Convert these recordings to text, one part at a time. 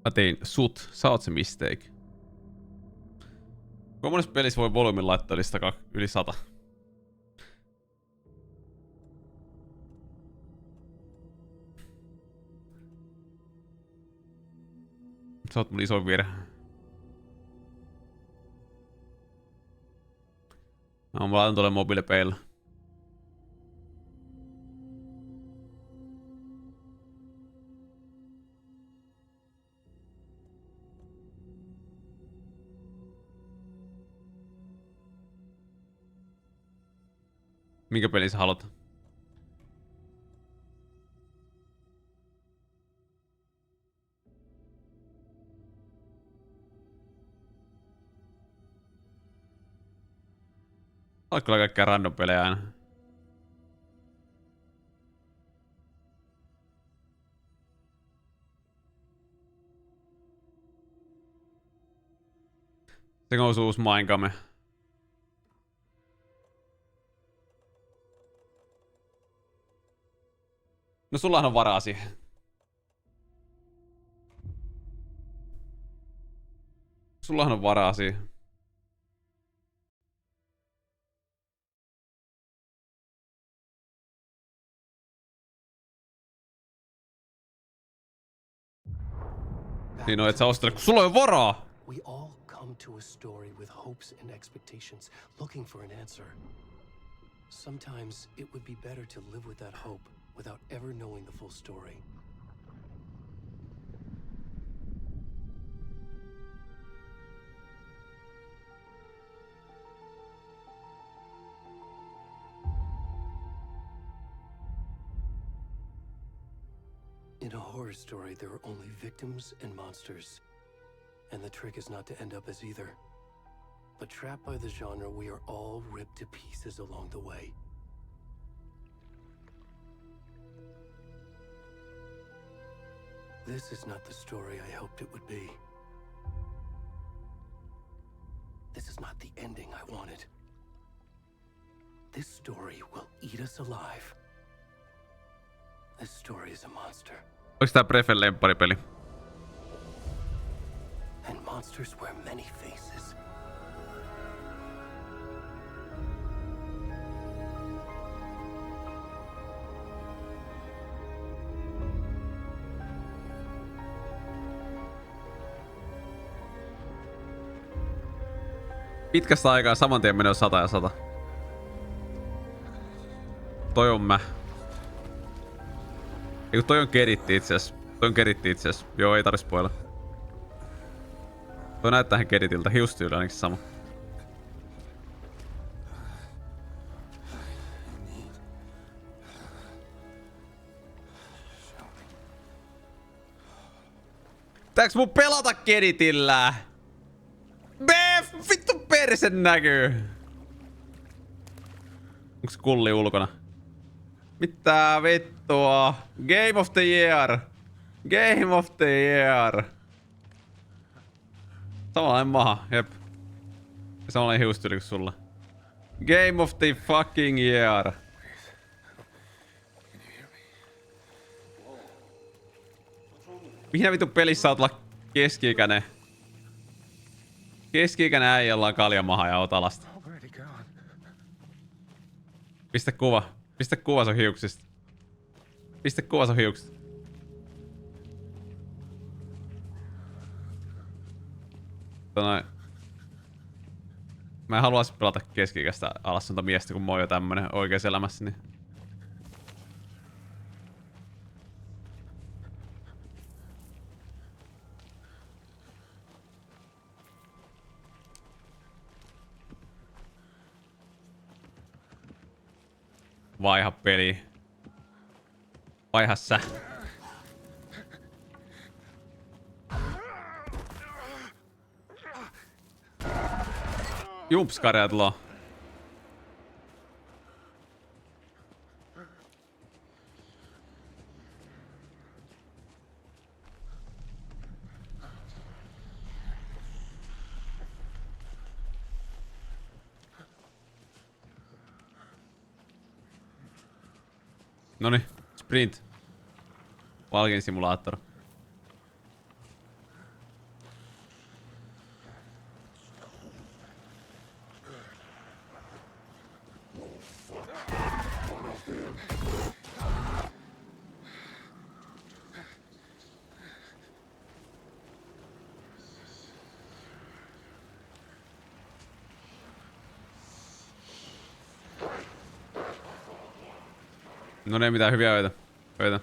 Mä tein sä oot se mistake. Kuinka monessa pelissä voi volyymin laittaa yli 100? Sä oot mun iso virhe. No, mä laitan tuolle mobiilepeillä. Minkä pelin sä haluat? Olet kyllä kaikkea random pelejä aina. Se on uusi Minecame. No sullahan on varaa siihen. Sullahan on varaa siihen. Niin on, et sä ostele, kun sulla on varaa! We all come to a story with hopes and expectations, looking for an answer. Sometimes it would be better to live with that hope without ever knowing the full story. In a horror story, there are only victims and monsters. And the trick is not to end up as either. But trapped by the genre, we are all ripped to pieces along the way. This is not the story I hoped it would be. This is not the ending I wanted. This story will eat us alive. This story is a monster. Onks tää Prefen lempparipeli? And monsters wear many faces. Pitkästä aikaa saman tien menee 100 ja 100. Toi on mä. Eiku toi on keritti itseas. Joo, ei tarvi spoilla. Toi näyttää ihan keritiltä. Hiustyyli ainakin sama. Pitääks mun pelata keritillä? Vittu persen näkyy! Onks kulli ulkona? Mitä vittua? Game of the year! Game of the year! Samanlainen maha, jep. Samanlainen hiustyyli kuin sulla. Game of the fucking year! Mihin vittu pelissä saat olla keski-ikäinen? Keski-ikäinen äijä, jolla on kaljamaha ja otalasta. Pistä kuva. Pistä kuva sun hiuksista. Pistä kuva sun hiuksista. Noin. Mä en haluais pelata keski-ikäistä alassonta miestä, kun mä oon jo tämmönen oikees elämässä, niin. Vaiha peli. Vaiha sä. Jumpskareja tuloo. Noni, sprint. Valkin simulaattor. No ne mitään hyviä öitä. Öitä.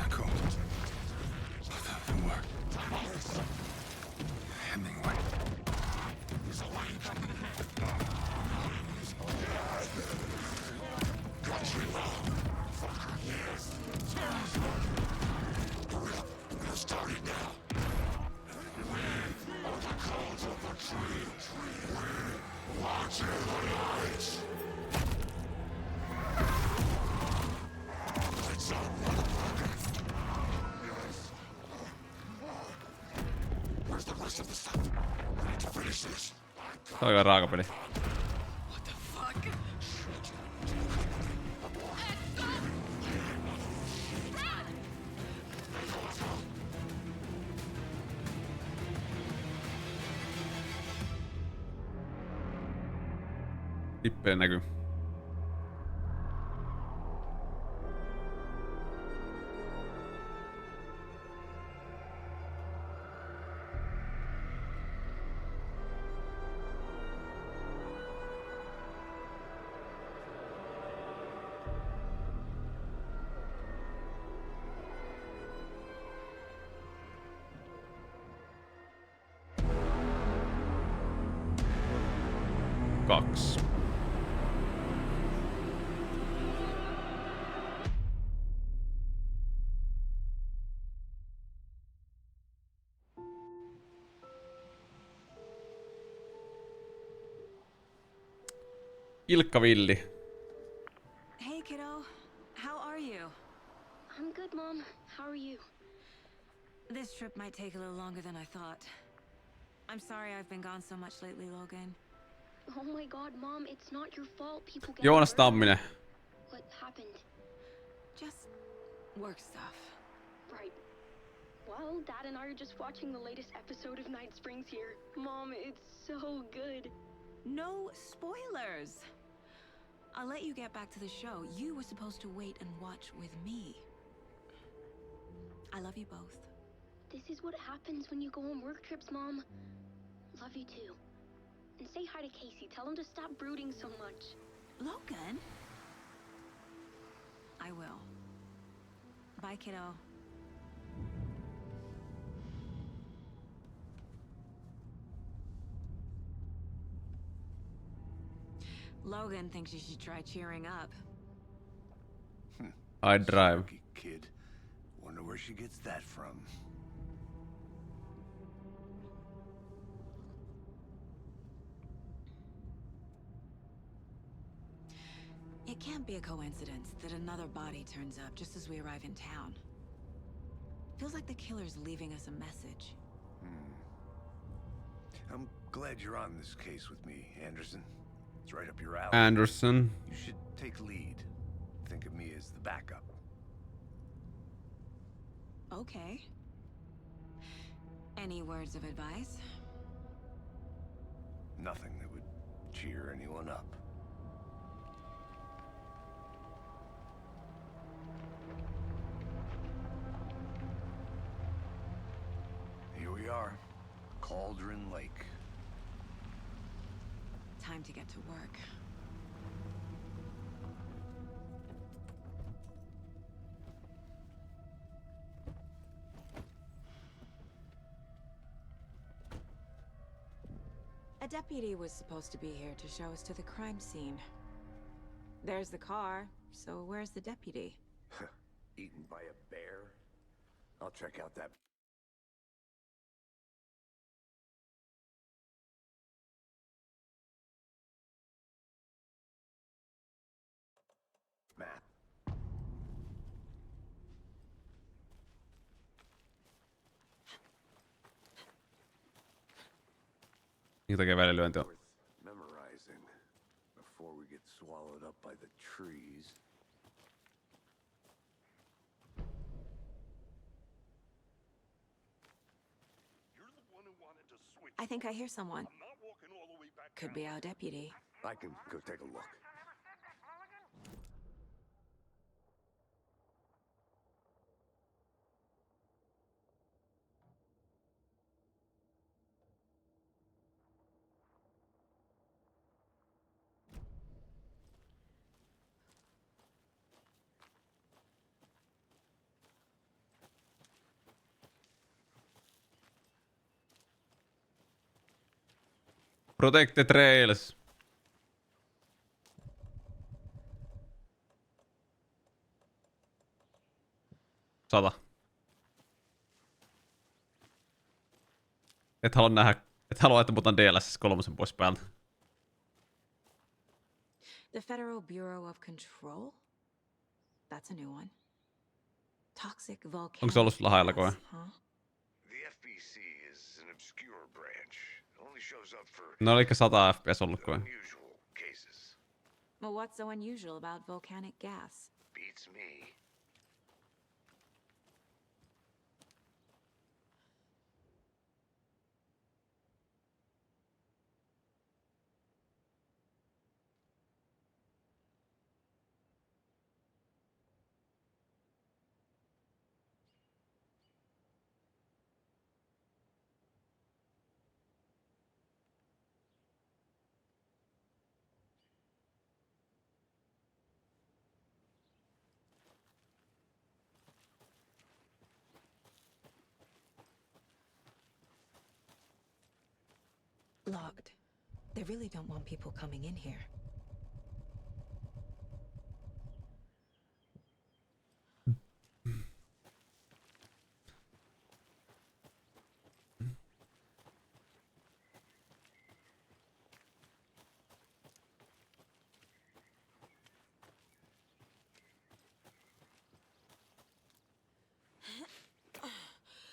Cool. That didn't work. Hemingway. Tää on aika raaka peli. What the fuck? Tippeen näkyy. Kaksi. Ilkka Villi. Hey, kiddo. How are you? I'm good, Mom. How are you? This trip might take a little longer than I thought. I'm sorry I've been gone so much lately, Logan. Oh my god, Mom, it's not your fault people get Joonas hurt. Tamminen. What happened? Just work stuff. Right. Well, Dad and I are just watching the latest episode of Night Springs here. Mom, it's so good. No spoilers. I'll let you get back to the show. You were supposed to wait and watch with me. I love you both. This is what happens when you go on work trips, Mom. Love you too. And say hi to Casey. Tell him to stop brooding so much. Logan? I will. Bye, kiddo. Logan thinks you should try cheering up. I drive. Lucky kid. Wonder where she gets that from. It can't be a coincidence that another body turns up just as we arrive in town. Feels like the killer's leaving us a message. I'm glad you're on this case with me, Anderson. It's right up your alley. Anderson. You should take lead. Think of me as the backup. Okay. Any words of advice? Nothing that would cheer anyone up. Here we are. Cauldron Lake. Time to get to work. A deputy was supposed to be here to show us to the crime scene. There's the car, so where's the deputy? Eaten by a bear? I'll check out that map. Minkä takia välilyönti on? Worth memorizing before we get swallowed up by the trees. You're I think I hear someone. I'm not walking all the way back Could down. be our deputy. I can go take a look. Protect the trails. Sata. Et halua, että muutan DLSS 3 pois päältä. The Federal Bureau of Control? That's a new one. Toxic volcanic Onko se ollut sulla hailla, gas, huh? The FBC is an obscure branch. It only shows up for No elikkä 100 FPS ollut koe. unusual cases. Well, what's so unusual about volcanic gas? Beats me. Locked. They really don't want people coming in here.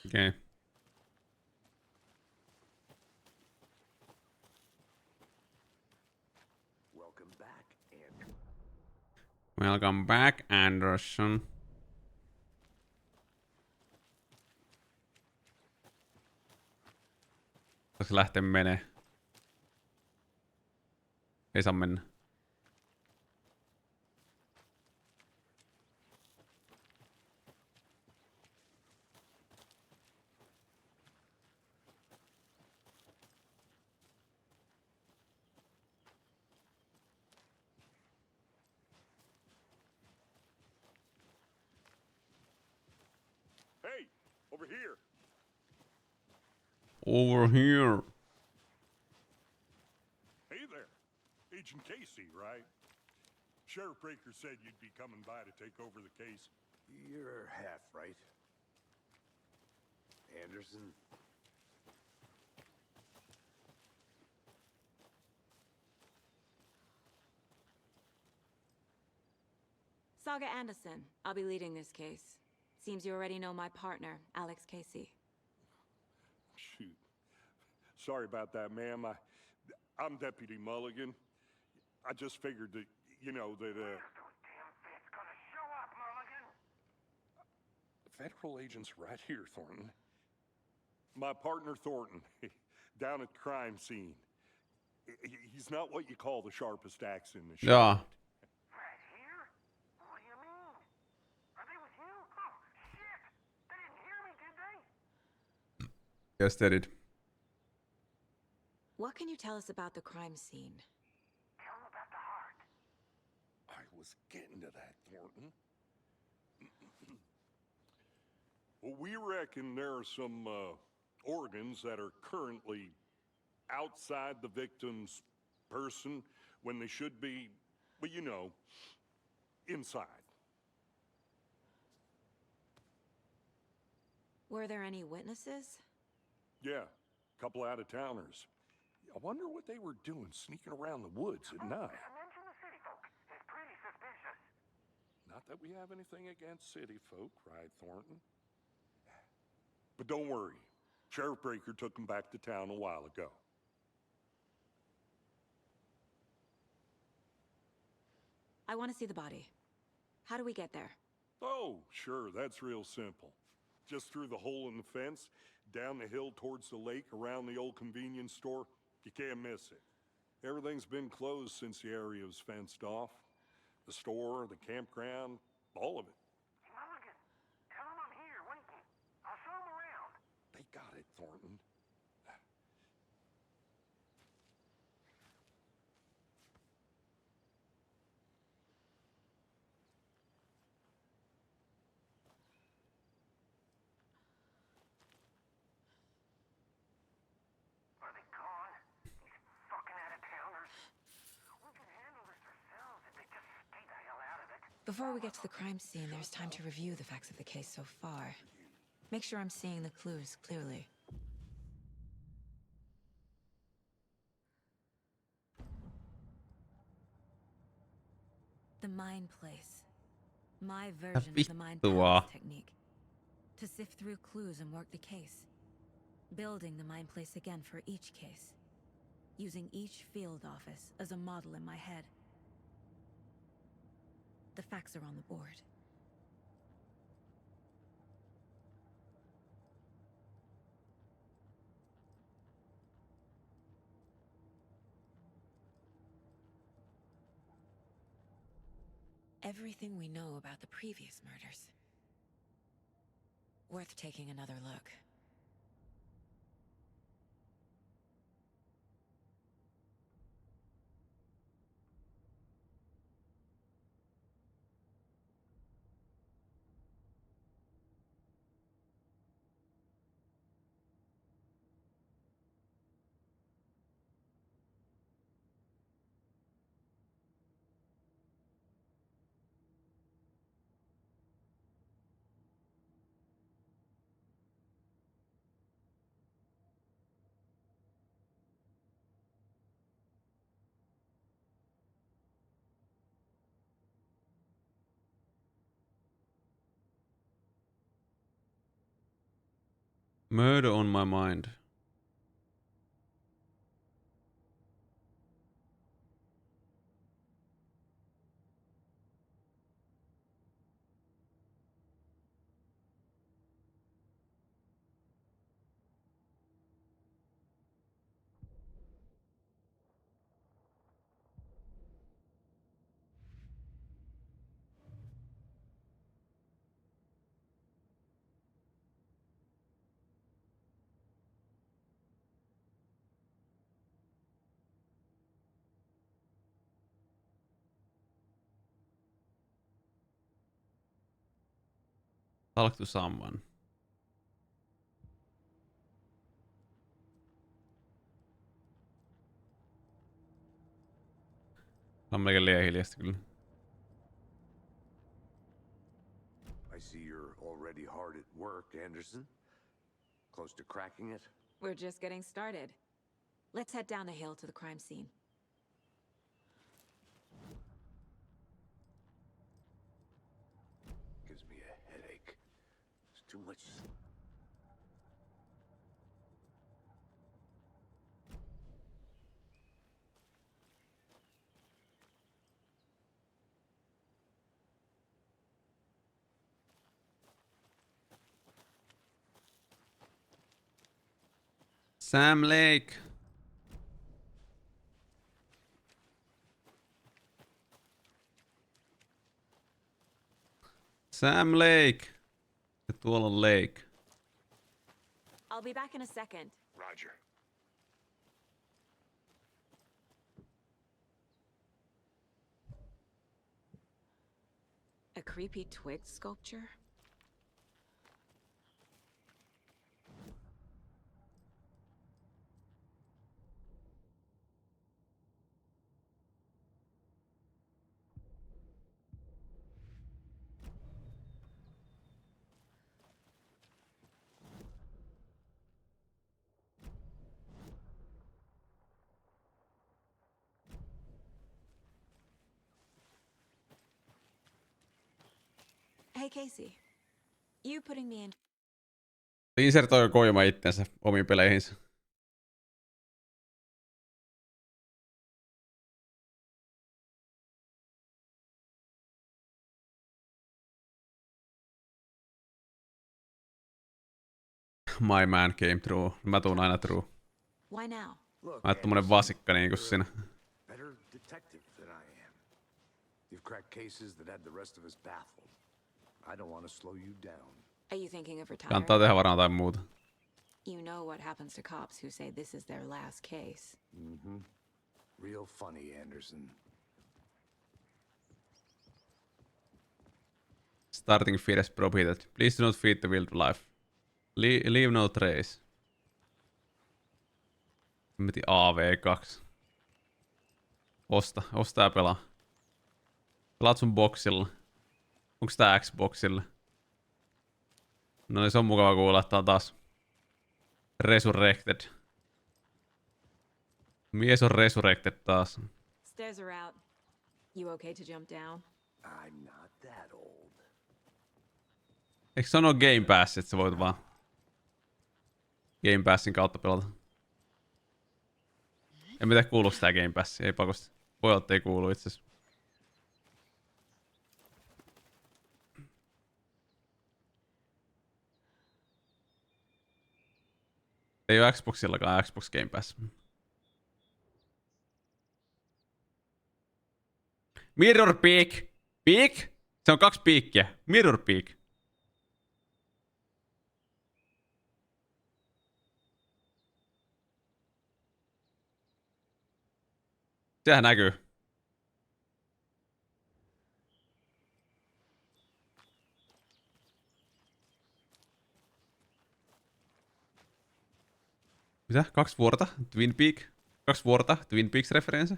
Okei. Welcome back, Andrew. Welcome back, Anderson. Saanko lähteä menee? Ei saa mennä. Hey, over here. Over here. Hey there. Agent Casey, right? Sheriff Breaker said you'd be coming by to take over the case. You're half right. Anderson. Saga Anderson. I'll be leading this case. Seems you already know my partner, Alex Casey. Shoot. Sorry about that, ma'am. I'm Deputy Mulligan. I just figured that, you know, that, Federal agents right here, Thornton. My partner, Thornton, down at the crime scene. He's not what you call the sharpest axe in the show. Jaa. Right here? What do you mean? Are they with you? Oh, shit! They didn't hear me, did they? Yes, they did. What can you tell us about the crime scene? Tell them about the heart. I was getting to that, Thornton. Well, we reckon there are some organs that are currently outside the victim's person when they should be, well, you know, inside. Were there any witnesses? Yeah, a couple out-of-towners. I wonder what they were doing sneaking around the woods at night. Mention the city folk. It's pretty suspicious. Not that we have anything against city folk, right, Thornton? But don't worry. Sheriff Breaker took them back to town a while ago. I want to see the body. How do we get there? Oh, sure, that's real simple. just through the hole in the fence, down the hill towards the lake, around the old convenience store. You can't miss it. Everything's been closed since the area was fenced off. The store, the campground, all of it. Mulligan, tell him I'm here waiting. I'll show him around. They got it, Thornton. Are they gone? These fucking out-of-towners. We can handle this ourselves if they just stay the hell out of it. Before we get to the crime scene, there's time to review the facts of the case so far. Make sure I'm seeing the clues clearly. The Mind Place. My version of the Mind Vittua. Palace technique. To sift through clues and work the case. Building the Mind Place again for each case. Using each field office as a model in my head. The facts are on the board. Everything we know about the previous murders. Worth taking another look. Murder on my mind. Talk to someone. On melkein liian hiljasta kyllä. I see you're already hard at work, Anderson. Close to cracking it? We're just getting started. Let's head down the hill to the crime scene. Gives me a headache. There's too much. Sam Lake. Sam Lake. Ja tuolla on Lake. I'll be back in a second. Roger. A creepy twig sculpture? Hey Casey, you putting me in. Insertoi Kojima itsensä omiin peleihinsä. my man came true. Mä tuun aina true. Why now? Look, Mä oon tommonen Anderson, vasikka niinku you're siinä. a better detective than I am. You've cracked cases that had the rest of us baffled. I don't want to slow you down. Are you thinking of retiring? Kannattaa tehdä varmaan jotain muuta. You know what happens to cops who say this is their last case. Mm-hmm. Real funny, Anderson. Starting feed as prohibited. Please do not feed the wildlife. Leave no trace. Mietin AV2. Osta ja pelaa. Pelaat sun boxilla. Onks tää Xboxilla? No niin, se on mukava kuulla, että on taas Resurrected. Mies on Resurrected taas. Stairs are out. You okay to jump down? I'm not that old. Eikö sano Game Pass, että sä voit vaan Game Passin kautta pelata? En tiedä kuuluuko tää Game Pass, ei pakosti. Voi olla, että ei kuulu itses. Ei oo Xboxillakaan Xbox Game Pass. Mirror Peak! Peak? Se on 2 piikkiä. Mirror Peak. Sehän näkyy. Mitä? 2 vuorta? Twin Peak? 2 vuorta? Twin Peaks referenssi?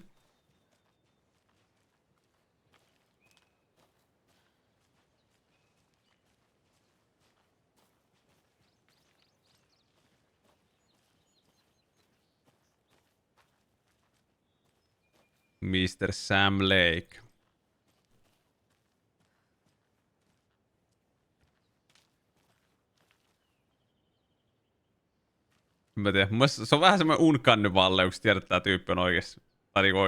Mr. Sam Lake. Mä tiedän, se on vähän semmoinen uncanny valley, kun tiedät, että tää tyyppi on oikeesti. Tai niinku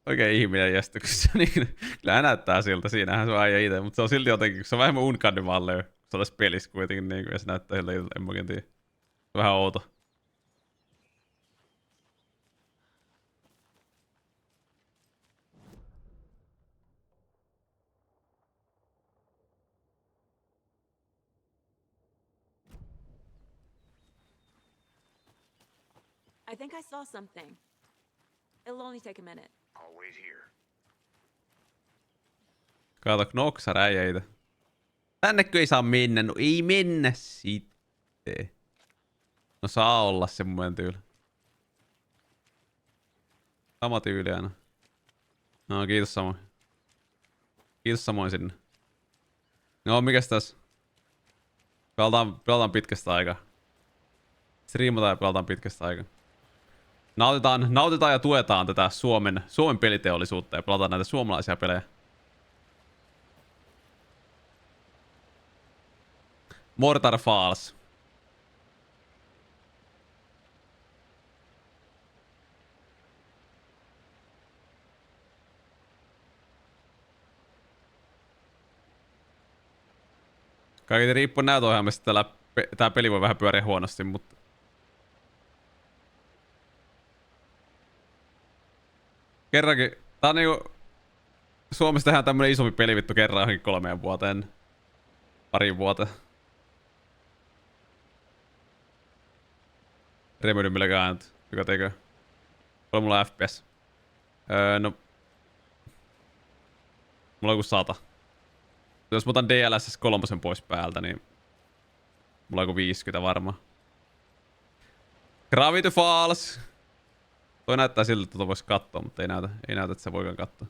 oikee ihminen ja sitten kun se niin, kyllä näyttää siltä, siinähän se on äijä ite, mutta se on silti jotenkin, kun se on vähän uncanny valley, kun se olisi pelissä kuitenkin niinku, ja se näyttää siltä, en mä oikein tiedä. Se on vähän outo. I think I saw something. It'll only take a minute. I'll wait here. Kato, Knoxar äijä ite. Tännekö ei saa mennä? No ei mennä sitten. No saa olla semmoinen tyyli. Sama tyyli aina. No kiitos samoin. Kiitos samoin sinne. No mikäs tässä? Pelataan pitkästä aikaa. Striimataan ja pelataan pitkästä aikaa. Nautitaan ja tuetaan tätä Suomen peliteollisuutta ja pelataan näitä suomalaisia pelejä. Mortar Falls. Kaikki riippuu näytöohjelmasta, tää peli voi vähän pyöriä huonosti, mutta kerrankin, tää on niinku Suomessa tehdään tämmönen isompi peli vittu kerran johonkin 3 vuoteen. 2 vuoteen. Remedy milläkään nyt, joka tekee. Paljon mulla FPS. No. Mulla on joku 100. Jos mä otan DLSS 3 pois päältä, niin mulla on joku 50 varmaan. Gravity Falls! Toi näyttää siltä, että tota vois katsoa, mutta ei näytä, että se voikaan katsoa.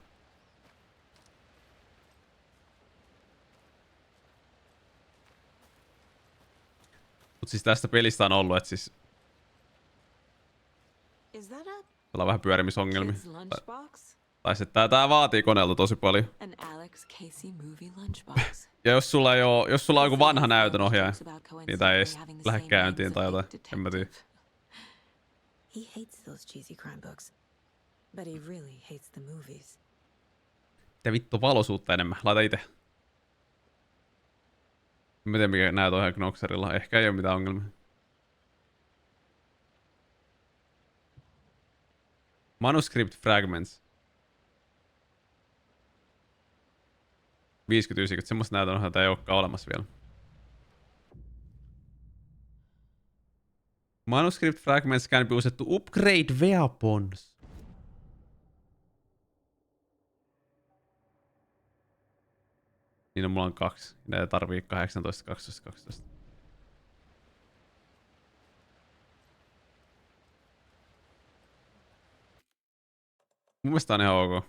Mut siis tästä pelistä on ollut, että siis Is that a täällä on vähän pyörimisongelmia. kid's lunchbox? Tai sitten tää vaatii koneelta tosi paljon. An Alex Casey movie lunchbox. Ja jos sulla on joku vanha näytönohjaaja, niin tää ei edes lähde käyntiin tai jotain, en mä tiedä. He hates those cheesy crime books, but he really hates the movies. Mitä vittu valoisuutta enemmän, laita ite. En tiedä mikä näytö on ihan Knoxerilla. Ehkä ei oo mitään ongelmia. Manuscript Fragments. 59, semmoista näytönhoitoa ei olekaan olemassa vielä. Manuscript Fragments can be used to upgrade weapons. Niin on, mulla on 2. Näitä tarvii 18, 12, 12. Mun mielestä on ihan ok.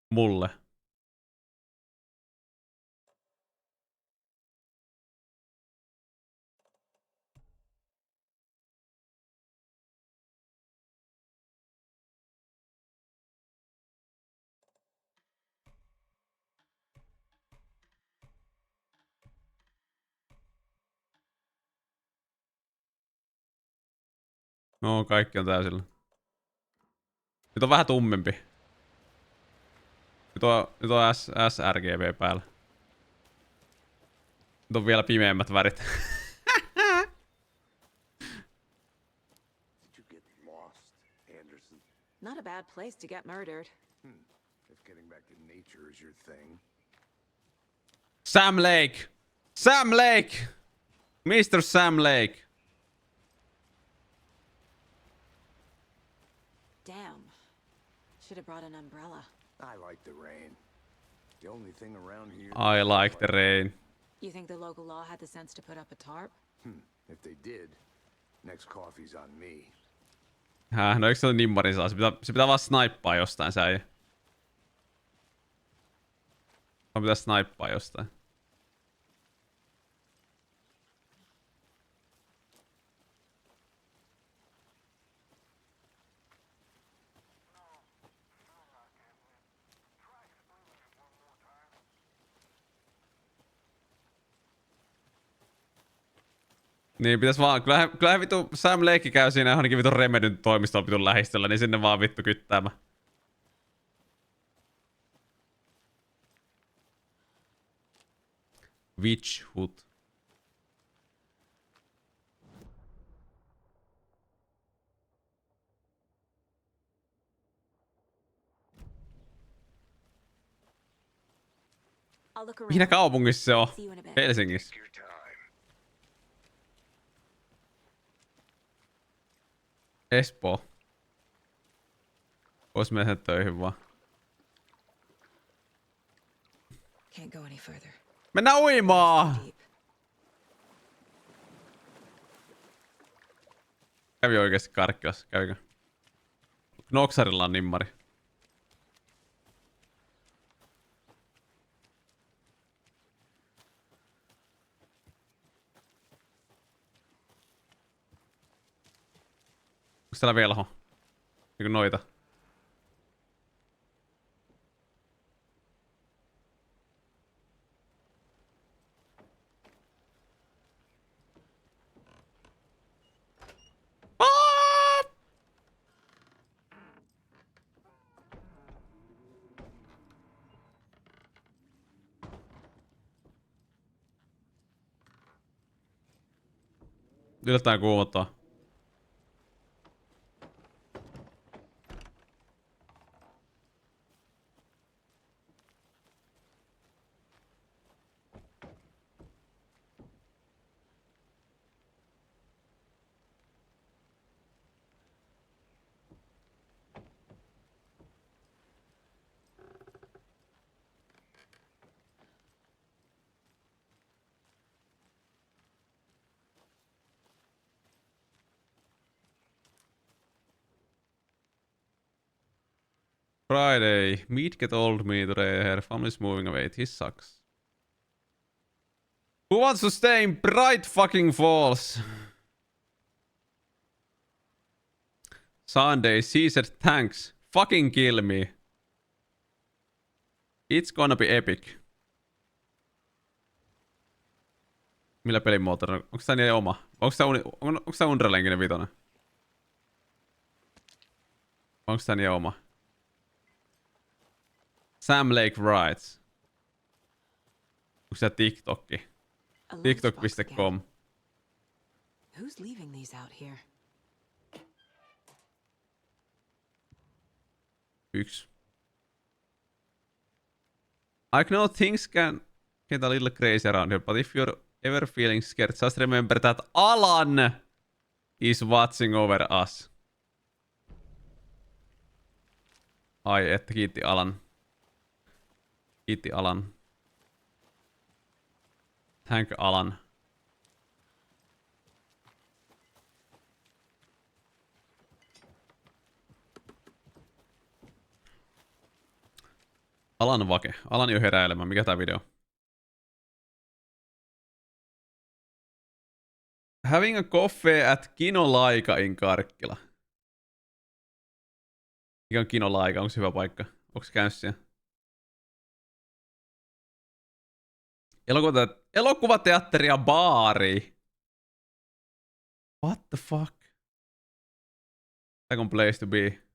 Mulle. No, kaikki on täysillä. Nyt on vähän tummempi. Nyt on sRGB päällä. Nyt on vielä pimeämmät värit. Did you get lost, Anderson? Not a bad place to get murdered. If getting back to nature is your thing. Sam Lake! Sam Lake! Mr. Sam Lake! Damn. Should have brought an umbrella. I like the rain. The only thing around here. I like the rain. You think the local law had the sense to put up a tarp? If they did, next coffee's on me. No eikö se ole nimmarin saa? Se pitää vaan snaippaa jostain se äijä. Vaan pitää snaippaa jostain. Niin pitäis vaan, kyllähän vittu Sam Lake käy siinä ainakin vittu Remedyn toimistolla vitun lähistöllä, niin sinne vaan vittu kyttäämään. Witch Hood. I'll look Missä around. kaupungissa se on? See you in a bit. Helsingissä. Your time. Espoo. Vois mennä töihin vaan. Can't go any further. Mennään uimaan! Deep. Kävi oikeesti Karkkilassa, kävikö? Knoxarilla on nimmari. Onks täällä velho? Niinku noita. Yllättäen kuumottaa. Friday. Meat told me today her family's moving away. He sucks. Who wants to stay in Bright fucking Falls? Sunday, Caesar, thanks. Fucking kill me. It's gonna be epic. Millä pelimoottorilla? Onks tää niiden oma? Onks tää Unreal Engine 5? Onks tää niiden oma? Sam Lake writes. Onko se TikTokki? A lunchbox again. TikTok.com. Who's leaving these out here? 1. I know things can get a little crazy around here, but if you're ever feeling scared, just remember that Alan is watching over us. Ai, että kiitti Alan. Kiitti Alan. Thank Alan. Alan Vake. Alan jo heräilemään. Mikä tää video? Having a coffee at Kinolaika in Karkkila. Mikä on Kinolaika? Onko se hyvä paikka? Onko se käynyt siellä? Elokuvateatteri ja baari. What the fuck? Second place to be.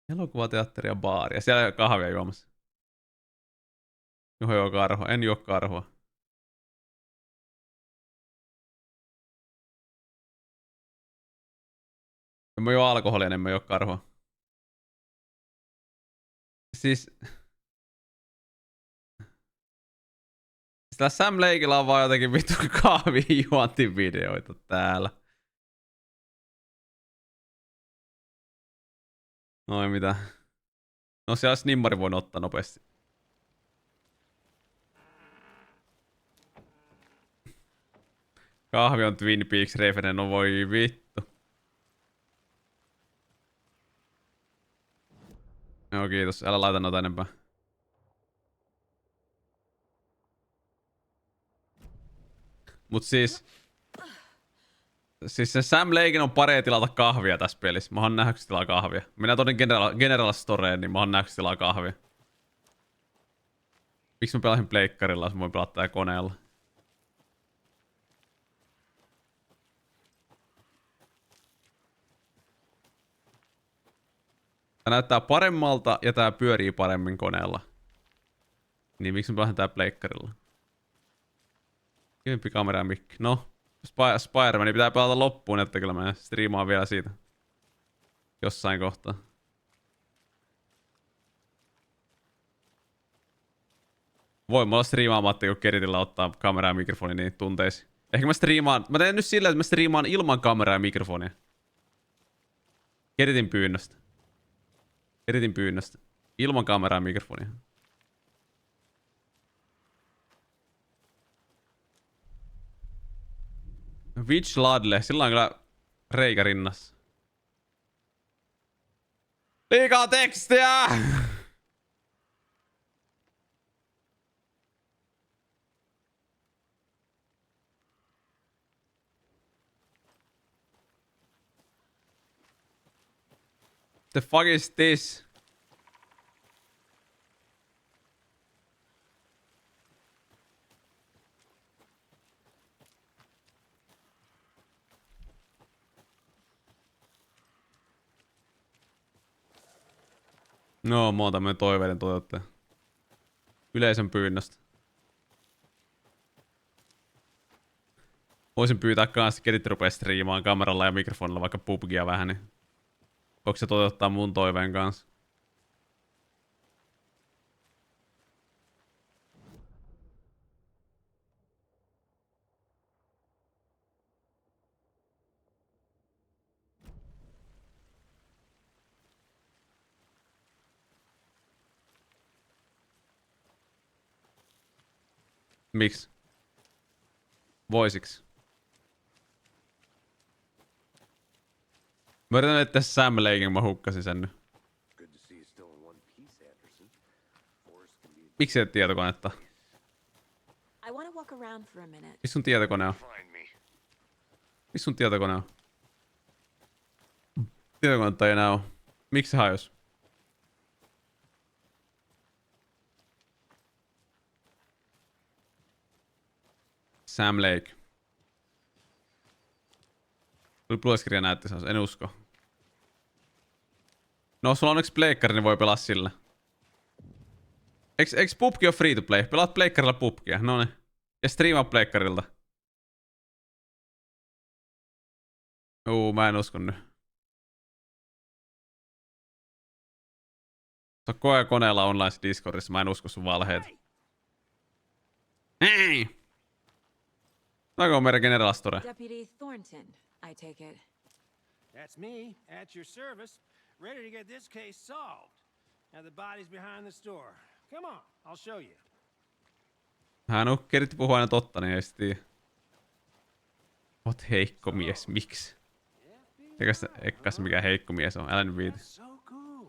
Elokuvateatteri ja baari. Ja siellä ei ole kahvia juomassa. Joo, karhua. En juo karhua. En mä juo alkoholia, en mä juo karhua. Siis... Sillä Sam Lakeilla on vaan jotenkin vittu kahvijuontivideoita täällä. Noin mitä. No se olisi nimmari voinut ottaa nopeasti. Kahvi on Twin Peaks referen, no voi vittu. Joo kiitos, älä laita noita enempää. Mut siis se Sam Laken on paree tilata kahvia tässä pelissä. Mä oon nähnyt tilaa kahvia. Minä tonin General Storeen, niin mä oon nähnyt tilaa kahvia. Miksi mä pelasin pleikkarilla, jos mä voin pelata tää koneella? Tää näyttää paremmalta ja tää pyörii paremmin koneella. Niin miksi mä pelasin tää pleikkarilla? Kivempi kamera ja mikki. No, Spider-Man pitää pelata loppuun, että kyllä mä striimaan vielä siitä. Jossain kohtaa. Voin olla striimaamatta, kun Keritillä ottaa kameraa ja mikrofoni niin tunteisiin. Ehkä mä striimaan... Mä teen nyt sillä, että mä striimaan ilman kameraa ja mikrofonia. Keritin pyynnöstä. Keritin pyynnöstä. Ilman kameraa ja mikrofonia. Witch Ladle, sillä on kyllä reikä rinnassa. Liikaa tekstiä! The fuck is this? No, mä oon tämmönen toiveiden toteuttaja. Yleisön pyynnöstä. Voisin pyytää kans, että Kerit rupee striimaan kameralla ja mikrofonilla vaikka PUBGia vähän, niin... Voiko se toteuttaa mun toiveen kanssa? Miksi? Voisiks? Mä yritän etsiä Sam Laken, mä hukkasin sen nyt. Miksi et tietokonetta? I want to walk around for a minute. Missä sun tietokone on? Missä sun tietokone on? Tietokonetta ei enää oo. Miksi se hajos? Sam Lake. Blueskirja näytti sen, en usko. No, sulla on onneksi pleikkari, niin voi pelaa sillä. Eiks PUBG ole free to play? Pelaat pleikkarilla PUBGia, noniin. Ja striimaa pleikkarilta. Mä en usko nyt. Se on koneella online Discordissa, mä en usko sun valheita. Ei! Onko meidän General Store? Deputy Thornton, I take it. That's me, at your service, ready to get this case solved. Now the body's behind the store. Come on, I'll show you. Hän keриtti puhua aina totta, niin ei sit tiedä. Oot heikko mies, miksi? Eikä se mikään heikko mies on, älä nyt viiti. That's so cool.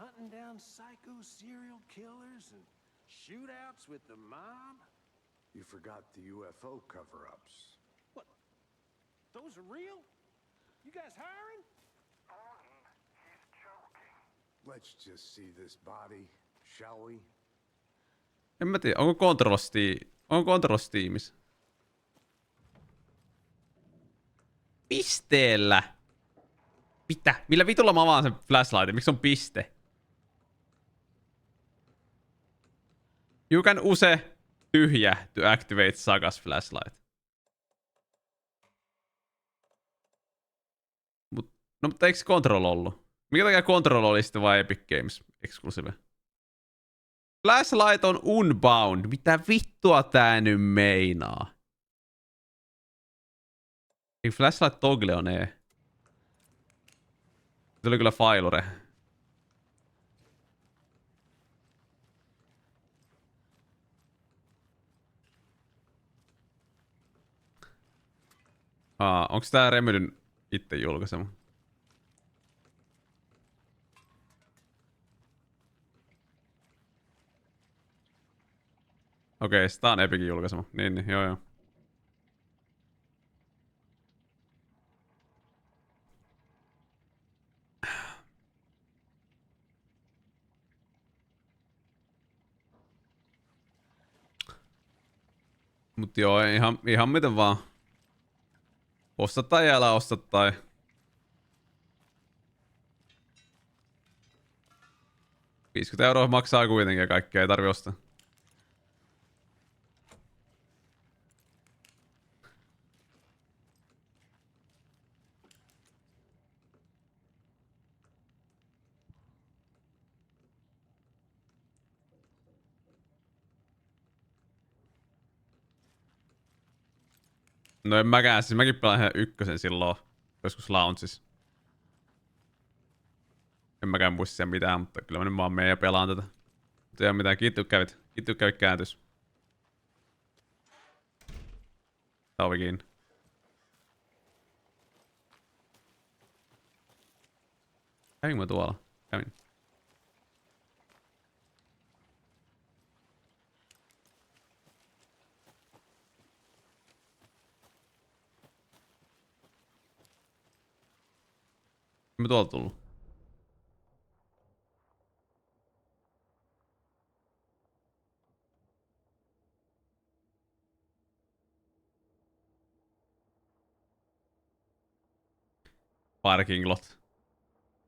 Hunting down psycho serial killers and shootouts with the mob. You forgot the UFO cover-ups. What? Those are real? You guys hiring? Let's just see this body, shall we? En mä tiedä, onko Control Steamissa? Pisteellä! Mitä? Millä vitulla mä avaan sen flashlightin? Miksi on piste? You can use tyhjä to activate Sagas flashlight. Mutta eikö Control ollut? Mikä takia Control oli sitten vai Epic Games exclusive? Flashlight on unbound. Mitä vittua tää nyt meinaa? Ei flashlight toggle on E. Tuli kyllä failure. Onks tää Remedyn itse julkaisema? Okei, tää on Epicin julkaisema. Niin, joo. Mut joo, ihan miten vaan. Osta tai älä osta tai. €50 maksaa kuitenkin ja kaikkea ei tarvi ostaa. No en mäkään, siis mäkin pelaan ihan ykkösen silloin joskus launchissa. En mäkään muista siellä mitään, mutta kyllä mä nyt vaan menen ja pelaan tätä. Mutta ei oo mitään, kiitos kävit kääntys. Tää ovi kiinni. Kävinkö mä tuolla? Kävin. Mä tuolta tullut. Parking lot.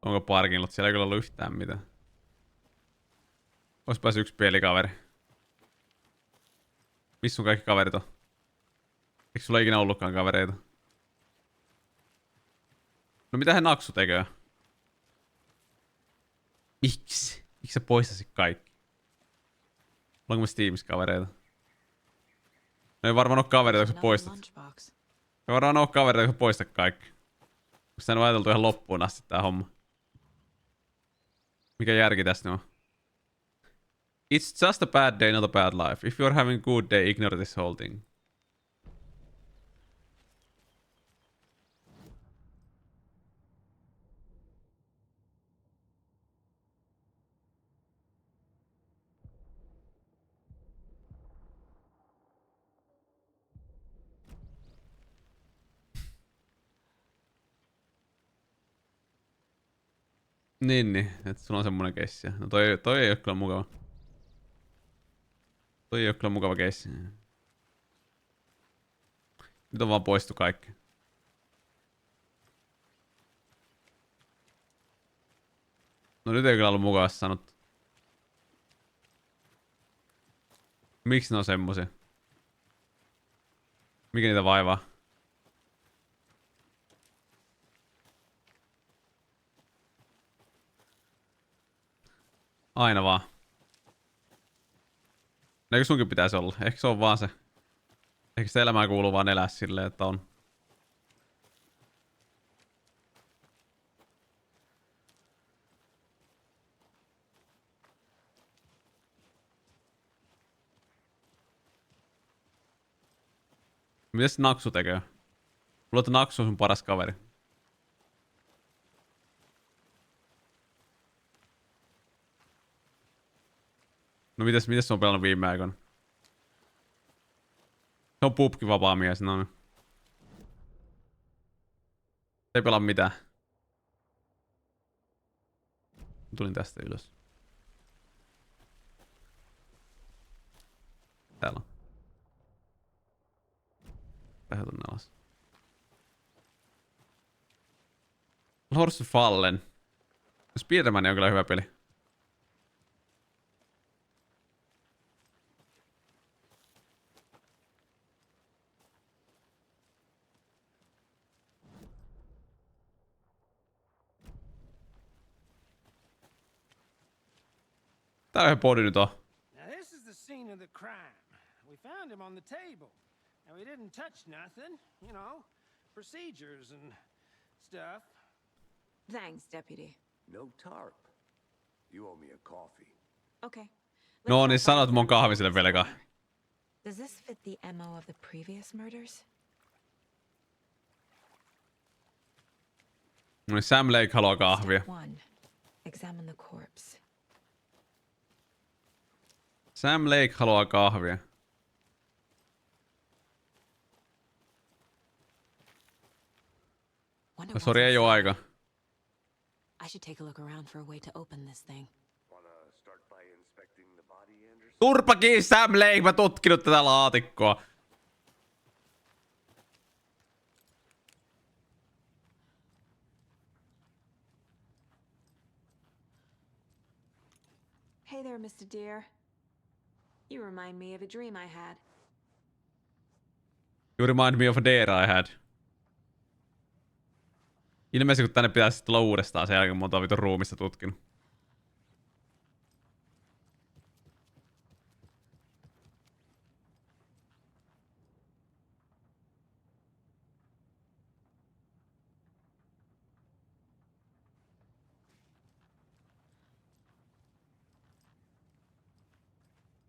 Onko parking lot? Siellä ei kyllä ollut yhtään mitään. Ois päässyt yksi pelikaveri. Missä sun kaikki kaverit on? Eikö sulla ikinä ollutkaan kavereita? No mitä he naksu tekee? Miksi? Miksi sä poistasit kaikki? Ollaanko me Steamissa kavereita? No ei varmaan oo kavereita, kun sä poistat. Ei varmaan oo kavereita, kun sä poistat kaikki. Onko tää nyt ajateltu ihan loppuun asti tää homma? Mikä järki tästä on? It's just a bad day, not a bad life. If you're having a good day, ignore this whole thing. Niin, että sulla on semmonen keissi. No toi ei oo kyllä mukava. Toi ei oo kyllä mukava keissi. Nyt on vaan poistu kaikki. No nyt ei kyllä ollut mukavasti sanottu. Miksi ne on semmosia? Mikä niitä vaivaa? Aina vaan. Eikö sunkin pitäisi olla? Ehkä se on vaan se. Ehkä se elämään kuuluu vaan elää silleen, että on. Mitäs Naksu tekee? Mulla että Naksu on sun paras kaveri. No mitäs se on pelannut viime aikoina? Se on pubki vapaa mies, no niin. Se ei pelaa mitään. Tulin tästä ylös. Täällä on. Lähden tonne alas. Horse Fallen. Spider-Man on kyllä hyvä peli. Tää on ihan body nyt on. Now this is the scene of the crime. We found him on the table. And we didn't touch nothing, you know, procedures and stuff. Thanks, Deputy. No tarp. You owe me a coffee. Okay. No niin, sanot mun kahvi sille velkaa. Does this fit the MO of the previous murders? No niin, Sam Lake haluaa kahvia. Step 1. Examine the corpse. Sam Lake haluaa kahvia. Wonder No, what's sori, ei oo inside. aika. I should take a look around for a way to open this thing. Wanna start by inspecting the body, Anderson? Turpa kiinni, Sam Lake! Mä tutkinut tätä laatikkoa. Hey there, Mr. Deer. You remind me of a dream I had. You remind me of a dare I had. Ilmeisesti kun tänne pitäisi tulla uudestaan sen jälkeen, kun monta vitun ruumista tutkinut.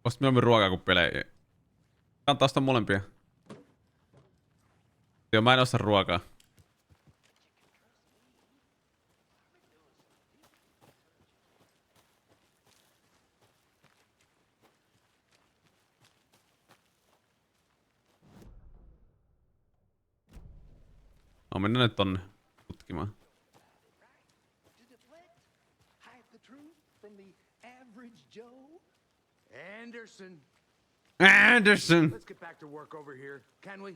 Osta mieluummin ruokaa kuin pelejä. Kannattaa ostaa molempia. Joo, mä en osta ruokaa. No mennään nyt tonne tutkimaan. To deflect, hide the truth from the average Joe. Anderson, Anderson! let's get back to work over here, can we?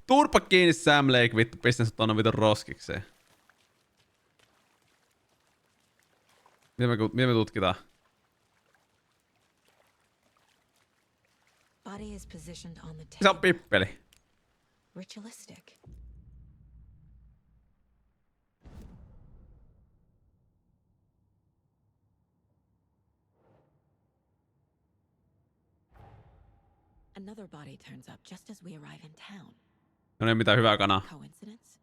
Turpa kiinni, Sam Lake, vittu, pistän sut tonne vitun roskikseen. Mitä me tutkitaan? Body is positioned on the Se on table. pippeli. Ritualistic. Another body turns up just as we arrive in town. No ei mitään hyvää kanaa. Coincidence?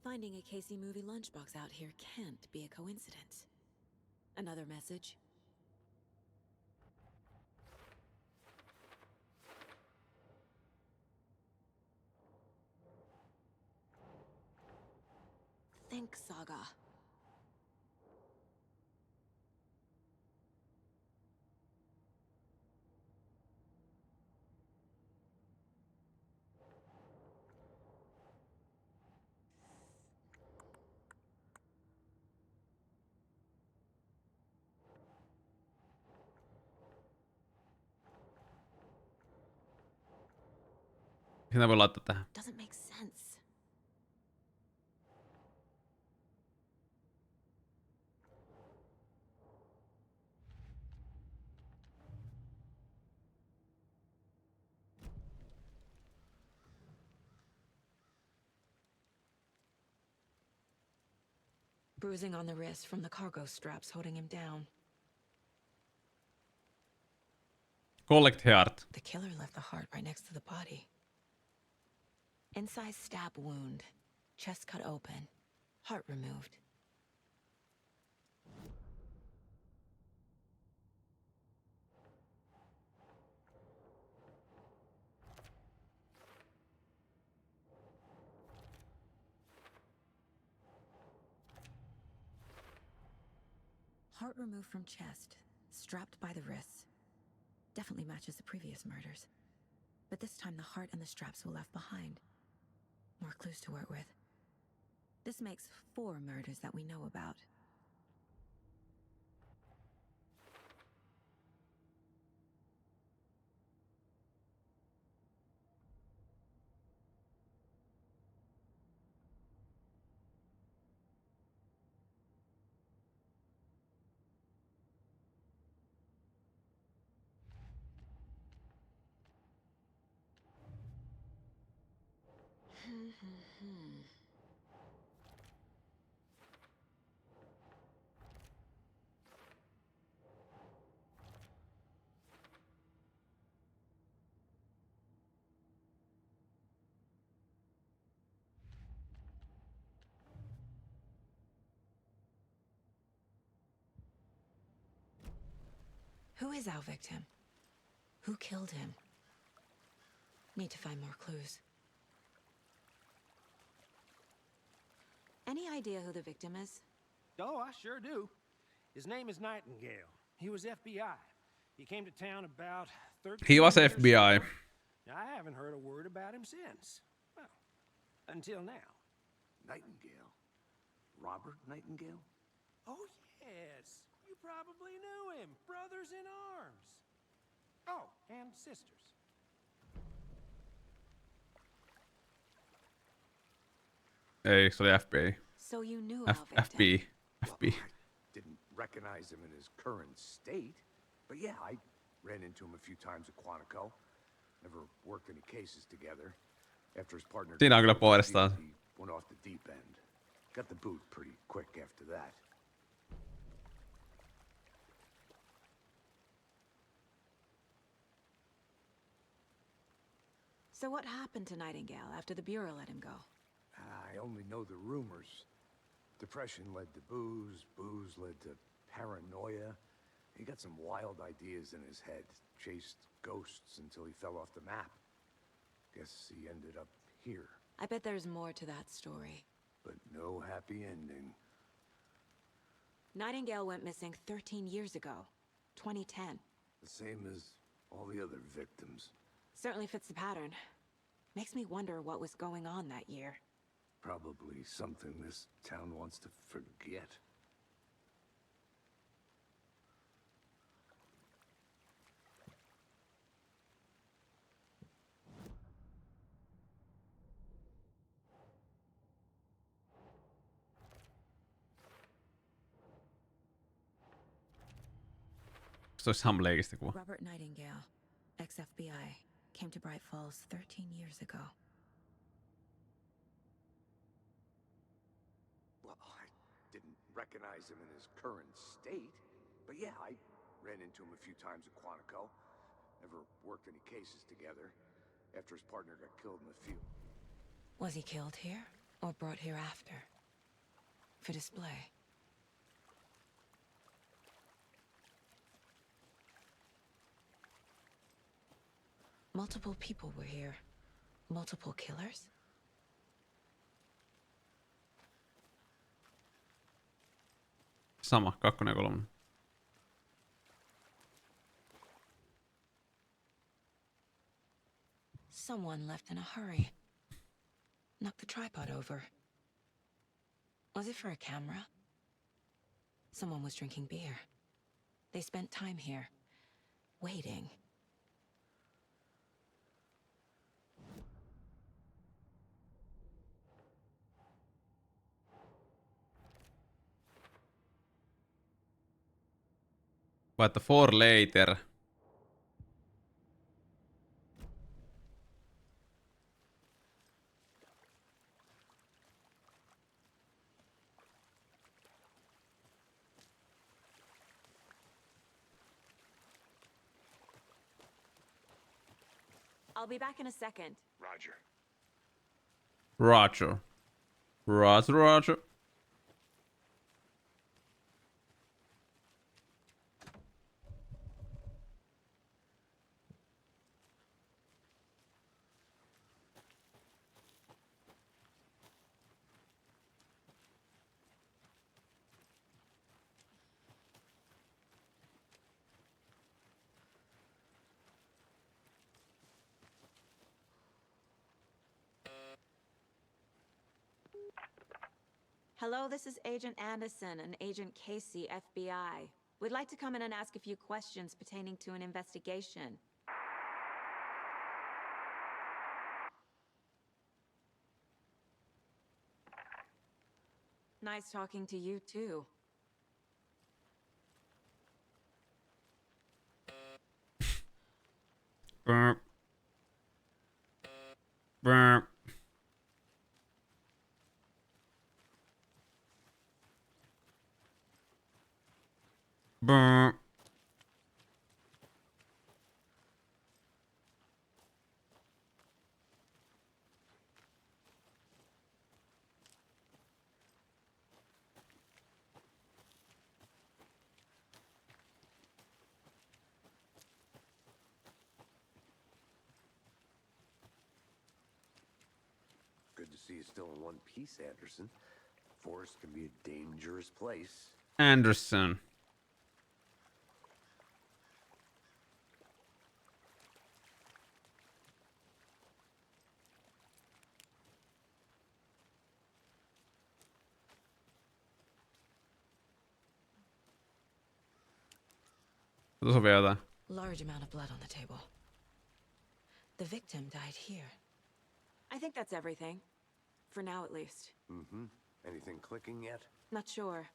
Finding a Casey movie lunchbox out here can't be a coincidence. Another message? Think, Saga. Sitä voi laittaa tähän. Doesn't make sense. Bruising on the wrist from the cargo straps holding him down. Collect heart. The killer left the heart right next to the body. Inside stab wound. Chest cut open. Heart removed. Heart removed from chest, strapped by the wrists. Definitely matches the previous murders. But this time the heart and the straps were left behind. More clues to work with. This makes 4 murders that we know about. Who is our victim? Who killed him? Need to find more clues. Any idea who the victim is? Oh, I sure do. His name is Nightingale. He was FBI. He came to town about 13 He was years FBI. ago. Now, I haven't heard a word about him since. Well, until now. Nightingale? Robert Nightingale? Oh, yes. You probably knew him. Brothers in arms. Oh, and sisters. Ei, se oli FBI. So you knew our victim. FB. Well, FB. I didn't recognize him in his current state. But yeah, I ran into him a few times at Quantico. Never worked any cases together. After his partner... Siinä on kyllä he puolestaan. went off the deep end. Got the boot pretty quick after that. So what happened to Nightingale after the Bureau let him go? I only know the rumors. Depression led to booze, booze led to paranoia. He got some wild ideas in his head, chased ghosts until he fell off the map. Guess he ended up here, I bet there's more to that story. but no happy ending. Nightingale went missing 13 years ago. 2010. The same as all the other victims. Certainly fits the pattern. Makes me wonder what was going on that year. Probably something this town wants to forget. Se olisi Ham-leikistä kuva. Robert Nightingale, ex-FBI, came to Bright Falls 13 years ago. Well, I didn't recognize him in his current state. But yeah, I ran into him a few times at Quantico. Never worked any cases together. After his partner got killed in the field. Was he killed here? Or brought here after. For display. Multiple people were here. Multiple killers? Sama, 2 ja 3. Someone left in a hurry. Knocked the tripod over. Was it for a camera? Someone was drinking beer. They spent time here. Waiting. But 4 later. I'll be back in a second. Roger. Roger. Roger. Hello, this is Agent Anderson and Agent Casey, FBI. We'd like to come in and ask a few questions pertaining to an investigation. Nice talking to you, too. Burp. Burp. Burp. Good to see you still in one piece, Anderson. Forest can be a dangerous place. Anderson. Tuossa on vielä jotain. Large amount of blood on the table. The victim died here. I think that's everything. For now, at least. Mm-hmm. Anything clicking yet? Not sure.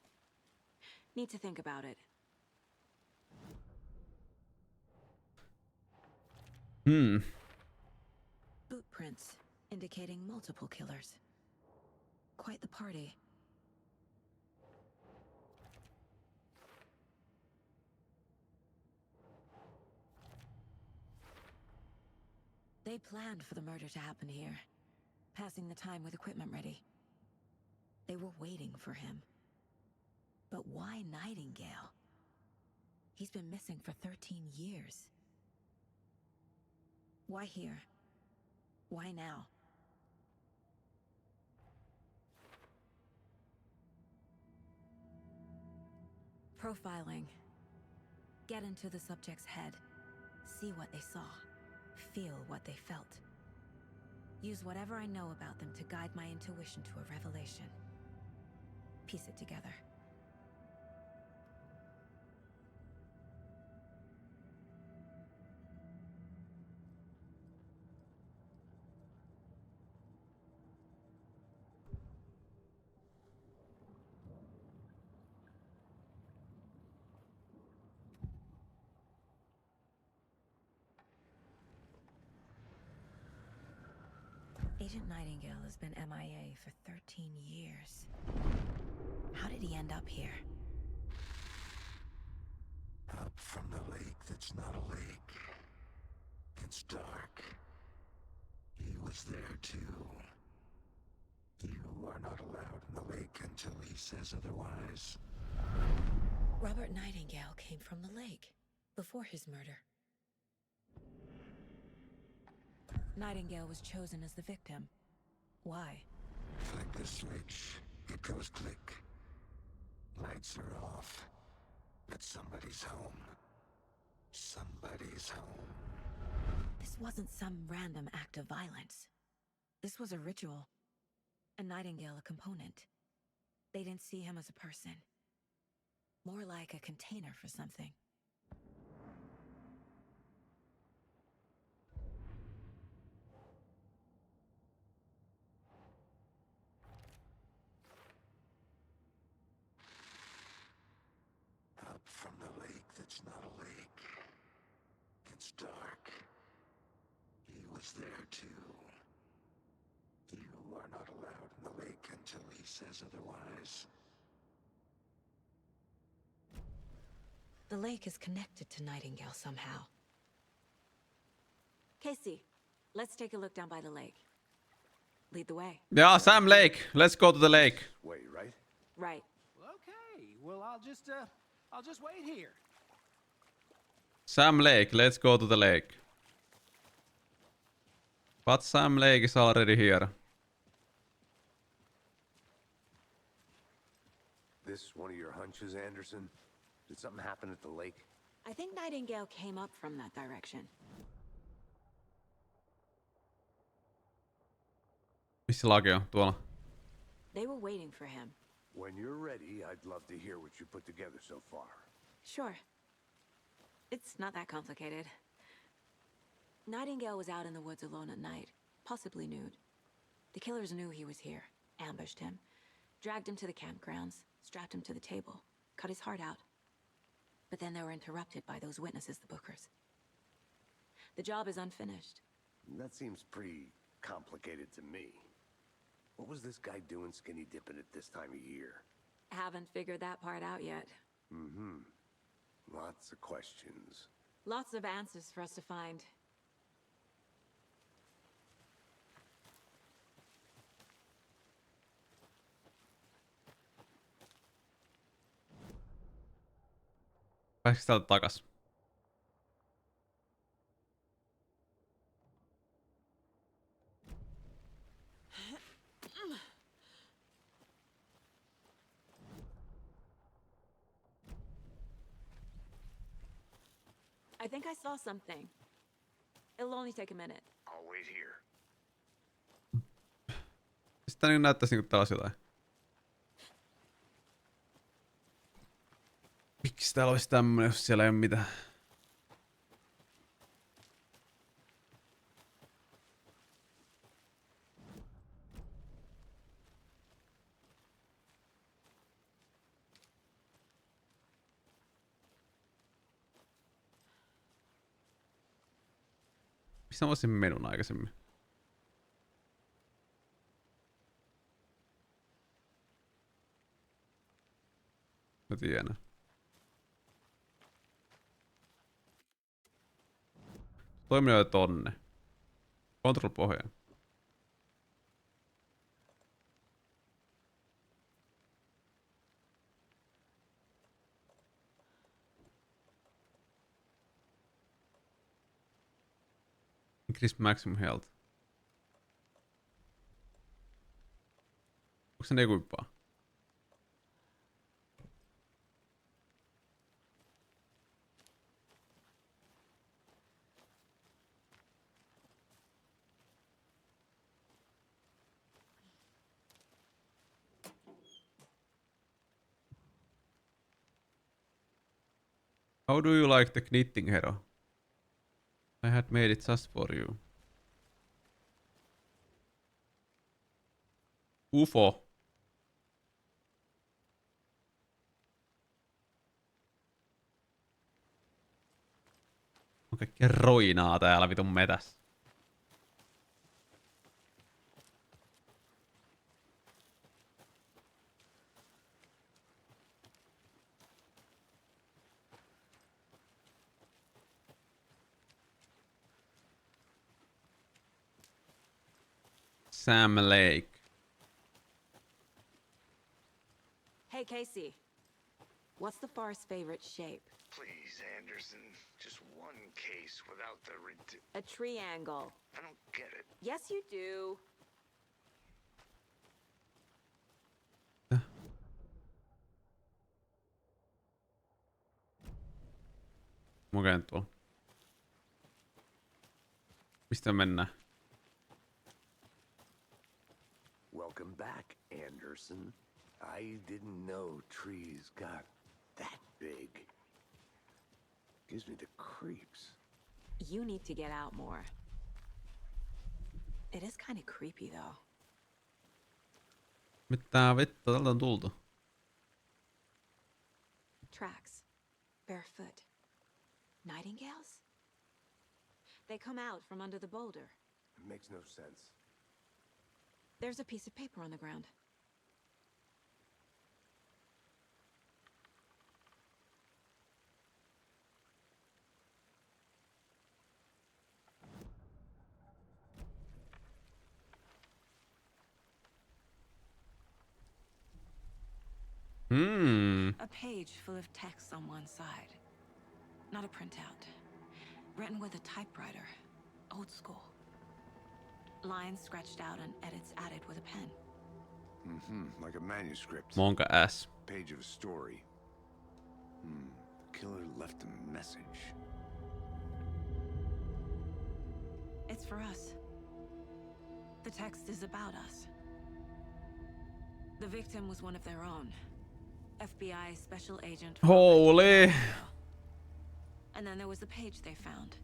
Need to think about it. Boot prints indicating multiple killers. Quite the party. They planned for the murder to happen here, passing the time with equipment ready. They were waiting for him. But why Nightingale? He's been missing for 13 years. Why here? Why now? Profiling. Get into the subject's head. See what they saw. Feel what they felt. Use whatever I know about them to guide my intuition to a revelation. Piece it together. Agent Nightingale has been MIA for 13 years. How did he end up here? Up from the lake that's not a lake. It's dark. He was there too. He he says otherwise. Robert Nightingale came from the lake before his murder. Nightingale was chosen as the victim. Why? Flick the switch. It goes click. Lights are off. But somebody's home. Somebody's home. This wasn't some random act of violence. This was a ritual. And Nightingale a component. They didn't see him as a person. More like a container for something. Up from the lake that's not a lake. It's dark. He was there too. You are not allowed in the lake until he says otherwise. The lake is connected to Nightingale somehow. Casey, let's take a look down by the lake. Lead the way. Yeah, Sam Lake. Let's go to the lake. Wait, right? Right. Well, okay. Well, I'll just wait here. Sam Lake. Let's go to the lake. But Sam Lake is already here. This one of your hunches, Anderson? Did something happen at the lake? I think Nightingale came up from that direction. Missä Laki on? Tuolla. They were waiting for him. When you're ready, I'd love to hear what you put together so far. Sure. It's not that complicated. Nightingale was out in the woods alone at night, possibly nude. The killers knew he was here, ambushed him, dragged him to the campgrounds, strapped him to the table, cut his heart out. But then they were interrupted by those witnesses, the Bookers. The job is unfinished. That seems pretty complicated to me. What was this guy doing skinny dipping at this time of year? Haven't figured that part out yet. Mm-hmm. Lots of questions. Lots of answers for us to find. Pääsikö täältä takas? I think I saw something. It'll only take a minute. I'll wait here. Sitten niin näyttäisi niinku täällä olisi jotain. Miksi täällä olisi tämmönen, jos siellä ei ole mitään? Missä mä olisin menun aikaisemmin? Mä tiedän. Toimii jo tonne. Control pohjaan. Increase maximum health. Onko se nekuippaa? How do you like the knitting, hero? I had made it just for you. UFO. On kaikkea roinaa täällä vitun metässä. Sam Lake. Hey, Casey. What's the far's favorite shape? Please, Anderson. Just one case without the A triangle. I don't get it. Yes, you do. Mä käyn tuolla. Mistä mennään? Welcome back, Anderson. I didn't know trees got that big. Gives me the creeps. You need to get out more. It is kind of creepy, though. Mitä vittua tältä on tultu? Tracks. Barefoot. Nightingales? They come out from under the boulder. It makes no sense. There's a piece of paper on the ground. A page full of text on one side. Not a printout. Written with a typewriter. Old school. Lines scratched out and edits added with a pen. Like a manuscript. Monka S. Page of a story. The killer left a message. It's for us. The text is about us. The victim was one of their own. FBI special agent. Holy. And then there was the page they found.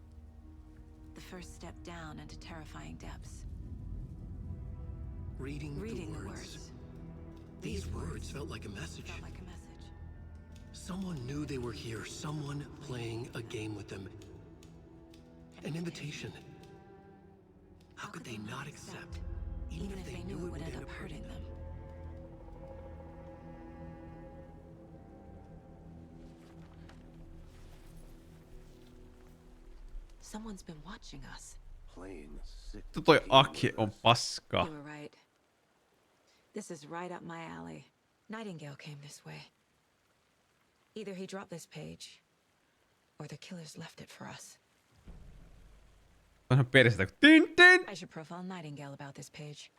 The first step down into terrifying depths. Reading the the words. These words felt like a message. Felt like a message. Someone knew they were here. Someone playing a game with them. An invitation. How could they not accept? Even if they knew it would end up hurting them. Someone's been watching us. Playing a sick Toi game Aki with on us. paskaa. You were right. This is right up my alley. Nightingale came this way. Either he dropped this page, or the killers left it for us. Onhan peristä kun tin tin. I should profile Nightingale about this page.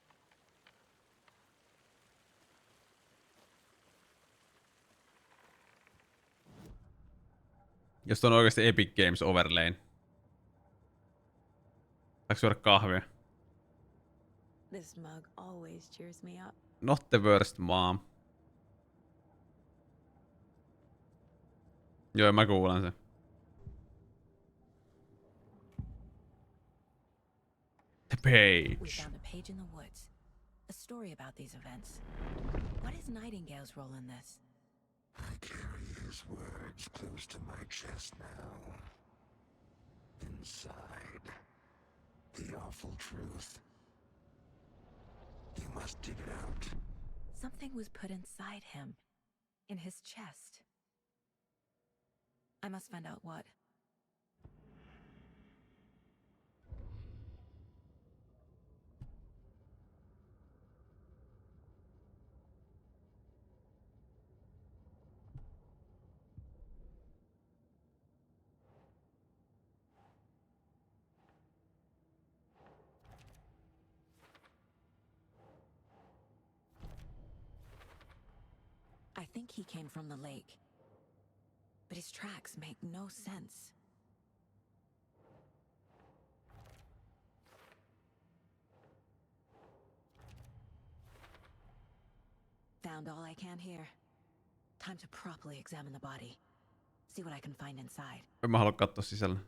Jos on oikeasti Epic Games overlayn. Saanko syödä kahvia? This mug always cheers me up. Not the worst, mom. Joo, mä kuulen sen. The We page. found a page in the woods. A story about these events. What is Nightingale's role in this? I carry his words close to my chest now. Inside, the awful truth. You must dig it out. Something was put inside him. In his chest. I must find out what. I think he came from the lake. But his tracks make no sense. Found all I can here. Time to properly examine the body. See what I can find inside. En mä halua katsoa sisällä.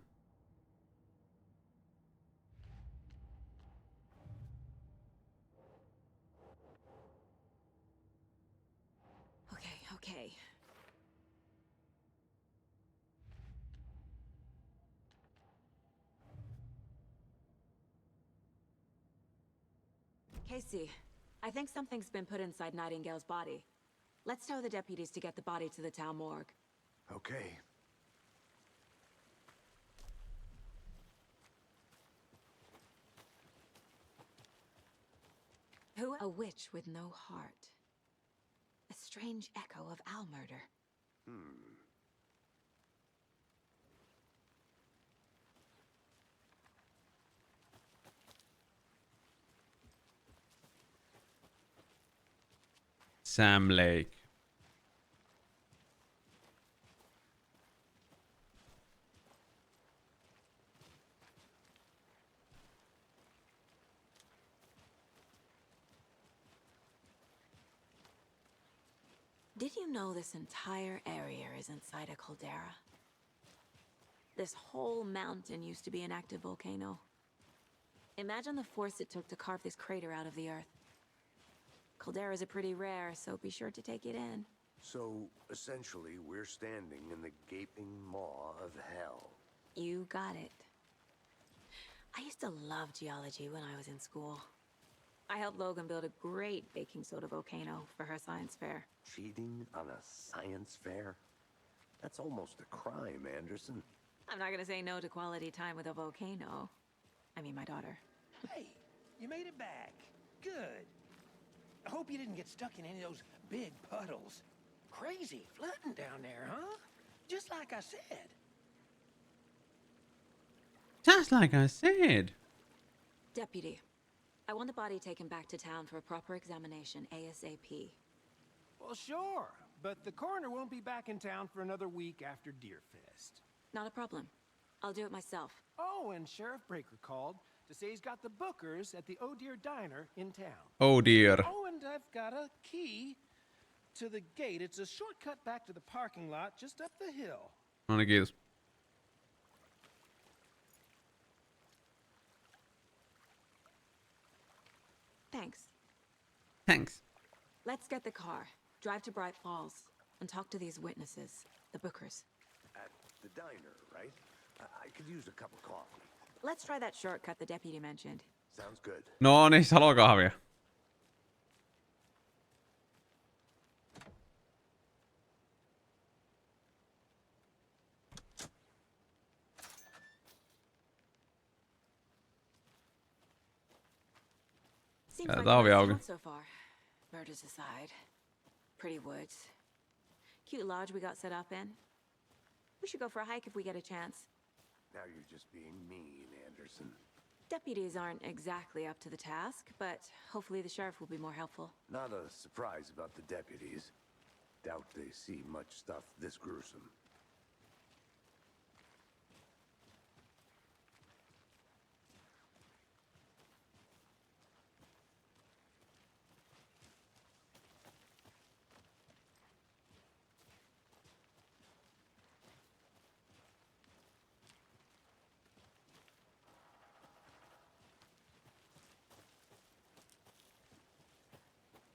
Okay. Casey, I think something's been put inside Nightingale's body. Let's tell the deputies to get the body to the town morgue. Okay. Who? A witch with no heart. A strange echo of Al murder. Sam Lake. Did you know this entire area is inside a caldera? This whole mountain used to be an active volcano. Imagine the force it took to carve this crater out of the earth. Calderas are pretty rare, so be sure to take it in. So, essentially, we're standing in the gaping maw of hell. You got it. I used to love geology when I was in school. I helped Logan build a great baking soda volcano for her science fair. Cheating on a science fair? That's almost a crime, Anderson. I'm not gonna say no to quality time with a volcano. I mean, my daughter. Hey, you made it back. Good. I hope you didn't get stuck in any of those big puddles. Crazy flooding down there, huh? Just like I said. Just like I said. Deputy, I want the body taken back to town for a proper examination ASAP. Well, sure. But the coroner won't be back in town for another week after Deerfest. Not a problem. I'll do it myself. Oh, and Sheriff Breaker called to say he's got the bookers at the Oh Dear Diner in town. Oh dear. Oh, and I've got a key to the gate. It's a shortcut back to the parking lot just up the hill. No niin, kiitos. Thanks. Thanks. Let's get the car, drive to Bright Falls, and talk to these witnesses, the bookers. At the diner, right? I could use a cup of coffee. Let's try that shortcut the deputy mentioned. Sounds good. No niin, haluaa kahvia. Seems Yeah, like that'll be a nice all town good. so far. Murders aside. Pretty woods. Cute lodge we got set up in. We should go for a hike if we get a chance. Now you're just being mean, Anderson. Deputies aren't exactly up to the task, but hopefully the sheriff will be more helpful. Not a surprise about the deputies. Doubt they see much stuff this gruesome.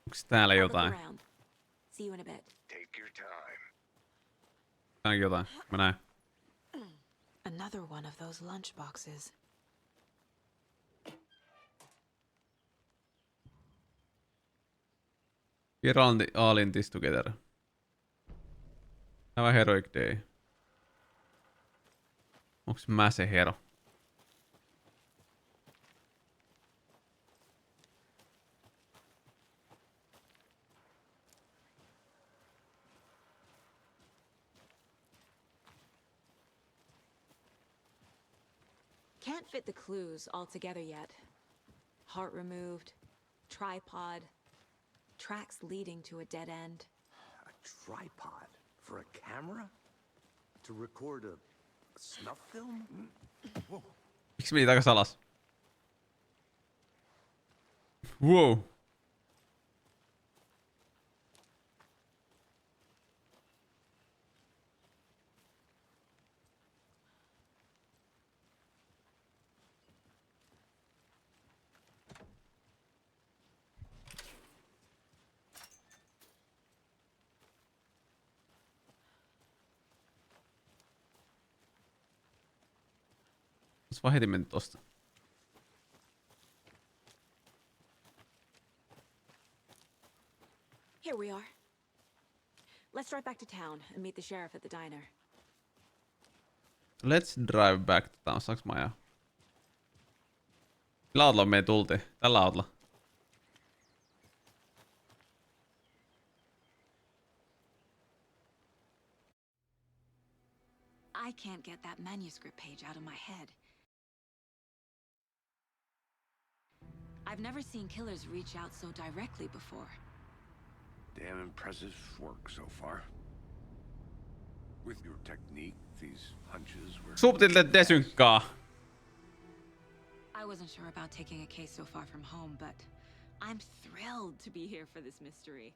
Onks täällä I'll look jotain? around. See you in a bit. Take your time. Ainakin jotain. Mä näen. Another one of those lunchboxes. Get all in this together. Have a heroic day. Onks mä se hero? Can't fit the clues all together yet. Heart removed, tripod, tracks leading to a dead end. A tripod? For a camera? To record a snuff film? Miksi meni takas alas? Wow. Ois vaan heti mennyt tosta. Here we are. Let's drive back to town and meet the sheriff at the diner. Let's drive back to town. Saanko mä ajaa? Millä autolla me tultiin? Tällä autolla. I can't get that manuscript page out of my head. I've never seen killers reach out so directly before. Damn impressive work so far. With your technique, these hunches were... Subtitlet desynkkaa. I wasn't sure about taking a case so far from home, but I'm thrilled to be here for this mystery.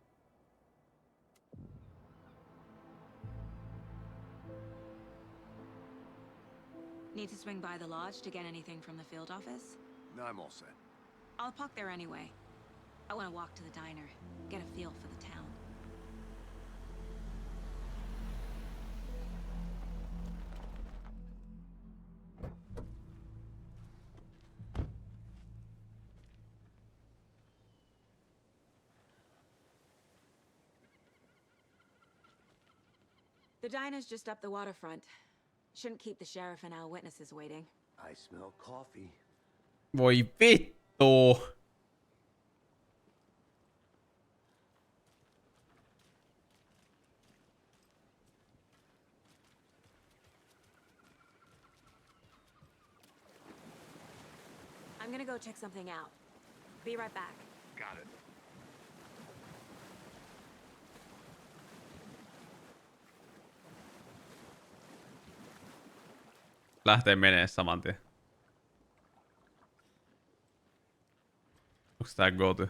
Need to swing by the lodge to get anything from the field office? No, I'm all set. I'll park there anyway. I want to walk to the diner, get a feel for the town. The diner's just up the waterfront. Shouldn't keep the sheriff and our witnesses waiting. I smell coffee. Voi vittu. I'm gonna go check something out. Be right back. Got it. Lähtee menee saman tien. Onks tää go to?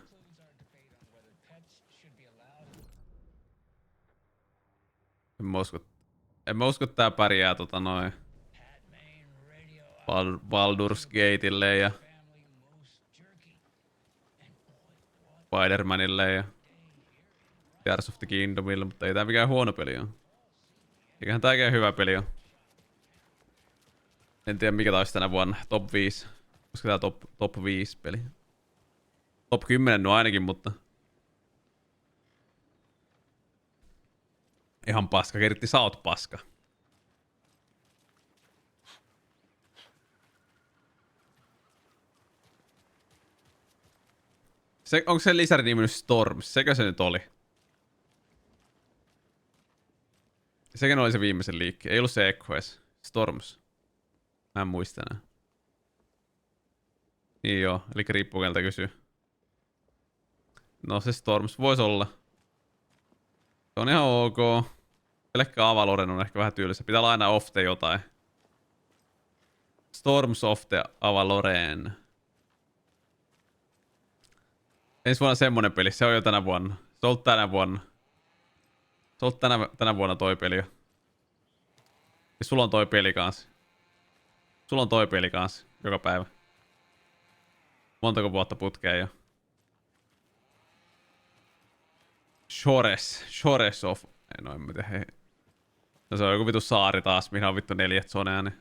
En mä usko tää pärjää noin Baldur's Gateille ja Spider-Manille ja Tears of the Kingdomille, mutta ei tää mikään huono peli on. Eiköhän tääkään hyvä peli on. En tiedä mikä taisi tänä vuonna. Top 5. Koska tää top 5 peli. Top 10 no ainakin, mutta... Ihan paska. Kertti, sä oot paska. Onko se lisäri nimi nyt Storms? Sekö se nyt oli? Sekin oli se viimeisen liikkeen. Ei ollut se Echo edes. Storms. Mä en muista enää. Niin joo, eli riippuu keltä kysyy. No se Storms voisi olla. Se on ihan ok. Pelkkä Avaloren on ehkä vähän tylsä. Pitää olla aina off the jotain. Storms of the Avaloren. Ensi vuonna semmonen peli. Se on jo tänä vuonna. Se on ollut tänä vuonna. Se on ollut tänä vuonna toi peli jo. Ja sulla on toi peli kanssa. Sulla on toi peli kanssa. Joka päivä. Montako vuotta putkeen jo? Shores of... No en mä tiedä, hei. No se on joku vitu saari taas, mihin on vittu 4 zonea, niin...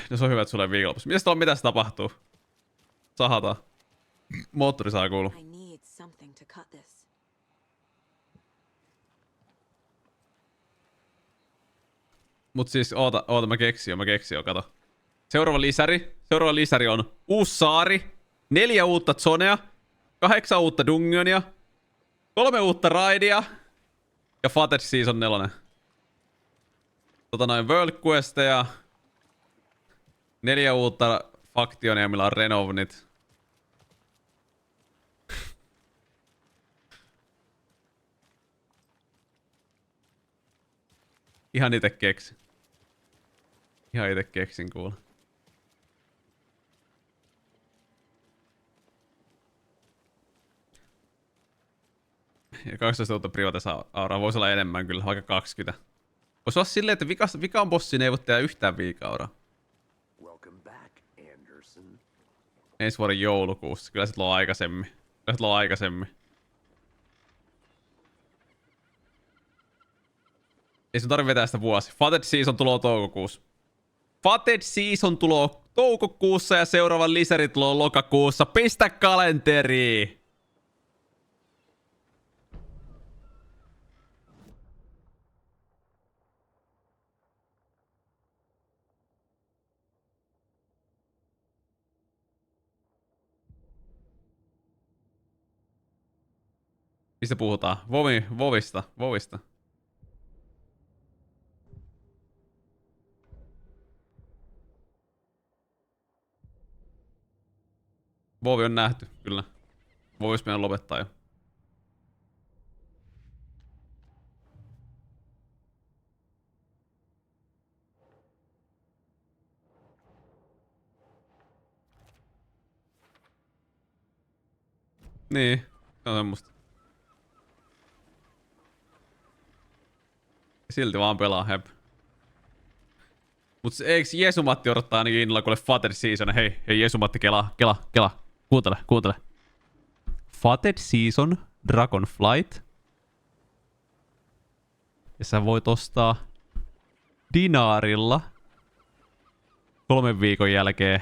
No se on hyvä, että sulle ei viikonlopussa. Mitä se tapahtuu? Sahataan. Moottori saa kuulua. Mut siis oota mä keksin jo, kato. Seuraava lisäri on uusi saari, 4 uutta zonea, 8 uutta dungeonia, 3 uutta raidia ja Fatted Season 4. Noin World Questeja, 4 uutta faktionia, millä on renovnit. Ihan ite keksin kuule. Ja 12 uutta privatesa-auraa. Voisi olla enemmän kyllä, vaikka 20. Voisi olla silleen, että vikaan bossiin ei voi tehdä yhtään viika-auraa. Ensi vuoden joulukuussa. Kyllä se tulee aikaisemmin. Ei sun tarvitse vetää sitä vuosi. Fatted Season tulee toukokuussa. Fatted Season tulee toukokuussa ja seuraavan lisäri tulee lokakuussa. Pistä kalenteriin! Mistä puhutaan? Vovista. WoW on nähty, kyllä. WoW olisi meidän lopettaa jo. Niin, se on semmoista. Silti vaan pelaa, hep. Mut eiks Jesumatti odottaa ainakin innolla kuule Fatted Season? Hei Jesumatti, kela. Kuuntele. Fatted Season, Dragonflight. Ja sä voit ostaa dinaarilla 3 viikon jälkeen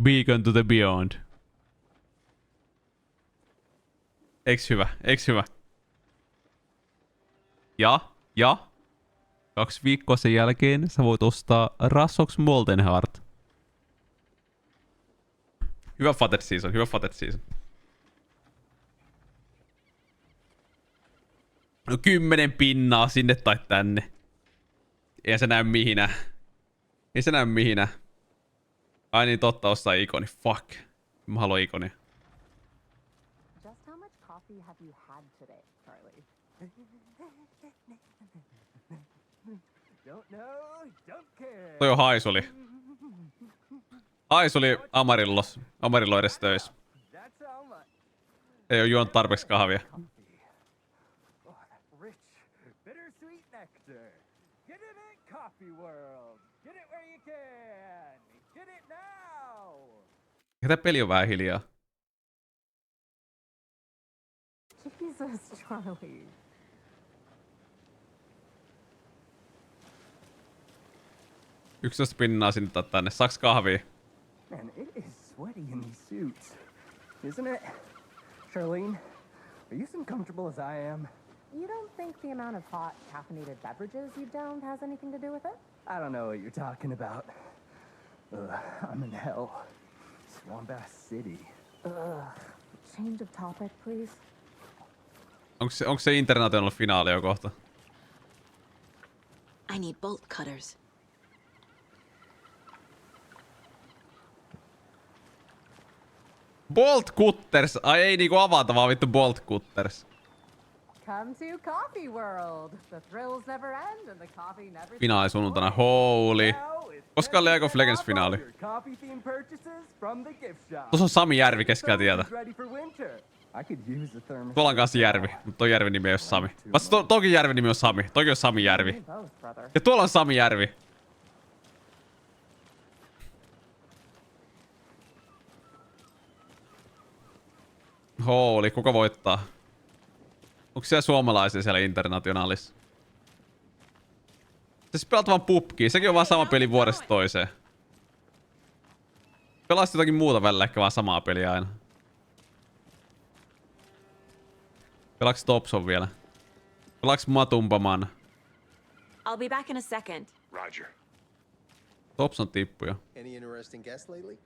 Beacon to the Beyond. Eiks hyvä? Ja 2 viikkoa sen jälkeen sä voit ostaa Rassox Molten Heart. Hyvä Fatted Season. No 10 pinnaa sinne tai tänne. Ei se näy mihinä. Ai niin totta, ostaa ikoni. Fuck. Mä haluan ikonia. Just how much coffee have you had today, Charlie? Don't know, don't care. Toi on Haisuli. Haisuli Amarillo edes töissä. That's how much. Ei oo juonut tarpeeksi kahvia. Oh, that rich, bittersweet nectar. Get it in Coffee World. Get it where you can. Get it now. Tää peli on vähän hiljaa. Jesus, Charlie. $11 pinnaa sinne tai tänne. Saaks kahvia? Man, it is sweaty in these suits. Isn't it? Charlene, are you as uncomfortable as I am? You don't think the amount of hot, caffeinated beverages you've downed has anything to do with it? I don't know what you're talking about. I'm in hell. Swambass City. Change of topic, please. Onko se international finaali jo kohta? I need bolt cutters. Bolt Cutters! Ai ei niinku avata vaan vittu Bolt Cutters. Come to Coffee World. The thrills never end and the coffee never Finaali sunnuntaina. Holy. Koska on League of Legends finaali? Tuossa on Sami Järvi keskellä tietä. Tuolla on kanssa Järvi, mutta toi Järvi nimi ei oo Sami. Vasta toki Järvi nimi on Sami. Toki on Sami Järvi. Ja tuolla on Sami Järvi. Holy, kuka voittaa? Onko siellä suomalaisia siellä internationaalissa? Siis pelaat vaan PUBGia, sekin on vaan sama peli vuodesta toiseen. Pelaisit jotakin muuta välillä, ehkä vaan samaa peliä aina. Pelaaks Topson vielä? Pelaaks Matumbaman? I'll be back in a second. Roger. Topson tippu jo. Any interesting guests lately?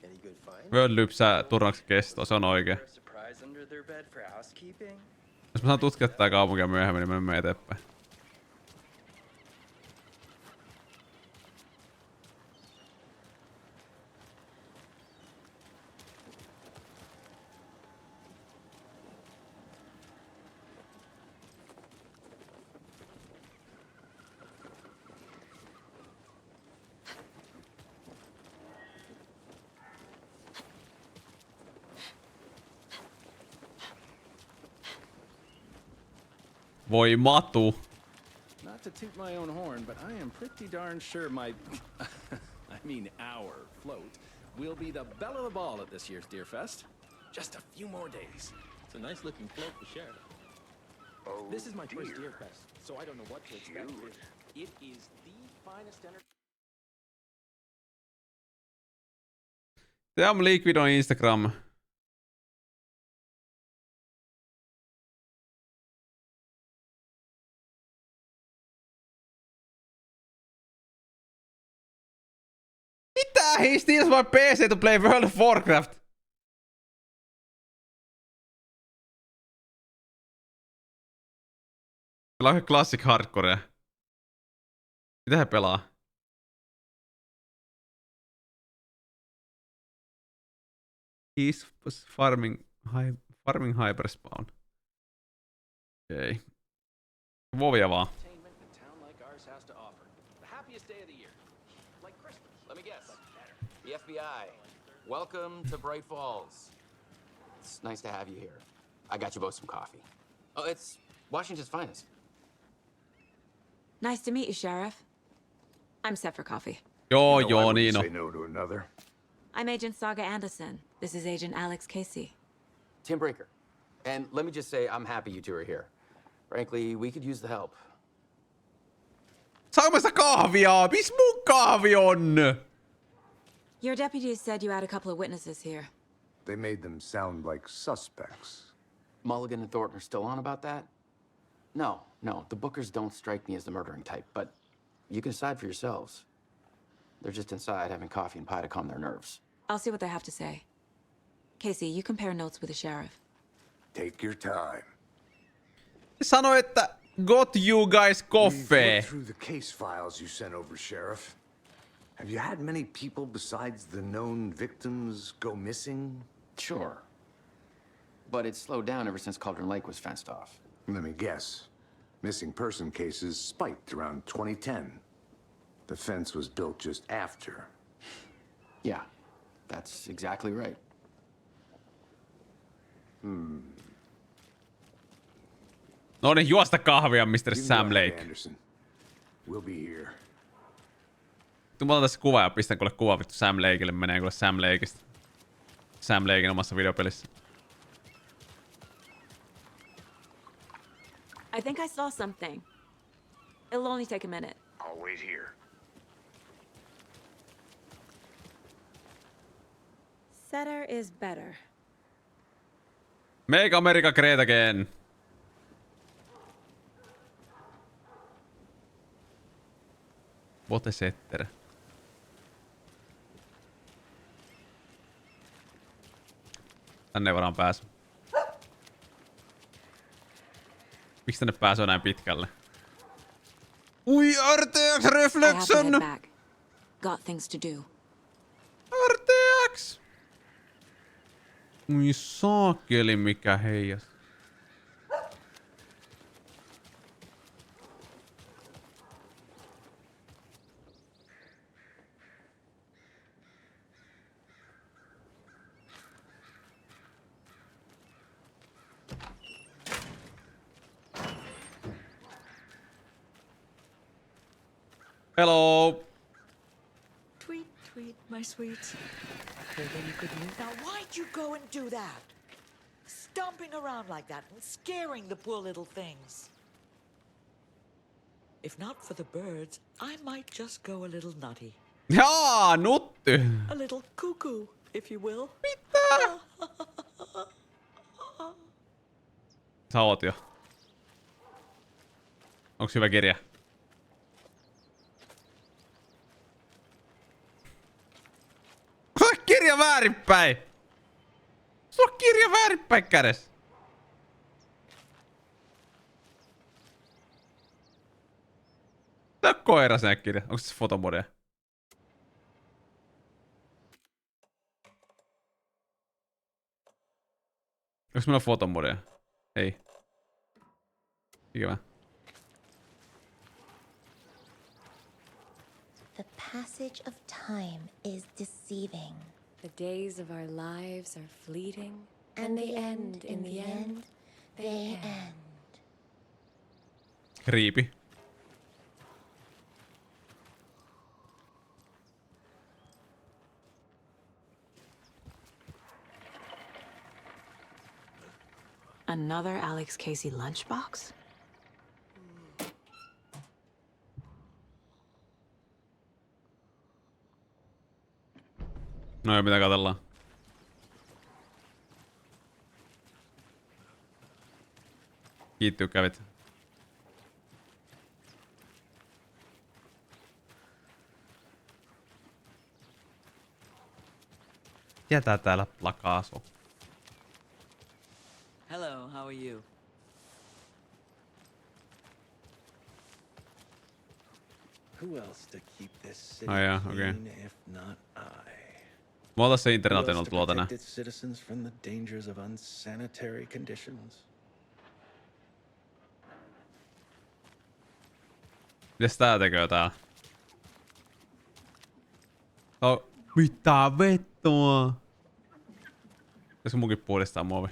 Any good finds? World lypsää turnauksen kestoa, se on oikein. Surprise under their bed for housekeeping? Jos mä saan tutkia tää kaupunkia myöhemmin, niin mä menen eteenpäin. Voi Matu. Not to toot my own horn, but I am pretty darn sure my, I mean our float will be the belle of the ball at this year's Deer Fest. Just a few more days. It's a nice looking float to share. Oh, this is my first Deer Fest, so I don't know what to expect. It is the finest energy. Se on Liquid on Instagram. Mitä? He steals my PC to play World of Warcraft. Pelaa Classic Hardcorea. Mitä he pelaa? He's farming hyperspawn. Okei. Vovia vaan. Entertainment a town like ours has to offer. The happiest day of the year. Like Christmas. Let me guess. The FBI. Welcome to Bright Falls. It's nice to have you here. I got you both some coffee. Oh, it's Washington's finest. Nice to meet you, Sheriff. I'm set for coffee. Joo, You know, I joo, wouldn't niin say on. no to another. I'm Agent Saga Anderson. This is Agent Alex Casey. Tim Brinker. And let me just say, I'm happy you two are here. Frankly, we could use the help. Saanko mä sitä kahvia? Miss mun kahvi on? Your deputies said you had a couple of witnesses here. They made them sound like suspects. Mulligan and Thornton are still on about that? No, the Bookers don't strike me as the murdering type, but you can decide for yourselves. They're just inside having coffee and pie to calm their nerves. I'll see what they have to say. Casey, you compare notes with the sheriff. Take your time. Sano, että got you guys We've coffee. looked through the case files you sent over, Sheriff. Have you had many people besides the known victims go missing? Sure. But it's slowed down ever since Cauldron Lake was fenced off. Let me guess. Missing person cases spiked around 2010. The fence was built just after. Yeah, that's exactly right. No niin, juosta kahvia, Mr. You can Sam go ahead, Lake. Anderson. We'll be here. Mä otan tässä kuva ja pistän kuule kuva vittu Sam Lakeille. Menee kuule Sam Lakeista. Sam Laken omassa videopelissä. I think I saw something. It'll only take a minute. I'll wait here. Setter is better. Make America great again. What a setter. Tänne ei varmaan pääse. Miksi tänne pääsee näin pitkälle? Ui, RTX I have to Reflection! head back. Got things to do. RTX! Ui saakeli mikä heijas. Hello. Tweet, tweet, my sweet. Heard any good news? Now, why'd you go and do that? Stomping around like that and scaring the poor little things. If not for the birds, I might just go a little nutty. Jaa, nutti. A little cuckoo, if you will. Mitä? Sä oot jo. Onks hyvä kirja? Sulla on kirja väärinpäin! Sulla on kirja väärinpäin kädessä! Tää on koira sen kirja. Onko se fotomodea? Onko meillä fotomodea? Ei. Ikävä. The passage of time is deceiving. The days of our lives are fleeting. And they end in the end. They end. Creepy. Another Alex Casey lunchbox? No ei, mitä katsellaan. Kiittyy kävit. Jätä täällä plakaaso. Hello, how are you? Who else to keep this city Oh, yeah, okay. clean if not I? Mulla on tässä Who international else to tulo tänään. protect its citizens from the dangers of unsanitary conditions? Mites tää tekee täällä? Oh, mitä vettua? Pitäisikö munkin puhdistaa muovi?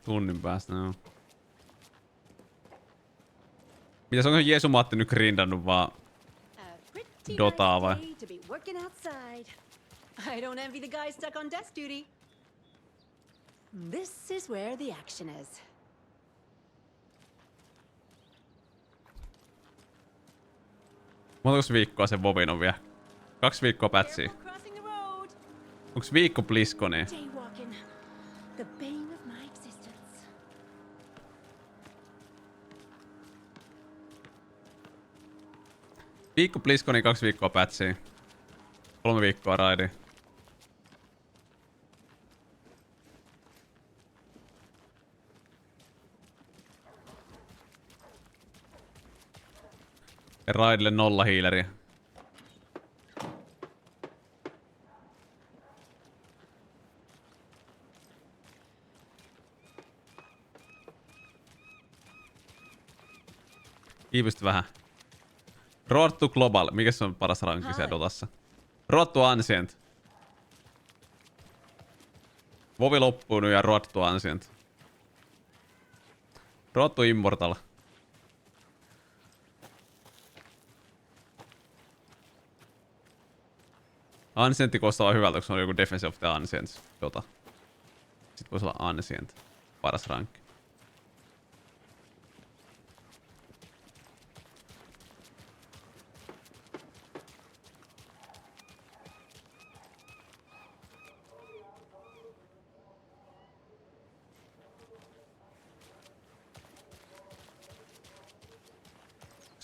Tunnin päästä, no. Mitäs onko Jeesu Matti nyt grindannut vaan Dotaa vai? To be working outside. I don't envy the guy stuck on desk duty. This is where the action is. Montako viikkoa sen Vovin on vielä? 2 viikkoa pätsiä. Onks viikko BlizzConia? Jaywalking. The bane of my existence. Viikko BlizzConia, 2 viikkoa pätsiä. 3 viikkoa raidi. Ja raidille 0 hiileriä. Kiivystä vähän. Road to Global. Mikä se on paras rankki siellä Dotassa? Road to Ancient. Vovi loppuu nyt ja Road to Ancient. Road to Immortal. Ancient kuulostaa hyvältä, kun se on joku Defense of the Ancients. Dota. Sitten voisi olla Ancient. Paras rankki.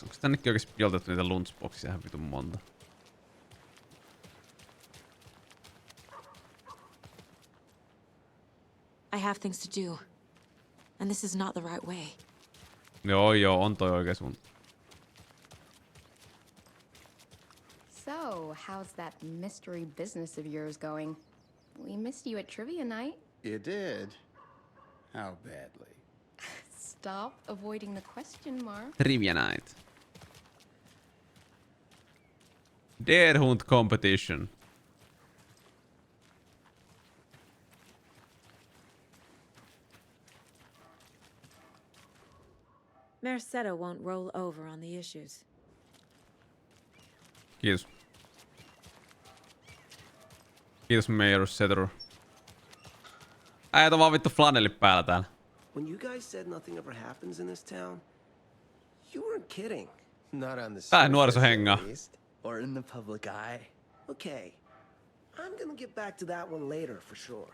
Onko tännekin oikeesti joltettu niitä lunchboxia ihan vitun monta? I have things to do. And this is not the right way. Joo, on toi oikein suunta. So, how's that mystery business of yours going? We missed you at trivia night. You did? How badly? Stop avoiding the question, Mark. Trivia night. Dare Hunt competition. Mercado won't roll over on the issues. Kiitos. Kiitos Mayor Setter. Äijät on vaan vittu flanellit päällä täällä. When you guys said nothing ever happens in this town, you weren't kidding. Not on the Tää nuorisohengaa. at least, or in the public eye. Okay, I'm gonna get back to that one later for sure.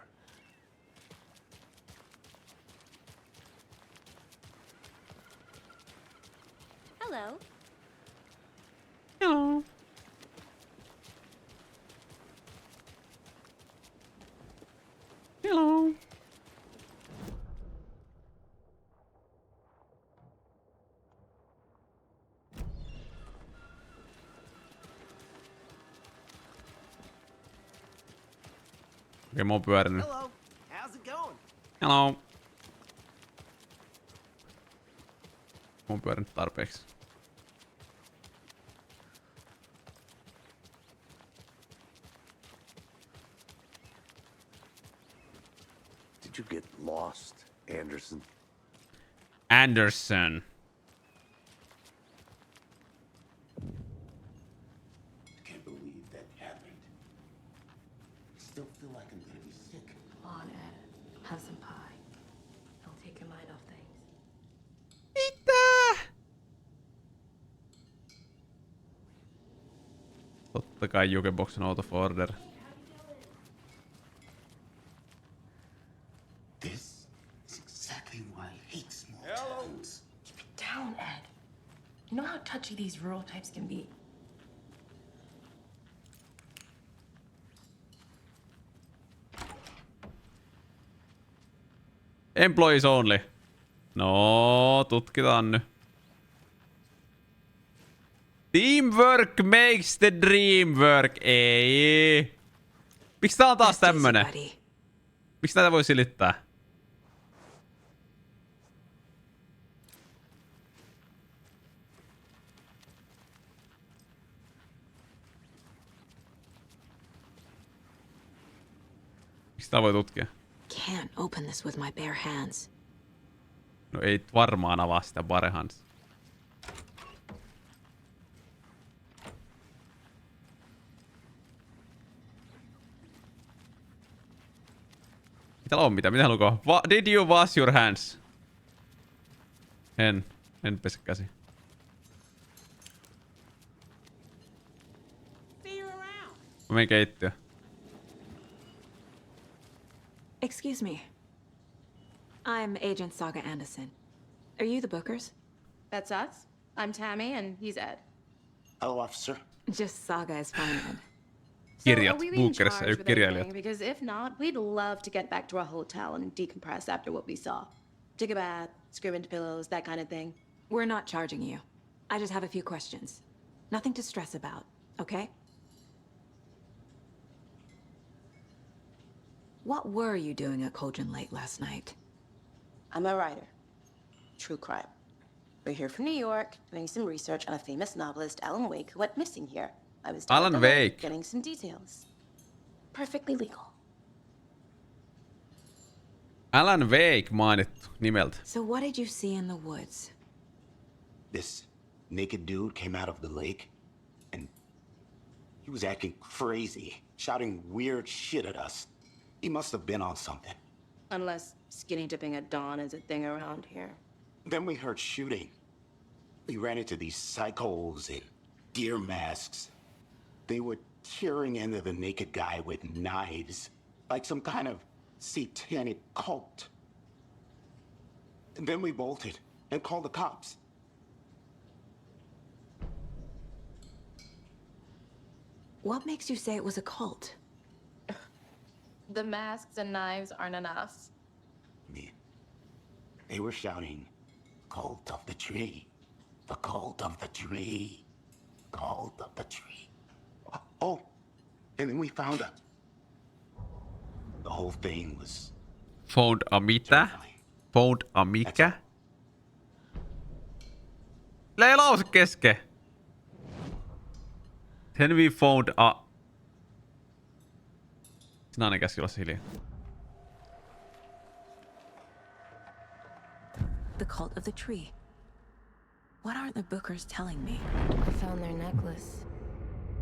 Hello. Hello. Hello. Okei, mä oon pyörinyt. Hello, how's it going? Hello. Mä oon pyörinyt tarpeeksi. Did you get lost, Anderson? Anderson. Can't believe that happened. Still feel like I'm gonna be sick. Come on, Ed. Have some pie. It'll take your mind off things. Totta kai Jukebox on out of order. This is exactly why I hate small towns. Keep it down, Ed. You know how touchy these rural types can be. Employees only. No, tutkitaan nyt. Teamwork makes the dream work. Ei. Miksi tää on taas tämmönen? Miksi näitä voi silittää? Miksi tää voi tutkia? Can't open this with my bare hands. No ei varmaan avaa sitä bare hands. Mitä on mitä? Mitä lukoo? Did you wash your hands? En pesä käsi. Mä menen keittiöön. Excuse me. I'm Agent Saga Anderson. Are you the Bookers? That's us. I'm Tammy, and he's Ed. Hello, officer. Just Saga is fine, Ed. So Kirjat. are we being Bookerissa ei charged oo with kirjailijat. anything? Because if not, we'd love to get back to our hotel and decompress after what we saw. Take a bath, scream into pillows, that kind of thing. We're not charging you. I just have a few questions. Nothing to stress about, okay? What were you doing at Cauldron Lake last night? I'm a writer. True crime. We're here from New York, doing some research on a famous novelist, Alan Wake, who went missing here. I was down at Alan the lake, Wake. getting some details. Perfectly legal. Alan Wake mainittu nimeltä. So what did you see in the woods? This naked dude came out of the lake, and he was acting crazy, shouting weird shit at us. He must have been on something. Unless skinny dipping at dawn is a thing around here. Then we heard shooting. We ran into these psychos in deer masks. They were tearing into the naked guy with knives, like some kind of satanic cult. And then we bolted and called the cops. What makes you say it was a cult? The masks and knives aren't enough. They were shouting, "Cult of the tree, the cult of the tree, cult of the tree." Oh, and then we found out. The whole thing was Found a mitä? Found a mikä? Ei lause kesken. Then we found a... Nainen käski olla hiljaa. The cult of the tree. What aren't the Bookers telling me? I found their necklace.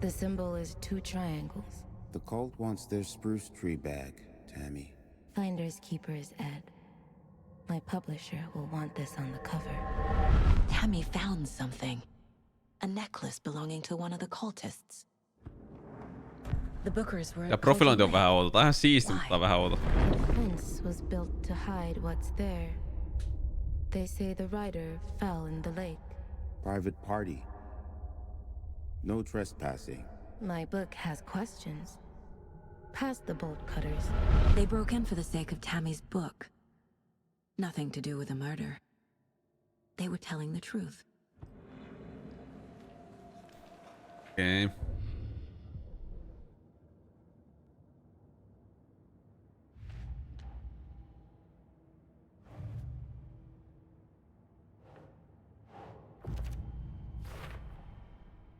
The symbol is 2 triangles. The cult wants their spruce tree back, Tammy. Finders keepers, Ed. My publisher will want this on the cover. Tammy found something. A necklace belonging to one of the cultists. The Bookers were... Ja profilointi on vähän outo. Tää on ihan siisti, mutta tää on vähän outo. The fence was built to hide what's there. They say the rider fell in the lake. Private party. No trespassing. My book has questions. Past the bolt cutters. They broke in for the sake of Tammy's book. Nothing to do with a murder. They were telling the truth. Okay.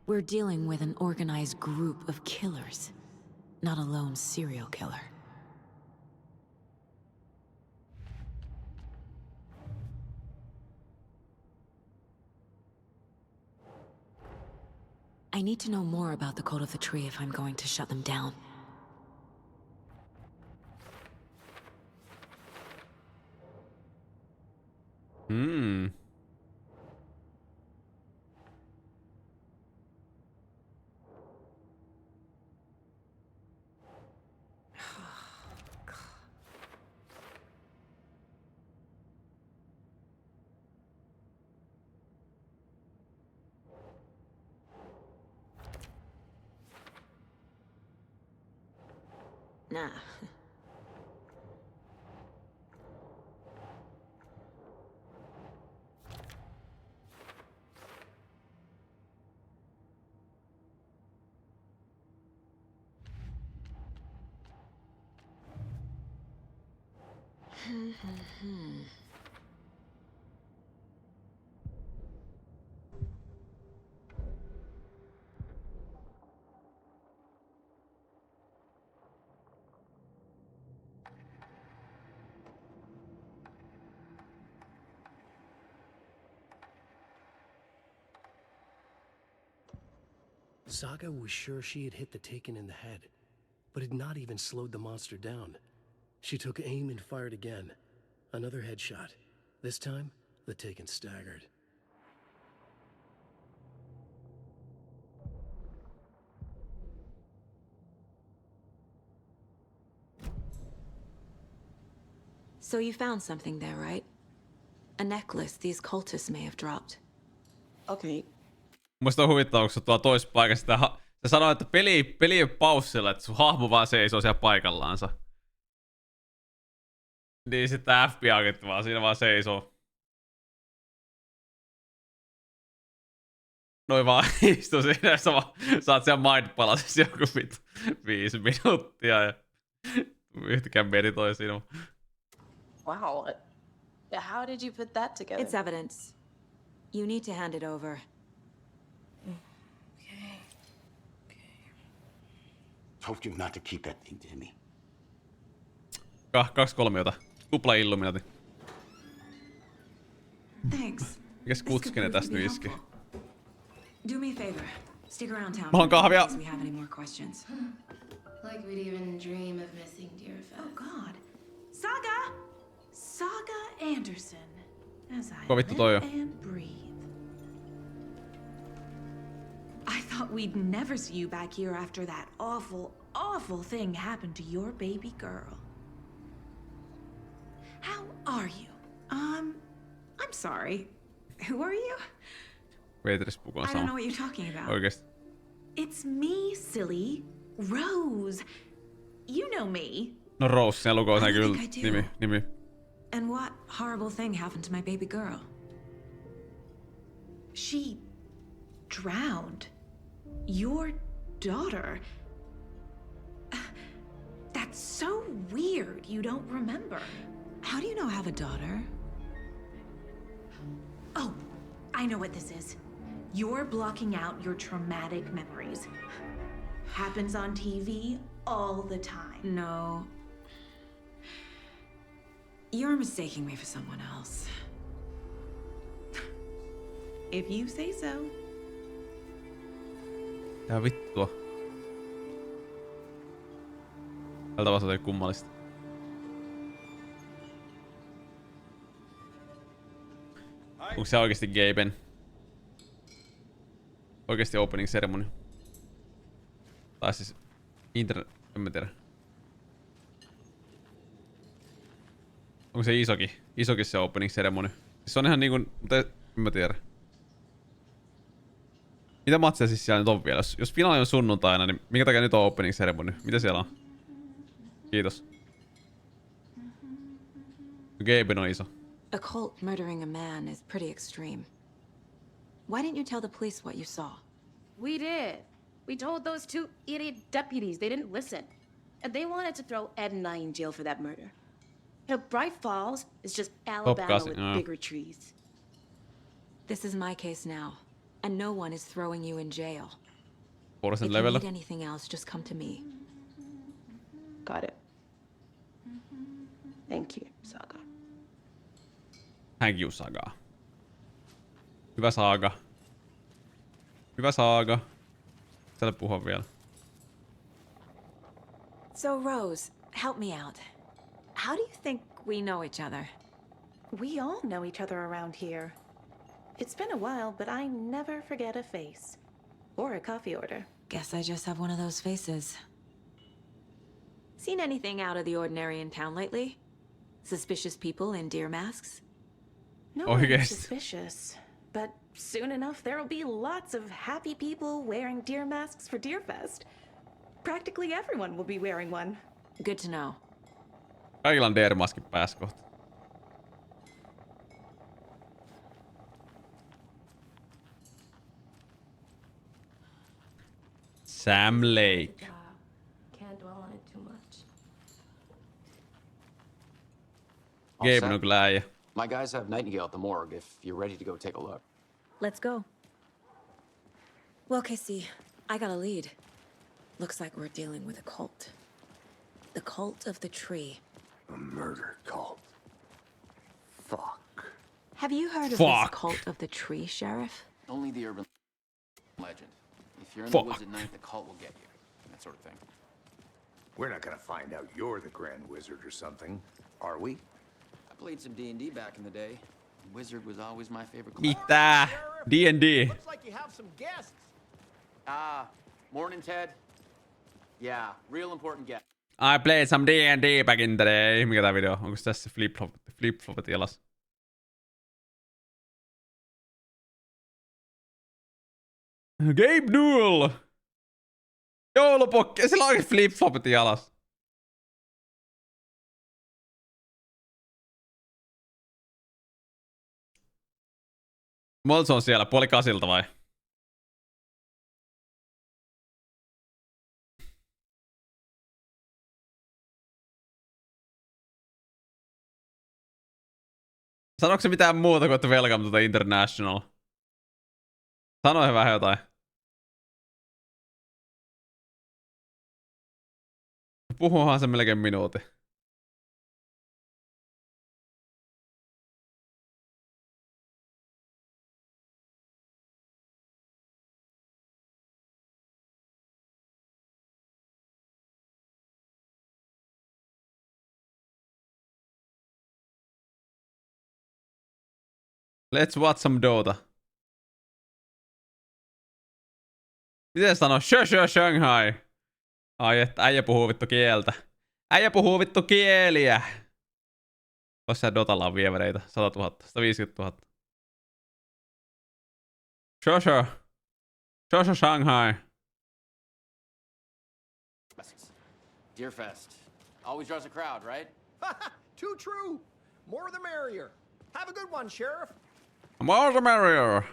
We're dealing with an organized group of killers, not a lone serial killer. I need to know more about the Cult of the Tree if I'm going to shut them down. Hmm. Nah. Saga was sure she had hit the Taken in the head, but had not even slowed the monster down. She took aim and fired again. Another headshot. This time, the Taken staggered. So you found something there, right? A necklace these cultists may have dropped. Okay. Musta on huvittavaa, kun se tuolla toisessa paikassa se sanoo, että peli ei ole paussilla, että sun hahmo vaan seisoo siellä paikallaansa. Niin sitten tää FBI-agentti vaan siinä vaan seisoo. Noin vaan istuu siinä, ja saat siellä mind-palasessa joku 5 minuuttia ja yhtäkään meditoi siinä. Wow. How did you put that together? It's evidence. You need to hand it over. Told you not to keep that thing, Timmy. 2 kolmiota. Tupla Illuminati. Thanks. Mikäs kutskinen tästä nyt iski? Do me a favor. Stick around town. Mulla on kahvia. In case we have any more questions. Like we'd even dream of missing Deerfest. Oh God. Saga Anderson. As I Kuka vittu toi on? live and breathe. I thought we'd never see you back here after that awful thing happened to your baby girl. How are you? I'm sorry. Who are you? Veitris puku on I don't know sama. what you're talking about. Oikeesti. It's me, silly. Rose. You know me. No Rose, siinä lukee I kyllä think I do. nimi. And what horrible thing happened to my baby girl? She drowned. Your daughter. That's so weird you don't remember. How do you know I have a daughter? Oh, I know what this is. You're blocking out your traumatic memories. Happens on TV all the time. No. You're mistaking me for someone else. If you say so. Tää vittua. Tältä vaan jotain kummallista. Onko se oikeesti Gaben? Oikeesti opening ceremony? Tai siis en mä tiedä. Onko se isokin se opening ceremony? Siis se on ihan niinku, mutta en mä tiedä. Mitä matseja siis siellä nyt on vielä? Jos finaali on sunnuntaina, niin minkä takia nyt on opening ceremony? Mitä siellä on? Kiitos. Gaben on iso. A cult murdering a man is pretty extreme. Why didn't you tell the police what you saw? We did. We told those 2 idiot deputies. They didn't listen. And they wanted to throw Ed and I in jail for that murder. You know, Bright Falls is just Alabama with bigger trees. This is my case now, and no one is throwing you in jail. If you level. need anything else, just come to me. Got it. Thank you, Saga. Thank you, Saga. Hyvä Saga. Hyvä Saga. Täällä puhua vielä. So, Rose, help me out. How do you think we know each other? We all know each other around here. It's been a while, but I never forget a face. Or a coffee order. Guess I just have one of those faces. Seen anything out of the ordinary in town lately? Suspicious people in deer masks? No Oh, one's yes. suspicious. But soon enough, there'll be lots of happy people wearing deer masks for Deerfest. Practically everyone will be wearing one. Good to know. Kaikilla on DR-maskin päässä kohta. Sam Lake. Can't dwell on it too much. Gabe set? on kyllä äijä. My guys have Nightingale at the morgue if you're ready to go take a look. Let's go. Well, Casey, I got a lead. Looks like we're dealing with a cult. The cult of the tree. A murder cult. Fuck. Have you heard of this cult of the tree, Sheriff? Only the urban legend. If you're in Fuck. the woods at night, the cult will get you. That sort of thing. We're not gonna find out you're the Grand Wizard or something, are we? I played some D&D back in the day. Wizard was always my favorite class. Mitä? D&D. Looks like you have some guests. Morning, Ted. Yeah, real important guest. I played some D&D back in the day. Mikä tää video? Onko tässä flip-flopit jalas? Gabe Newell! Joulupokki! Sillä on oikein flip-flopit jalas. Molts on siellä, 7:30 vai? Sanoiko se mitään muuta kuin, että welcome to the international? Sanoi vähän jotain. Puhuuhan se melkein minuutin. Let's watch some Dota. Miten sanoo? Shanghai. Ai että äijä puhuu vittu kieltä. Äijä puhuu vittu kieliä. Tossa Dotalla on vievereitä. 100 000. 150 000. Shanghai. Deerfest. Always draws a crowd, right? Too true. More the merrier. Have a good one, Sheriff. More the merrier.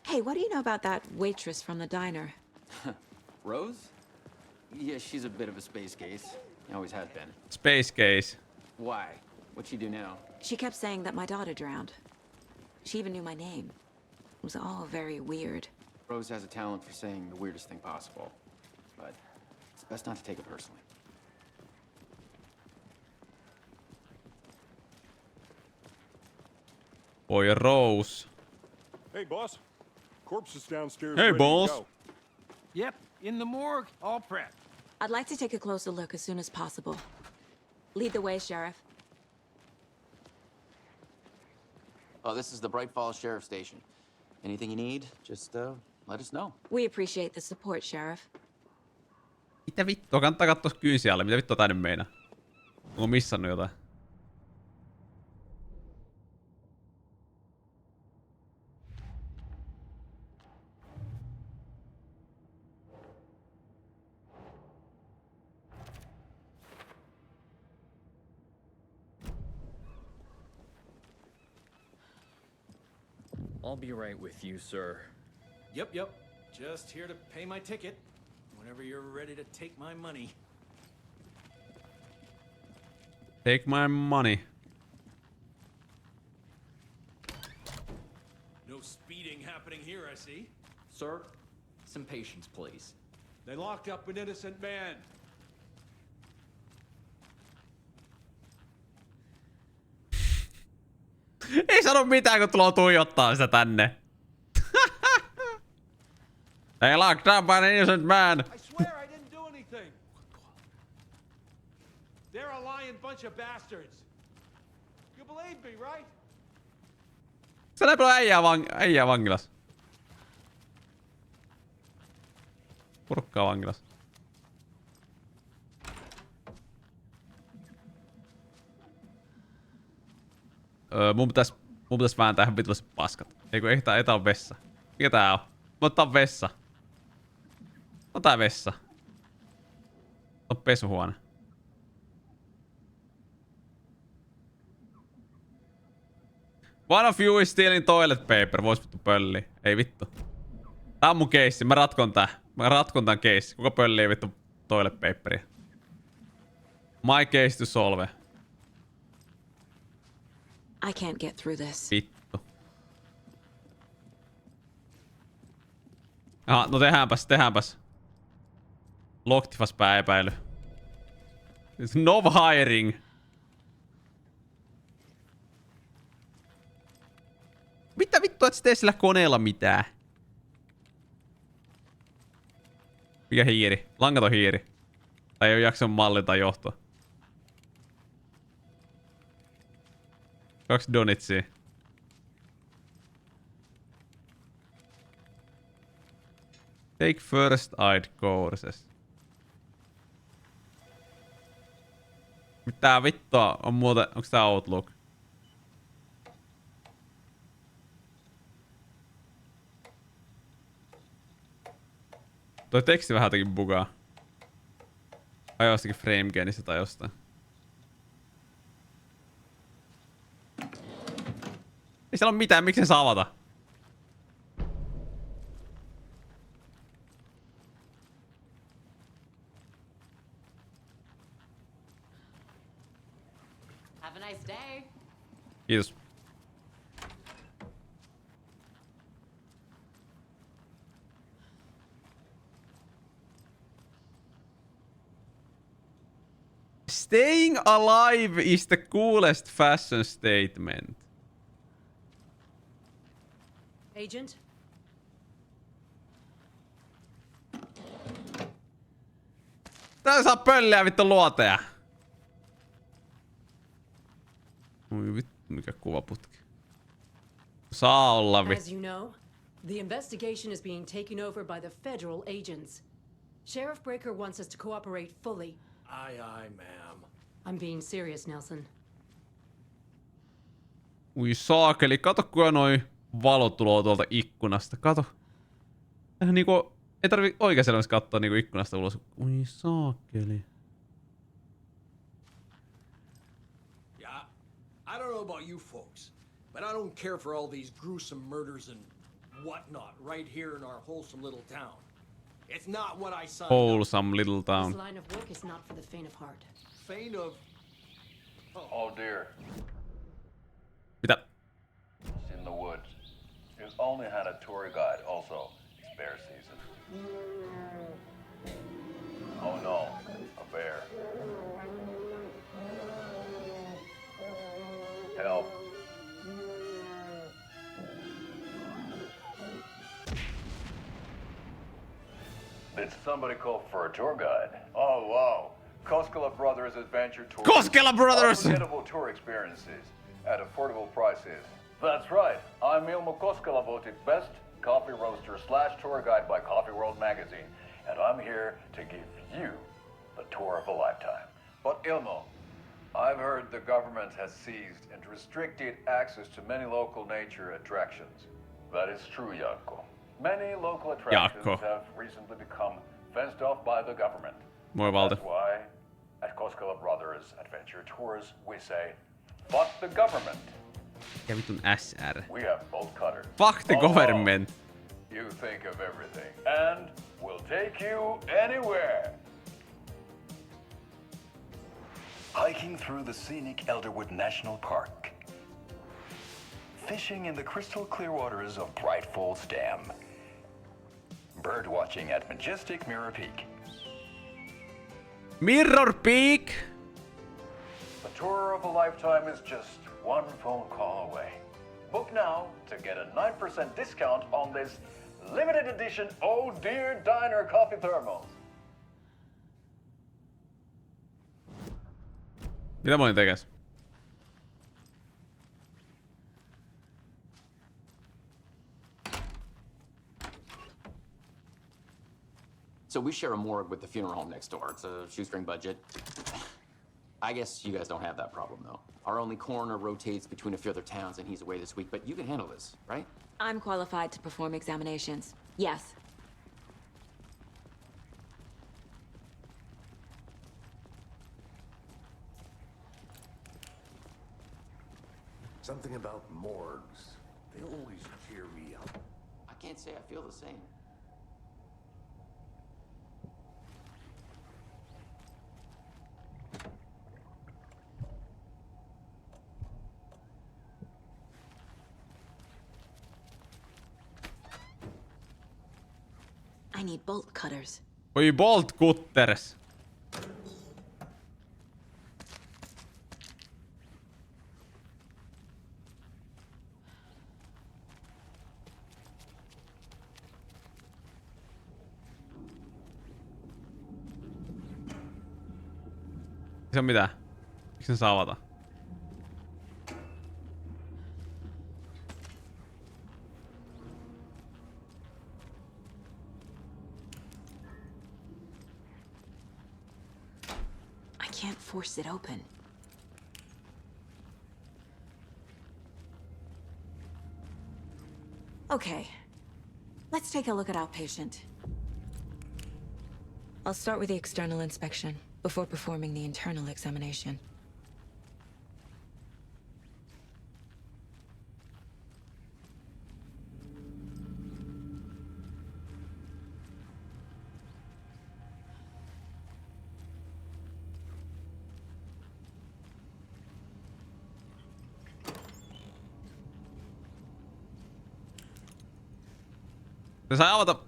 Hey, what do you know about that waitress from the diner? Rose? Yeah, she's a bit of a space case. Always has been. Space case. Why? What'd she do now? She kept saying that my daughter drowned. She even knew my name. It was all very weird. Rose has a talent for saying the weirdest thing possible. But it's best not to take it personally. Boy Rose. Hey, boss. Corpse is downstairs. Hey, ready to boss. go. Yep, in the morgue, all prepped. I'd like to take a closer look as soon as possible. Lead the way, Sheriff. Oh, this is the Bright Falls Sheriff Station. Anything you need, just let us know. We appreciate the support, Sheriff. Mitä vittua? Kannattaa katsoa kyysiä alle. Mitä vittua tää nyt meinaa? Onko missannut jotain? I'll be right with you, sir. Yep. Just here to pay my ticket. Whenever you're ready to take my money. Take my money. No speeding happening here, I see. Sir, some patience, please. They locked up an innocent man. Ei sano mitään, kun tuloo tuijottaa sitä tänne. They locked up an innocent man. I swear I didn't do anything. They're a lying bunch of bastards. You believe me, right? Se näin äijää vankilas. Purkkaa vankilas. Mun pitäis vääntää ihan vitullisesti paskat. Eiku ei tää on vessa. Mikä tää on? Mä otan vessa. On tää vessa. On pesuhuone. One of you is stealing toilet paper. Vois vittu pölli. Ei vittu. Tää on mun keissi. Mä ratkon tän keissi. Kuka pöllii vittu toilet paperia? My case to solve. I can't get through this. Vittu. Aha, no tehdäänpäs. Loktifas pääepäily. No hiring. Mitä vittua, et sä tee sillä koneella mitään? Mikä hiiri? Langaton hiiri. Tai ei oo jakson malli tai johto. 2 donitsia. Take first aid courses. Mitä vittua on muuten? Onks tää Outlook? Toi teksti vähän jotenkin bugaa. Tai jostakin FrameGenistä tai jostain. Ei siellä ole mitään, miksi se avata? Have a nice day. Kiitos. Staying alive is the coolest fashion statement. Agent? Tää saa pölliä vittu luoteja. Oi vittu, mikä kuvaputki. Saa olla vittu. As you know, the investigation is being taken over by the federal agents. Sheriff Breaker wants us to cooperate fully. Aye, ma'am. I'm being serious, Nelson. Ui saakeli, kato kuinka noi valot tuloo tuolta ikkunasta, kato. Tähän niinku, ei tarvi oikein selvästi katsoa niinku ikkunasta ulos. Ui saakeli. Yeah, I don't know about you folks, but I don't care for all these gruesome murders and whatnot right here in our wholesome little town. It's not what I signed Wholesome little town. This line of work is not for the faint of heart. Faint of... Oh dear. Mitä? It's in the woods. You've only had a tour guide also. It's bear season. Oh no, a bear. Help. Did somebody call for a tour guide? Oh wow. Koskela Brothers Adventure Tour. Koskela Brothers! Unforgettable tour experiences at affordable prices. That's right. I'm Ilmo Koskela, voted best coffee roaster / tour guide by Coffee World magazine, and I'm here to give you the tour of a lifetime. But Ilmo, I've heard the government has seized and restricted access to many local nature attractions. That is true, Jaakko. Many local attractions have recently become fenced off by the government. That's why at Koskela Brothers Adventure Tours we say, fuck the government. Ja vitun SR. We have bolt cutters. Fuck the government. You think of everything, and we'll take you anywhere. Hiking through the scenic Elderwood National Park. Fishing in the crystal clear waters of Bright Falls Dam. Bird watching at majestic Mirror Peak. Mirror Peak! The tour of a lifetime is just one phone call away. Book now to get a 9% discount on this limited edition Oh Dear Diner coffee thermos. Mitä mä olin tekemässä? So we share a morgue with the funeral home next door. It's a shoestring budget. I guess you guys don't have that problem, though. Our only coroner rotates between a few other towns, and he's away this week, but you can handle this, right? I'm qualified to perform examinations. Yes. Something about morgues. They always cheer me up. I can't say I feel the same. I need bolt cutters. Oi, bolt cutters. Se on mitään. Miksi ne saa avata? I can't force it open. Okay. Let's take a look at our patient. I'll start with the external inspection before performing the internal examination. Se saa avata.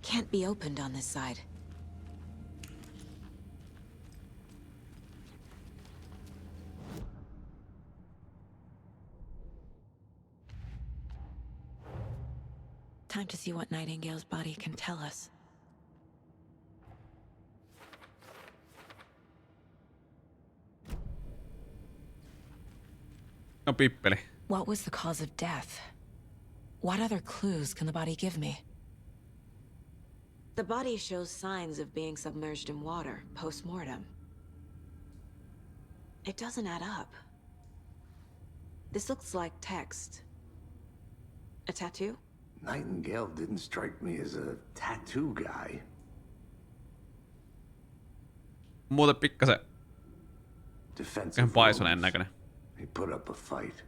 Can't be opened on this side. Time to see what Nightingale's body can tell us. No pippeli. What was the cause of death? What other clues can the body give me? The body shows signs of being submerged in water post-mortem. It doesn't add up. This looks like text. A tattoo? Nightingale didn't strike me as a tattoo guy. Muuten pikkasen ihan paisuneen näköinen. He put up a fight.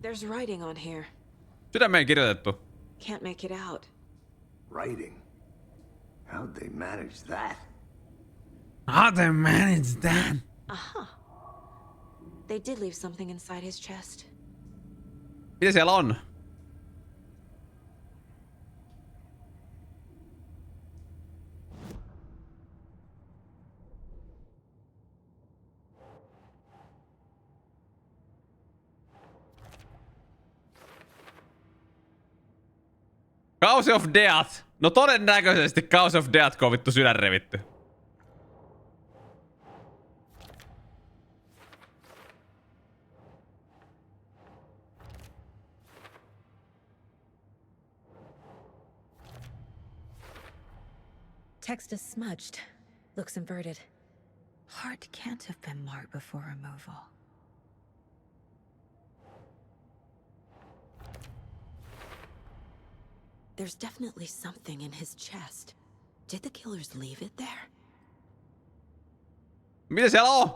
There's writing on here. Sydämeen kirjoitettu. Can't make it out. Writing? How'd they manage that? How'd they manage that? Aha. They did leave something inside his chest. Mitä siellä on? Cause of Death. No todennäköisesti Cause of Death, kun on vittu sydän revitty. Text is smudged. Looks inverted. Heart can't have been marked before removal. There's definitely something in his chest. Did the killers leave it there? Mitä siellä on?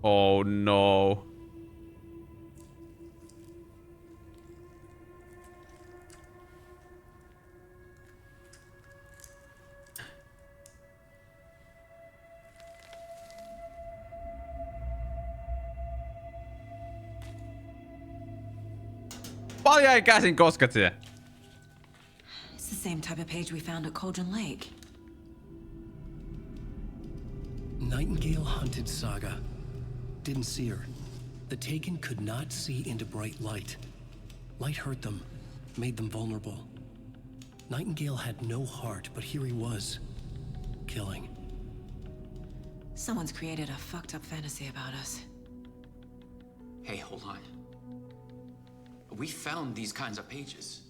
Oh no. Paljon ei käsin kosket siihen. It's the same type of page we found at Cauldron Lake. Nightingale hunted Saga. Didn't see her. The Taken could not see into bright light. Light hurt them, made them vulnerable. Nightingale had no heart, but here he was, killing. Someone's created a fucked up fantasy about us. Hey, hold on. We found these kinds of pages.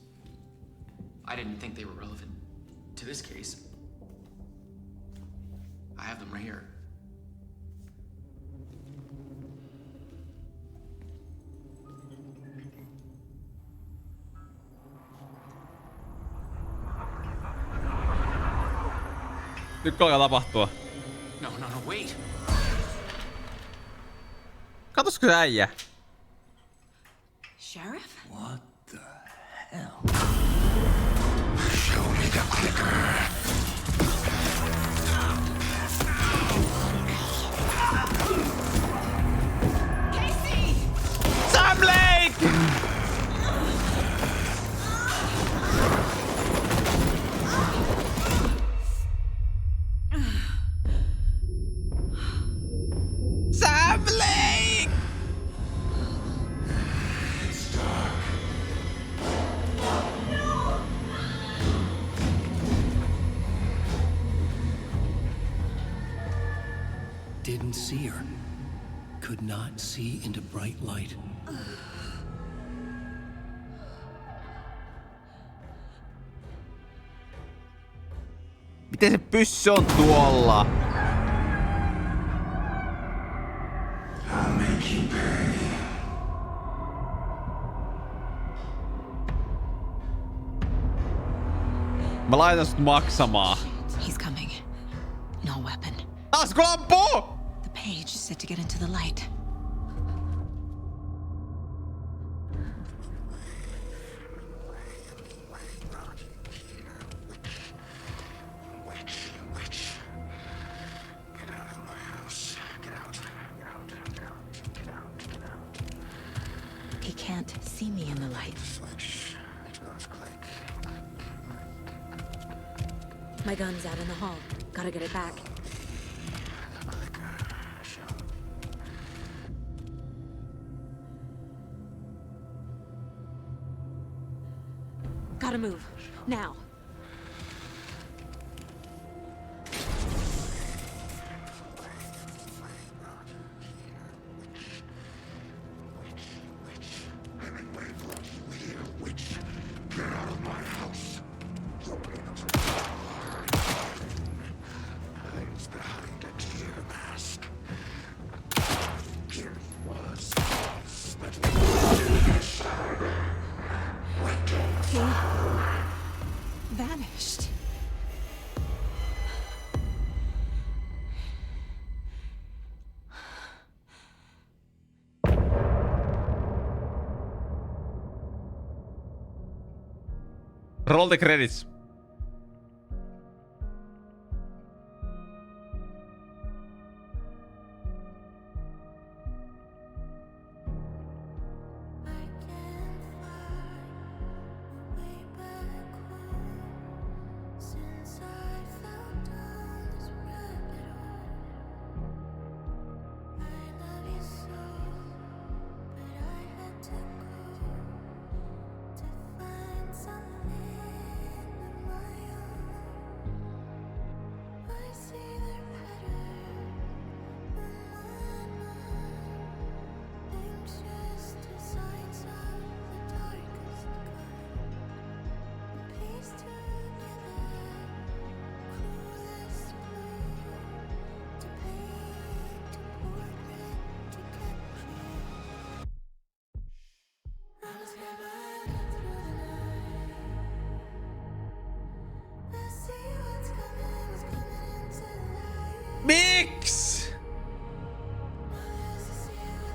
I didn't think they were relevant to this case. I have them right here. Nyt alkaa tapahtua. No, wait. Katosko se äijä? Sheriff? What the hell? Show me the clicker. couldn't see her. Could not see into bright light. Miten se pyssy on tuolla? Mä laitan sut maksamaan. He's coming. No weapon. Taasko ampuu? The page is set to get into the light. He can't see me in the light. My gun's out in the hall. Gotta get it back. Gotta move. Now. Vanished. Roll the credits. Miksi?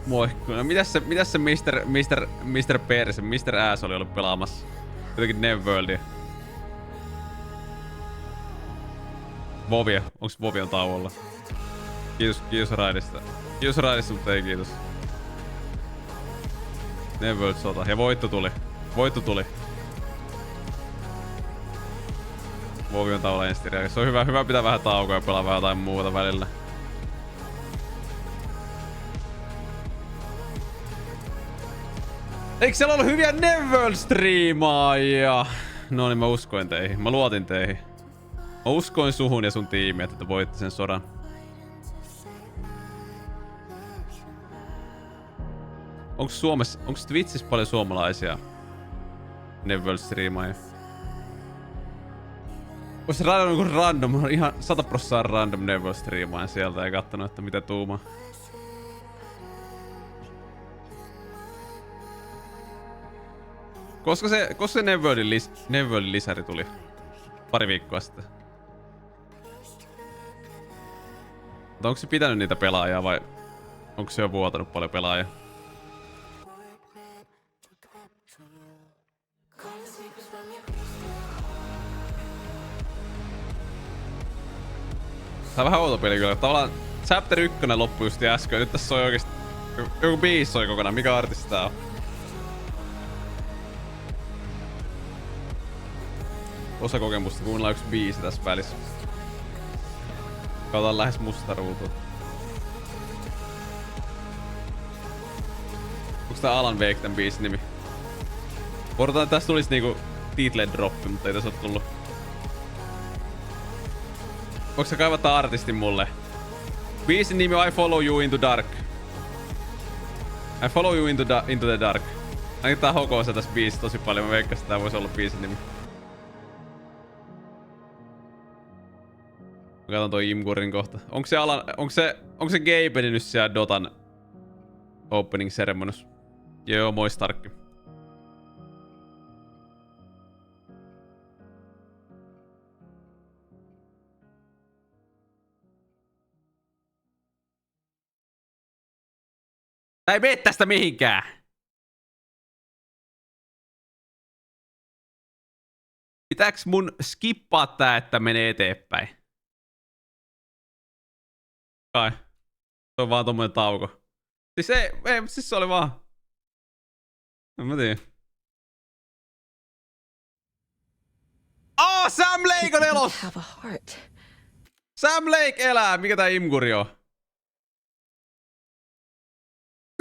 Moikku. No mitäs se Mr. Perse, Mr. Ass oli ollut pelaamassa? Jotenkin Neverworldia. Vovia. Onks Vovi on tauolla? Kiitos raidista. Kiitos raidista, mutta ei kiitos. Neverworld sota. Ja voitto tuli. Voitto tuli. Vovi on tauolla ensi. Se on hyvä pitää vähän taukoa ja pelaa vähän jotain muuta välillä. Eikö siellä ollut hyviä Neverworld-striimaajia? No niin, mä uskoin teihin. Mä luotin teihin. Mä uskoin suhun ja sun tiimiin, että te voitte sen sodan. Onks Twitchissä paljon suomalaisia Neverworld-striimaajia? Ois random, on ihan 100% random Neverworld-striimaaja sieltä ja kattonut, että mitä tuumaa. Koska se Neverworldin lisäri tuli? Pari viikkoa sitten. Mutta onko se pitänyt niitä pelaajia vai onko se jo vuotanut paljon pelaajia? Tää on vähän outo peli kyllä. Tavallaan Chapter 1 loppui just äsken. Nyt tässä on oikeesti joku biisi soi kokonaan. Mikä artisti tää on? Osa kokemusta, kuunnellaan yksi biisi tässä välissä. Katsotaan lähes musta ruutua. Onks tää Alan Wake tän biisin nimi? Odotan, että tässä tulis niinku title droppi, mutta ei tässä oo tullut. Voinko sä kaivata artistin mulle? Biisin nimi I Follow You Into Dark. I Follow You Into the Dark. Ainakin tää hokoisa tässä biisissä tosi paljon. Mä veikkasin, että tää voisi olla biisin nimi. Mä katon toi Imgurin kohta. Onko se Gabe nyt siellä Dotan opening ceremonies? Joo, moi Starkki. Tää ei mene tästä mihinkään. Pitääks mun skippaa tää, että menee eteenpäin? Kai. Se on vaan tommonen tauko. Siis se oli vaan. En mä tiedä. Sam Lake on elos! Sam Lake elää! Mikä tää Imguri on?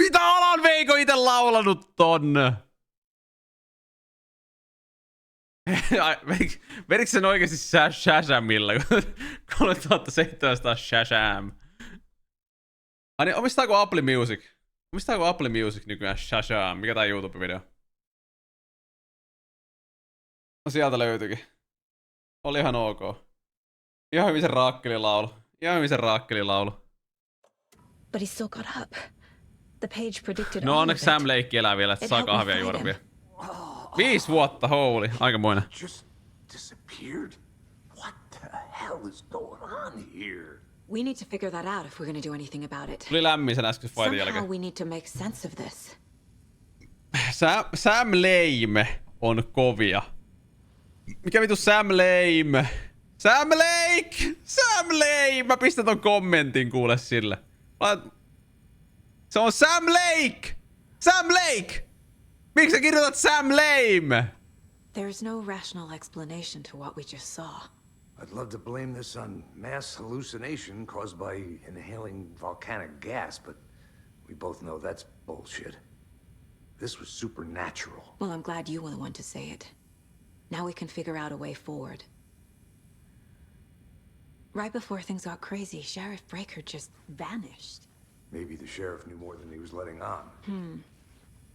Mitä Alan Veiko ite laulanut ton? Vedikö sen oikeesti Shazamilla? 3700 Shazam. Ai niin, omistaako Apple Music? Omistaako Apple Music nykyään Shazam? Mikä tää YouTube-video? No sieltä löytyikin. Oli ihan ok. Ihan hyvin se raakkelilaulu. But he still got up. The page predicted No onneksi Sam Lake elää vielä, että saa kahvia juoda vielä. 5 vuotta, holy. Aikamoinen. Just disappeared? What the hell is going on here? We need to figure that out if we're gonna do anything about it. Tuli lämmin sen äsken fightin jälkeen. Somehow we need to make sense of this. Sam Lame on kovia. Mikä vitu Sam Lame? Sam Lake! Sam Lake! Mä pistän ton kommentin kuule sille. Se on Sam Lake! Sam Lake! Miksi sä kirjoitat Sam Lame? There's no rational explanation to what we just saw. I'd love to blame this on mass hallucination caused by inhaling volcanic gas, but we both know that's bullshit. This was supernatural. Well, I'm glad you were the one to say it. Now we can figure out a way forward. Right before things got crazy, Sheriff Breaker just vanished. Maybe the sheriff knew more than he was letting on.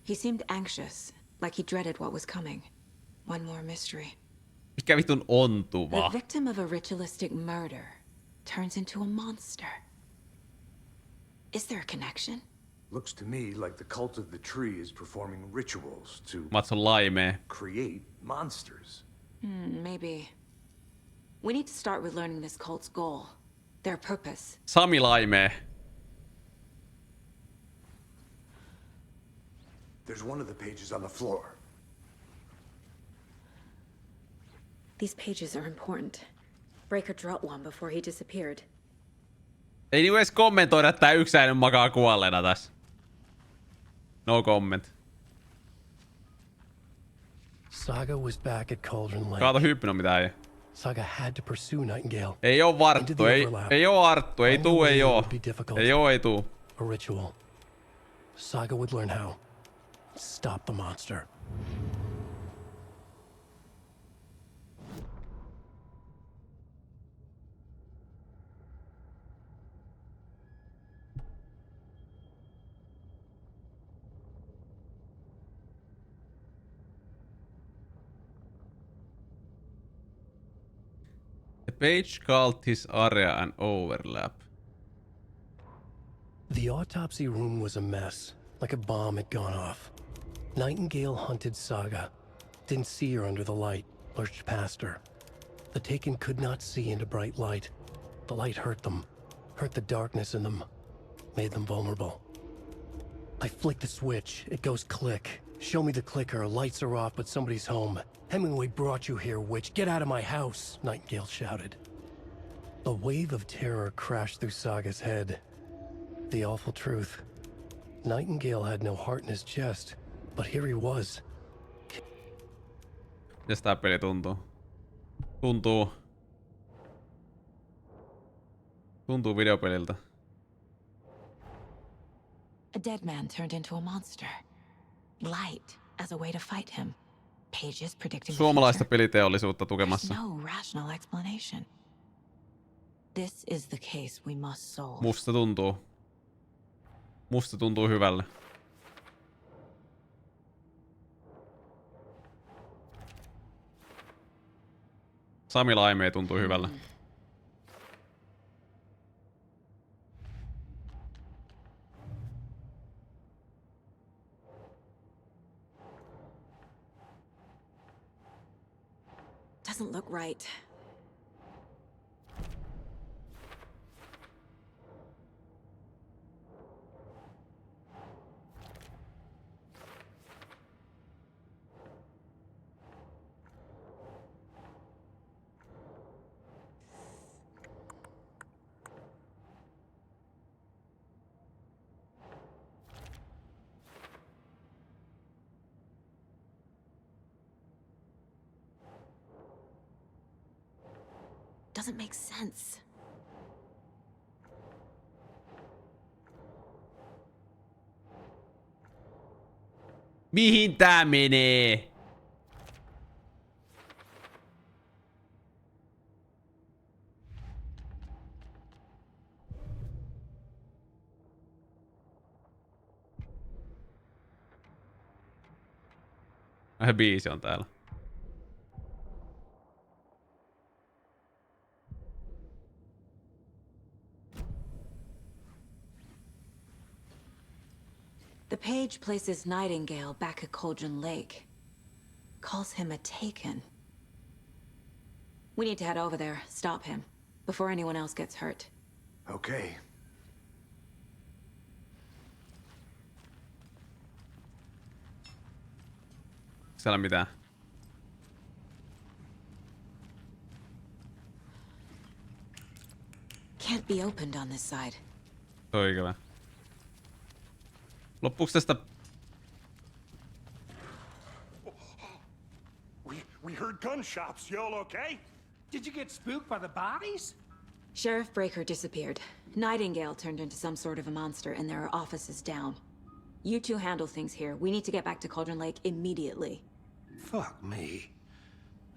He seemed anxious, like he dreaded what was coming. One more mystery. Mikä vitun ontuva? The victim of a ritualistic murder turns into a monster. Is there a connection? Looks to me like the cult of the tree is performing rituals to Matson laimee. create monsters. Maybe. We need to start with learning this cult's goal, their purpose. Sami laimee. There's one of the pages on the floor. These pages are important. Breaker dropped one before he disappeared. Ei niinku edes kommentoida, että tää yksäinen makaa kuolleena tässä. No comment. Saga was back at Cauldron Lake. Kaato hyppinä mitään ei. Saga had to pursue Nightingale. Ei oo varttu, ei oo arttu, ei tuu, ei oo. Ei tuu. A ritual. Saga would learn how. Stop the monster. The page called his area an overlap. The autopsy room was a mess, like a bomb had gone off. Nightingale hunted Saga. Didn't see her under the light, lurched past her. The Taken could not see into bright light. The light hurt them, hurt the darkness in them, made them vulnerable. I flick the switch, it goes click. Show me the clicker, lights are off, but somebody's home. Hemingway brought you here, witch. Get out of my house, Nightingale shouted. A wave of terror crashed through Saga's head. The awful truth. Nightingale had no heart in his chest, but here he was. Mites tää peli tuntuu? Tuntuu videopeliltä. A dead man turned into a monster. Light as a way to fight him. Pages predicting Suomalaista peliteollisuutta tukemassa. There's no rational explanation. This is the case we must solve. Musta tuntuu hyvälle. Sami Laimee tuntuu hyvällä. Doesn't look right. Doesn't make sense. Mihin tää menee? Biisi on täällä. The page places Nightingale back at Cauldron Lake. Calls him a Taken. We need to head over there, stop him, before anyone else gets hurt. Okay. Siellä mitään. Can't be opened on this side. Toi ikävä. Loppuuko tästä? We heard gunshots. Y'all okay? Did you get spooked by the bodies? Sheriff Breaker disappeared. Nightingale turned into some sort of a monster, and there are offices down. You two handle things here. We need to get back to Cauldron Lake immediately. Fuck me.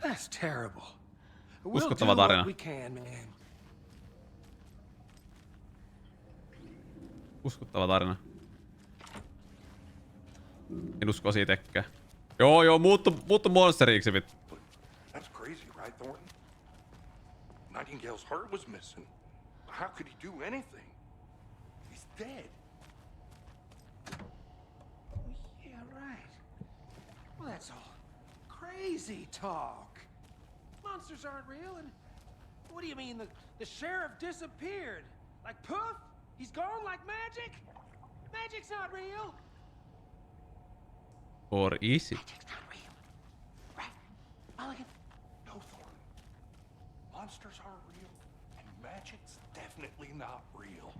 That's terrible. We'll do Uskottava tarina. what we can, man. Uskottava tarina. En usko siitäkään. Joo, muuttu monsteriksi vittu. That's crazy, right, Thornton? Nightingale's heart was missing. How could he do anything? He's dead. Yeah, right. Well, that's all crazy talk. Monsters aren't real, and what do you mean the sheriff disappeared? Like poof? He's gone like magic? Magic's not real. Or easy. Magic's not real. Right? Mulligan? No, Thornton. Monsters aren't real, and magic's definitely not real.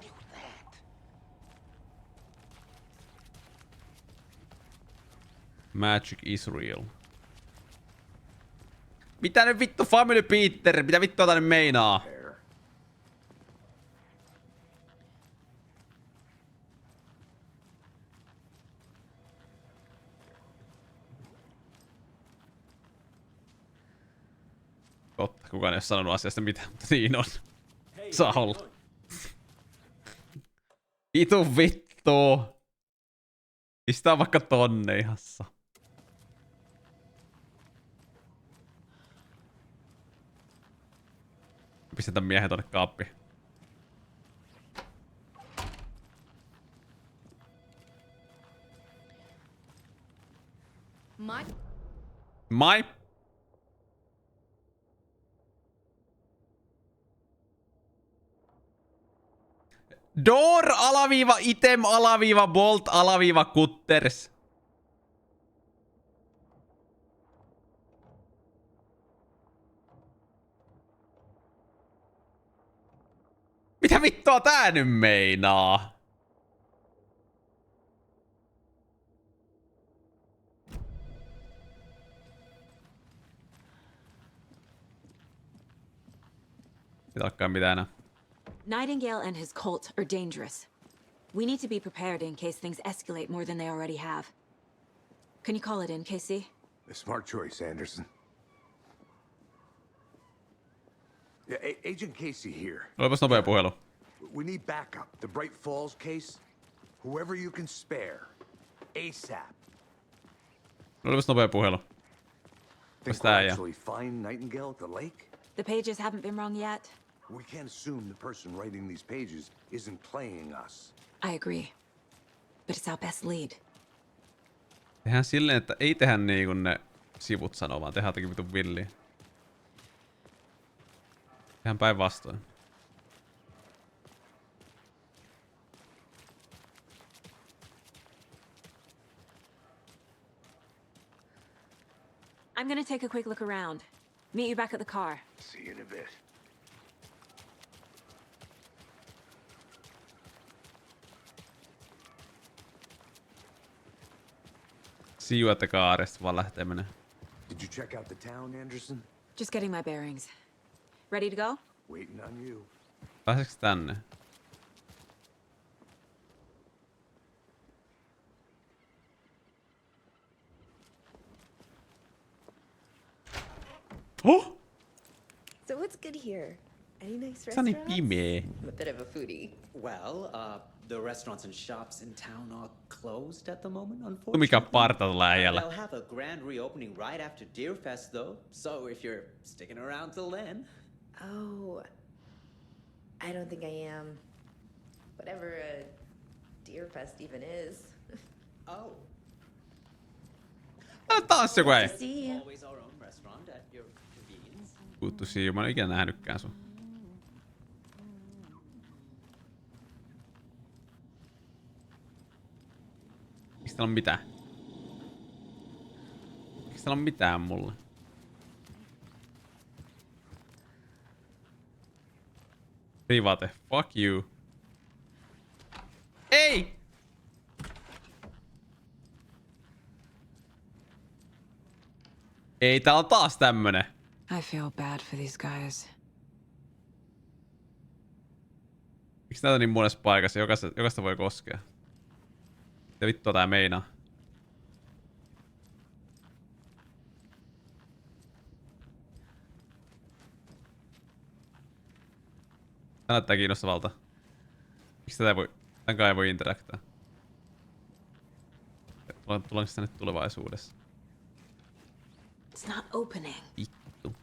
Knew that. Magic is real. Mitä nyt vittu Family Peter? Mitä vittua tänne meinaa? Totta, kukaan ei ole sanonut asiasta mitään, mutta niin on. Saa olla. Vitu vittu. Pistää vaikka tonne ihassa. Pistetään miehen tonne kaappiin. Mai? Door alaviiva item alaviiva bolt alaviiva cutters. Mitä vittua tää nyt meinaa? Ei olekaan mitään enää. Nightingale and his cult are dangerous. We need to be prepared in case things escalate more than they already have. Can you call it in, Casey? A smart choice, Anderson. Yeah, Agent Casey here. Olipas nopea puhelu. We need backup. The Bright Falls case. Whoever you can spare. ASAP. Olipas nopea puhelu. Think we'll actually find Nightingale at the lake? The pages haven't been wrong yet. We can't assume the person writing these pages isn't playing us. I agree. But it's our best lead. Tehdään silleen, että ei tehdä niin kuin ne sivut sanoo, vaan tehdään jotenkin vitun villiä. Tehdään päinvastoin. I'm gonna take a quick look around. Meet you back at the car. See you in a bit. See you at the car, sit vaan lähtee menee. Did you check out the town, Anderson? Just getting my bearings. Ready to go? Waiting on you. Pääseekö tänne? Oh! So what's good here? Any nice Sä niin restaurants? pimeä. I'm a bit of a foodie. Well, the restaurants and shops in town are closed at the moment, Mikä unfortunately. parta tällä äijällä. They'll have a grand reopening right after Deerfest, though. So if you're sticking around till then. Oh, I don't think I am. Whatever a Deerfest even is. Oh. Taas joku ei. See you. Always our own restaurant at your convenience. Puuttu siihen, mä en ikinä nähnytkään sun. Miksi täällä on mitään? Miksi täällä on mitään mulle? Private, fuck you. Ei! Ei, tää on taas tämmönen. I feel bad for these guys. Miksi näitä on niin monessa paikassa? Jokaista voi koskea. Mitä vittua tää meinaa? Tää näyttää kiinnostavalta. Miksi tätä ei voi... Tän kai ei voi interaktaa. Tullaanko tänne tulevaisuudessa? It's not opening. Vittu.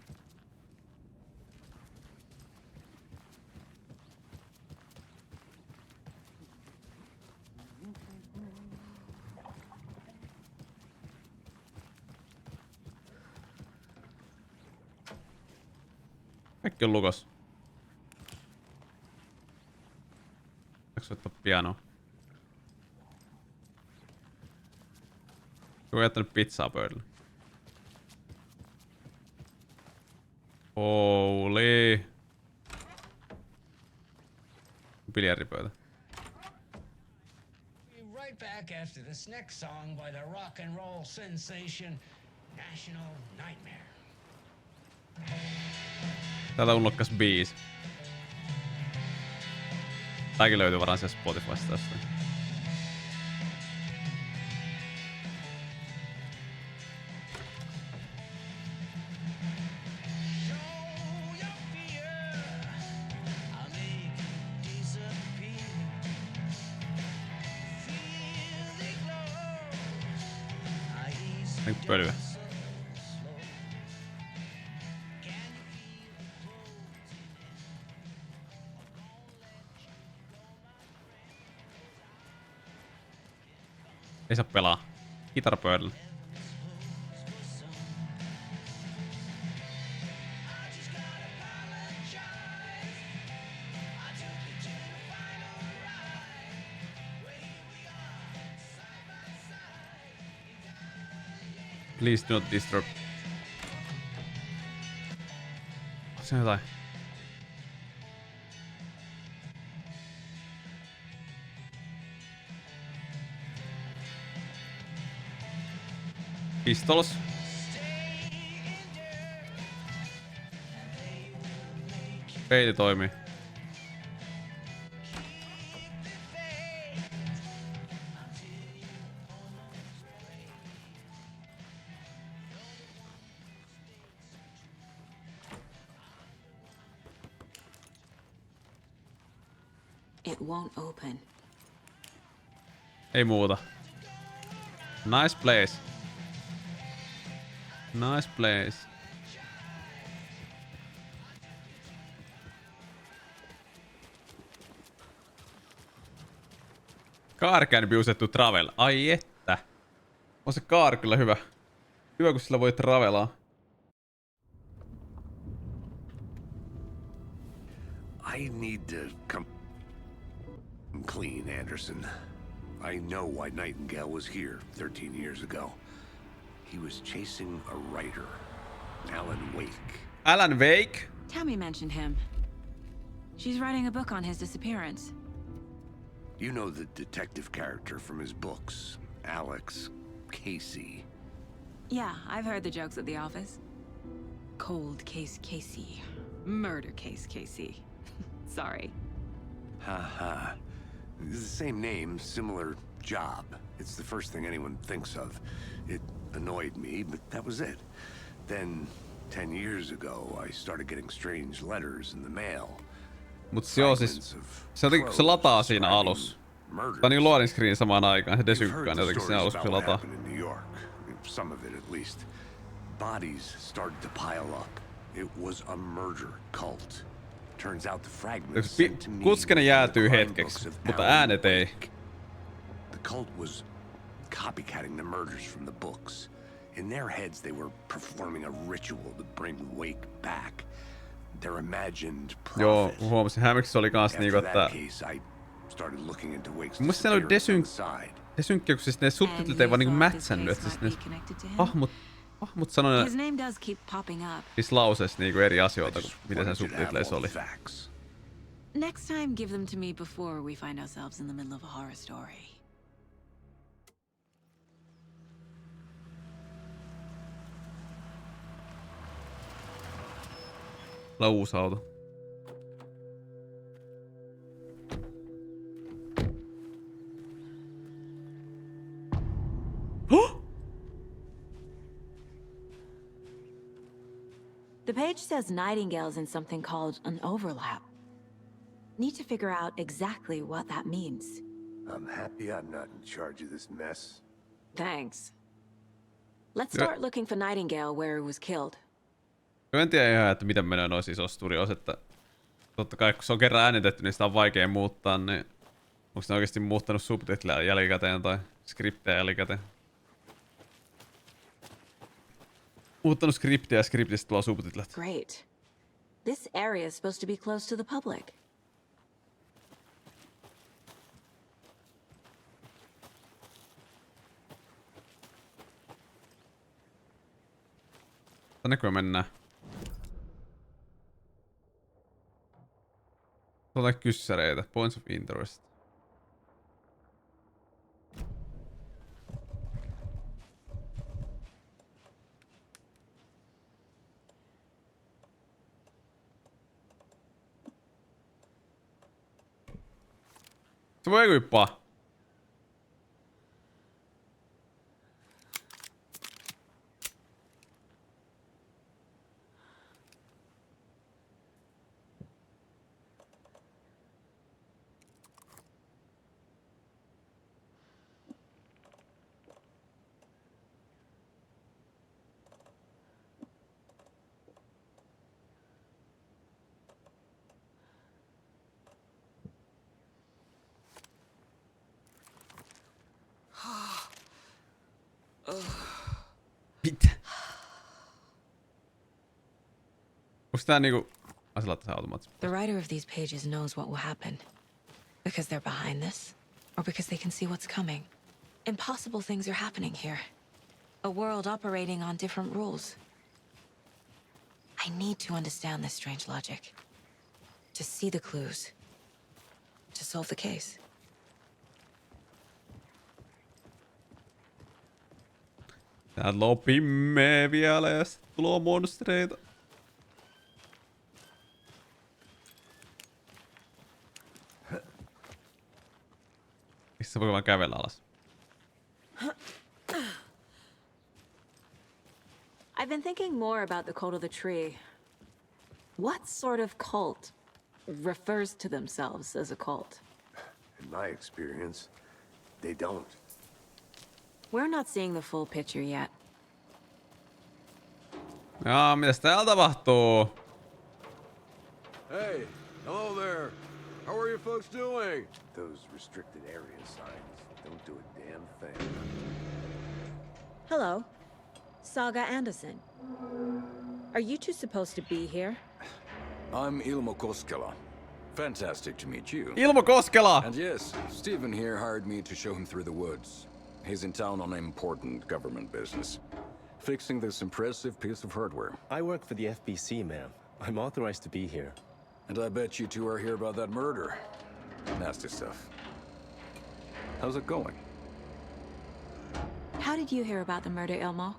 Kaikki on lukos. Saanko soittaa pianoa? Joku on jättänyt pizzaa pöydälle. Holy. Biljardipöytä. Right back after this next song by the rock and roll sensation National Nightmare. Täältä unlokkas biisi. Tääkin löytyy varmaan siellä Spotifysta tästä. Pölyä. Ei saa pelaa. Kitarapöydällä. Please do not disturb. Se on jotain. Pistols. Peili toimii. It won't open. Ei muuta. Nice place. Nice place. Car can be used to travel. Ai että. On se car kyllä hyvä. Hyvä kun sillä voi travelaa. I need to come clean, Anderson. I know why Nightingale was here 13 years ago. He was chasing a writer, Alan Wake. Alan Wake? Tammy mentioned him. She's writing a book on his disappearance. You know the detective character from his books, Alex Casey. Yeah, I've heard the jokes at the office. Cold case Casey. Murder case Casey. Sorry. Ha. It's the same name, similar job. It's the first thing anyone thinks of. It annoyed me, but that was it. Then, 10 years ago, I started getting strange letters in the mail. Mut se on siis... Se jotenkin kun se lataa siinä alussa. Tai niin loading screen samaan aikaan. Se desynkkaa jotenkin siinä alussa kun se lataa. In New York. Some of it at least. Bodies started to pile up. It was a murder cult. Turns out the fragments sent to me Kuskenen jäätyy hetkeksi, mutta äänet ei. The cult was copycatting the murders from the books. In their heads they were performing a ritual to bring Wake back. Their imagined prophet. Joo, huomasin. Hämiksi oli kans niinku, että... Mun siellä oli desynkkiä, kun siis ne subtitlet ei vaan niinku mätsännyt, että siis ne hahmot sanoi ne... His name does keep popping up. Siis lauseessa niinku eri asioita, kuin mitä sen subtitleissa oli. Next time, give them to me before we find ourselves in the middle of a horror story. Uusi auto. The page says Nightingale's in something called an overlap. Need to figure out exactly what that means. I'm happy I'm not in charge of this mess. Thanks. Let's start looking for Nightingale where he was killed. En tiedä ihan, että miten menee noissa isossa studioissa, että totta kai kun se on kerran äänitetty, niin sitä on vaikea muuttaa, niin onko ne oikeasti muuttanut subtitleja jälkikäteen tai skriptejä jälkikäteen? Muuttanut skriptiä ja skriptistä tuo subtitlet. Great. This area is supposed to be close to the public. Tannekö mennään? Tuota kyssäreitä. Points of interest. Se voi hyppää. Mitä? Onks tää niinku... Ai se laittaa automaattisesti. The writer of these pages knows what will happen. Because they're behind this, or because they can see what's coming. Impossible things are happening here. A world operating on different rules. I need to understand this strange logic. To see the clues. To solve the case. Täällä on pimeä vielä ja sitten tulee monstereita. Missä voi vaan kävellä alas? I've been thinking more about the cult of the tree. What sort of cult refers to themselves as a cult? my experience, they don't. We're not seeing the full picture yet. Jaa, mitäs täällä tapahtuu? Hey, hello there. How are you folks doing? Those restricted area signs don't do a damn thing. Hello. Saga Anderson. Are you two supposed to be here? I'm Ilmo Koskela. Fantastic to meet you. Ilmo Koskela! And yes, Stephen here hired me to show him through the woods. He's in town on important government business, fixing this impressive piece of hardware. I work for the FBC, ma'am. I'm authorized to be here. And I bet you two are here about that murder. Nasty stuff. How's it going? How did you hear about the murder, Ilmo?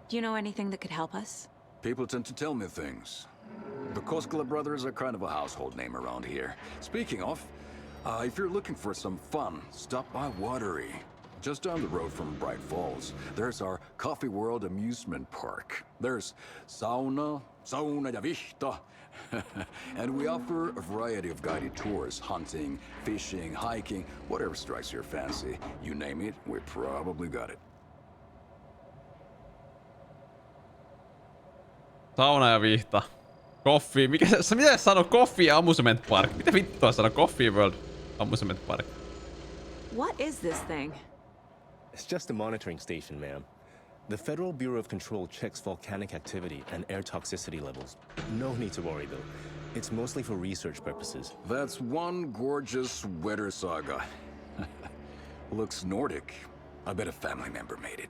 Do you know anything that could help us? People tend to tell me things. The Koskela brothers are kind of a household name around here. Speaking of, if you're looking for some fun, stop by Watery. Just down the road from Bright Falls, there's our Coffee World amusement park. There's sauna ja vihta. And we offer a variety of guided tours, hunting, fishing, hiking, whatever strikes your fancy. You name it, we probably got it. Sauna ja vihta. Coffee. Mitä sä sanoo Coffee Amusement Park? Mitä vittua sanoo Coffee World Amusement Park? What is this thing? It's just a monitoring station, ma'am. The Federal Bureau of Control checks volcanic activity and air toxicity levels. No need to worry, though. It's mostly for research purposes. That's one gorgeous sweater saga. Looks Nordic. I bet a family member made it.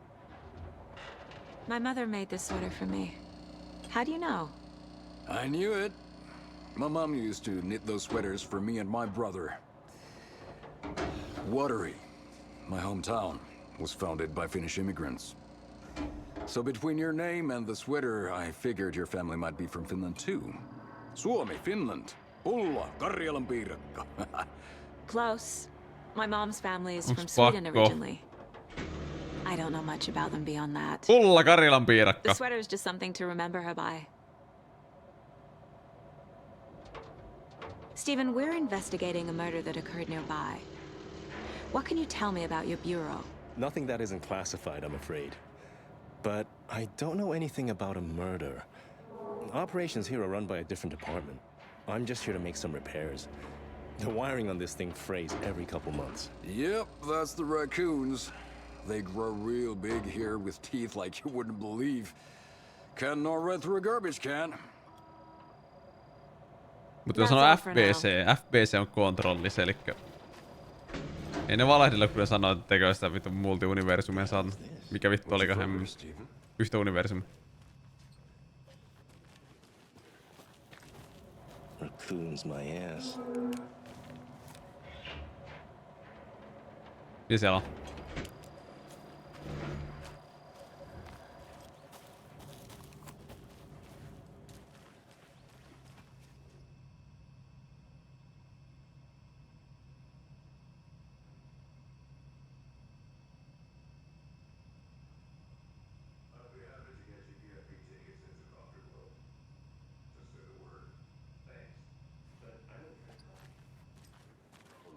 My mother made this sweater for me. How do you know? I knew it. My mom used to knit those sweaters for me and my brother. Watery, my hometown, was founded by Finnish immigrants. So between your name and the sweater, I figured your family might be from Finland too. Suomi, Finland. Pulla, Karjalan piirakka. Close. My mom's family is from Onks Sweden pakko? originally. I don't know much about them beyond that. Pulla Karjalan piirakka. The sweater is just something to remember her by. Stephen, we're investigating a murder that occurred nearby. What can you tell me about your bureau? Nothing that isn't classified, I'm afraid. But I don't know anything about a murder. Operations here are run by a different department. I'm just here to make some repairs. The wiring on this thing frays every couple months. Yep, that's the raccoons. They grow real big here with teeth like you wouldn't believe. Can't gnaw right through a garbage can. Mutta jos on FBC on kontrollissa, elikkä... Ei ne valehdilla, kun ne sanoo, että tekee sitä vittu multi-universumia saatan. Mikä vittu olikaan yhtä universumia. Raccoons my ass. Mitä siellä on?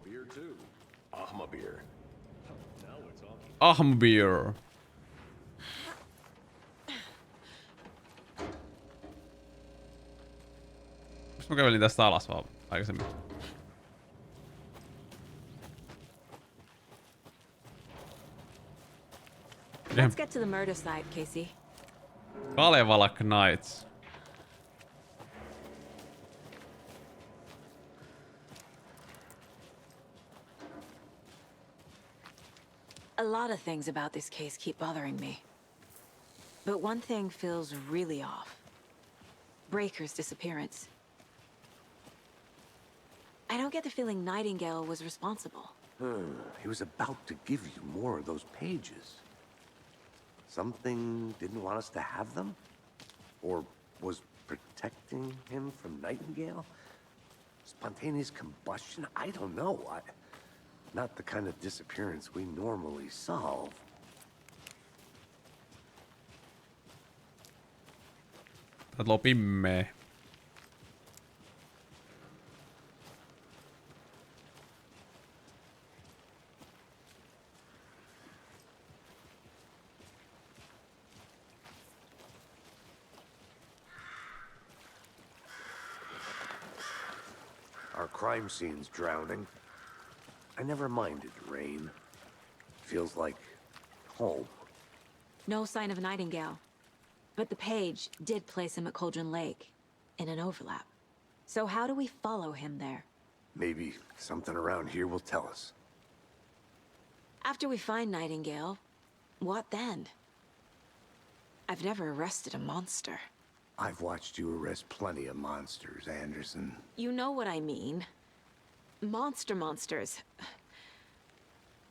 Beer too. Ahma beer. Now we're talking. Ahma beer. Mä kävelin tästä alas vaan aikaisemmin. Let's get to the murder site, Casey. Kalevala Knights. A lot of things about this case keep bothering me. But one thing feels really off. Breaker's disappearance. I don't get the feeling Nightingale was responsible. He was about to give you more of those pages. Something didn't want us to have them? Or was protecting him from Nightingale? Spontaneous combustion? I don't know. Not the kind of disappearance we normally solve. Täällä on pimmee. crime scenes drowning. I never minded rain. Feels like home. No sign of Nightingale. But the page did place him at Cauldron Lake, in an overlap. So how do we follow him there? Maybe something around here will tell us. After we find Nightingale, what then? I've never arrested a monster. I've watched you arrest plenty of monsters, Anderson. You know what I mean. Monsters.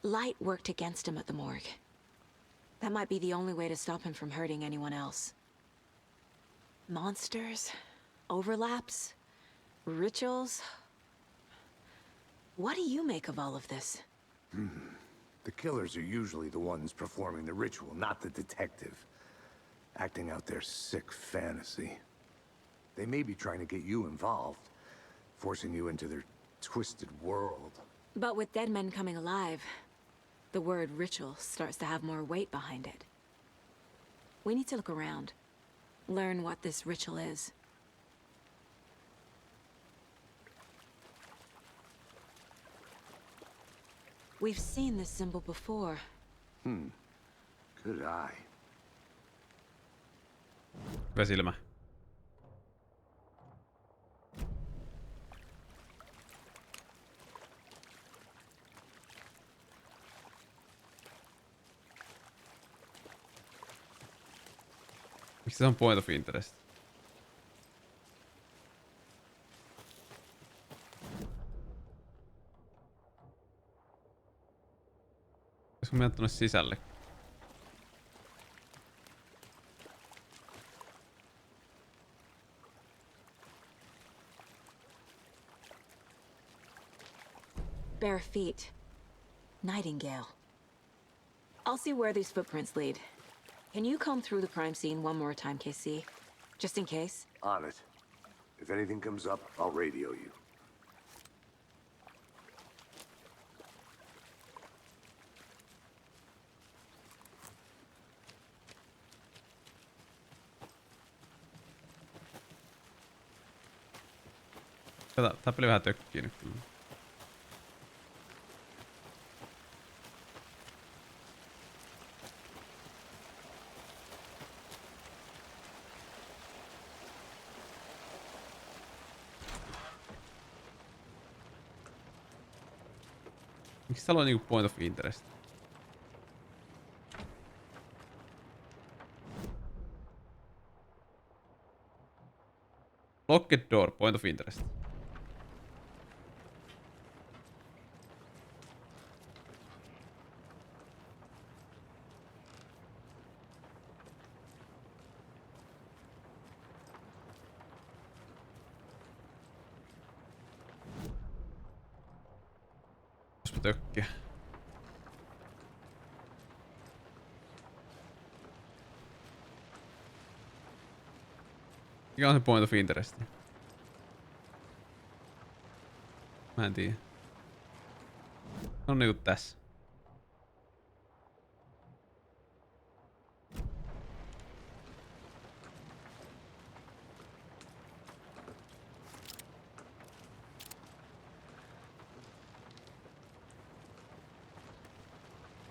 Light worked against him at the morgue. That might be the only way to stop him from hurting anyone else. Monsters? Overlaps? Rituals? What do you make of all of this? The killers are usually the ones performing the ritual, not the detective. Acting out their sick fantasy. They may be trying to get you involved, forcing you into their twisted world. But with dead men coming alive, the word ritual starts to have more weight behind it. We need to look around. Learn what this ritual is. We've seen this symbol before. Good eye. Hyvä silmä. Miksi se on point of interest? Olisiko mennä tuonne sisälle? Bare feet. Nightingale. I'll see where these footprints lead. Can you comb through the crime scene one more time, KC? Just in case? On it. If anything comes up, I'll radio you. Tää peli vähän tökkii nyt kyllä. Miksi täällä on niinku point of interest? Locked door, point of interest. Jospa tökkiä. Mikä on se point of interest? Mä en tiedä. On niinku tässä.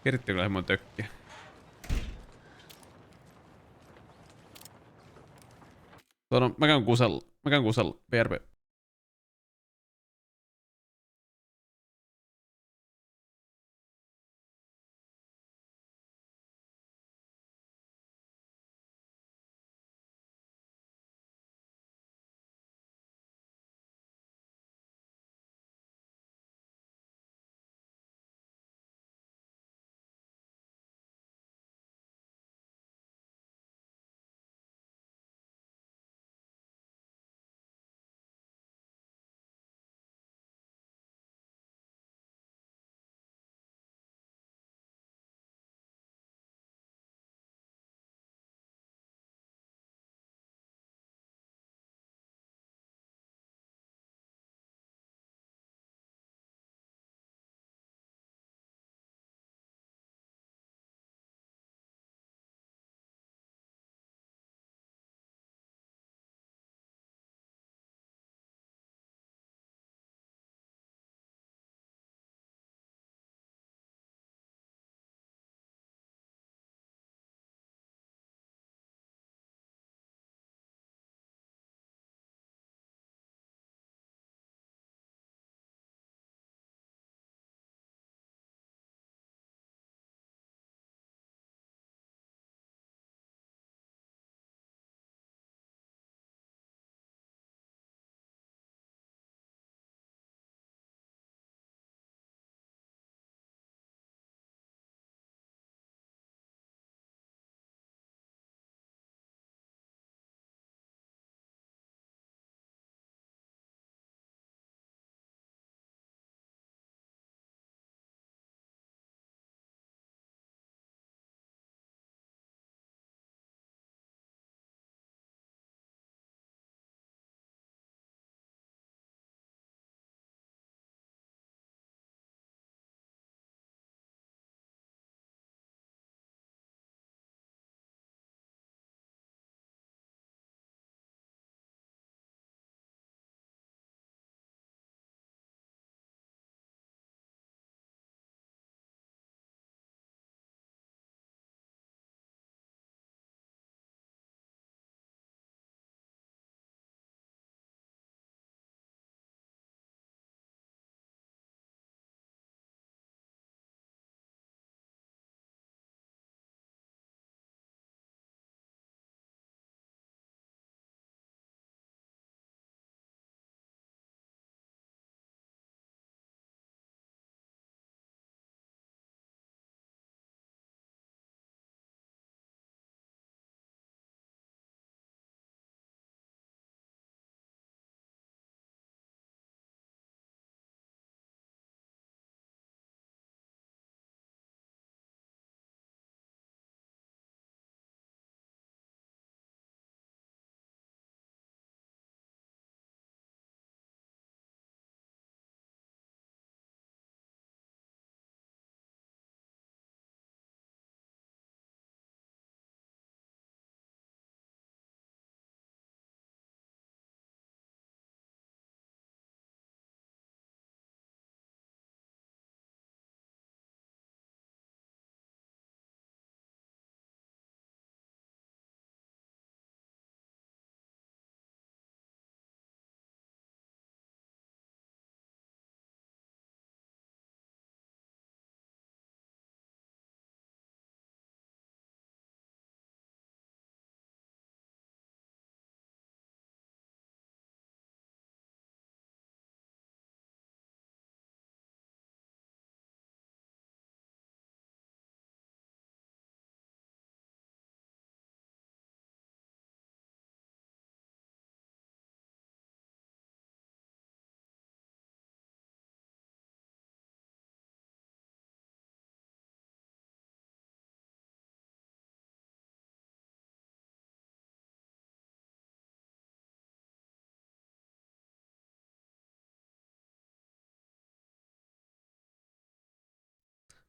Kerittiin kyllä hieman tökkiä. Mä käyn kusella. BRB.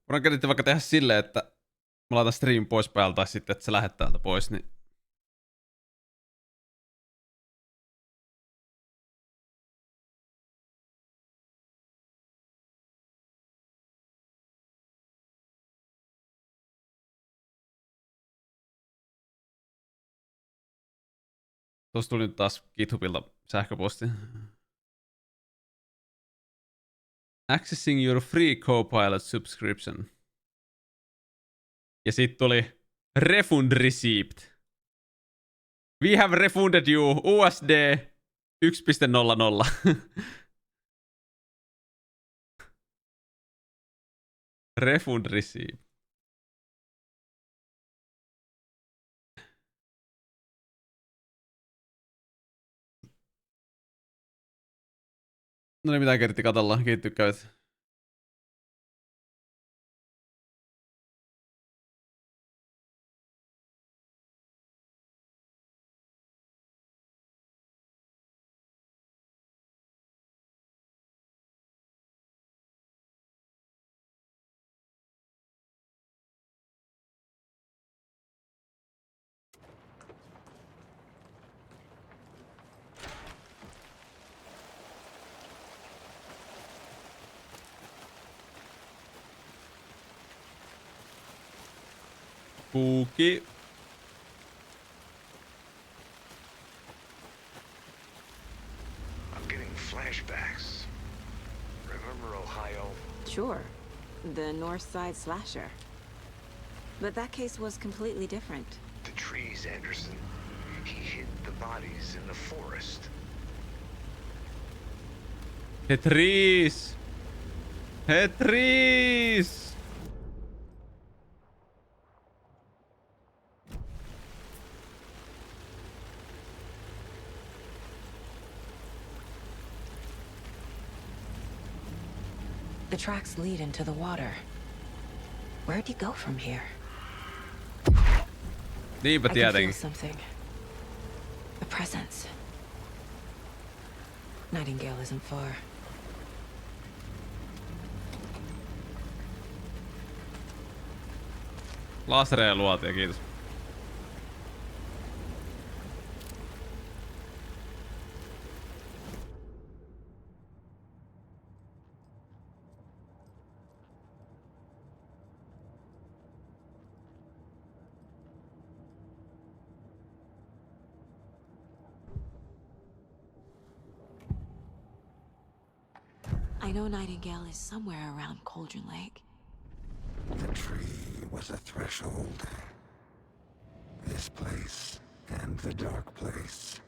Voidaan käydä vaikka tehdä silleen, että mä laitan stream pois päältä tai sitten, että se lähdet täältä pois, niin tuossa tuli nyt taas GitHubilta sähköposti. Accessing your free Copilot subscription. Ja sit tuli refund receipt. We have refunded you USD 1.00. Refund receipt. No niin, mitä Kertti katsellaan? Kiitos tykkäät. Spooky. I'm getting flashbacks. Remember Ohio? Sure. The North Side slasher. But that case was completely different. The trees, Anderson. He hid the bodies in the forest. The trees. The trees. The tracks lead into the water. Where'd you go from here? Niinpä I can feel tietenkin. something. A presence. Nightingale isn't far. Lasereja luotiin, kiitos. I know Nightingale is somewhere around Cauldron Lake. The tree was a threshold. This place and the dark place.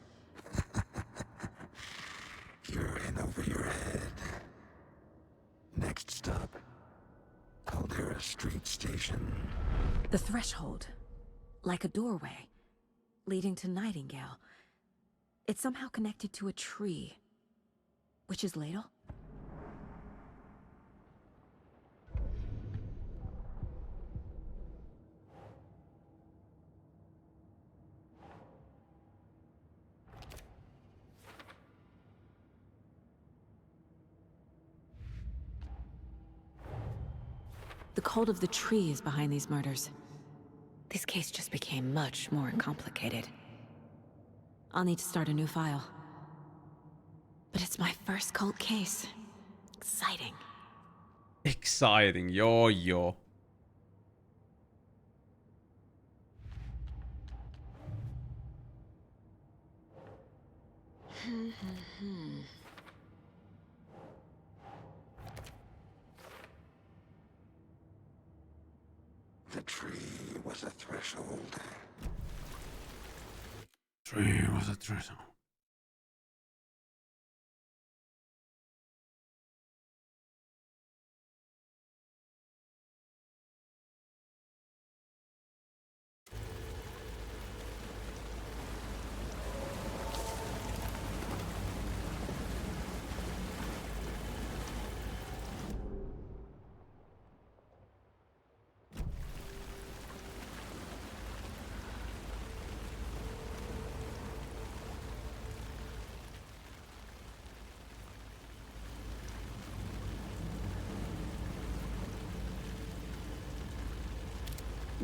You're in over your head. Next stop, Caldera Street Station. The threshold. Like a doorway. Leading to Nightingale. It's somehow connected to a tree. Witch's Ladle? The cult of the tree is behind these murders. This case just became much more complicated. I'll need to start a new file. But it's my first cult case. Exciting. Exciting, joo. The tree was a threshold. Tree was a threshold.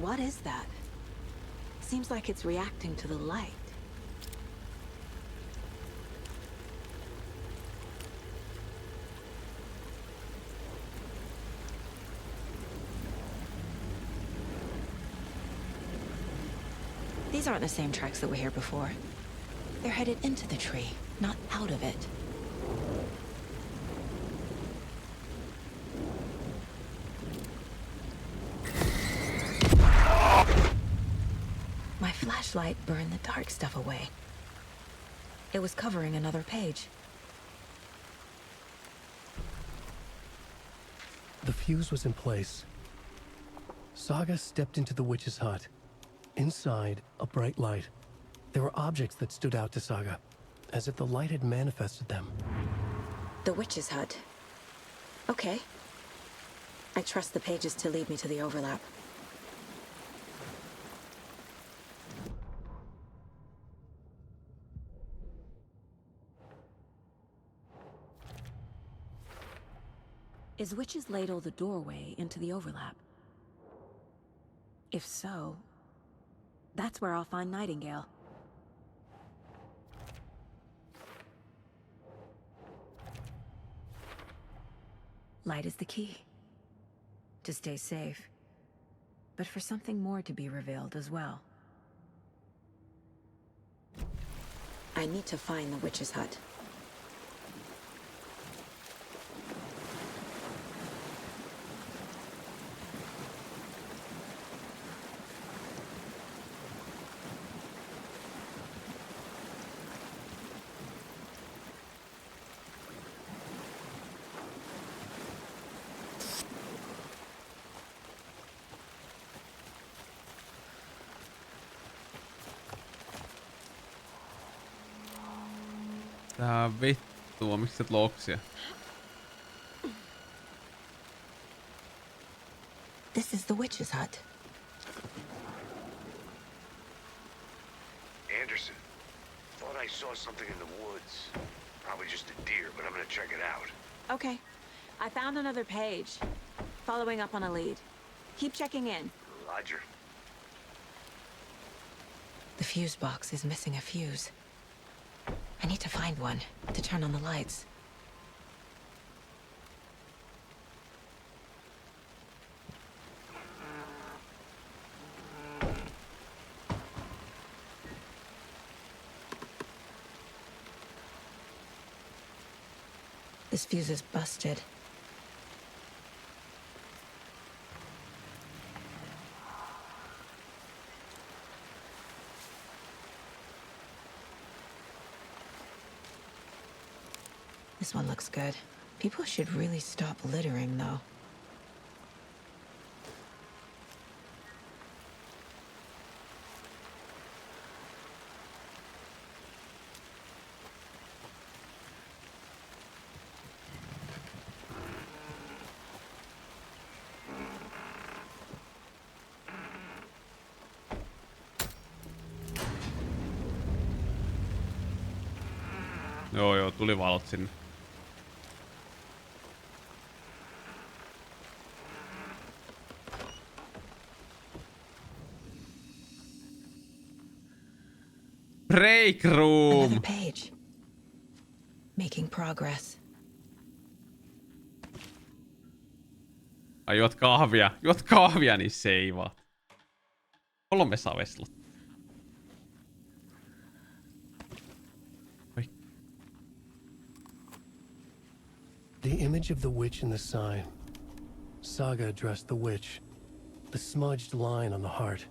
What is that? Seems like it's reacting to the light. These aren't the same tracks that were here before. They're headed into the tree, not out of it. My flashlight burned the dark stuff away. It was covering another page. The fuse was in place. Saga stepped into the witch's hut. Inside, a bright light. There were objects that stood out to Saga, as if the light had manifested them. The witch's hut. Okay. I trust the pages to lead me to the overlap. Is Witch's Ladle the doorway into the overlap? If so, that's where I'll find Nightingale. Light is the key. To stay safe. But for something more to be revealed as well. I need to find the witch's hut. Tää vittua, miksi et loksia? This is the witch's hut. Anderson, thought I saw something in the woods. Probably just a deer, but I'm gonna check it out. Okay. I found another page. Following up on a lead. Keep checking in. Roger. The fuse box is missing a fuse. I need to find one to turn on the lights. This fuse is busted. This one looks good. People should really stop littering, though. Joo, tuli valot sinne. Break room! Another page. Making progress. Ai juot kahvia, niin seivaa. 300 veslot. The image of the witch in the sign. Saga addressed the witch. The smudged line on the heart.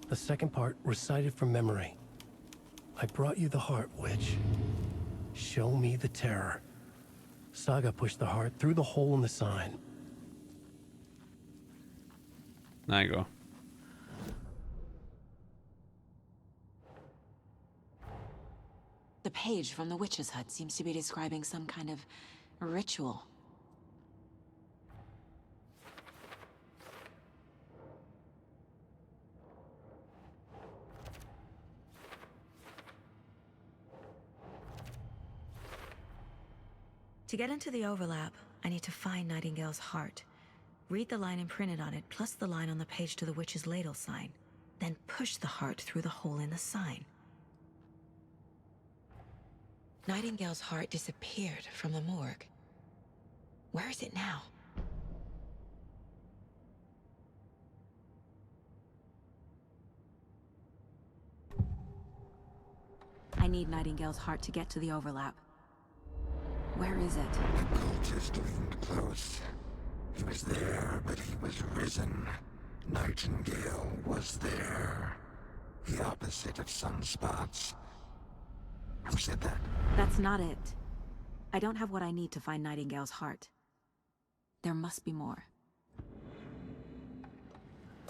The second part recited from memory. I brought you the heart, witch. Show me the terror. Saga pushed the heart through the hole in the sign. Näinkö? The page from the witch's hut seems to be describing some kind of ritual. To get into the overlap, I need to find Nightingale's heart. Read the line imprinted on it, plus the line on the page to the witch's ladle sign. Then push the heart through the hole in the sign. Nightingale's heart disappeared from the morgue. Where is it now? I need Nightingale's heart to get to the overlap. Where is it? The cultist leaned close. He was there, but he was risen. Nightingale was there. The opposite of sunspots. Who said that? That's not it. I don't have what I need to find Nightingale's heart. There must be more.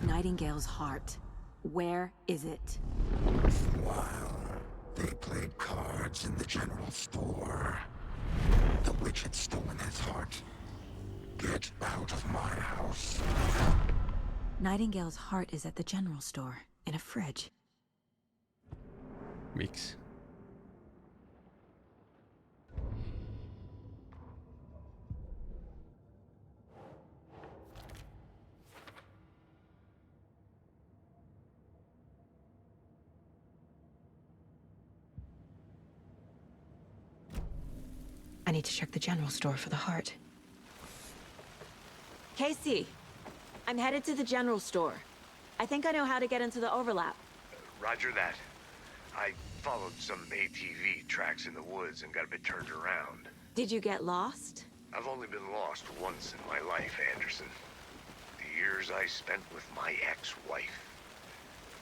Nightingale's heart. Where is it? Meanwhile, they played cards in the general store. The witch had stolen his heart. Get out of my house. Nightingale's heart is at the general store, in a fridge. Miksi? I need to check the general store for the heart. Casey, I'm headed to the general store. I think I know how to get into the overlap. Roger that. I followed some ATV tracks in the woods and got a bit turned around. Did you get lost? I've only been lost once in my life, Anderson. The years I spent with my ex-wife.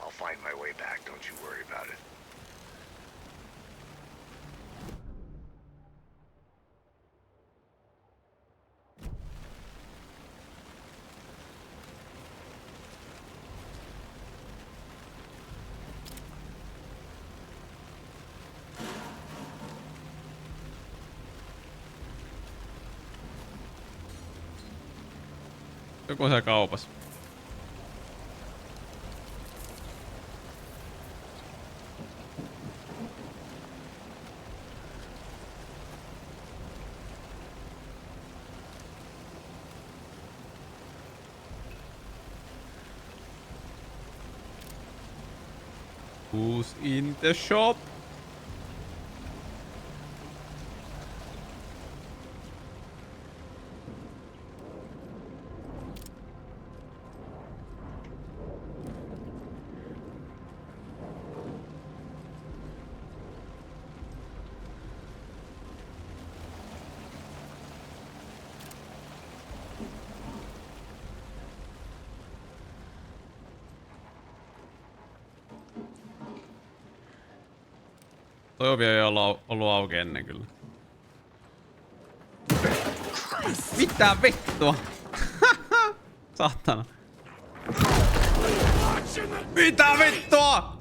I'll find my way back, don't you worry about it. Joku on siellä kaupassa. Who's in the shop? Toi ovi ei ollut auki ennen kyllä. Mitä vittua? Saatana. Mitä vittua?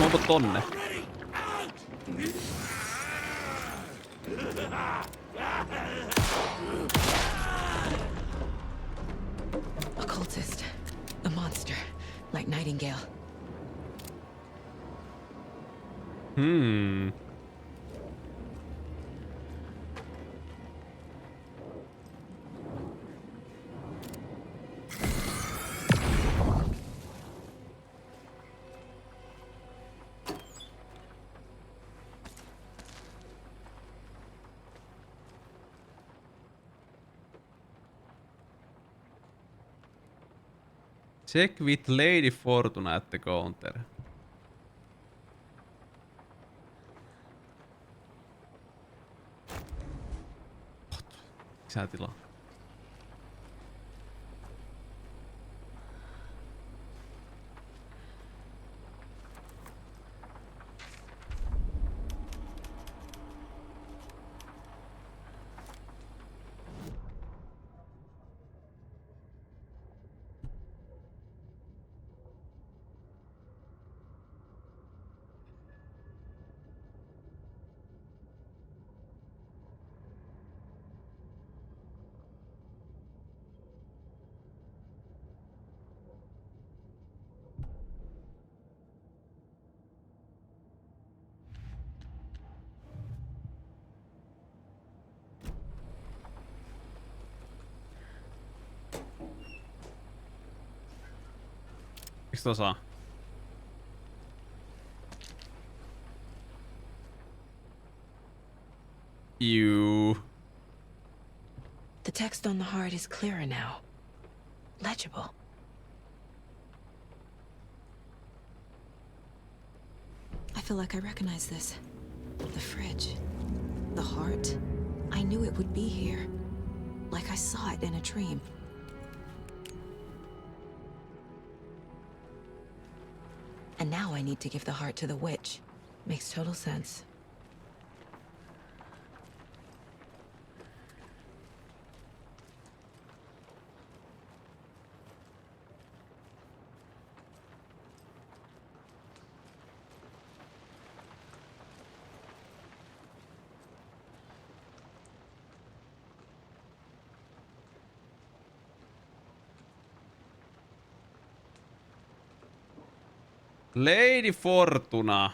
Onko tonne? A cultist. A monster. Like Nightingale. Check with Lady Fortuna at the counter. Lisää tilaa. saa? You. The text on the heart is clearer now. Legible. I feel like I recognize this. The fridge. The heart. I knew it would be here. Like I saw it in a dream. And now I need to give the heart to the witch. Makes total sense. Lady Fortuna.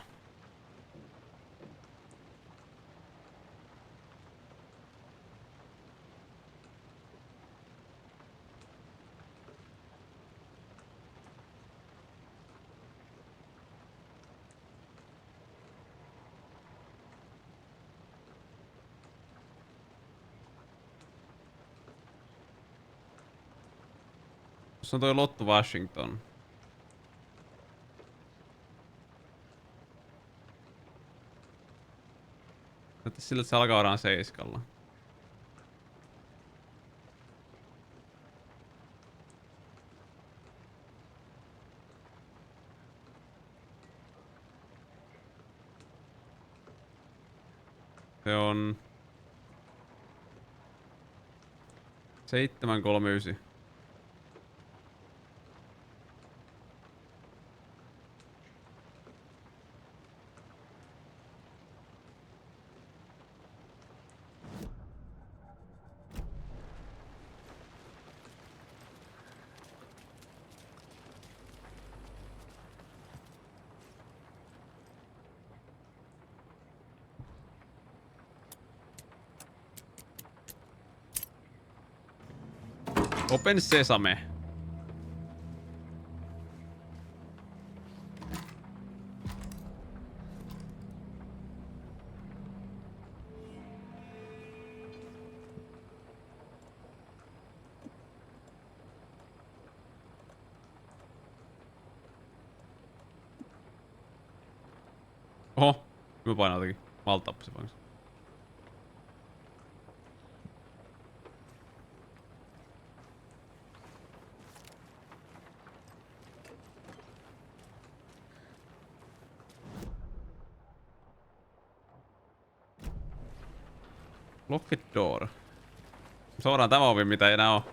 Se on toi Lotto Washington. Näyttää sillä, että se alkaa varaan 7. Se on 739. Open Sesame. Oho, mä painan jotenkin. Valtaappa se painas. Locked door. Suoraan tämä ovi, mitä ei enää oo.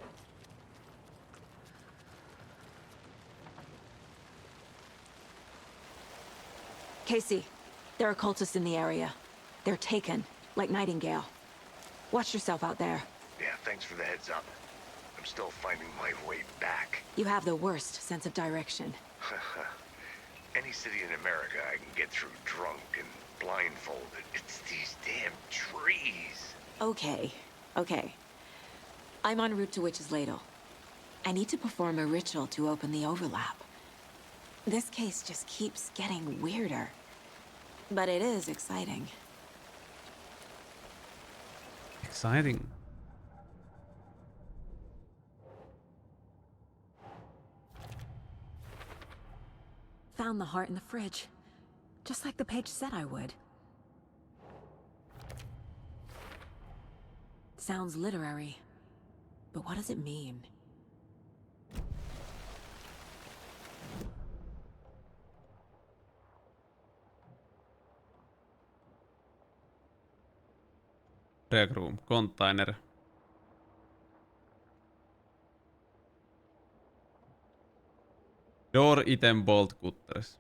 Casey, there are cultists in the area. They're taken, like Nightingale. Watch yourself out there. Yeah, thanks for the heads up. I'm still finding my way back. You have the worst sense of direction. Any city in America I can get through drunk and blindfolded. It's these damn trees. Okay, okay. I'm en route to Witch's Ladle. I need to perform a ritual to open the overlap. This case just keeps getting weirder. But it is exciting. Exciting. Found the heart in the fridge. Just like the page said I would. Sounds literary. But what does it mean? Rec room, container. Door item bolt cutters.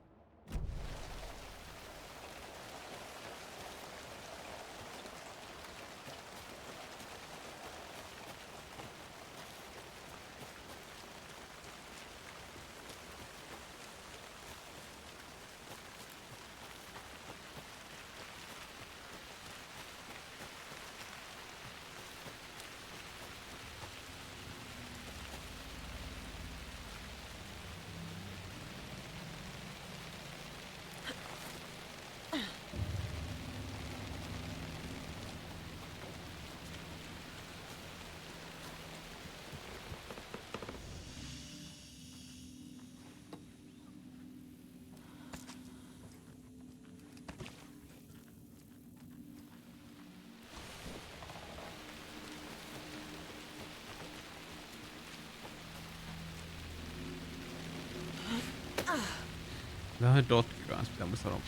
Vähän Dotki kanssa pitää muistaa sanoa.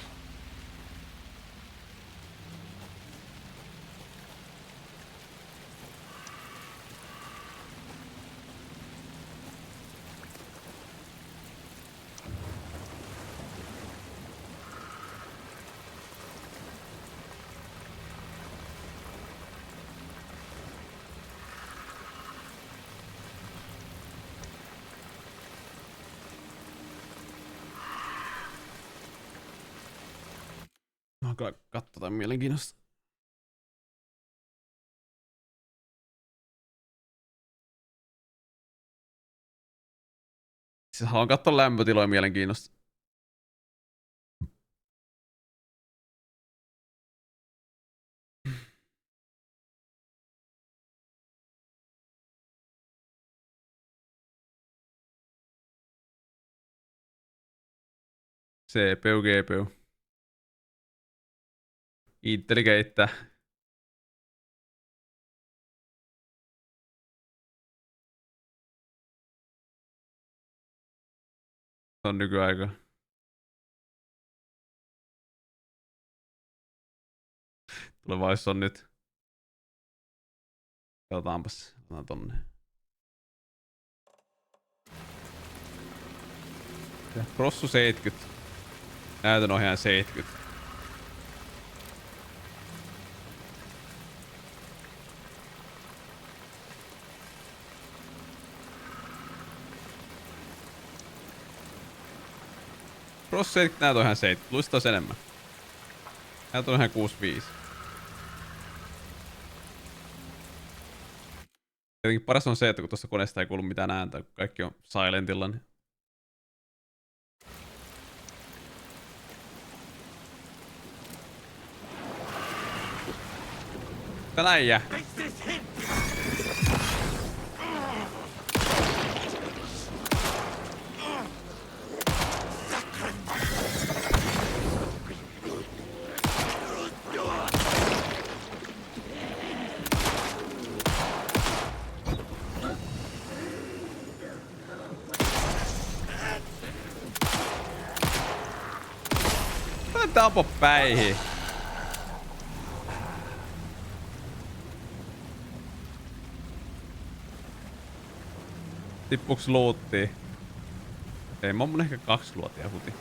Katsotaan mielenkiinnosta. Siis haluan katsoa lämpötiloja mielenkiinnosta. CPU, GPU. Inteli keittää. Se on nykyaika. Tulevaisuus on nyt. Katsotaanpas. Otetaan tonne. Prossu 70. Näytönohjaaja 70. Prossu 70 näytönohjaaja 70. Luista olisi enemmän. Näytönohjaaja 65. Tietenkin paras on se, että kun tuosta koneesta ei kuulu mitään ääntä, kun kaikki on silentilla, niin tän äijä. Tapo päihin. Tippuuks luuttiin? Ei, mä oon ehkä 2 luotia huti.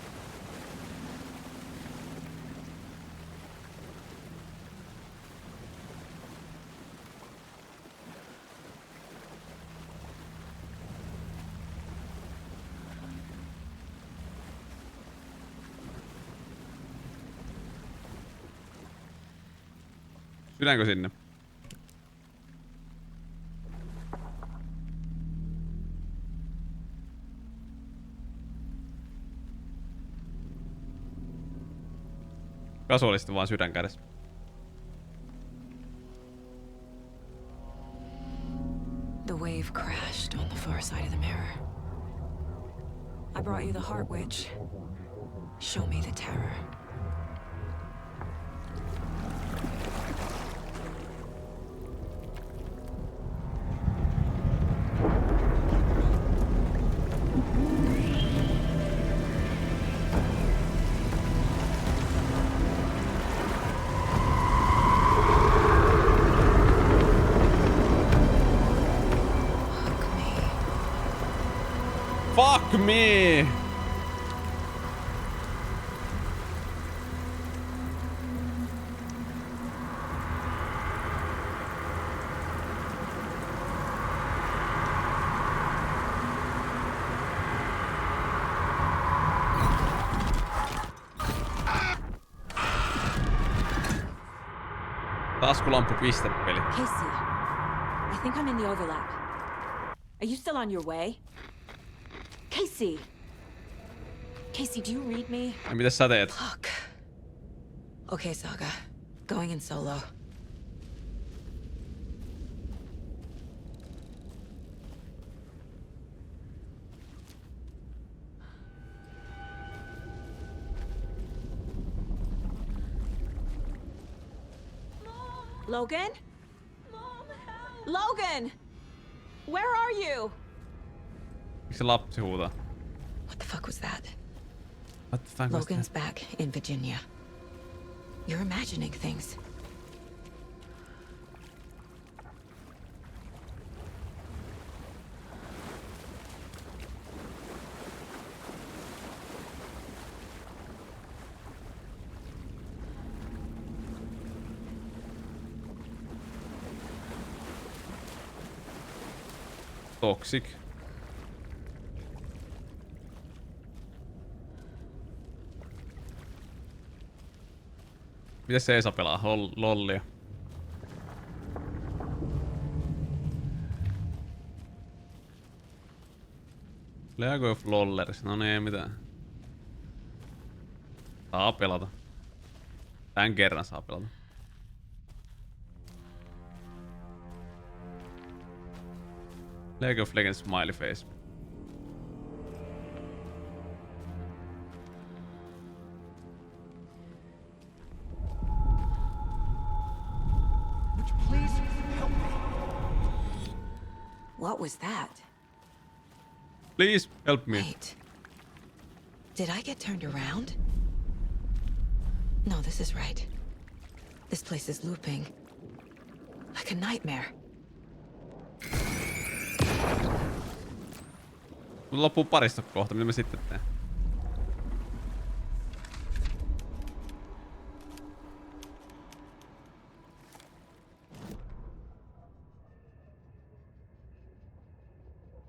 Syydäänkö sinne? Kasuaalisesti vaan sydän kädessä. The wave crashed on the far side of the mirror. I brought you the Heart Witch. Show me the terror. Fuck me! Taskulampu pistepeli. Casey, I think I'm in the overlap. Are you still on your way? Casey! Casey, do you read me? Ja mitä sä teet? Fuck. Okay, Saga. Going in solo. Logan? Mom, help! Logan! Where are you? Miksi se lapsi huutaa? What the fuck was that? What the fuck was Logan's that? back in Virginia. You're imagining things. Toxic. Miten se Esa pelaa? Lollia. Lego of Lollers. No niin, ei mitään. Saa pelata. Tän kerran saa pelata. League of Legends smiley face. Would you please help me? What was that? Please help me. Wait. Did I get turned around? No, this is right. This place is looping. Like a nightmare. Mulla loppuu paristo kohta, mitä mä sitten teen?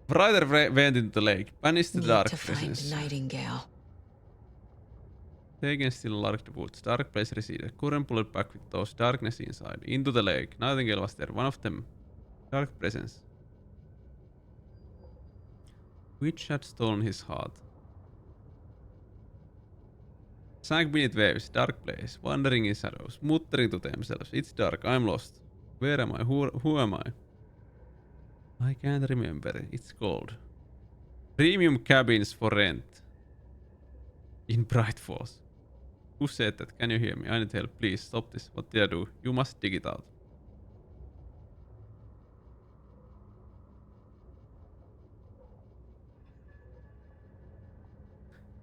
Ryder went into the lake, banished the Need dark to find presence. Nightingale. Taken still large the woods. Dark place receded. Current pulled back with those darkness inside. Into the lake. Nightingale was there. One of them. Dark presence. Which had stolen his heart? Sank beneath waves. Dark place. Wandering in shadows. Muttering to themselves. It's dark. I'm lost. Where am I? Who am I? I can't remember. It's cold. Premium cabins for rent. In Bright Falls. Who said that? Can you hear me? I need help. Please stop this. What did I do? You must dig it out.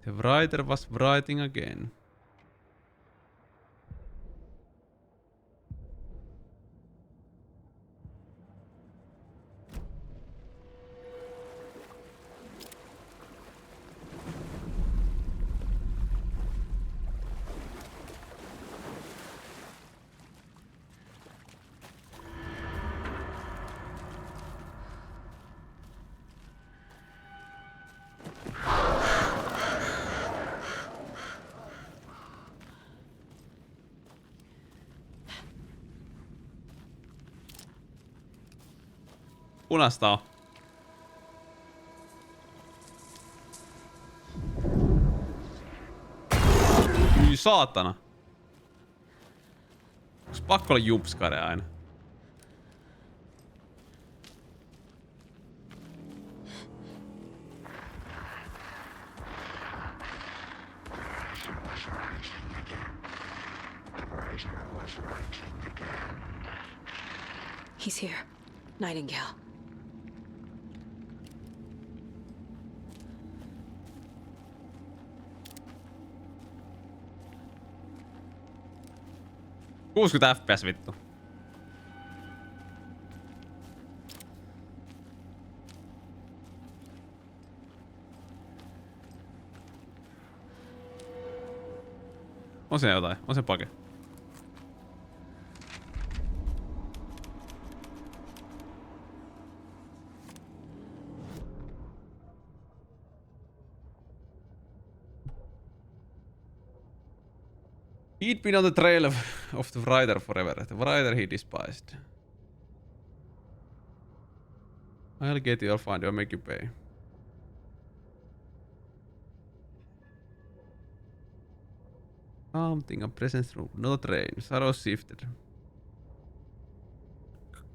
The writer was writing again. Punasta on. Hyi saatana. Onks pakko olla jumpskare aina? He's here. Nightingale. FPS vittu. On se jotain, on se pake. He'd been on the trail of the writer forever. The writer he despised. I'll get you, I'll find you, I'll make you pay. Something, a presence room, not a train. Shadows shifted.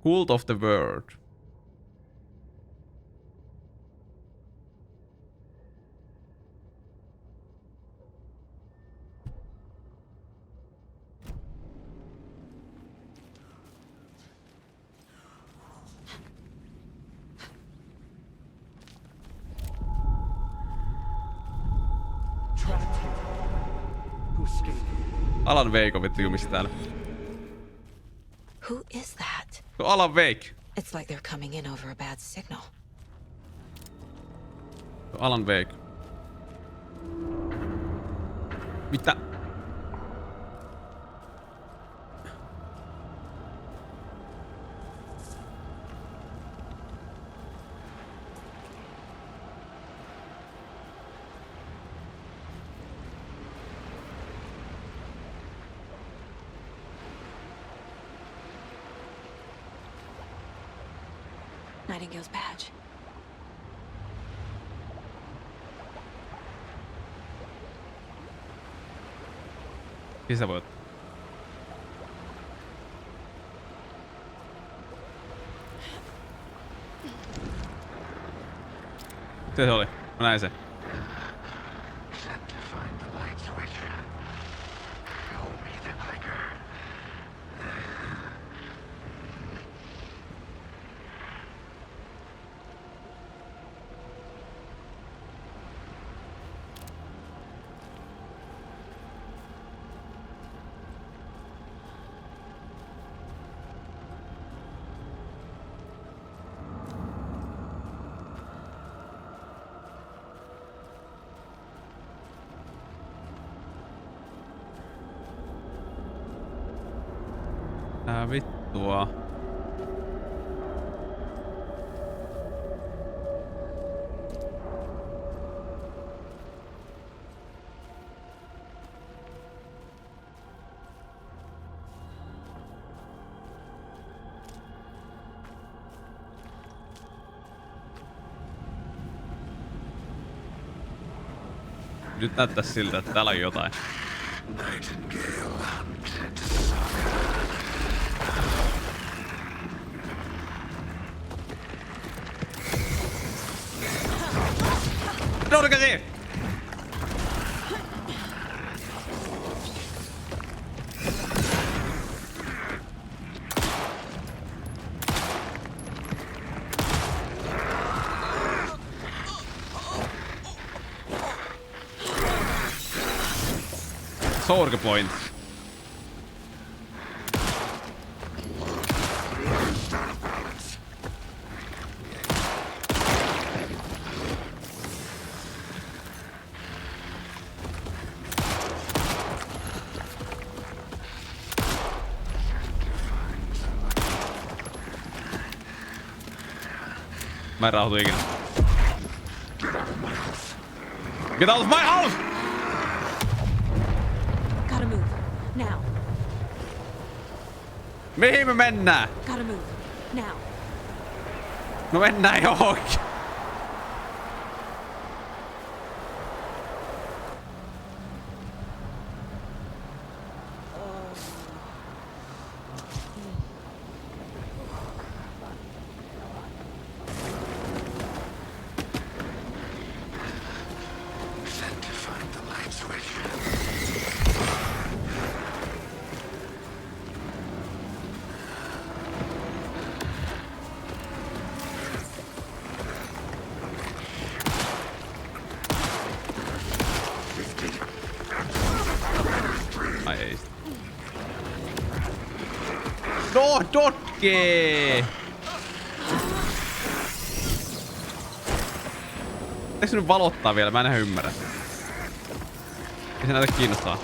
Cult of the World. Trapped here. Alan Wake on vittu jumissa täällä. Who is that? Se on Alan Wake. It's like they're coming in over a bad signal. Se on Alan Wake. Mitä? Nightingale's badge. Missä voit? Se oli. Mä näin sen. Tää vittua. Nyt näyttäis siltä, että täällä on jotain. Noudakari! Sorge point. Mä en rauhoitu ikinä. Get out of my house! Gotta move. Now. Mihin me mennään? Gotta move. Now. No mennään johonkin. Ai ei sitä. No, Dotke! Eikö se nyt valottaa vielä? Mä en ihan ymmärrä. Ei se näytä kiinnostaa.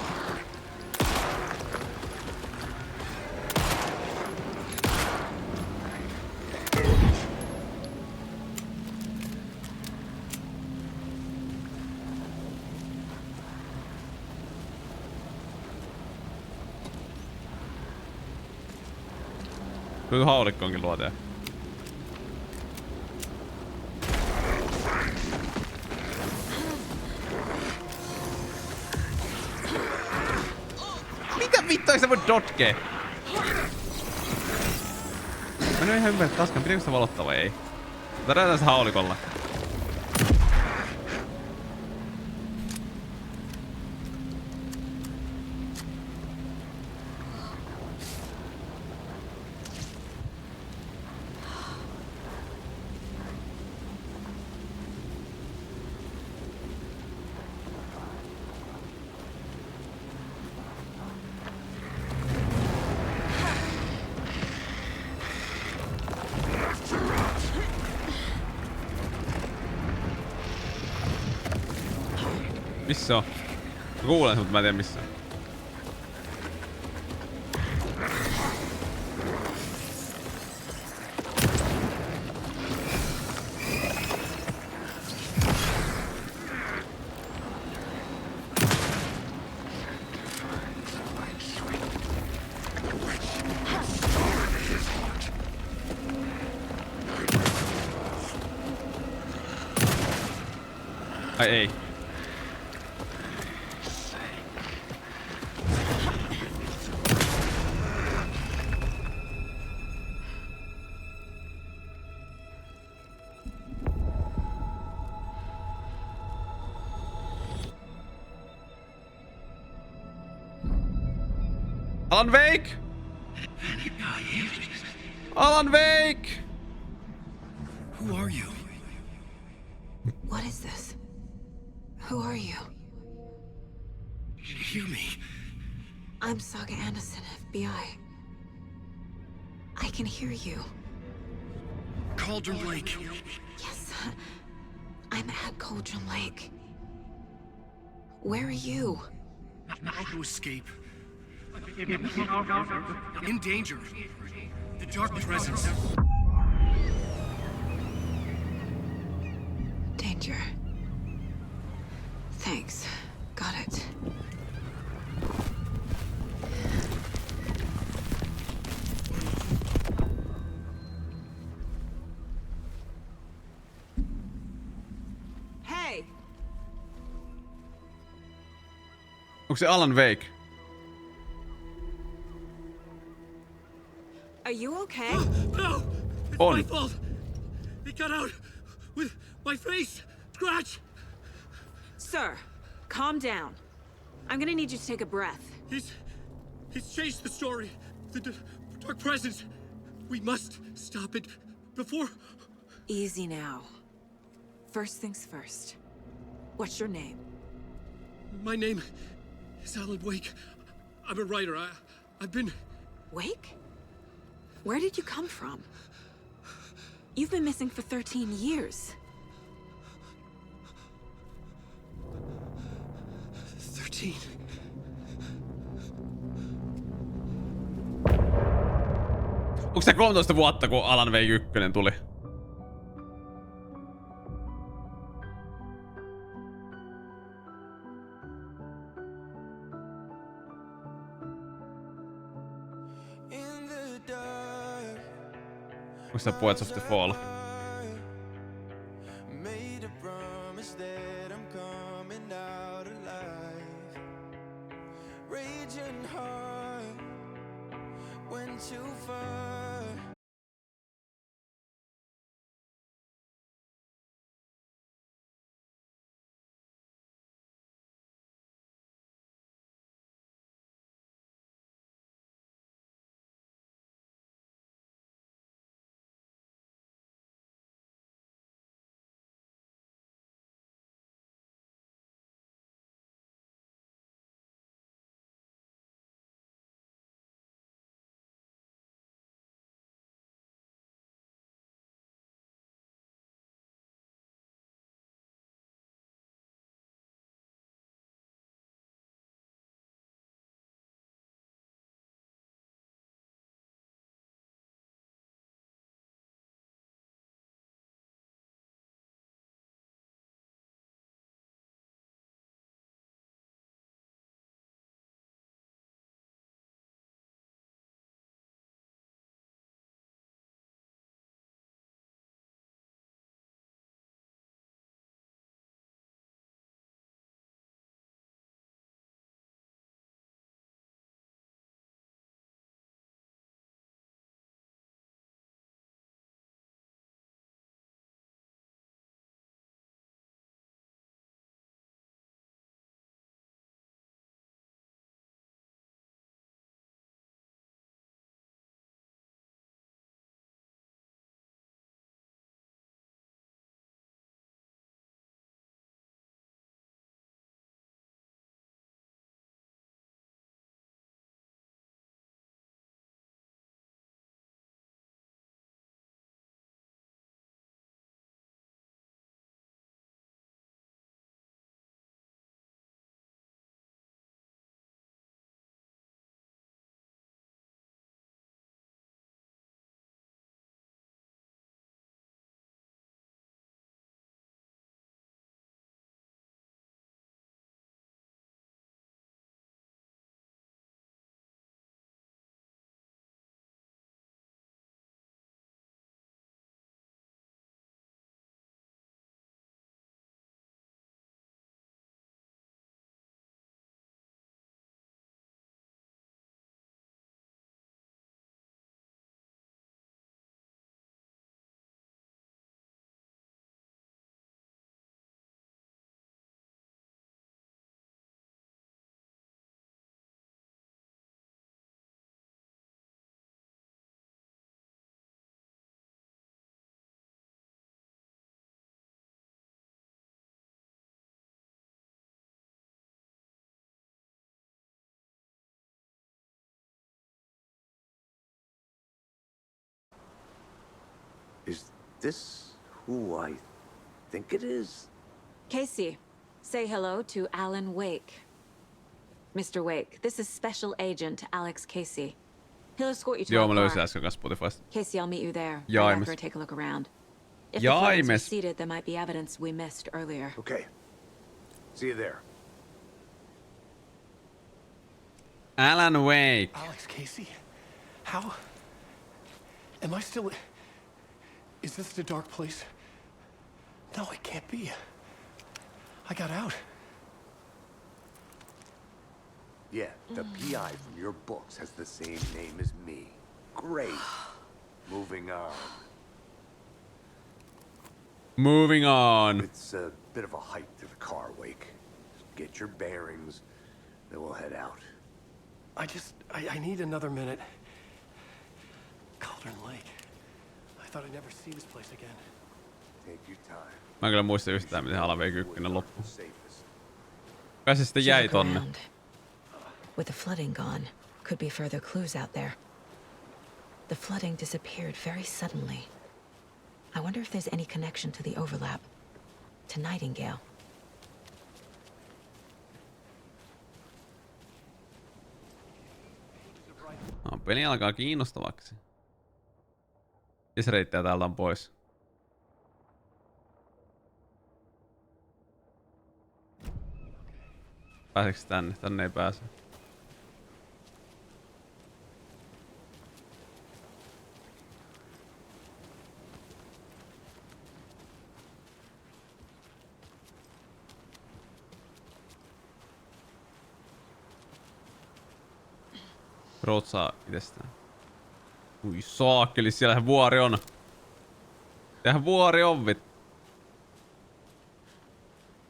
Kyllä haulikko onkin luoteja. Mitä vittua, eikö sä voi dodgea? Mä en oo ihan ymmärrä taaskaan, pitääkö sitä valottaa vai ei? Tarvitaan se haulikolla. Missä on? Mä kuulen sen, mutta mä en tiedä missä. Ai ei. Alan Wake! Alan Wake! Who are you? What is this? Who are you? Hear me. I'm Saga Anderson, FBI. I can hear you. Cauldron Lake. Yes, I'm at Cauldron Lake. Where are you? How to escape. In danger. The Dark Presence. Danger. Thanks. Got it. Hey! Onko se Alan Wake? Are you okay? No! It's On. my fault! It got out with my face! Scratch! Sir, calm down. I'm gonna need you to take a breath. He's changed the story. The Dark Presence. We must stop it before... Easy now. First things first. What's your name? My name is Alan Wake. I'm a writer. I've been... Wake? Where did you come from? You've been missing for 13 years. 13. Onko se 13 vuotta, kun Alan Wake 1 tuli? Onko se Poets of the Fall? Made a promise that I'm coming out alive. Raging heart went too far. Is this who I think it is? Casey, say hello to Alan Wake. Mr. Wake, this is Special Agent Alex Casey. He'll escort you to Joo, our mä löysin car. äsken kanssa Spotifysta. Casey, I'll meet you there. Right Jaimes. after I take a look around. If the flood's Jaimes. receded, there might be evidence we missed earlier. Okay. See you there. Alan Wake. Alex Casey? How? Am I still... Is this the dark place? No, it can't be. I got out. Yeah, the PI from your books has the same name as me. Great. Moving on. Moving on. It's a bit of a hike to the car, Wake. Get your bearings, then we'll head out. I need another minute. Cauldron Lake. I thought I'd never see this place again. Take your time. Mä en kyllä muista yhtään, miten Alan Wake 1 loppui. Kai se sitten jäi tonne. With the flooding gone, could be further clues out there. The flooding disappeared very suddenly. I wonder if there's any connection to the overlap. To Nightingale. No, peli alkaa kiinnostavaksi. Siis reittejä täältä on pois. Pääseekö tänne? Tänne ei pääse. Rotsaa itsestään. Ui saakeli, siellähän vuori on. Siellähän vuori on vit.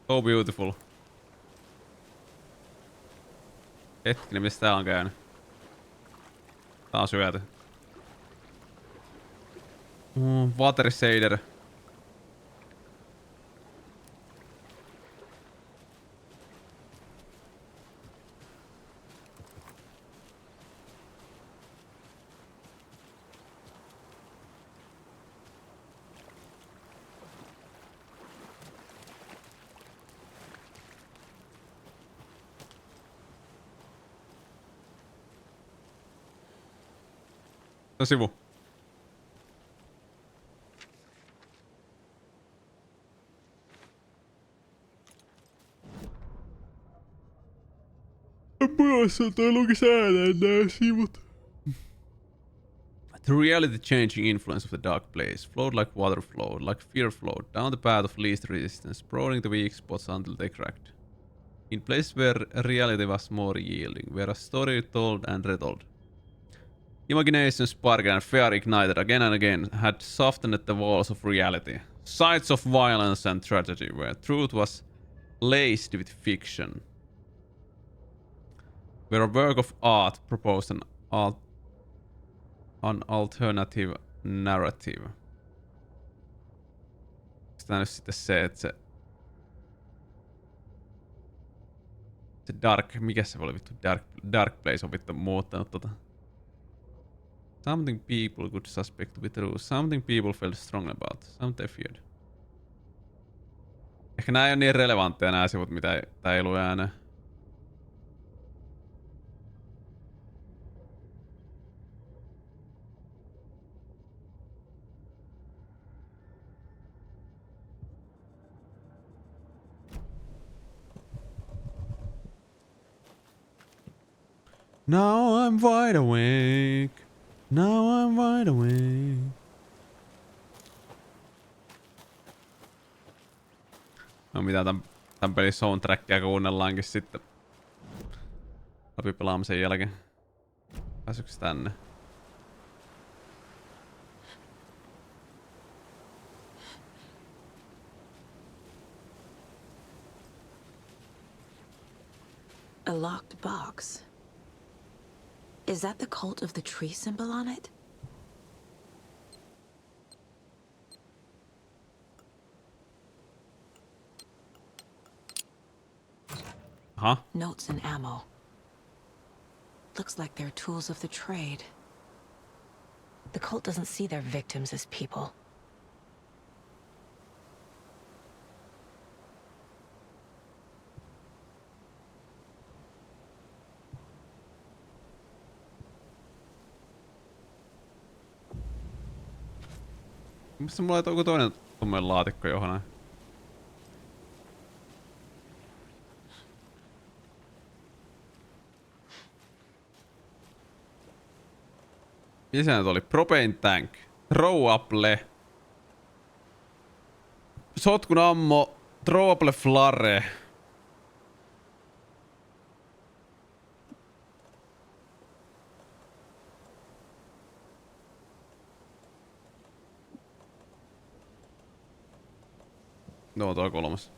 So beautiful. Hetkinen, mistä tää on käynyt? Tää on syöty. Water Shader. No sivu. Pojassa toi lukis ääneen nää sivut. The reality-changing influence of the dark place flowed like water flowed, like fear flowed, down the path of least resistance, prodding the weak spots until they cracked. In places where reality was more yielding, where a story told and retold. Imagination sparked and fear ignited again and again had softened the walls of reality. Sites of violence and tragedy where truth was laced with fiction. Where a work of art proposed an alternative narrative. Sitä nyt sitten se, että se dark, mikä se oli vittu, dark place on vittu muuttanut tota. Something people could suspect to be true. Something people felt strong about. Something they feared. Ehkä nää ei oo niin relevantteja nää sivut, mitä tää ei lue ääneen. Now I'm wide awake. Now I'm wide awake. No mitä tän pelin soundtrackia kuunnellaankin sitten läpipelaamisen jälkeen. Pääsyks tänne? A locked box. Is that the cult of the tree symbol on it? Huh? Notes and ammo. Looks like they're tools of the trade. The cult doesn't see their victims as people. Missä mulla on joku toinen tommoinen laatikko johon? Missä nyt oli? Propane tank. Throw apple. Sotkun ammo. Throw apple flare. No, tuo kolmas.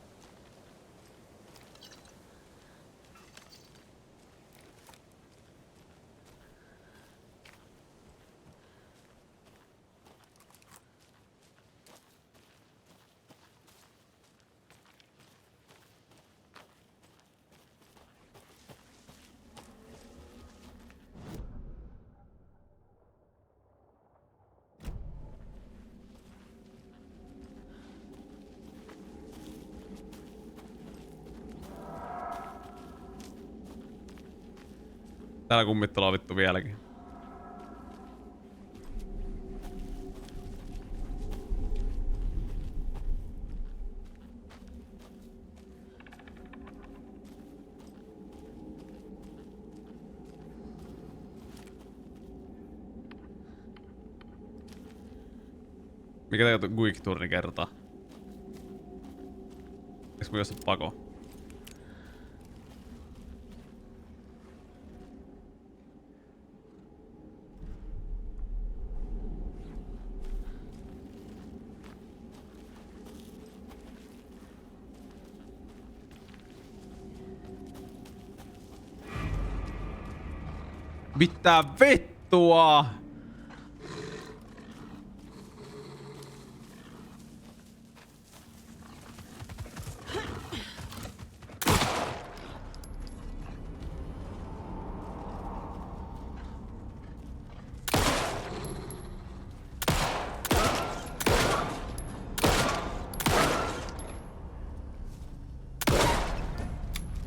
Täällä kummittelua vittu vieläkin. Mikä tää Quick-turni kertaa? Eikö mun jossain pako? Mitä vittua?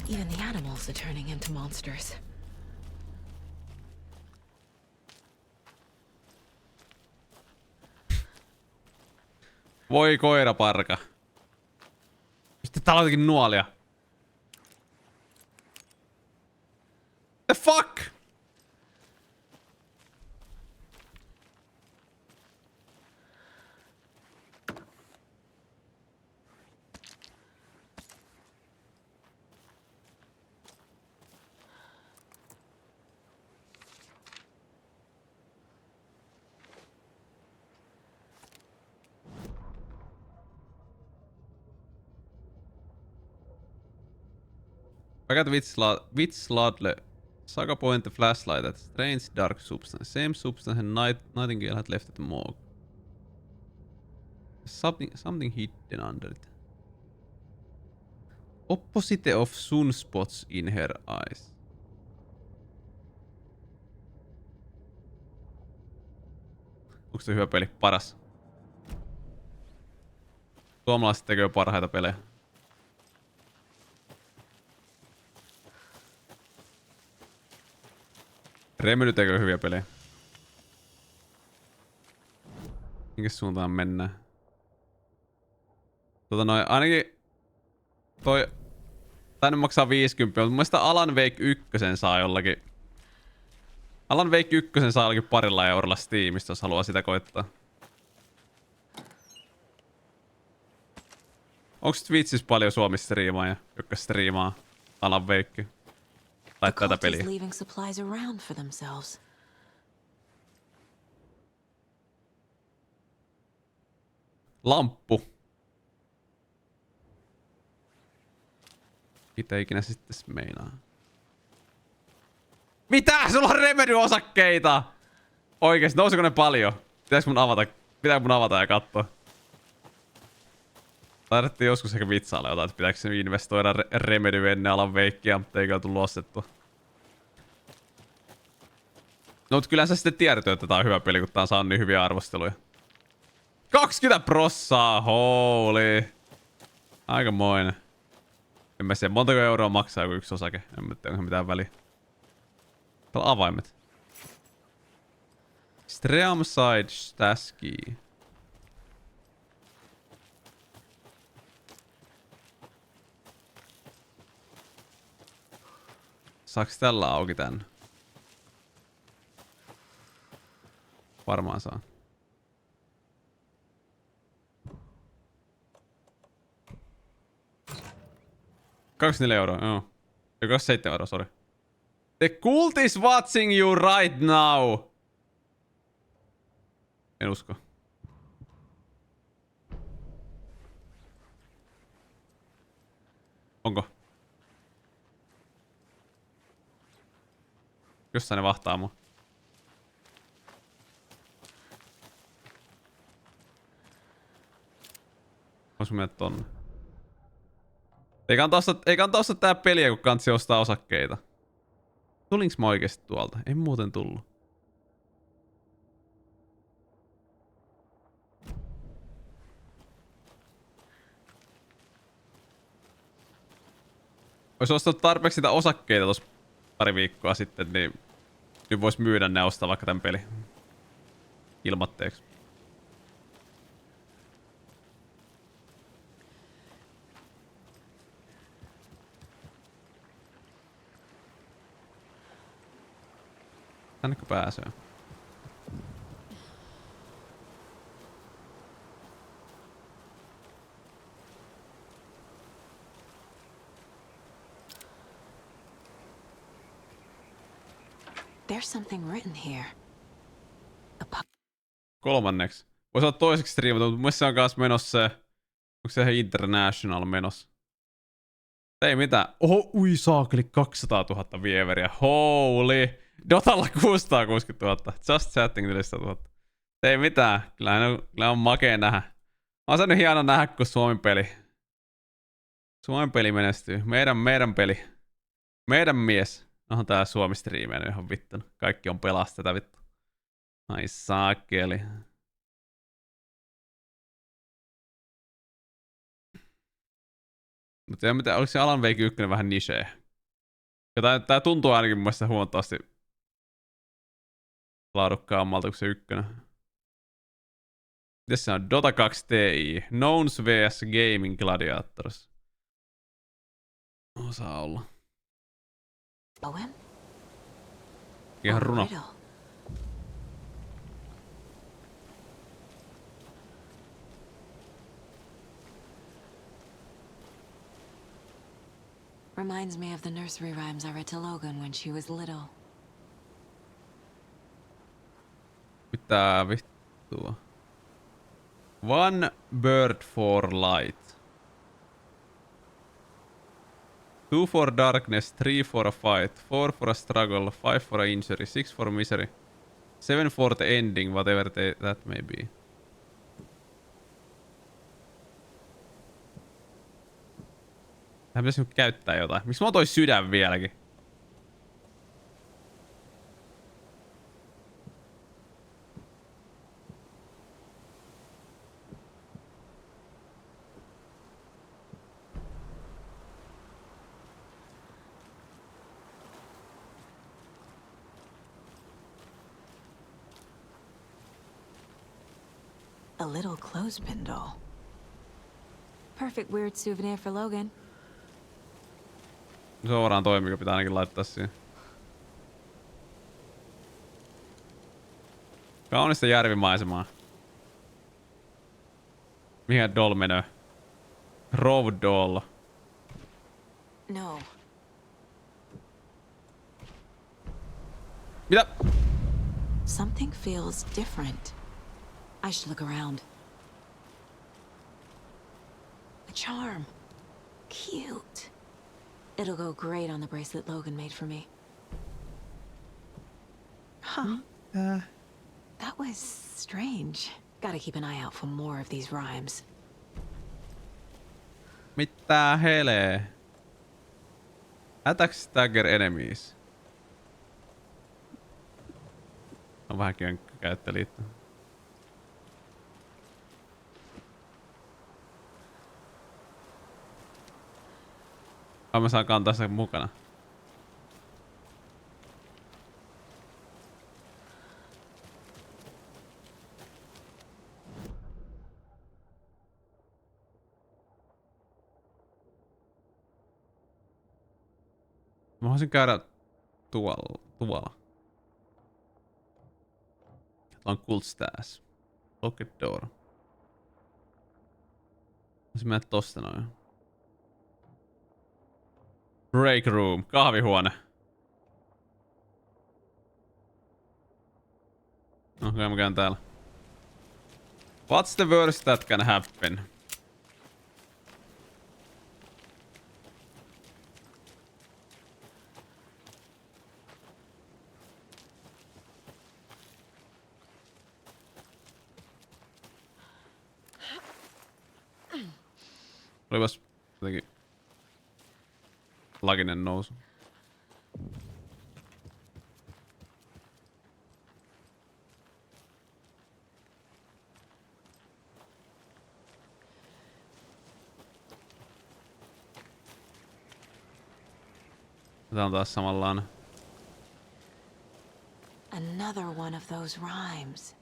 Even the animals are turning into monsters. Voi koiraparka. Sitten täällä on jotenkin nuolia. The fuck? I got witch sladle. Saga point the flashlight at strange dark substance. Same substance and Nightingale had left at the morgue. Something hidden under it. Opposite of sunspots in her eyes. Onko se hyvä peli? Paras. Suomalaiset tekee parhaita pelejä. Remedy tekee hyviä pelejä. Minkä suuntaan mennään? Ainakin toi... Tää nyt maksaa 50, mutta mun mielestä Alan Wake 1 saa jollakin... Alan Wake 1 saa jollakin parilla eurolla Steamista, jos haluaa sitä koittaa. Onks Twitchissä paljon Suomi-striimaajia, jotka striimaa Alan Wake? Tai tätä peliä. Leaving supplies around for themselves. Lamppu. Mitä ikinä se sitten meinaa? Mitä? Sulla on Remedy-osakkeita! Oikeesti, nousiko ne paljon? Pitääkö mun avata ja katsoa? Taidettiin joskus ehkä vitsailla jotain, että pitääkö se investoida Remedy ennen Alan Wakea, mutta eikö ole tullut ostettua. No mut kyllähän sä sitten tiedät, että tää on hyvä peli, kun tää on saanut niin hyviä arvosteluja. 20%! Holy! Aikamoinen. En mä tiedä, montako euroa maksaa joku yksi osake. En mä tiedä, onko mitään väliä. Täällä on avaimet. Streamside Staski. Saaks tällä auki tän? Varmaan saa. 24 €, joo. Ja 27 €, sorry. The cult is watching you right now! En usko. Onko? Jossain ne vahtaa mua. Vois mennä tonne. Ei kannata ostaa tää peliä, kun kansi ostaa osakkeita. Tulinks mä oikeesti tuolta? En muuten tullut. Ois ostanut tarpeeksi sitä osakkeita tossa pari viikkoa sitten, niin nyt vois myydä ne ja ostaa vaikka tän peli. Ilmatteeksi. Tännekö pääsee? There's something written here. Kolmanneksi. Voisi olla toiseksi striimata, mutta mun mielestä se on kans menossa se... Onko se ihan International menossa? Ei mitään. Oho, ui saakeli 200 000 vieveriä. Holy! Dotalla 660 000. Just chatting 400 000. Ei mitään. Kyllä on makea nähdä. On se nyt hieno nähdä, kun Suomen peli menestyy. Meidän peli. Meidän mies. Onhan tää Suomi-striimejä ihan vittuna. Kaikki on pelasta tätä vittu. Ai saakeli. Mutta en tiedä, oliko se Alan Wake 1 vähän nicheä? Ja tää tuntuu ainakin mun mielestä huomattavasti laadukkaammalta kuin se 1. Mites se on? Dota 2 TI. Knowns vs Gaming Gladiators. Osaa olla. Owen? Ihan runo. Reminds me of the nursery rhymes I read to Logan when she was little. Mitä vittua? One bird for light. 2 for darkness, 3 for a fight, 4 for a struggle, 5 for a injury, 6 for misery, 7 for the ending, whatever that may be. Tähän pitäisi nyt käyttää jotain. Miksi mä oon toi sydän vieläkin? A little clothespin doll. Perfect weird souvenir for Logan. Suoraan toimiko pitää ainakin laittaa siihen. Kaunista järvimaisemaa. Mihin doll menee? Rove doll. No. Mitä? Something feels different. I should look around. A charm. Cute. It'll go great on the bracelet Logan made for me. Huh. That was strange. Gotta keep an eye out for more of these rhymes. Mitä helee? Attack stagger enemies. On vähän könkkä käyttöliitto. Mä saan kantaa sen mukana. Mä haluaisin käydä tuolla. On Cult Stash. Locked door. Voisin mennä tosta noin. Break room. Kahvihuone. Okei, mä käyn täällä. What's the worst that can happen? Olipas jotenkin laginen nousu. Tää on taas samanlainen. Another one of those rhymes.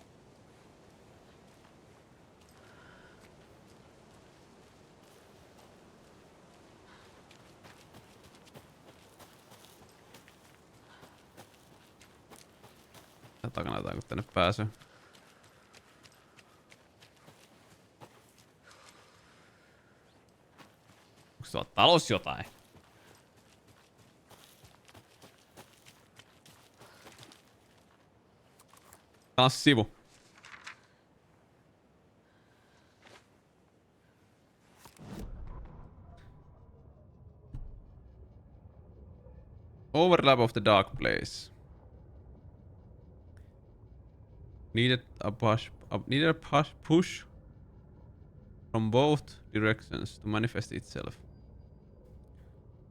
Tää takana jotain, kun tänne pääsee. Onks tuolla talossa jotain? Taas sivu. Overlap of the dark place. Needed a push from both directions to manifest itself.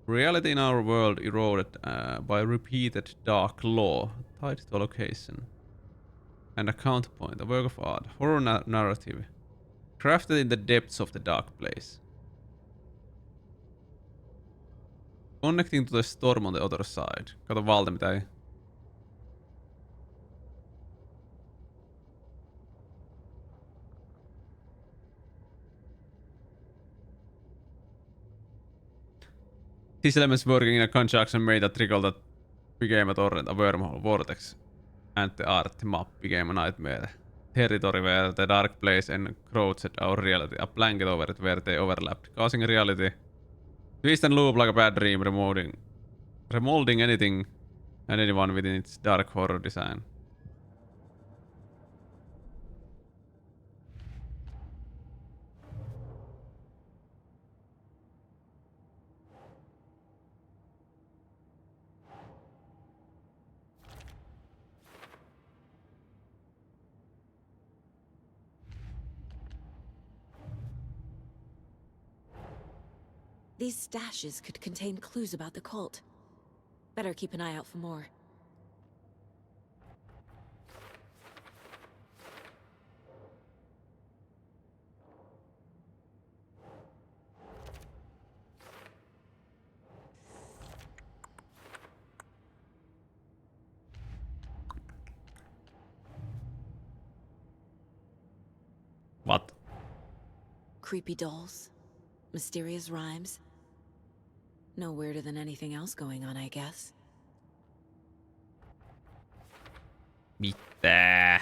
Reality in our world eroded by repeated dark law tied to a location. And a counterpoint, a work of art, horror narrative, crafted in the depths of the dark place. Connecting to the storm on the other side. Kato Valte, mitä ei. These elements working in a conjunction made a trickle that became a torrent, a wormhole, vortex. And the art map became a nightmare. Territory where the dark place encroached our reality. A blanket over it where they overlapped, causing reality. Twist and loop like a bad dream, remolding anything and anyone within its dark horror design. These stashes could contain clues about the cult. Better keep an eye out for more. What? Creepy dolls. Mysterious rhymes. No weirder than anything else going on, I guess. Mitä?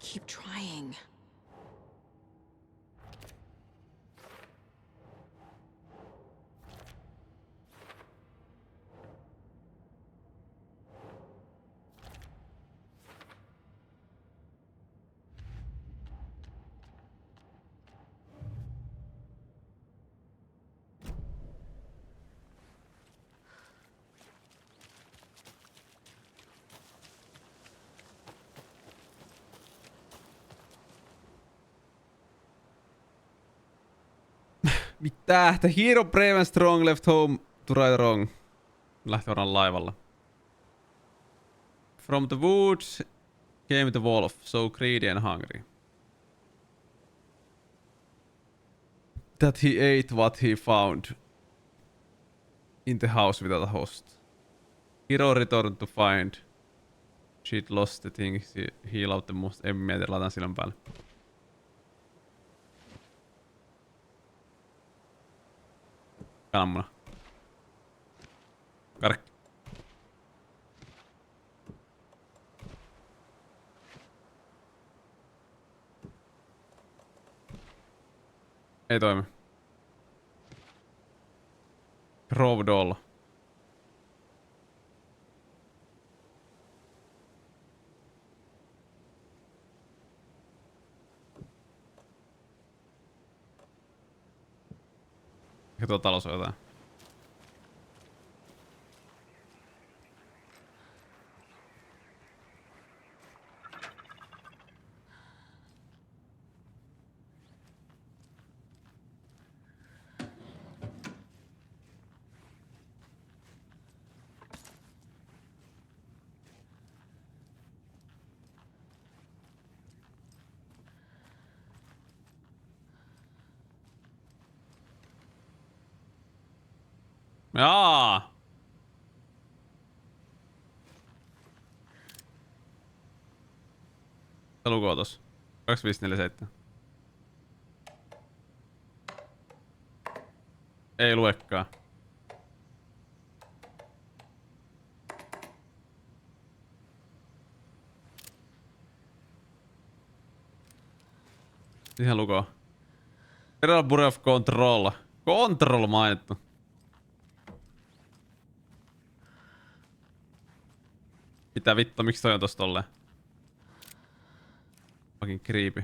Keep trying. Mitä? The hero brave and strong left home to right wrong. Lähti varmaan laivalla. From the woods came the wolf, so greedy and hungry. that he ate what he found in the house without a host. Hiro returned to find she'd lost the thing he loved the most. En mieti, laitan silmän päälle. Kananmuna. Karkki. Ei toimi. Rove doll. Ehkä tuolla talossa on jotain. Jaa. Mitä lukoo tossa? 2547. Ei luekaan. Ihan lukoo. Federal Bureau of Control. Control mainittu. Mitä vittu, miksi toi on tossa tolleen? Fucking creepy.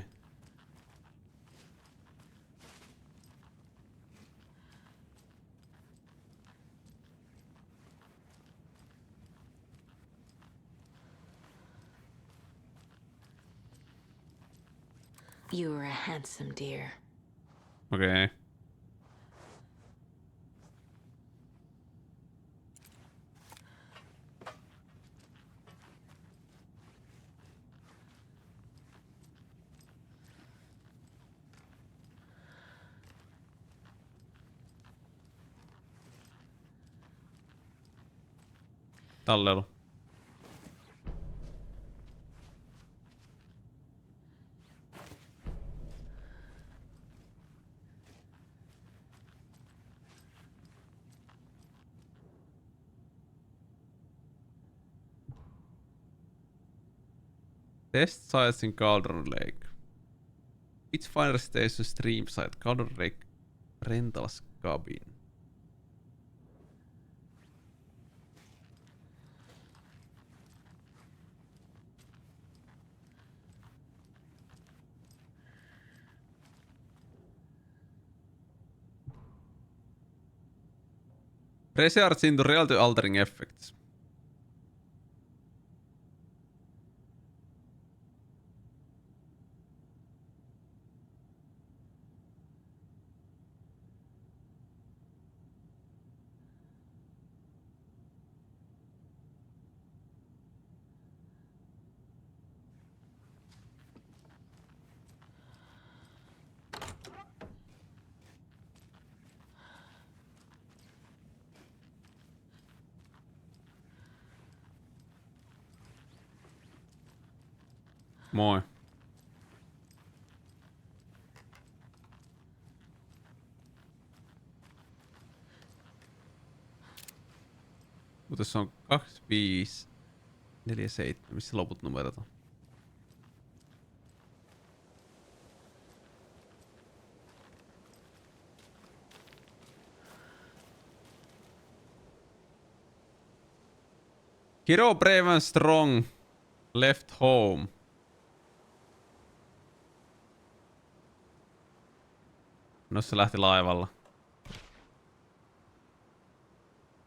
You were a handsome deer. Okei. Tallelu. Test sites in Cauldron Lake. Witchfinder Station stream site. Cauldron Lake Rentals cabin. Research into reality altering effects. Moi. Mutta tässä on 2547, missä loput numerot on? Hero brave and strong left home. No se lähti laivalla.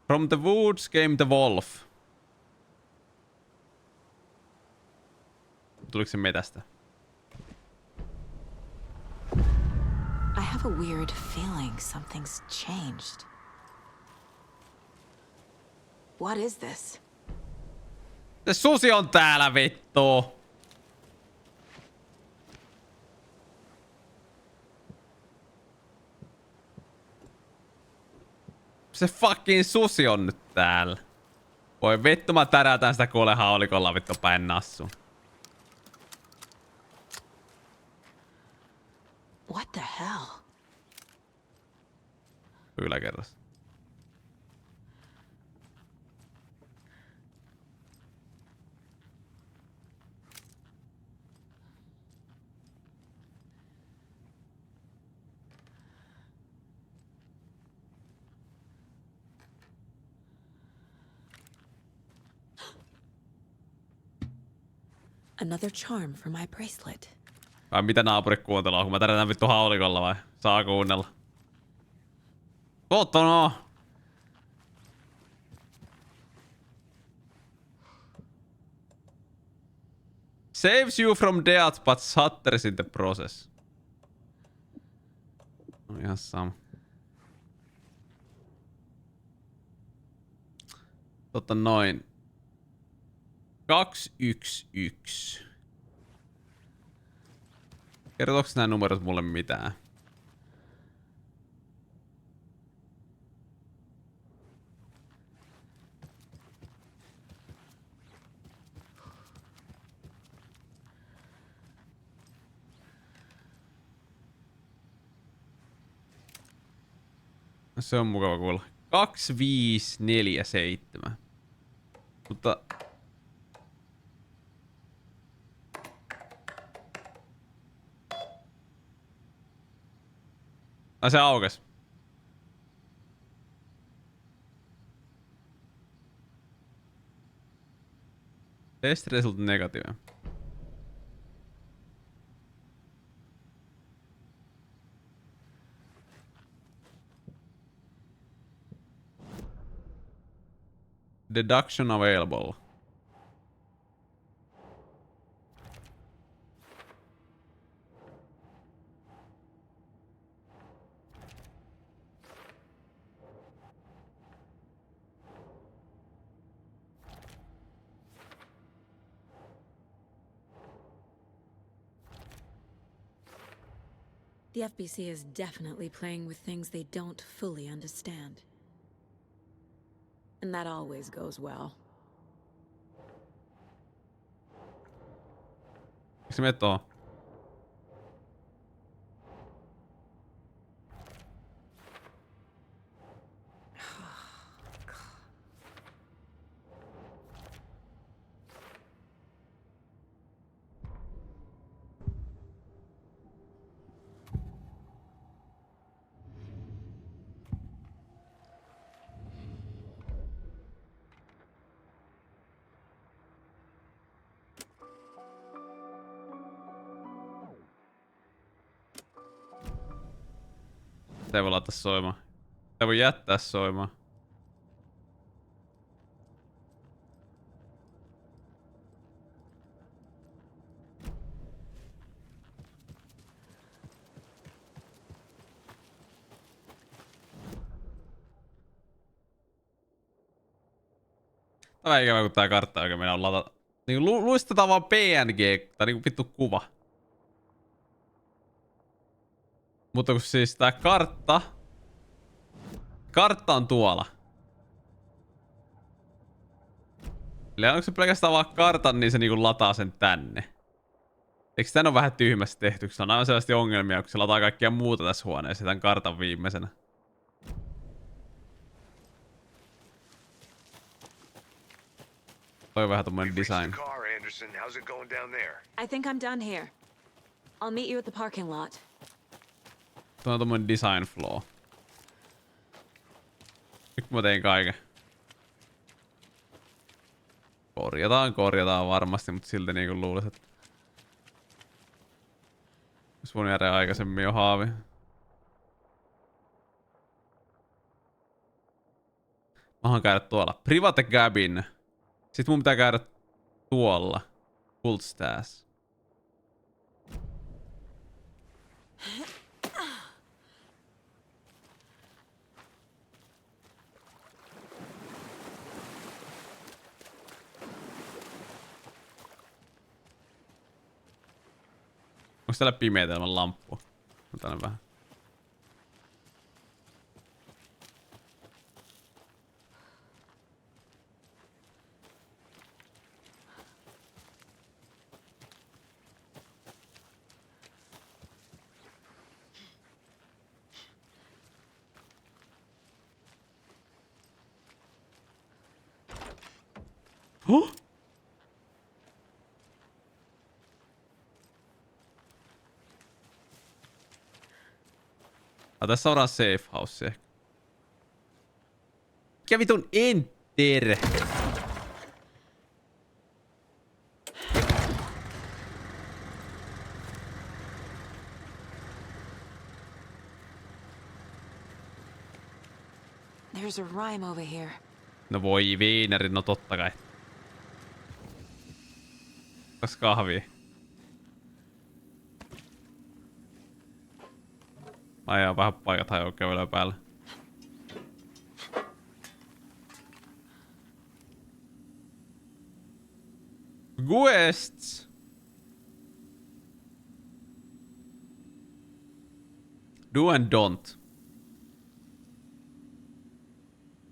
From the woods came the wolf. Tuliko se metästä? I have a weird feeling something's changed. What is this? Se susi on täällä, vittu! Se fucking susi on nyt täällä. Voi vittu, mä tärätän sitä kuule haulikolla vittu päin nassu. What the hell? Yläkerrassa. Another charm for my bracelet. Vai mitä naapuri kuuntelua, kun mä tärätän vittu haulikolla vai? Saa kuunnella. Kotona! Saves you from death, but shatters in the process. No ihan sama. Noin. 211. Kertooko nämä numerot mulle mitään? Se on mukava kuulla. 2547. Mutta... se aukes. Test result negative. Deduction available. The FBC is definitely playing with things they don't fully understand. And that always goes well. Miksi me tuo? Sitä ei voi laittaa soimaan. Sitä voi jättää soimaan. Tämä on ikävä, kun tää kartta oikein mennä on latata. Niin luistetaan vaan PNG, tai niinku vittu kuva. Mutta kun siis tää kartta on tuolla. Eli onko se pelkästään vaan kartan, niin se niinku lataa sen tänne. Eikö tän on vähän tyhmästi tehty? Se on aivan selvästi ongelmia, kun se lataa kaikkia muuta tässä huoneessa tämän kartan viimeisenä. Toi on vähän tommonen design. I think I'm done here. I'll meet you at the parking lot. Tuo on tommonen design flaw. Nyt mä tein kaiken. Korjataan varmasti, mutta silti niinku luulis, että... Jos mun järjen aikaisemmin jo haavi. Mähän käydä tuolla. Private cabin. Sitten mun pitää käydä tuolla. Full stairs. Onks täällä pimeetä ilman lamppua? On tänne vähän. Huh? Tässä on safe house ehkä. Mikä vitun enter? There's a rhyme over here. No voi viineri, no totta kai. Kas kahvia. Ajaa vähän paikat hajoaa kävelyä päällä. Quests! Do and don't.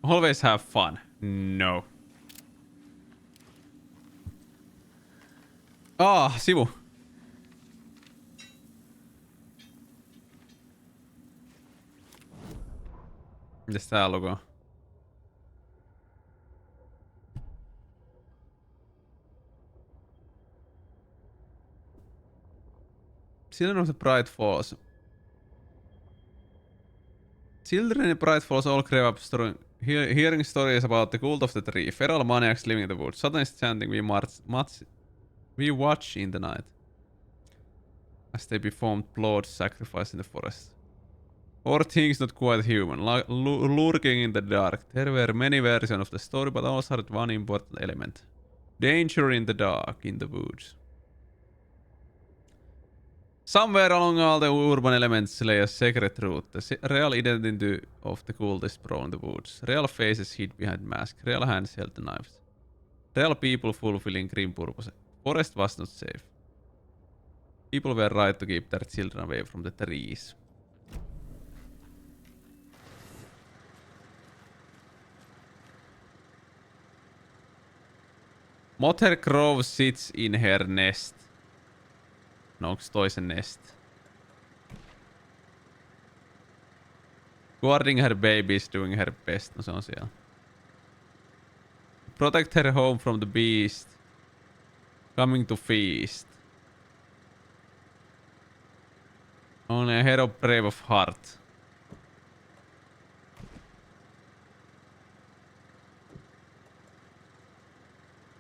Always have fun. No. Sivu. Mitäs tää lukee? Children of the Bright Falls. Children in Bright Falls all grew up hearing stories about the cult of the tree, feral maniacs living in the woods, Satanists chanting we watch in the night as they performed blood sacrifice in the forest. Or things not quite human, lurking in the dark. There were many versions of the story, but also had one important element. Danger in the dark, in the woods. Somewhere along all the urban elements lay a secret route. The real identity of the cult is prone in the woods. Real faces hid behind masks. Real hands held the knives. Real people fulfilling grim purpose. Forest was not safe. People were right to keep their children away from the trees. Mother Crow sits in her nest. No onks toisen nest? Guarding her babies, doing her best. No se on siellä. Protect her home from the beast. Coming to feast. Only a hero brave of heart.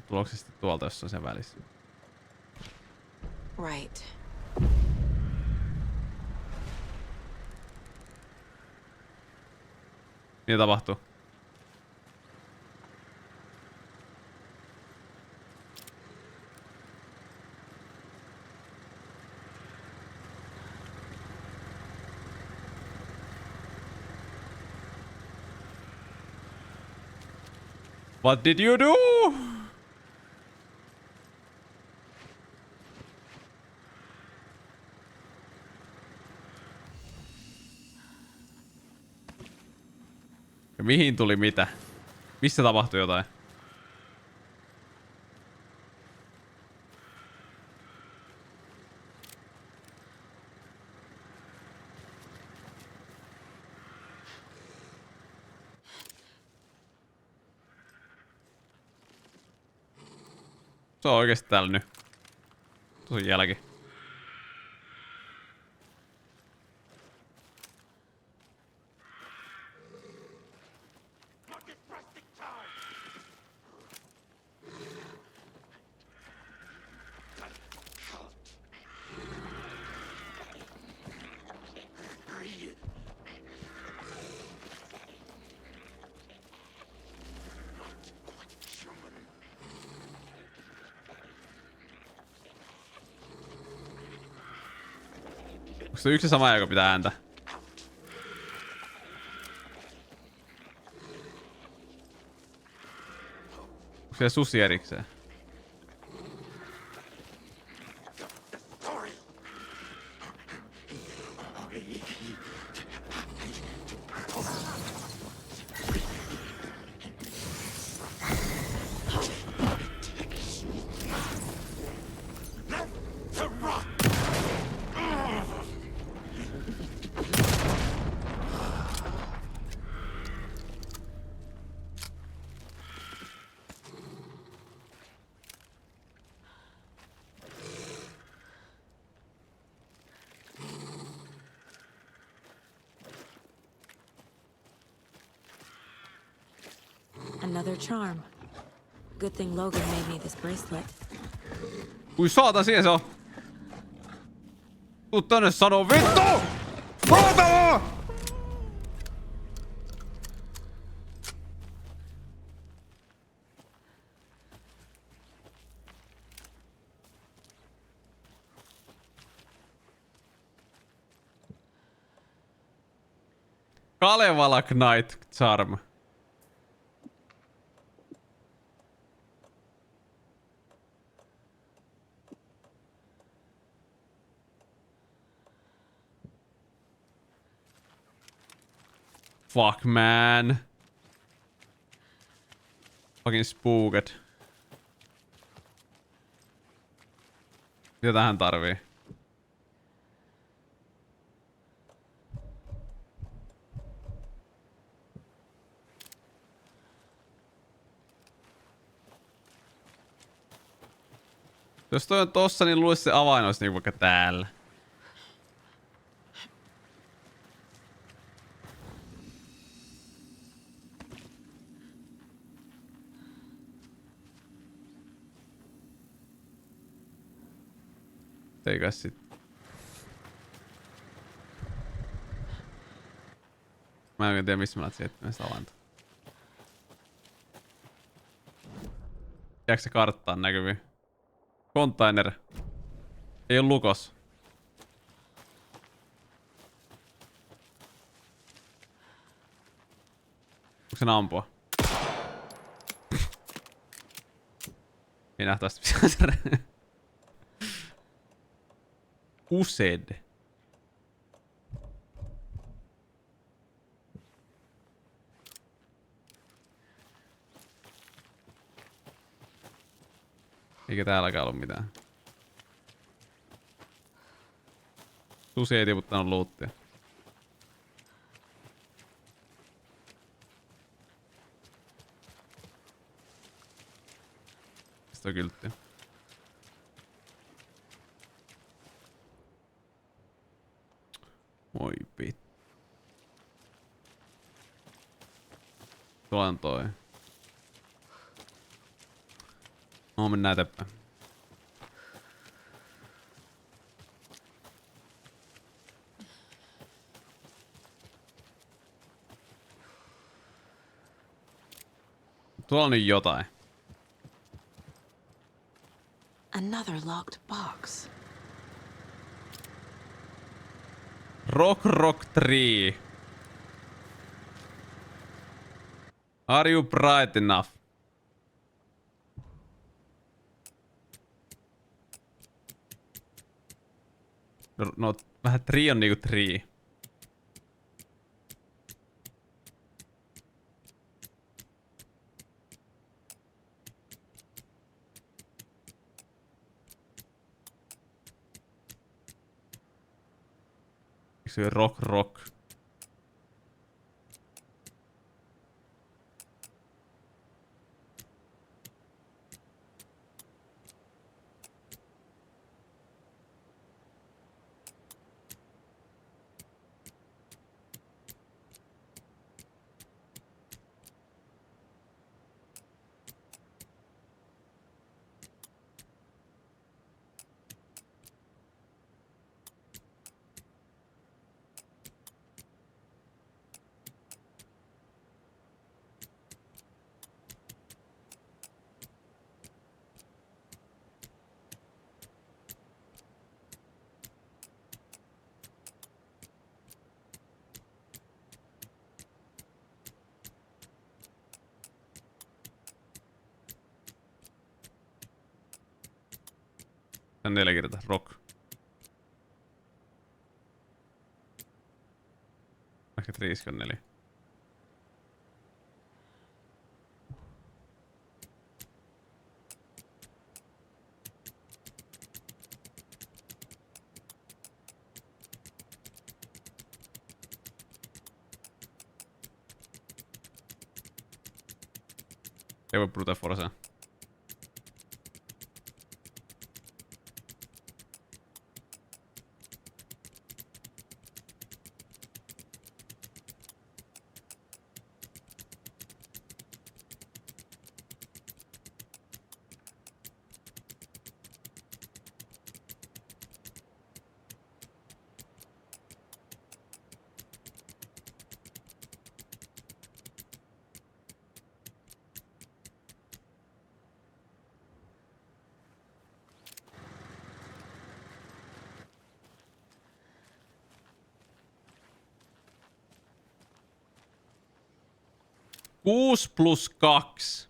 Tuloks se sitten tuolta, jos on sen välissä? Right. Mitä tapahtuu? What did you do? Ja mihin tuli mitä? Missä tapahtui jotain? Se on oikeesti täällä nyt. Tosi jälki. Onko se yksi sama, joka pitää ääntä? Onko siellä susi erikseen? Another charm. Good thing Logan made me this bracelet. Kui saata siihen se on. Tuu tänne sanoo vittu! Saatana! Kalevala Knight Charm. Fuck man. Fucking spooked. Mitä tähän tarvii? Jos toi on tossa, niin luulis se avain olisi niinku vaikka täällä. Eikös sit. Mä en oikein tiedä missä mä lähtisin etsimässä sitä avainta. Jääkö se karttaan näkyviin? Container. Ei oo lukos. Onko se ampua? Ei nähtävästi pitää. Used. Eikä täälläkään ollut mitään. Susi ei tiputtanut luuttia. Sitten on kyltti. Moi pit. Tuolla on toi. No mennään eteenpäin. Tuolla on nyt jotain. Another locked box. Rock Tree. Are you bright enough? No vähän tree on niinku tree. Se rock. Tän 4 kertaa rock. Ehkä 34. Ei voi brute forcea. 6 plus 2.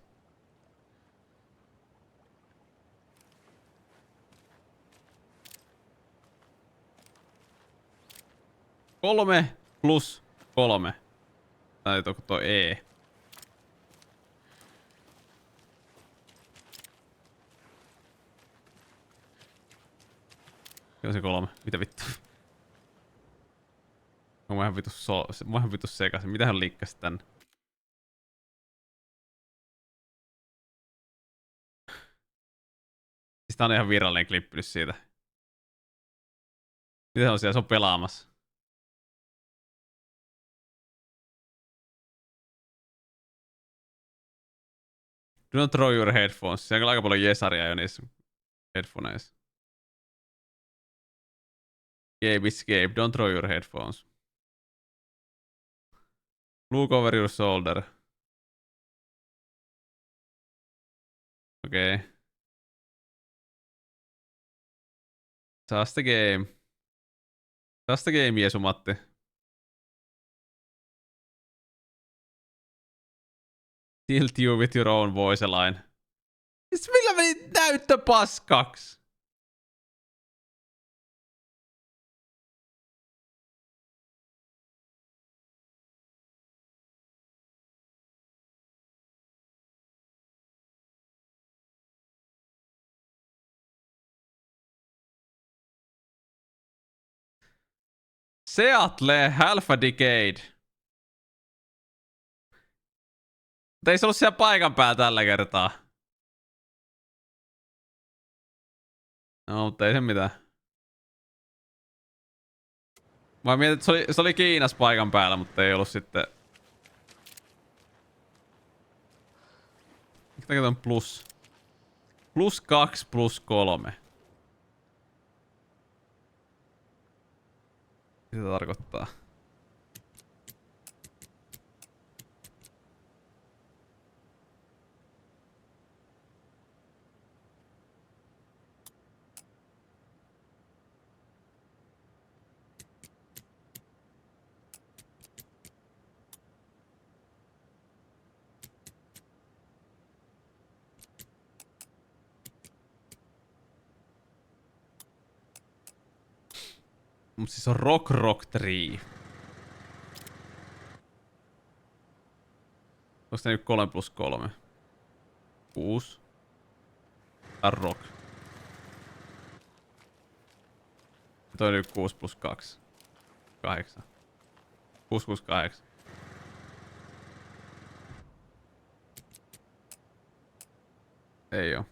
Kolme plus 3. Tai onko toi E? Kyllä se 3. Mitä vittu? Mä oon ihan vittu sekaisin. Mitä hän liikkasi tänne? Siis tää on ihan virallinen klippi nyt siitä. Mitä se on siellä? Se on pelaamassa. Do not throw your headphones. Siellä on aika paljon jesaria jo niissä headphoneissa. Escape. Don't throw your headphones. Look over your shoulder. Okei. Okay. Just the game. Just the game, Jeesu Matti. Tilt you with your own voice line. Siis millä meni näyttö paskaksi? Seattle, half a decade. Mutta ei se ollut siellä paikan päällä tällä kertaa. No, mutta ei se mitään. Mä mietin, että se oli Kiinassa paikan päällä, mutta ei ollut sitten. Mikä on plus? Plus 2 plus 3. Mitä tarkoittaa? Mut siis on Rock Tree. Onko se nyt 3 plus 3? 6. Tää on Rock. Ja toi on nyt 6 plus 2. 8. 6 plus 8. Ei oo.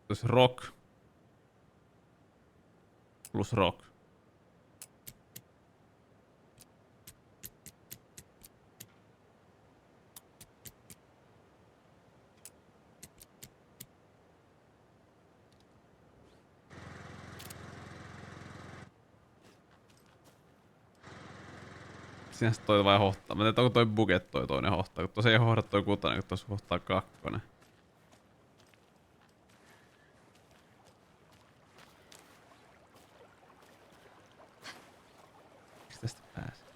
Tuossa Rock. Plus Rock. Siinä toi vai hohtaa. Mä tiedän, onko toi buget toi toinen hohtaa. Kun tossa ei hohda toi 6, kun tossa hohtaa 2. Tästä pääsee.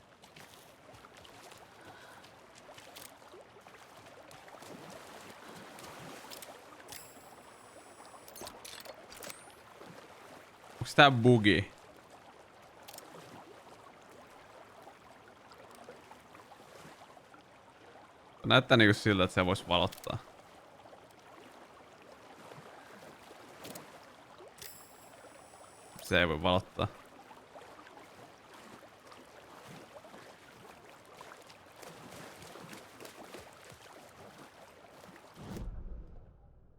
Onks tää bugi? Näyttää niinku siltä, että se vois valottaa. Se ei voi valottaa.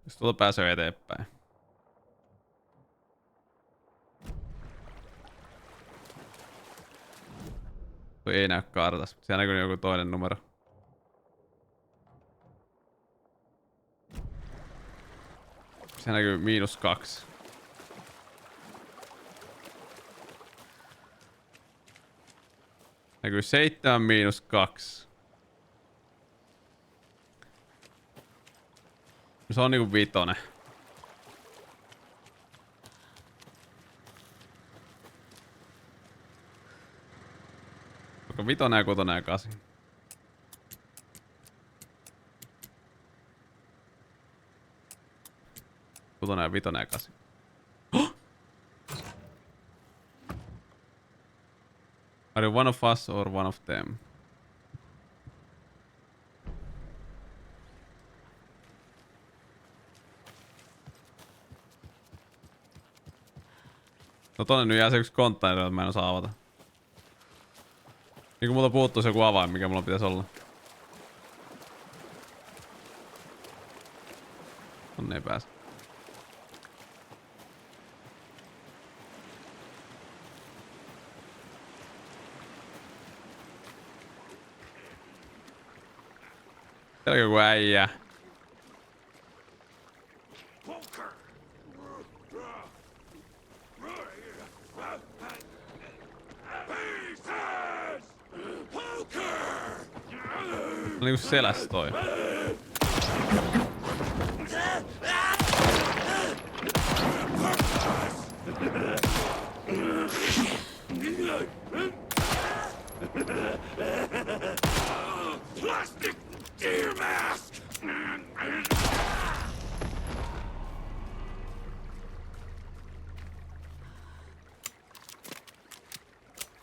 Jos tuolta pääsee eteenpäin. Toi ei näy kartassa, mutta siellä näkyy joku toinen numero. Siellä näkyy -2. Näkyy 7 -2. Se on niinku 5. Onko 5 ja 6 ja 8? Kutonen ja 5 ja 8. Are you one of us or one of them? No tonne nyt jää se yksi konttaineri, jota mä en osaa avata. Niin kun multa puuttuisi joku avain, mikä mulla pitäisi olla. Tonne ei pääse. Sielläkö joku äijä? On niinku seläs toi. Plastic deer mask!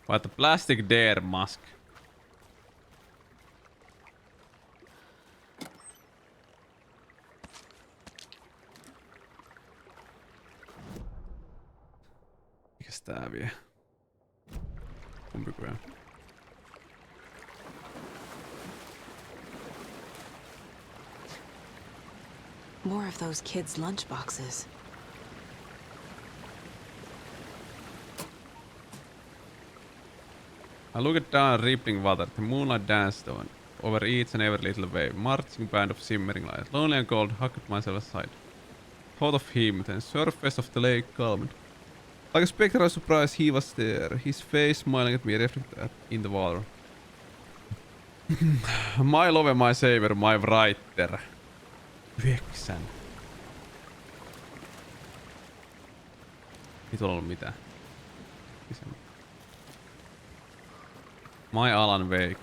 What the plastic deer mask? Mikäs tää vie? Kumpiko? More of those kids' lunchboxes. I looked down rippling water. The moonlight danced over each and every little wave. Marching band of simmering lights. Lonely and cold, hugged myself aside. Thought of him, then surface of the lake calmed. Like a spectral surprise, he was there. His face smiling at me, reflected in the water. My love, my savior, my writer. 9. Ei tuolla ollut mitään. My Alan Wake.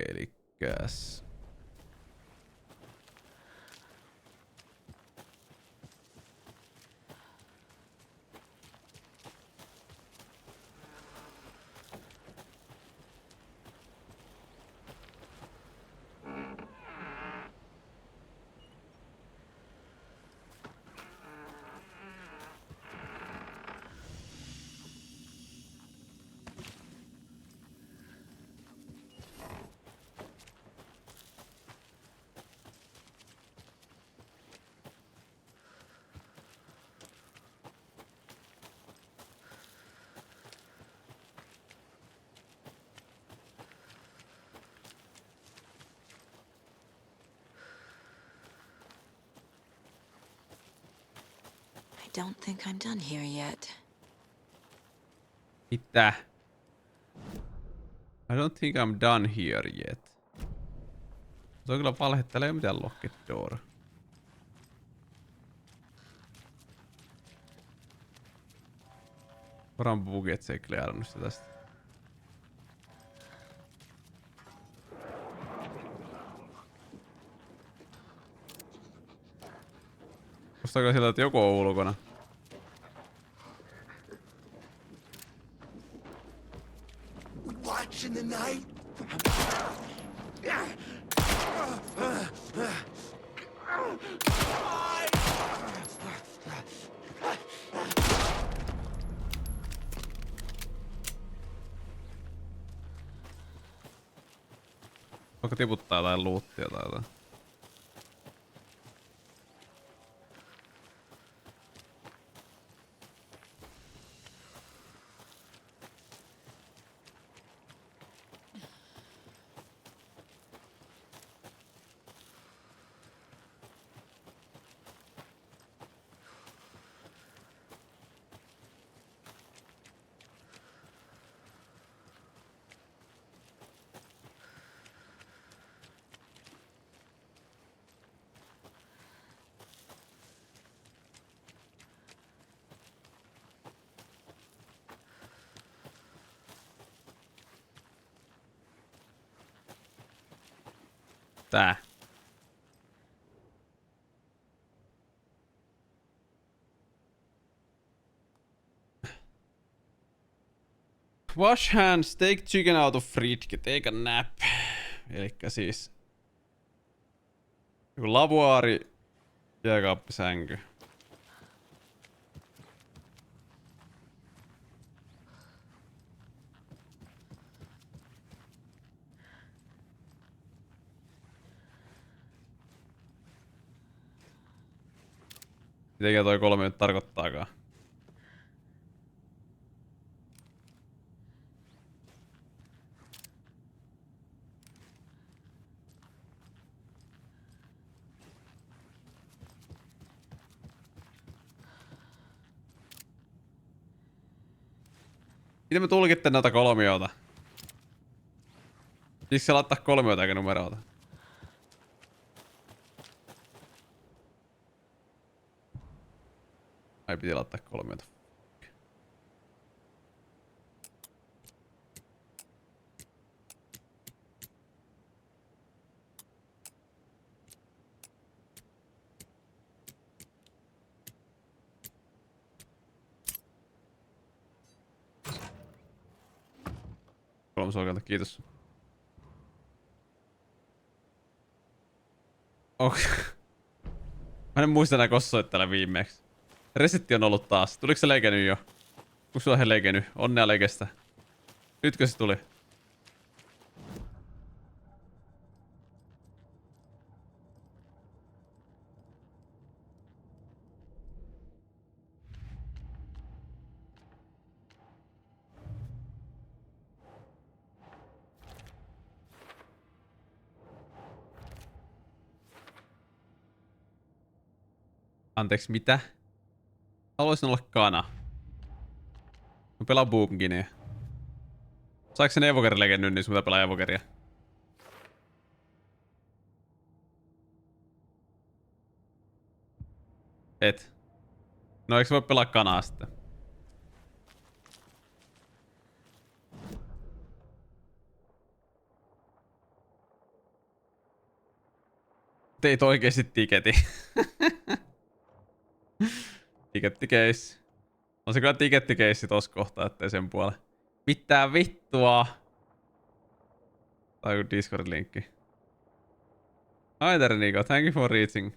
Elikkäs. I don't think I'm done here yet. Mitä? I don't think I'm done here yet. Se on kyllä valhettelee mitään locked door. Varmaan buget se ei clearannut sitä tästä. Kostaako sieltä, että joku on ulkona? Watch in the night. Voiko tiputtaa jotain loottia tai jotain? Tää. Wash hands, take chicken out of fridge, take a nap. Elikkä siis joku lavuaari, jääkaappisänky. Mitenkä toi 3 nyt tarkoittaakaan? Miten me tulkitte näitä kolmioita? Miksi se laittaa kolmioita eikä numeroita? Ai piti laittaa kolmioita. Kolmosolkalta, kiitos. Okay. Mä en muista enää kossoittele viimeeksi. Resetti on ollut taas. Tuliko se leikeny jo? Onko sulla he leikeny? Onnea leikestä. Nytkö se tuli? Anteeksi, mitä? Haluaisin olla kana. Mä pelaan Boomginia. Saiko sen Evokerin legennyt, niin sun pitää pelaa Evokeria? Et. No eikö voi pelaa kanaa sitten? Teit oikeesti tiketi. Tikettikeissi. On se kyllä tikettikeissi tossa kohtaa, ettei sen puolella. Mitä vittua? Tai joku Discord-linkki. Hi there, Nico. Thank you for reaching.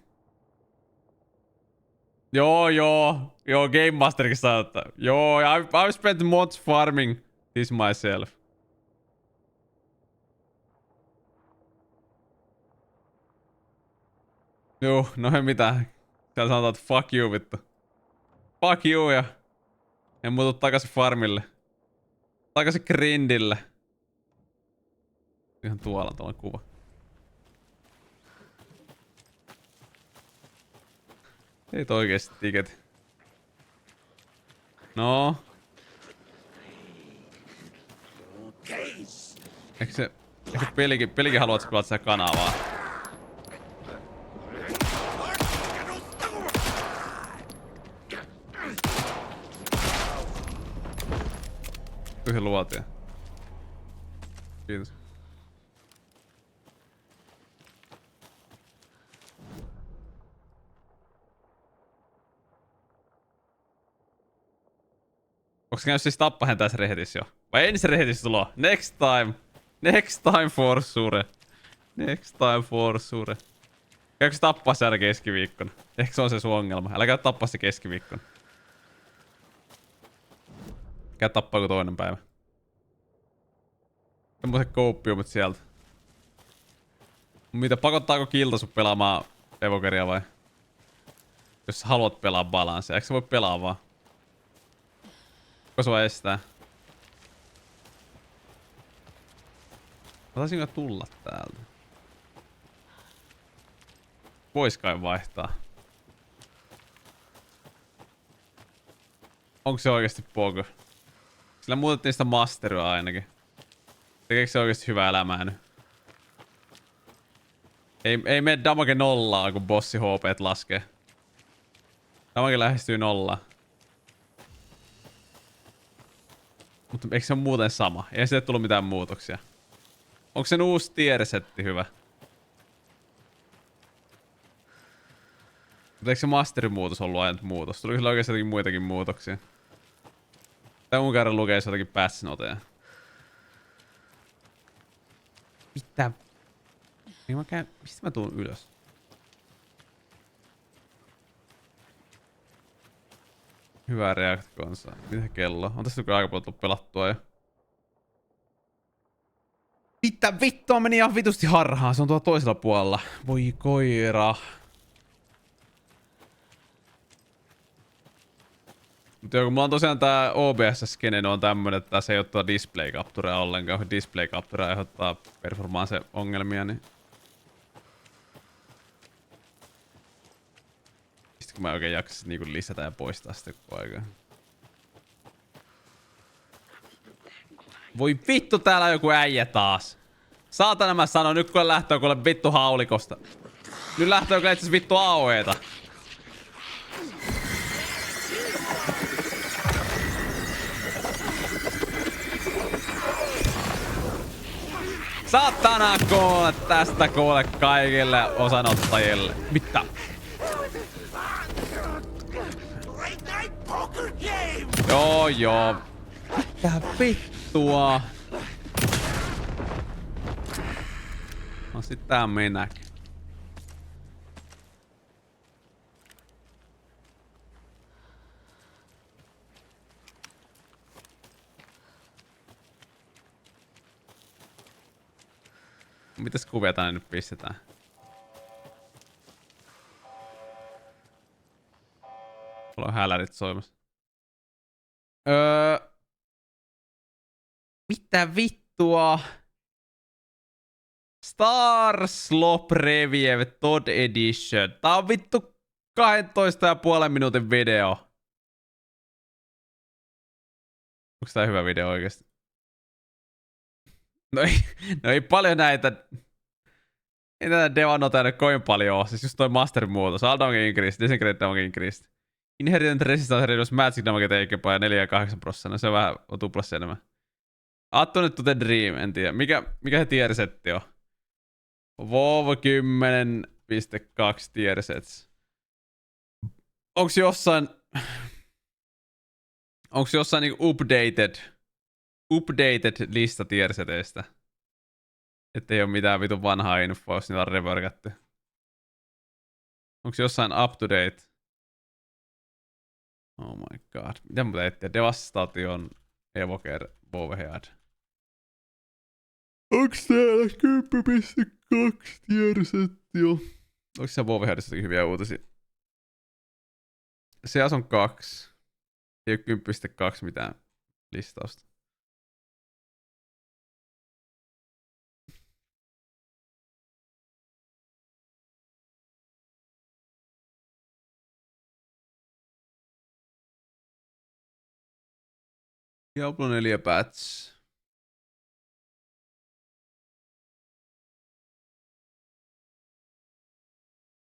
Joo, Game Masterkin saattaa. Joo, I've spent months farming this myself. Joo, no ei mitään. Siellä sanotaan, että fuck you vittu. Fuck you ja en muutu takaisin farmille. Takaisin grindille. Ihan tuolla tuolla kuva. Ei oikeesti tiket. No. Eikö se pelikin haluaa, että sä pelaat sitä kanaa vaan? Yhden luotia. Kiitos. Onks käynyt siis tappahen tässä rehetissä jo? Vai ensi rehetissä tuloa? Next time! Next time for sure! Next time for sure! Käykö se tappaa se aina keskiviikkona? Ehkä se on se sun ongelma. Älä käy tappaa se keskiviikkona. Käy tappaa joku toinen päivä. Semmoiset kouppiumit sieltä. Mitä, pakottaako kilta sun pelaamaan Evokeria vai? Jos sä haluat pelaa balanssia, eikö sä voi pelaa vaan? Onko sua estää? Mä taisinko tulla täältä? Vois kai vaihtaa. Onko se oikeesti pogo? Sillä muutettiin sitä masteria ainakin. Tekeekö se oikeesti hyvää elämää nyt? Ei mene damage nollaa, kun bossi HP:t laskee. Damage lähestyy nollaa. Mutta eikö se ole muuten sama? Ei sille tullut mitään muutoksia. Onko sen uusi tier-setti hyvä? Eikö se masterin muutos ollut aina muutos? Tuli kyllä oikeasti jotakin muitakin muutoksia. Tää mun kerran lukee jotakin patch-noteja. Mitä? Ei mä käyn... Mistä mä tuun ylös? Hyvää react-konsaa. Mitä kello? On tässä kyllä aika paljon tullut pelattua jo. Mitä vittua meni ihan vitusti harhaan? Se on tuolla toisella puolella. Voi koira. Mutta kun mulla on tosiaan tää OBS-skene on tämmönen, että se ei ottaa display capturea ollenkaan. Display capture aiheuttaa performance-ongelmia, niin... Sitten kun mä oikein jaksasin niinku lisätä ja poistaa sitä koko ajan. Voi vittu, täällä on joku äijä taas. Saatana mä sanon, nyt kun lähtee kuule vittu haulikosta. Nyt lähtee kyllä itse vittu AOEta. Saatana kuule tästä kuule kaikille osanottajille. Mitä? Joo. Mitä vittua? No sit tää mennäkin. Mitäs kuvia tänne nyt pistetään? Mulla on hälärit soimassa. Mitä vittua? Star Slop Review Todd Edition. Tää on vittu 12,5 minuutin video. Onks tää hyvä video oikeesti? No ei paljon näitä. Ei näitä devanoteja nyt kovin paljon oo. Siis just toi master muutos. All damage increased, disintegrate damage increased. Inherent resistance reduce magic damage take ja 4,8%. No se on vähän tuplasti enemmän. Attuned to the dream, en tiedä. Mikä se tier setti on? WoW 10.2 tier sets. Onks jossain niinku updated lista tier seteistä? Ettei oo mitään vitun vanhaa infoa, jos niitä on reworkattu. Onks jossain up to date? Oh my god. Mitä mun pitää etsiä? Devastation, Evoker, Bowhead. Onks täällä 10.2 tier setti jo? Onks siellä Bowheadissa hyviä uutisia? Seas on 2. Ei oo 10.2 mitään listausta. Diablo 4 patch.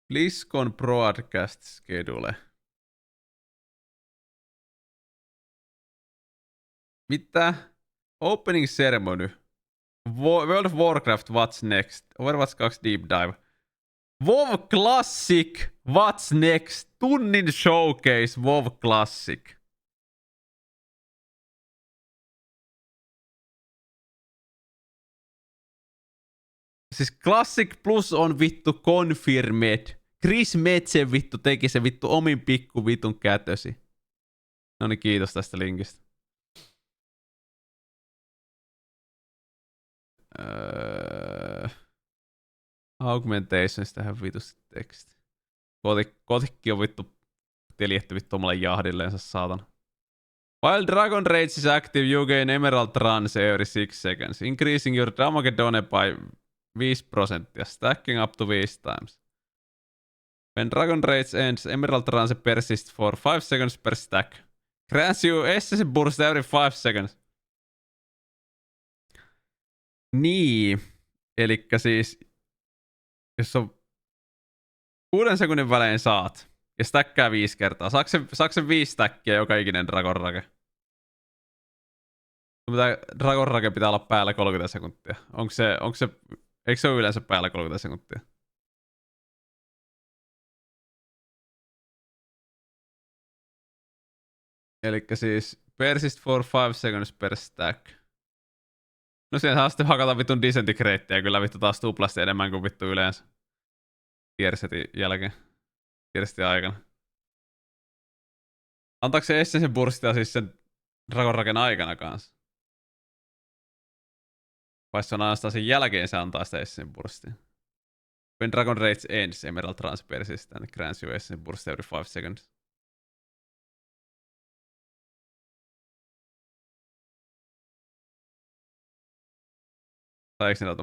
BlizzCon broadcast schedule. Mitä? Opening ceremony. World of Warcraft What's Next. Overwatch 2 Deep Dive. WoW Classic What's Next. Tunnin showcase WoW Classic. Siis Classic Plus on vittu confirmed. Chris Metsen vittu teki se vittu omin pikku vitun kätösi. No niin, kiitos tästä linkistä. Augmentations tähän vitusti teksti. Kotikki on vittu teljetty vittu omalle jahdilleensa, saatana. While Dragon Rage is active, you gain Emerald Runs every 6 seconds, increasing your damage done by 5% stacking up to 5 times. When Dragon Rage ends, Emerald Runs persists for 5 seconds per stack. Grants you essence burst every 5 seconds. Niin. Elikkä siis, jos on 6 sekunnin välein saat, ja stackää 5 kertaa. Saako se 5 stackia joka ikinen Dragon Rage? Dragon Rage pitää olla päällä 30 sekuntia. Eikö se ole yleensä päällä 30 sekuntia? Elikkä siis persist for 5 seconds per stack. No siinä saa sitten hakata vittun disintegrateja kyllä vittu taas tuplasti enemmän kuin vittu yleensä. Tiersetin jälkeen. Tiersetin aikana. Antaako se Essence Burstia siis sen Dragonraken aikana kanssa? Vai se on ainoastaan sen jälkeen se antaa sitä Essence Burstia? When Dragon Rage ends, Emerald Transpersist and grants you Essence Burst every 5 seconds.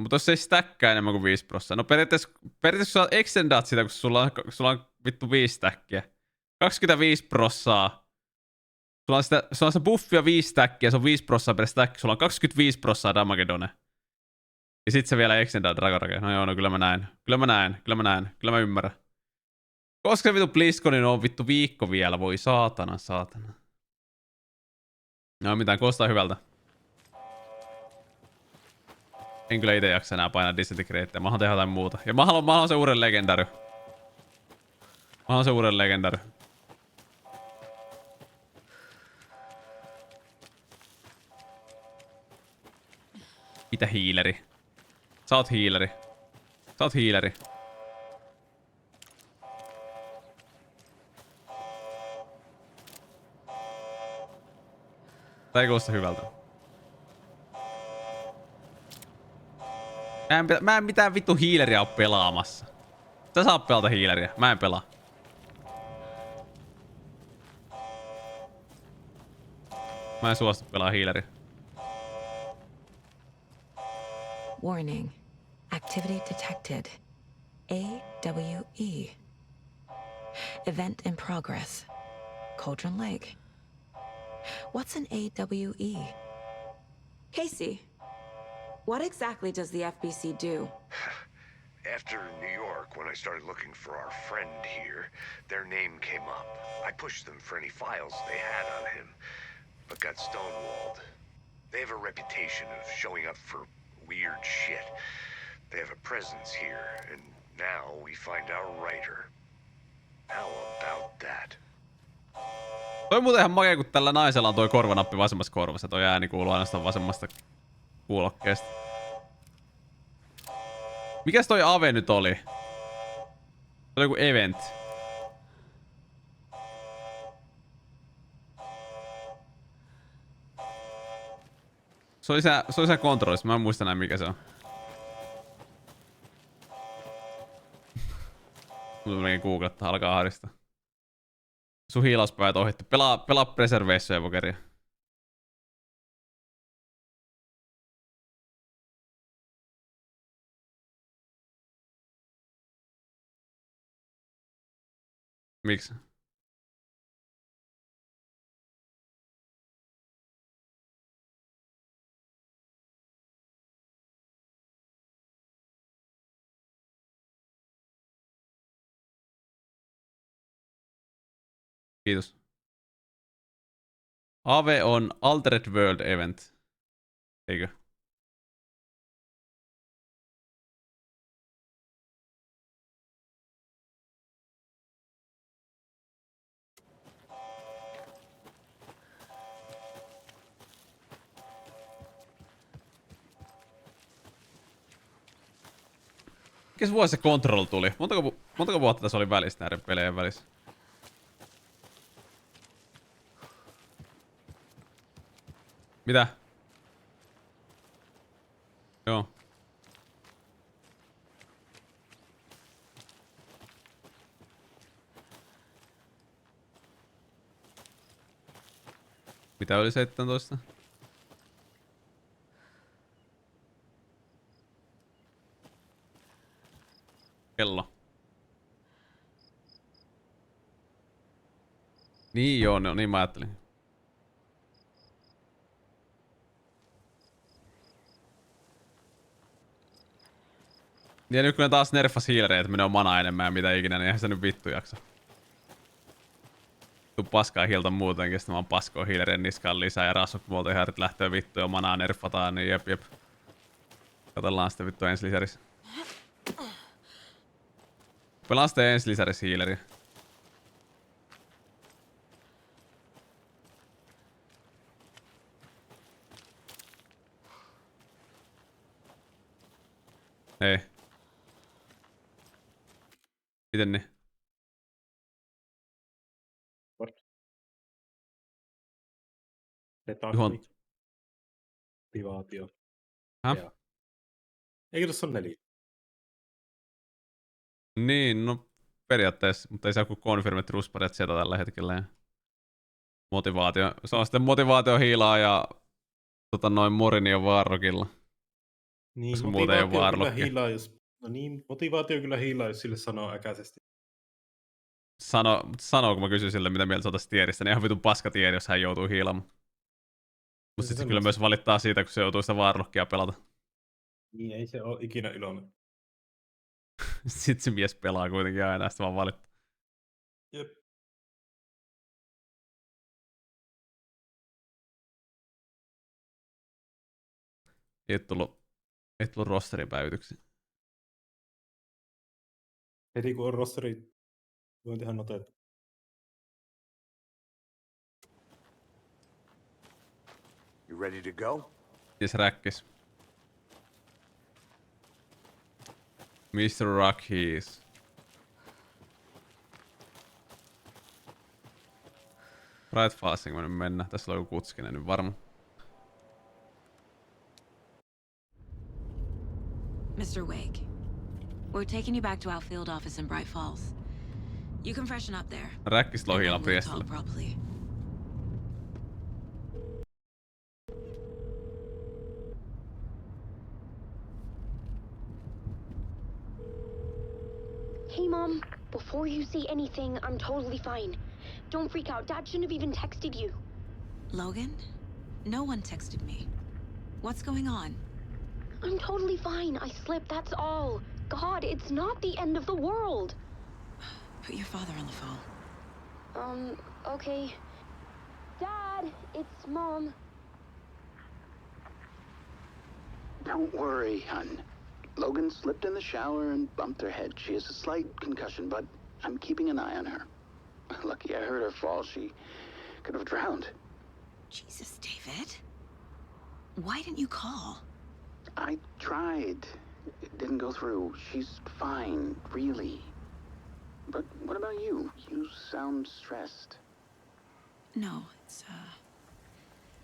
Mutta jos se ei stackaa enemmän kuin 5%. No periaatteessa sä extendaat sitä, kun sulla on vittu 5 stackia. 25%. Sulla on se buffia 5 stackia, se on 5% per stack. Sulla on 25% damagedone. Ja sit se vielä extendaa Dragonrake. No joo, no kyllä mä ymmärrän. Koska se vittu BlizzConin on vittu viikko vielä, voi saatana. No mitään, kuulostaa hyvältä. En kyllä ite jaksa enää painaa disintegrateja. Mä haluan tehdä jotain muuta. Ja mä haluan se uuden legendary. Mitä hiileri? Sä oot hiileri. Tää ei kuulosta hyvältä. Mä en mitään vittu hiileriä oo pelaamassa. Sä saat pelata hiileriä. Mä en pelaa. Mä en suostu pelaa hiileriä. Warning. Activity detected. AWE. Event in progress. Cauldron Lake. What's an AWE? Casey, what exactly does the FBC do? After New York, when I started looking for our friend here, their name came up. I pushed them for any files they had on him, but got stonewalled. They have a reputation of showing up for weird shit. They have a presence here, and now we find our writer. How about that? Toi muuten ihan makea, kun tällä naisella on toi korvanappi vasemmassa korvassa. Toi ääni kuuluu ainoastaan vasemmasta kuulokkeesta. Mikäs toi Ave nyt oli? Se oli joku event. Se oli se kontrollissa. Mä en muista näin mikä se on. Mutta melkein googlettaa, alkaa ahdistaa. Sun hiilauspäivät ohittu. Pelaa Preservation Evokeria. Miksi? Kiitos. Ave on Altered World Event. Eikö? Mikäs vuosi se Control tuli? Montako vuotta tässä oli välissä näiden pelejen välissä? Mitä? Joo. Mitä oli 17? Kello. Niin joo, no, niin mä ajattelin. Ja nyt kun ne taas nerfas hiilereitä, että menee on mana enemmän ja mitä ikinä, niin eihän se nyt vittu jaksa. Tuu paskaa hiiltä muutenkin, sitten mä oon paskoa hiilereen niskaan lisää ja rassut muolta ihan, että lähtee vittu ja manaa nerfataan, niin jep. Katellaan sitten vittu ensi lisärissä. Pelaan sitten ensi lisärissä hiileriä. Ei. Miten niin? Juhon... Deaktivaatio. Häh? Ja. Eikö tossa ole 4? Niin, no periaatteessa, mutta ei saa kuin konfirmit rusparit sieltä tällä hetkellä. Ja motivaatio. Se on sitten motivaatio hiilaa ja noin Morinio Varrokilla. Niin, koska muuten ei ole motivaatio kyllä Varrokkia. hiilaa, jos... No niin, motivaatio kyllä hiilaa, jos sille sanoo äkäisesti. Sanoo, kun mä kysyin sille, mitä mieltä sä oot tieristä, niin ihan vitun paska tieri, jos hän joutuu hiilaamaan. Mutta sitten se kyllä myös valittaa siitä, kun se joutuu sitä Varrokkia pelata. Niin, ei se ole ikinä iloinen. Sitten se mies pelaa kuitenkin aina, ja sitten vaan valittaa. Jep. Ei tullut rosterin päivityksiä. Heti kun on rosteri, voin tehdä noteet. You ready to go? Mies räkkis. Mr. Rockies. Bright Fallsiin kun nyt mennä. Tässä on joku kutskinen nyt varmaan. Mr. Wake, we're taking you back to our field office in Bright Falls. You can freshen up there. Räkkis lohiilla and then we'll priestille. talk properly. Hey, Mom. Before you say anything, I'm totally fine. Don't freak out. Dad shouldn't have even texted you. Logan? No one texted me. What's going on? I'm totally fine. I slipped, that's all. God, it's not the end of the world. Put your father on the phone. Okay. Dad, it's Mom. Don't worry, hun. Logan slipped in the shower and bumped her head. She has a slight concussion, but I'm keeping an eye on her. Lucky I heard her fall. She could have drowned. Jesus, David. Why didn't you call? I tried. It didn't go through. She's fine, really. But what about you? You sound stressed. No, it's,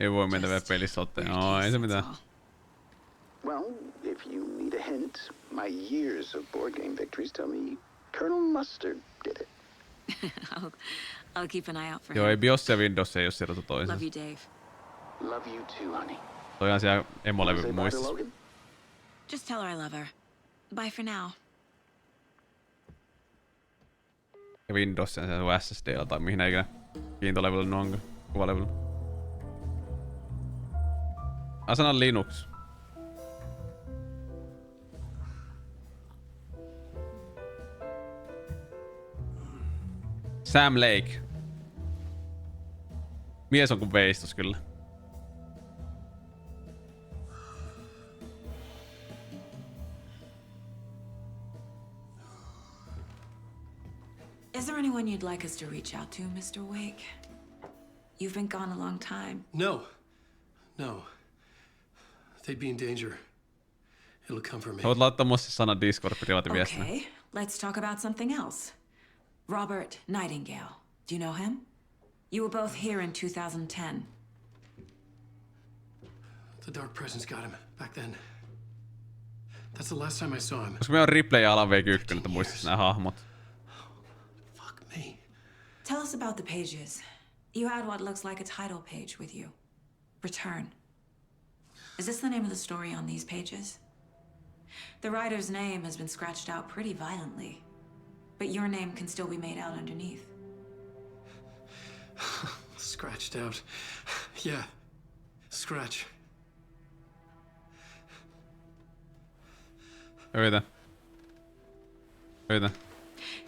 Ei voi mennä vielä pelissä otteen. No, ei se mitään. Well, if you need a hint, my years of board game victories tell me Colonel Mustard did it. I'll keep an eye out for Joo, him. ei BIOS ja Windows ei oo siirretty toisiinsa. Love you, Dave. Love you too, honey. Toihan siellä emolevy Say bye to muistis. Logan? Just tell her I love her. Bye for now. Ja Windows ja se SSD tai mihin eikä kiintolevyllä ne onko. Kuvalevyllä. Asana Linux. Sam Lake. Mies on kuin veistos kyllä. Is there anyone you'd like us to reach out to, Mr. Wake? You've been gone a long time. No. No. They'd be in danger. It'll come for me. Voit laittaa mulle se sana Discord-privaativiestinä. Okay, let's talk about something else. Robert Nightingale. Do you know him? You were both here in 2010. The Dark Presence got him back then. That's the last time I saw him. Koska me on Ripley ja Alan Wake 1, että muistis nää hahmot. Tell us about the pages. You had what looks like a title page with you. Return. Is this the name of the story on these pages? The writer's name has been scratched out pretty violently, but your name can still be made out underneath. Scratched out. Yeah. Scratch. Yritä.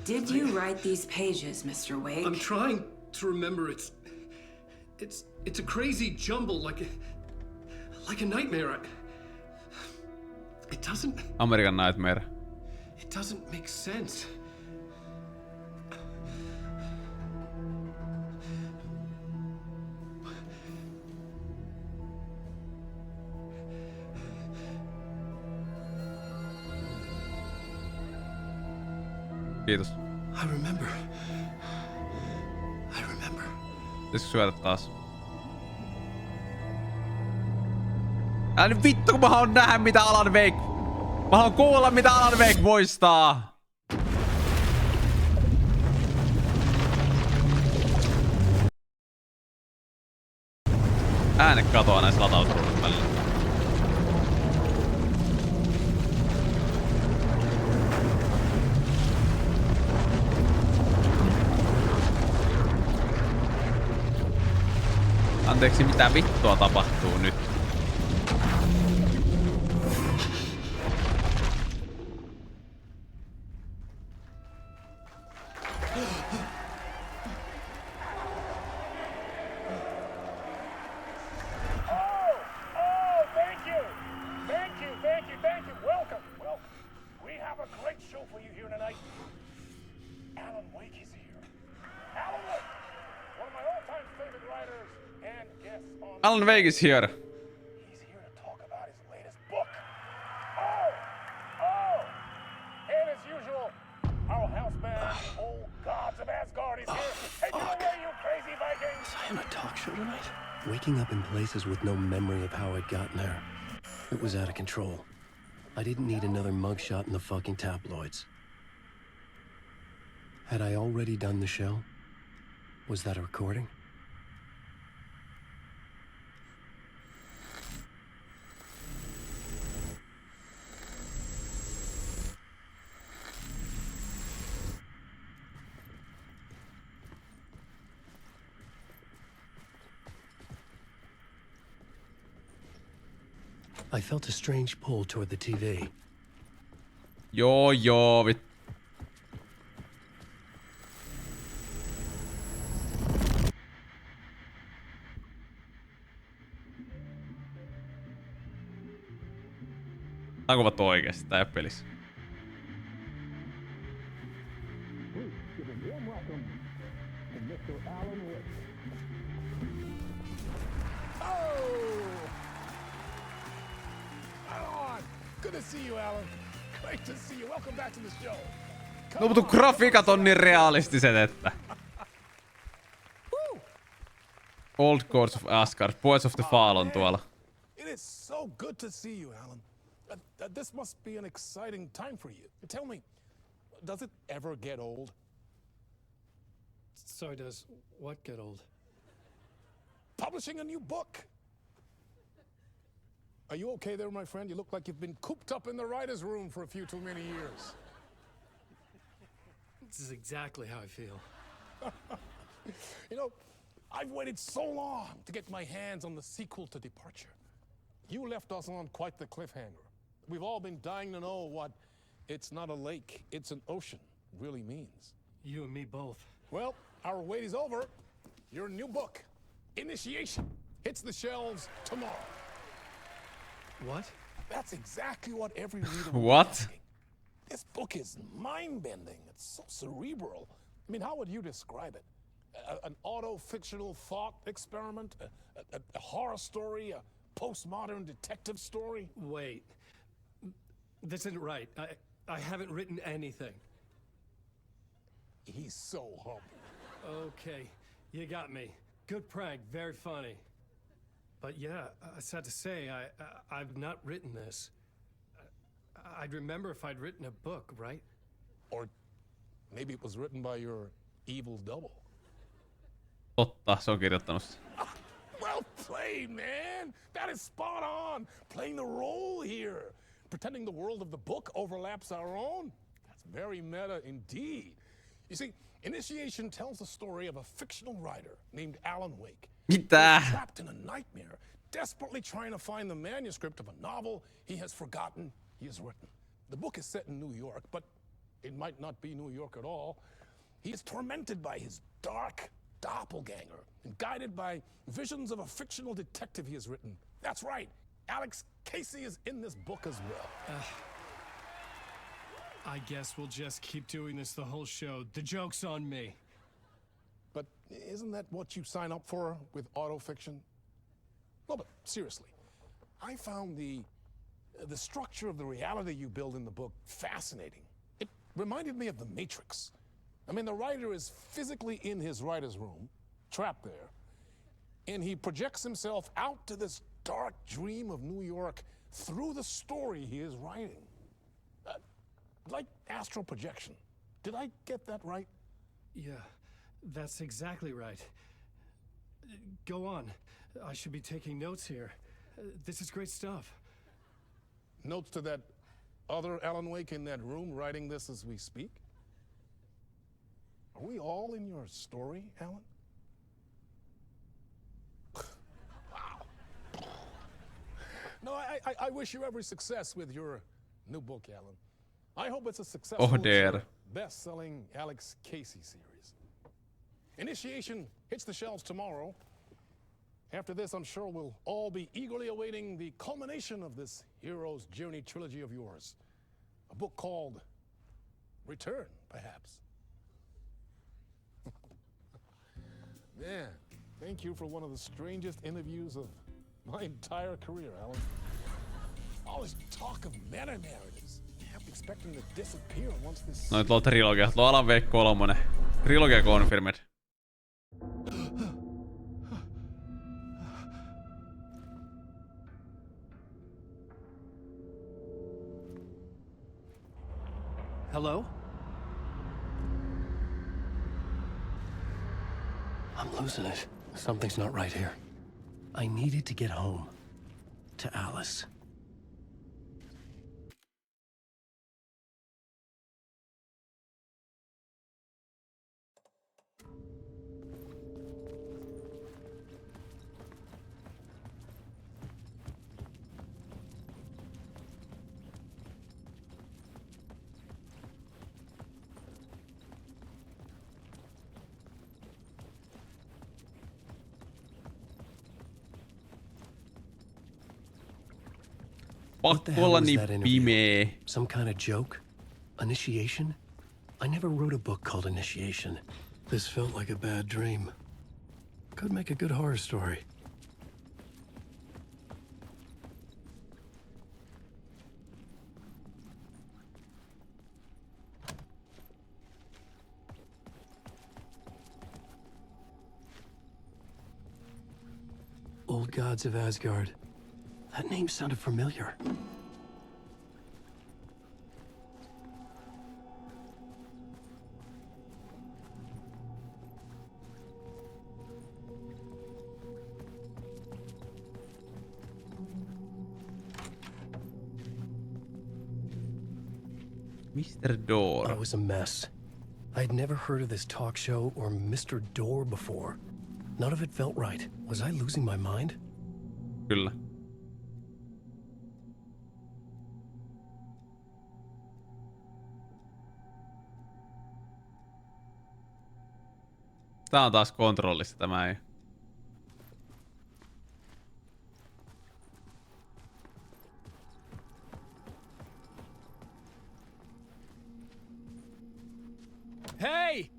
Did you write these pages, Mr. Wake? I'm trying to remember. It's a crazy jumble, like a nightmare. It doesn't. American Nightmare. It doesn't make sense. Kiitos. I remember. Pitäisikö syödä taas? Älä nyt vittu, kun mä haluan nähdä mitä Alan Wake... Mä haluan kuulla mitä Alan Wake muistaa! Ääne katoaa näissä latausruuduissa välillä. Anteeksi, mitä vittua tapahtuu nyt? Alan Wake is here. He's here to talk about his latest book. Oh! And as usual, our house band, old gods of Asgard, is here. Take it away, you crazy Vikings! Was I on a talk show tonight? Waking up in places with no memory of how I'd gotten there. It was out of control. I didn't need another mugshot in the fucking tabloids. Had I already done the show? Was that a recording? I felt a strange pull toward the TV. Joo, vit. Onko vattu oikeesti? Tää ei oo pelissä. Good to see you, Alan. Great to see you. Welcome back to the show. No mutta grafiikat on niin realistiset, että... Old Gods of Asgard, Boys of the Fallen tuolla. It is so good to see you, Alan. This must be an exciting time for you. Tell me, does it ever get old? So does what get old? Publishing a new book. Are you okay there, my friend? You look like you've been cooped up in the writer's room for a few too many years. This is exactly how I feel. You know, I've waited so long to get my hands on the sequel to Departure. You left us on quite the cliffhanger. We've all been dying to know what "it's not a lake, it's an ocean" really means. You and me both. Well, our wait is over. Your new book, Initiation, hits the shelves tomorrow. What? That's exactly what every reader What? asking. This book is mind-bending. It's so cerebral. I mean, how would you describe it? An auto-fictional thought experiment? A horror story? A postmodern detective story? Wait. This isn't right. I haven't written anything. He's so humble. Okay, you got me. Good prank, very funny. But yeah, sad to say, I've not written this. I'd remember if I'd written a book, right? Or maybe it was written by your evil double. Totta, se on kirjoittanut sitä. Well played, man! That is spot on! Playing the role here. Pretending the world of the book overlaps our own. That's very meta indeed. You see, Initiation tells the story of a fictional writer named Alan Wake. Mitä? He's trapped in a nightmare, desperately trying to find the manuscript of a novel he has forgotten he has written. The book is set in New York, but it might not be New York at all. He is tormented by his dark doppelganger and guided by visions of a fictional detective he has written. That's right, Alex Casey is in this book as well. I guess we'll just keep doing this the whole show. The joke's on me. But isn't that what you sign up for with autofiction? No, but seriously, I found the structure of the reality you build in the book fascinating. It reminded me of The Matrix. I mean, the writer is physically in his writer's room, trapped there, and he projects himself out to this dark dream of New York through the story he is writing. Like astral projection. Did I get that right? Yeah, that's exactly right. Go on. I should be taking notes here. This is great stuff. Notes to that other Alan Wake in that room writing this as we speak? Are we all in your story, Alan? Wow. No, I wish you every success with your new book, Alan. I hope it's a successful best-selling Alex Casey series. Initiation hits the shelves tomorrow. After this, I'm sure we'll all be eagerly awaiting the culmination of this hero's journey trilogy of yours. A book called Return, perhaps. Man, thank you for one of the strangest interviews of my entire career, Alan. All this talk of meta-narratives. Kept expecting to disappear once this... Noin tuolla trilogia. Tuo Alan Wake 3. Trilogia confirmed. Hello? I'm losing it. Something's not right here. I needed to get home. To Alice. What the hell was that interview? Some kind of joke? Initiation? I never wrote a book called Initiation. This felt like a bad dream. Could make a good horror story. Old Gods of Asgard. That name sounded familiar. Mr. Door. I was a mess. I'd never heard of this talk show or Mr. Door before. None of it felt right. Was I losing my mind? Kyllä. Tää on taas kontrollissa tämä ei. Hey!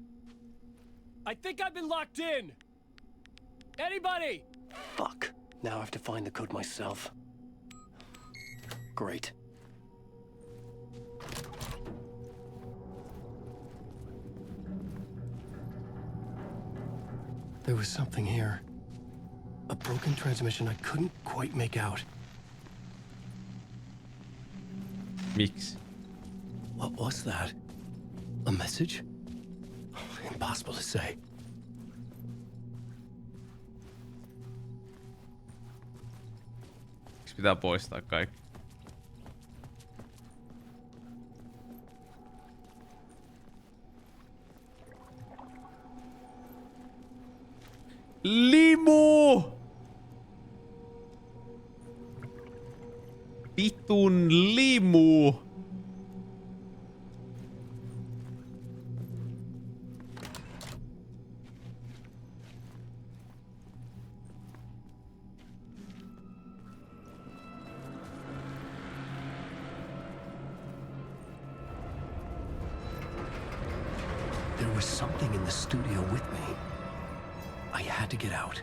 I think I've been locked in! Anybody? Fuck. Now I have to find the code myself. Great. There was something here. A broken transmission I couldn't quite make out. Miksi? What was that? A message? Impossible to say. Miksi pitää poistaa kaikki? Limu! Vitun limu! There was something in the studio with me. I had to get out.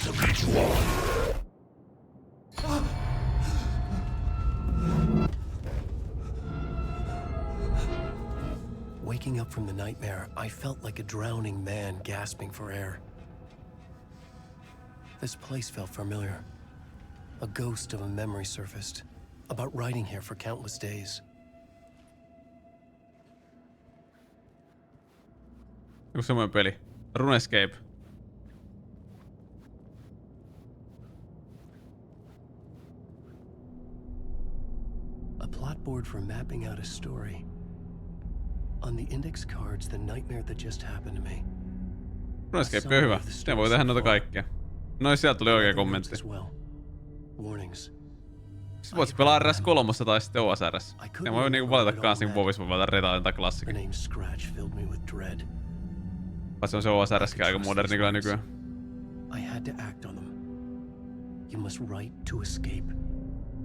to reach one. Waking up from the nightmare, I felt like a drowning man gasping for air. This place felt familiar. A ghost of a memory surfaced, about riding here for countless days. Joku semmoinen peli. RuneScape. A plot board for mapping out a story. On the index cards, the nightmare that just happened to me. RuneScape on hyvä. Siinä voi tehdä noita kaikkea. Noin, sieltä tuli oikea kommentti. Warnings. Sitten voit pelaa RS3 tai sitten OSRS. Ja voi niinku valita kans niinku WoWissa, voi valita Retail tai Classicin. Paitsi on se OSRSkin aika moderni kyllä nykyään. I had to act on them. You must write to escape.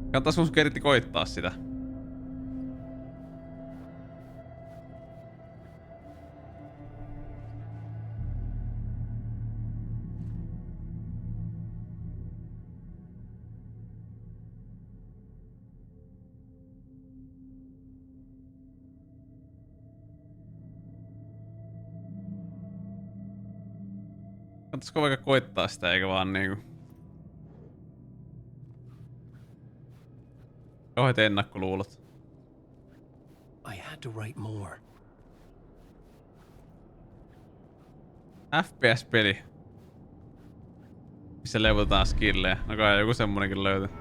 Kannattais mun keritti koittaa sitä. Kannattaisiko vaikka koittaa sitä, eikä vaan niinku... Kauheet ennakkoluulot. I had to write more. FPS-peli. Missä levotetaan skillejä. No kai joku semmonenkin löytyy.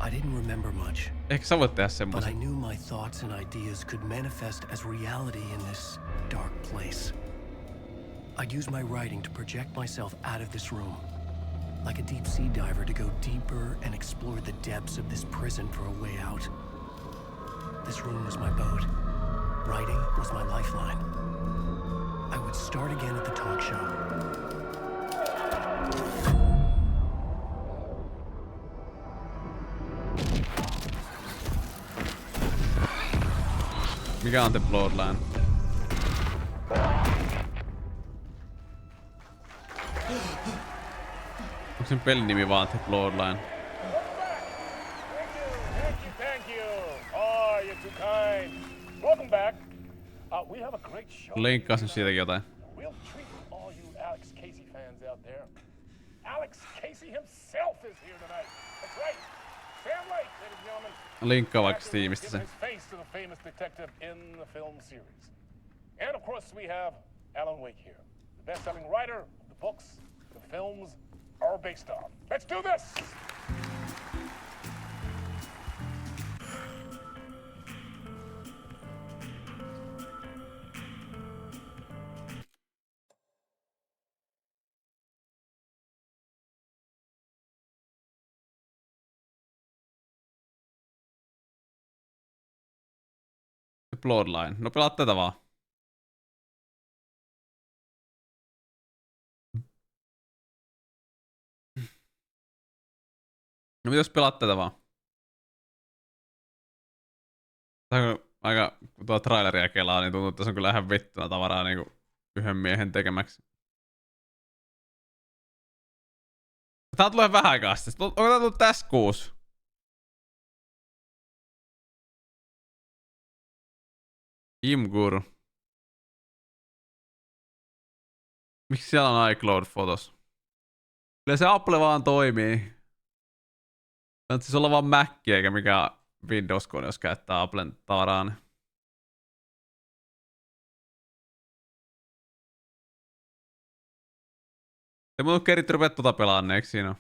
I didn't remember much. Ehkä sä voit tehdä But I semmosen. knew my thoughts and ideas could manifest as reality in this dark place. I'd use my writing to project myself out of this room. Like a deep sea diver to go deeper and explore the depths of this prison for a way out. This room was my boat. Writing was my lifeline. I would start again at the talk show. Mikä on The Bloodline? Onko sen pelin nimi vaan The Bloodline? Thank you. Oh, you're too kind. Welcome back. We have a great show. Linkkasin siitäkin jotain. We'll treat all you Alex Casey fans out there. Alex Casey himself is here tonight. That's right. Sam Lake, ladies and gentlemen. Linkkaa vaikka Steamista sen. His face to the famous detective in the film series. And of course we have Alan Wake here, the best-selling writer of the books the films are based on. Let's do this! The Bloodline. No pelaat tätä vaan. No jos pelaat tätä vaan. Tää on aika, kun tuo traileria kelaa, niin tuntuu, että se on kyllä ihan vittuna tavaraa niinku yhden miehen tekemäksi. Tää tulee vähän aikaa sitten. Onko tää tullut tässä kuussa? Imgur. Miksi siellä on iCloud Photos? Kyllä se Apple vaan toimii. Tämä siis olla vaan Mac eikä mikään Windows-kone, jos käyttää Applen tavaraa. Niin. Ei mun keritty rupea tuota pelaamaan, eikö siinä ole?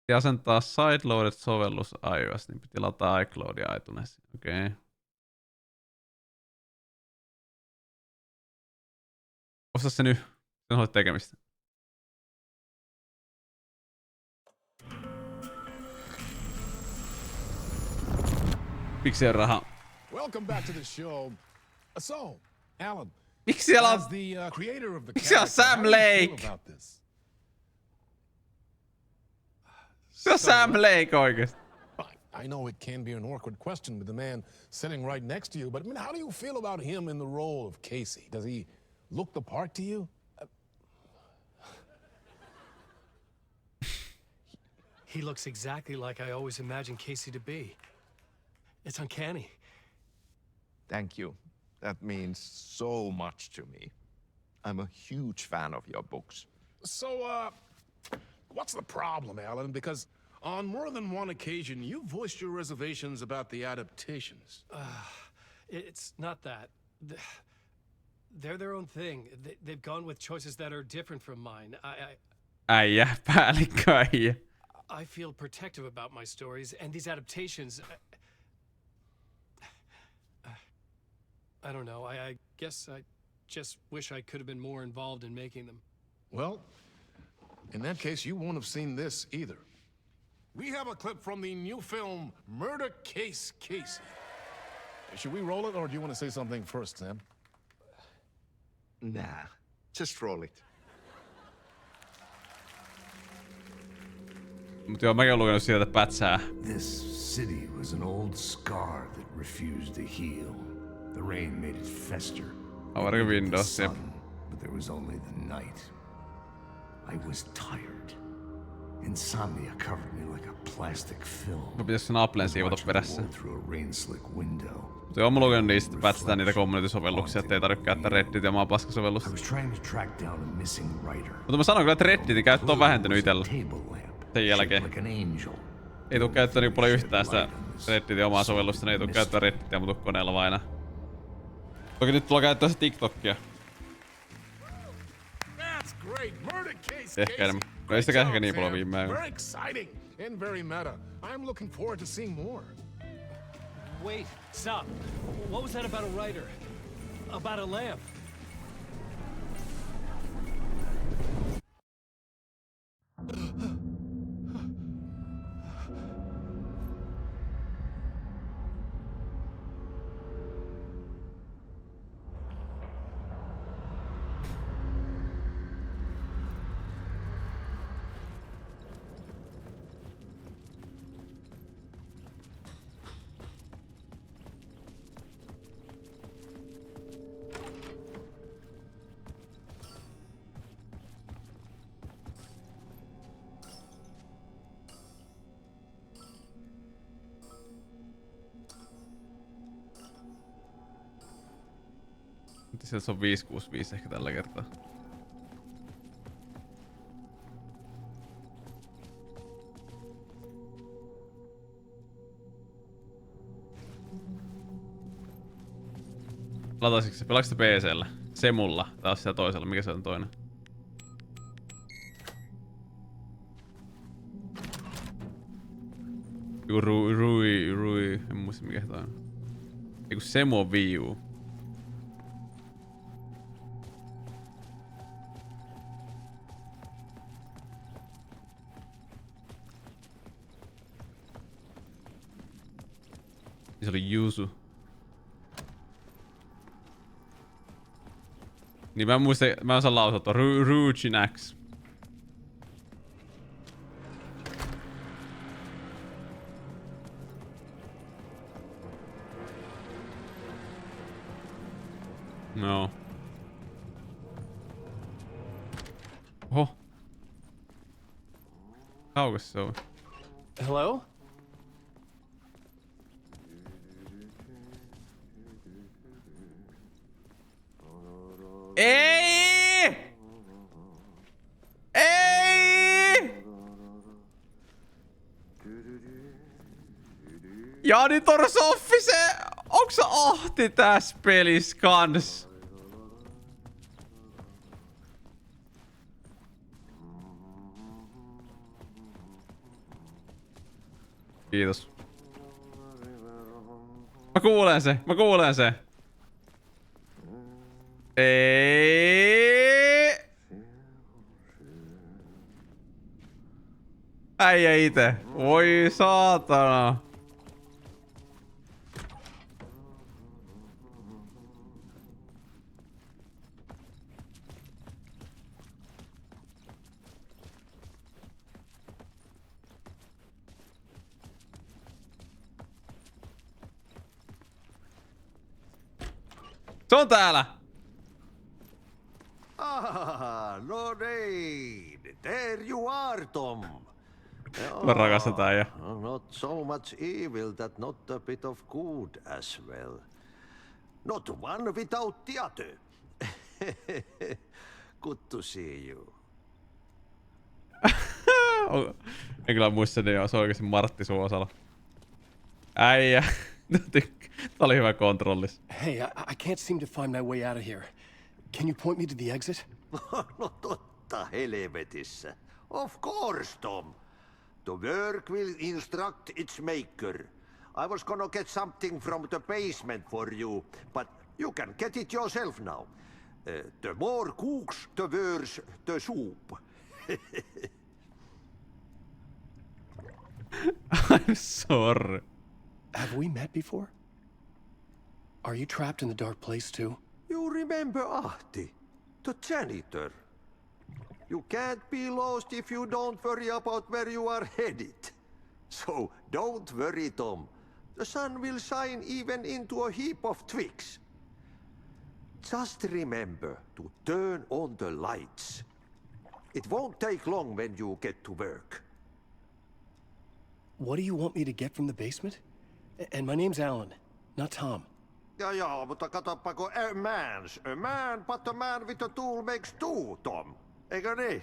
Ja asentaa sideloaded-sovellus iOS, niin piti lataa iCloudia iTunes. Okei. Okay. Osta se nyt. Sen olet tekemistä. Pikseen raha. Welcome back to the show. So, Alan, Miksi siellä on... As the creator of the Miksi siellä on character, Sam how do you feel Lake? about this? Se on Sam Lake oikeesti. I know it can be an awkward question with the man sitting right next to you, but I mean, how do you feel about him in the role of Casey? Does he look the part to you? He looks exactly like I always imagined Casey to be. It's uncanny. Thank you. That means so much to me. I'm a huge fan of your books. So, what's the problem, Alan? Because on more than one occasion, you voiced your reservations about the adaptations. It's not that. They're their own thing. They've gone with choices that are different from mine. Äijä, päällikköäijä. I feel protective about my stories, and these adaptations... I don't know. I guess I just wish I could have been more involved in making them. Well, in that case, you won't have seen this either. We have a clip from the new film, Murder Case Casey. Should we roll it, or do you want to say something first, Sam? Nah, just roll it. Mut joo, mäkin oon lukenut sieltä pätsää. This city was an old scar that refused to heal. The rain made it fester. Our windows, yep. But there was only the night. I was tired. Insomnia covered me like a plastic film. Mä pitäis sen Applen siivota perässä. Through a rain-slick window. Mutta joo, mä lukenut niistä pätsää niitä community-sovelluksia, ettei tarvitse käyttää Reddit ja maa paskasovellusta. Mutta mä sanon kyllä, että Redditin käyttö on vähentynyt itellä. Sen jälkeen. Ei tuu käyttää niin paljon yhtään sitä Redditin omaa sovellusta, niin ei tuu käyttää Redditia mun koneella vaan enää. Toki nyt tullaan käyttää se TikTokia. Ehkä enemmän. No ei sitäkään ehkä niin paljon viimein. Very exciting and very meta. I'm looking forward to seeing more. Wait, stop. What was that about a writer? About a lamp? Sieltä se on 565 ehkä tällä kertaa. Lataisitko se? Pelaatko se PC:llä? Semulla. Taas siellä toisella. Mikä se on toinen? Joku Rui. En muista mikä toi on. Eiku Semu on Wii U. Se oli Yuzu. Niin mä en muista, mä en osaa lausua tuon Rujinax. No. Oho. Kaukas se on? Hello? Ei! Ei! Jani Torsoffi, se... Onks sä Ahti tässä pelissä kans? Kiitos. Mä kuulen se. Ei. Äijä ite. Voi saatana. Se on täällä! Ah, no niin. There you are, Tom. Mä rakastan tää ja. Not so much evil that not a bit of good as well. Not one without the other. Good to see you. En kyllä muista ne, jos oikeesti Martti Suosala. Äijä. Tää oli hyvä kontrollis. Hey, I can't seem to find my way out of here. Can you point me to the exit? No totta helvetissä. Of course, Tom. The work will instruct its maker. I was gonna get something from the basement for you, but you can get it yourself now. The more cooks, the worse the soup. I'm sorry. Have we met before? Are you trapped in the dark place too? You remember Ahti, the janitor. You can't be lost if you don't worry about where you are headed. So don't worry, Tom. The sun will shine even into a heap of twigs. Just remember to turn on the lights. It won't take long when you get to work. What do you want me to get from the basement? And my name's Alan, not Tom. Ja, mutta katsoppa kun a man, but a man with a tool makes two, Tom. Eikö niin?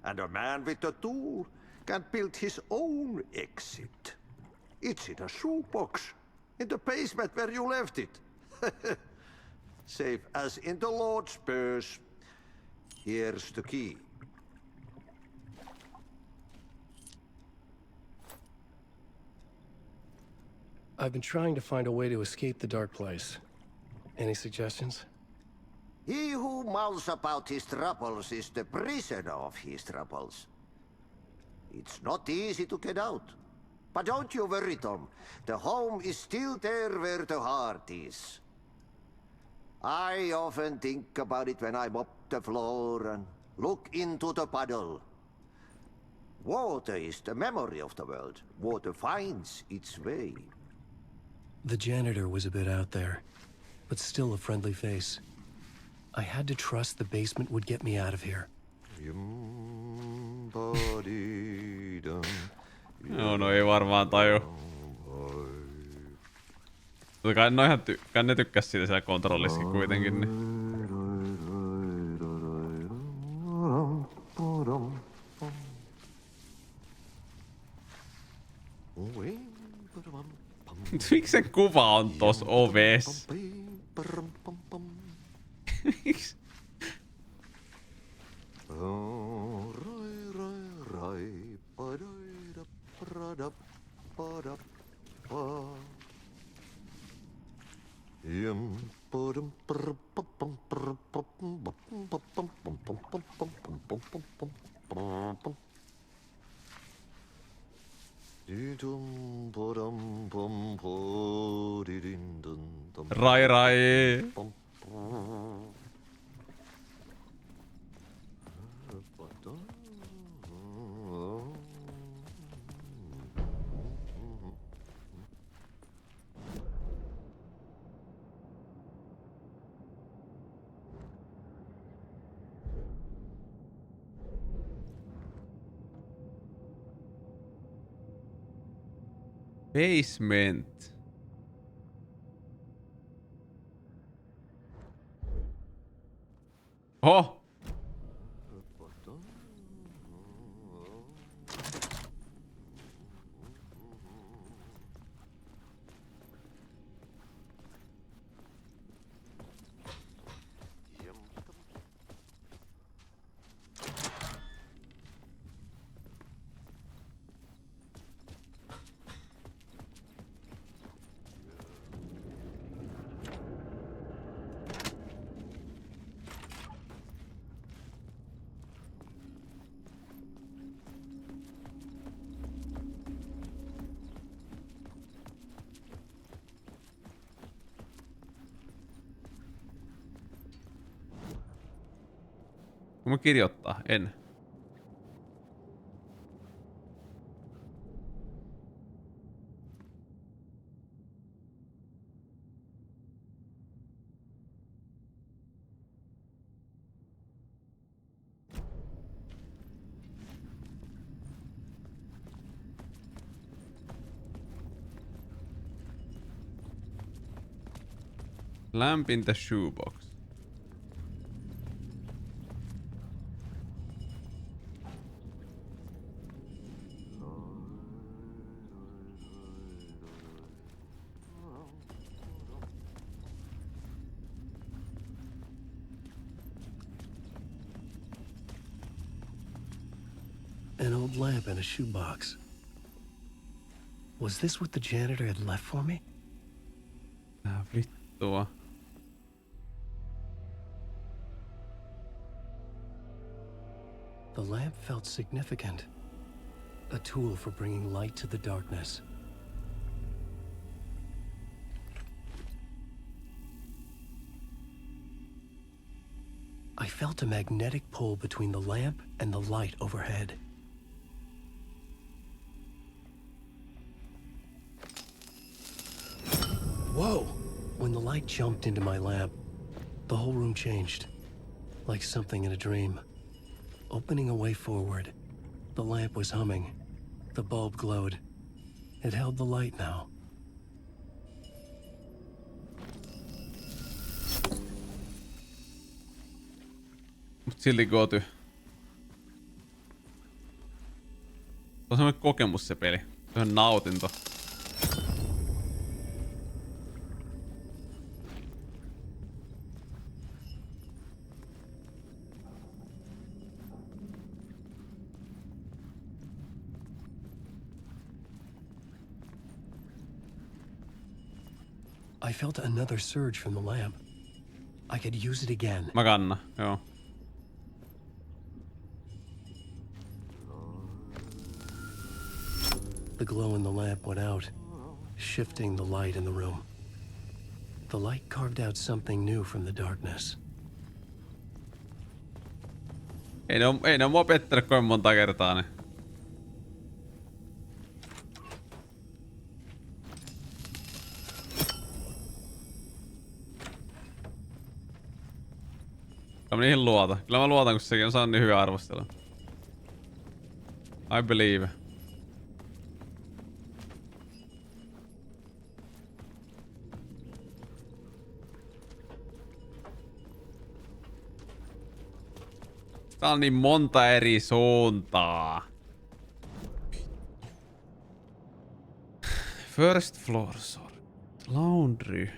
And a man with a tool can build his own exit. It's in a shoebox, in the basement where you left it. Safe as in the Lord's purse. Here's the key. I've been trying to find a way to escape the dark place. Any suggestions? He who mouths about his troubles is the prisoner of his troubles. It's not easy to get out. But don't you worry, Tom. The home is still there where the heart is. I often think about it when I mop the floor and look into the puddle. Water is the memory of the world. Water finds its way. The janitor was a bit out there, but still a friendly face. I had to trust the basement would get me out of here. No ei varmaan taju. Mutta kai ne, kai ne tykkäs siitä siellä kontrollissakin kuitenkin. Niin. Miksi sen kuva on tossa ovessa? Miksi? Rai rai. Basement. Oh! Mä kirjoittaa, en. Lamp in the shoebox. An old lamp in a shoebox. Was this what the janitor had left for me? Vittua. The lamp felt significant. A tool for bringing light to the darkness. I felt a magnetic pull between the lamp and the light overhead. Whoa! When the light jumped into my lamp, the whole room changed. Like something in a dream. Opening a way forward. The lamp was humming. The bulb glowed. It held the light now. Mut silti goty. Se on semmonen kokemus se peli. Se on nautinto. I felt another surge from the lamp. I could use it again. Mä kannan, joo. The glow in the lamp went out, shifting the light in the room. The light carved out something new from the darkness. Ei ne oo mua pettänyt kovin monta kertaa ne. Mä niihin luotan. Kyllä mä luotan, kun sekin on saanut niin hyvä arvostelu. I believe. Tää on niin monta eri suuntaa. First floor sort. Laundry.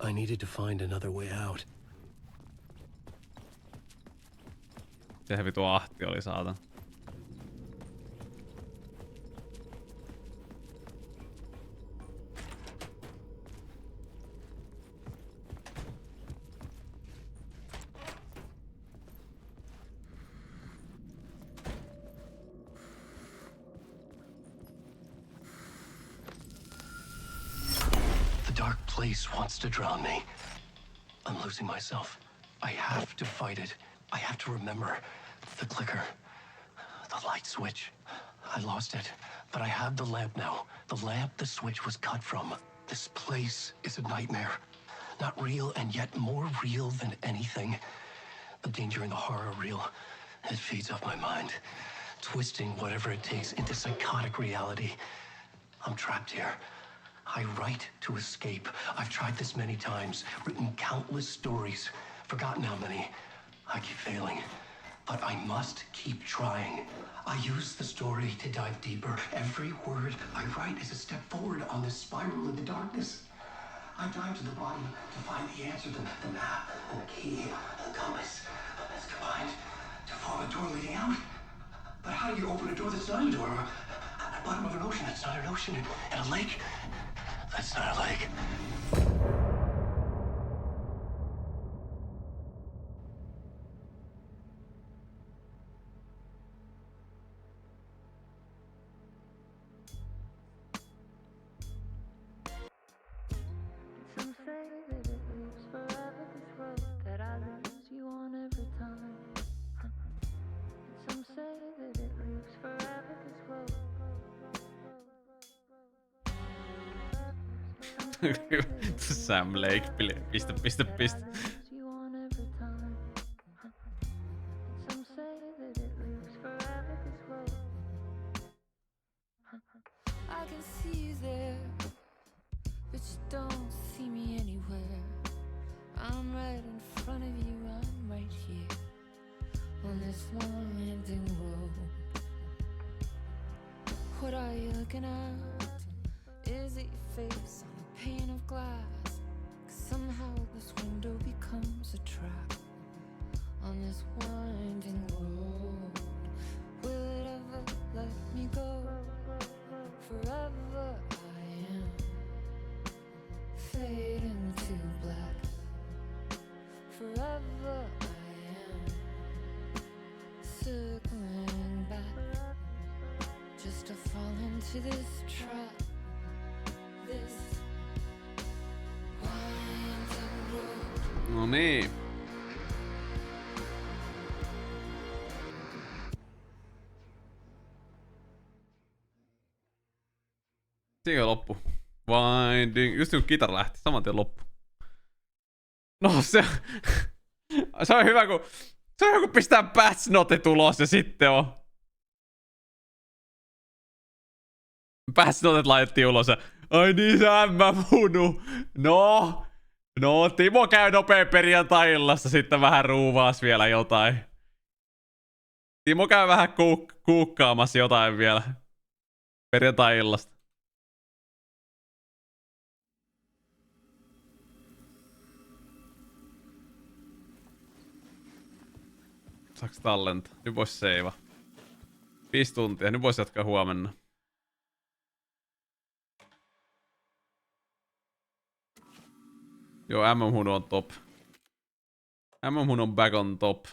I needed to find another way out. Sehän vitu ahti oli, saatan. The dark place wants to drown me. I'm losing myself. I have to fight it. I have to remember the clicker, the light switch. I lost it, but I have the lamp now. The lamp the switch was cut from. This place is a nightmare. Not real, and yet more real than anything. The danger and the horror real. It feeds off my mind, twisting whatever it takes into psychotic reality. I'm trapped here. I write to escape. I've tried this many times, written countless stories, forgotten how many. I keep failing, but I must keep trying. I use the story to dive deeper. Every word I write is a step forward on this spiral in the darkness. I dive to the bottom to find the answer, the map, and the key, and the compass. It's combined to form a door leading out. But how do you open a door that's not a door? At the bottom of an ocean that's not an ocean, and a lake that's not a lake. Sam Lake, piste. I can see you there, but you don't see me anywhere. I'm right in front of you, I'm right here on this winding road. What are you looking at? Is it your face on a pane of glass? 'Cause somehow this window becomes a trap on this winding road. Will it ever let me go? Forever I am fading to black. Forever I am circling back, just to fall into this trap. This winding road. No niin. Siinä loppu. Winding. Just kun kitara lähti, saman tien loppu. No se on hyvä kun pistää patch note ulos ja sitten on. Patch notet laitettiin ulos ja ai niin se MM-hunu. No, Timo käy nopea perjantai-illassa, sitten vähän ruuvaas vielä jotain. Timo käy vähän kuukkaamassa jotain vielä perjantai-illasta. Saaks tallentaa? Nyt vois seiva. 5 tuntia, nyt vois jatkaa huomenna. Joo, MM-hunu on top. MM-hunu on back on top.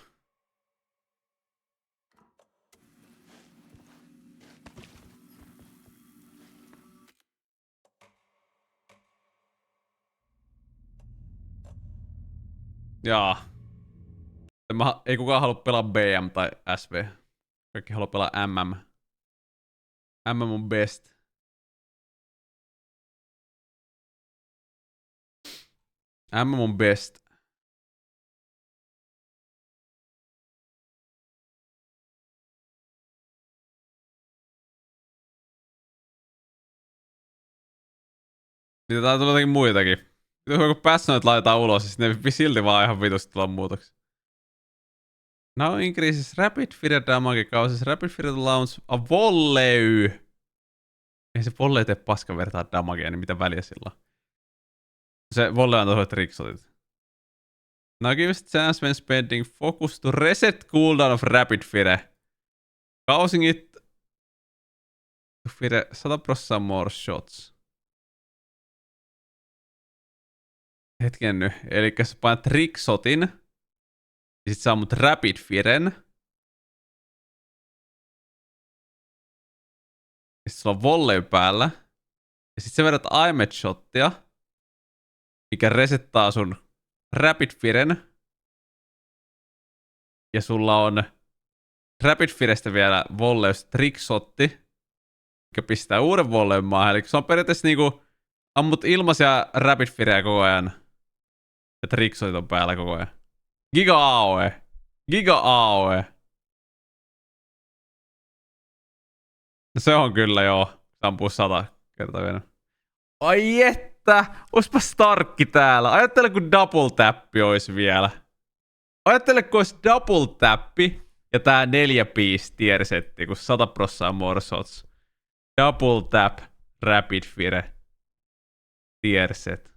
Jaa. Ei kukaan halua pelaa BM tai SV. Kaikki haluaa pelaa MM. MM on best. MM on best. Niitä tää tulee jotakin muitakin. Kun Passionate laitetaan ulos, siis ne silti vaan ihan vitusti tulla muutoksia. Now increases rapid fire damage, causes rapid fire to launch a volley. Ei se volley tee paskan vertaa damagea, niin mitä väliä sillä on? Se volley antaa sulle tricksotit. Now gives chance when spending focus to reset cooldown of rapid fire. Causing it to fire 100% more shots. Hetken nyt. Elikkä sä painat tricksotin. Ja sit sä ammut rapid firen. Ja sit sulla on volley päällä. Ja sit sä vedät aimet shottia. Mikä resettaa sun rapid firen. Ja sulla on rapid firestä vielä volleys tricksotti. Mikä pistää uuden volleyn maahan. Eli se on periaatteessa niinku ammut ilmaisia rapid fireä koko ajan. Ja tricksotit on päällä koko ajan. Giga AOE. Giga AOE. No se on kyllä joo. Ampuu 100 kertaa vielä. Ai että! Oispa Starkki täällä. Ajattele kun double tappi ois vielä. Ajattele kun ois double tappi ja tää 4 piece tier setti, kun 100% more shots. Double tap rapid fire tier set.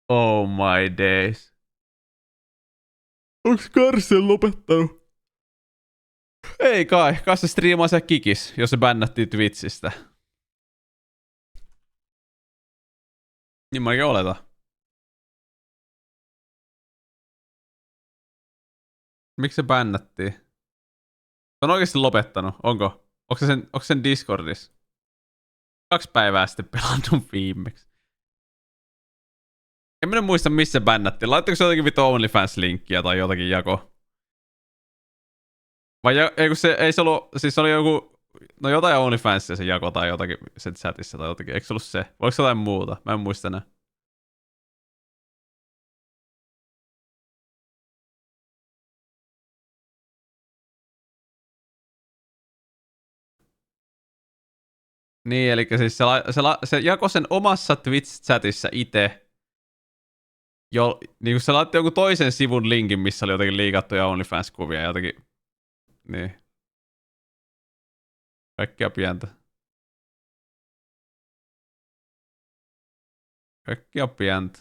Oh my days. Onks Karsen lopettanut? Ei kai. Karsen striimaa siellä Kikis, jos se bännättiin Twitchistä. Niin mäkin oletan. Miksi se bännättiin? Se on oikeesti lopettanut. Onko? Onko se sen Discordissa? 2 päivää sitten pelannut viimeksi. En minä muista missä bännättiin. Laittako se jotenkin vittu OnlyFans-linkkiä tai jotakin jako? Vai ei kun se ei se ollut, siis se oli joku No jotain OnlyFansia se jako tai jotakin sen chatissa tai jotakin. Eikö se ollut se? Voiko se jotain muuta? Mä en muista enää. Niin, eli siis se jakoi sen omassa Twitch-chatissa itse. Niin se laittoi jonkun toisen sivun linkin, missä oli jotakin liikattuja OnlyFans-kuvia ja jotakin. Niin. Kaikkea pientä. Kaikkea pientä.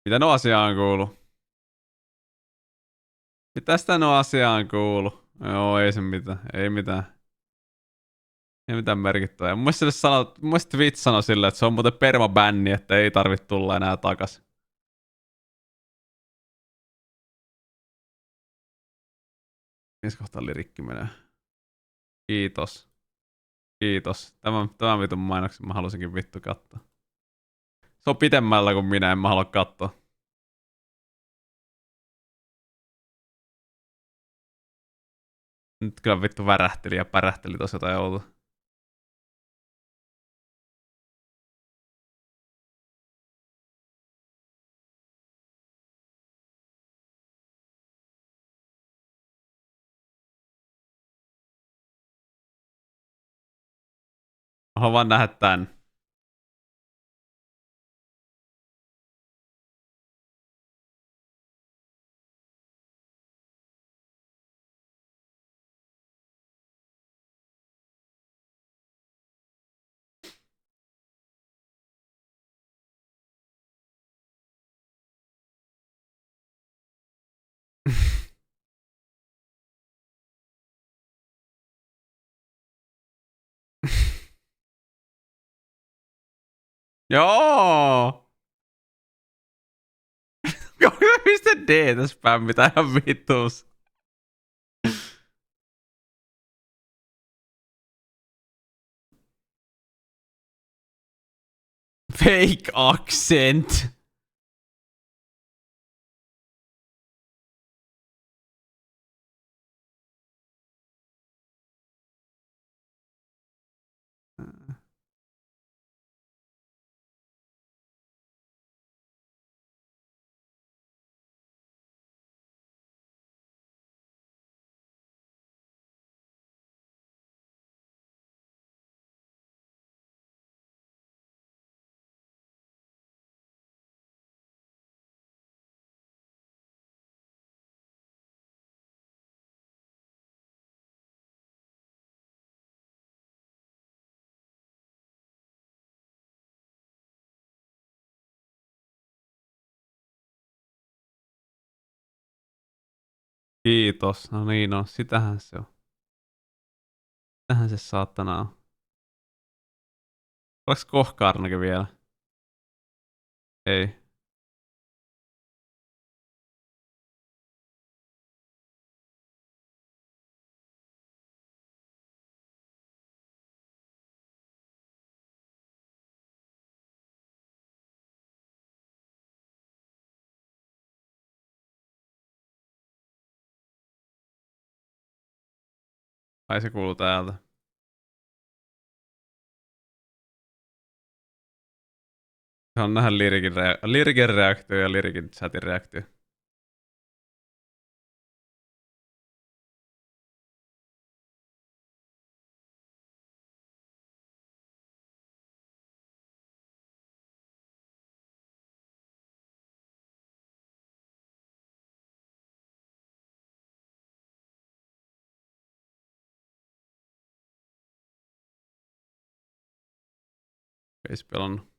Mitä no asiaan kuuluu? Mitä sitä no asiaan kuuluu? Joo, ei se mitään. Ei mitään. Ei mitään merkittävää. Mun mielestä Twitch sanoi silleen, että se on muuten permabänni, että ei tarvitse tulla enää takas. Missä kohtaa lirikki menee? Kiitos. Kiitos. Tämän vitun mainoksen mä halusinkin vittu katsoa. Se on pitemmällä kuin minä, en mä halua katsoa. Nyt kyllä vittu värähteli ja pärähteli tossa jotain outoa. Mä haluan vaan nähdä tän. Joo! Mistä D spämmitä ihan vittuus? Fake accent. Kiitos. No niin, no sitähän se on. Sitähän se saatana on. Oleks Kohkaarnakin vielä? Ei. Ai se kuuluu täältä. Se on nähdä Lirikin reaktio ja Lirikin chatin reaktio. Ei se pelannut.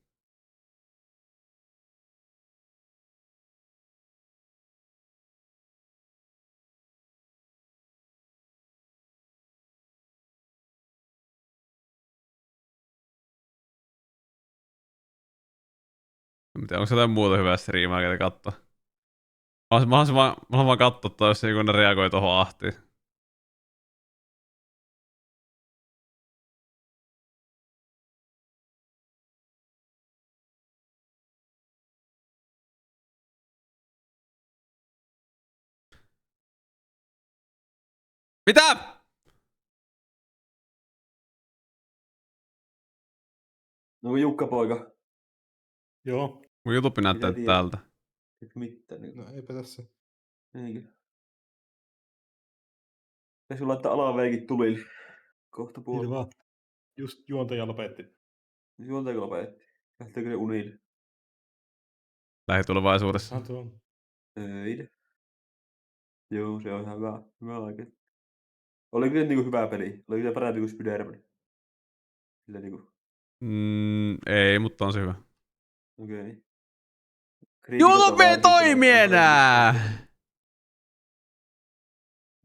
En tiedä, onko se jotain muuta hyvää striimaa, ketä kattoo. Mä haluan vaan katsoa, jos ne reagoi tohon ahtiin. Mitä? No Jukka poika. Joo. Mun YouTube näyttää Mitä tiedät? tältä. Eikö mitään? Niin... No eipä tässä. Eikö? Pitäisi laittaa alaveikit tulille. Kohta Niin puolella. vaan. Just juontaja lopetti. Juontaako lopetti? Lähteekö ne unille? Lähitulevaisuudessa. Ei. Joo, se on ihan hyvä. Hyvä oikein. Oliko se niinku hyvä peli? Oliko se parempi kuin Spider-Man? Sillä niinku... Ei, mutta on se hyvä. Okei. YouTube ei toimi enää!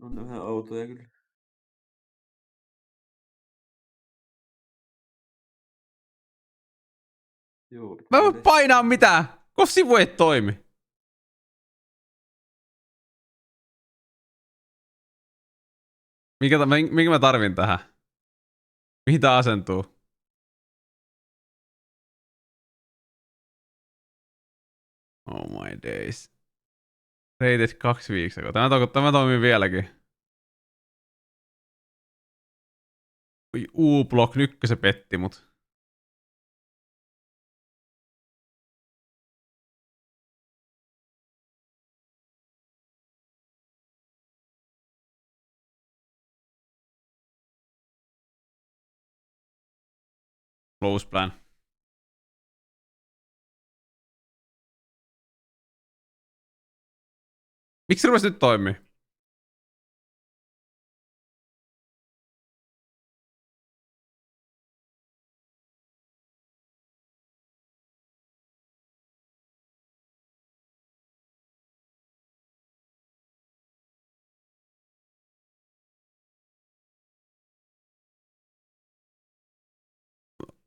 On ne vähän outoja kyllä. Joo. Mä en voi painaa mitään, kun sivu ei toimi. Minkä mä tarvin tähän? Mihin tää asentuu? Oh my days. Rated 2 viikkoa. Tämä toimii vieläkin. U-Block, nyt se petti mut. Close plan. Miksi rupesi nyt toimii?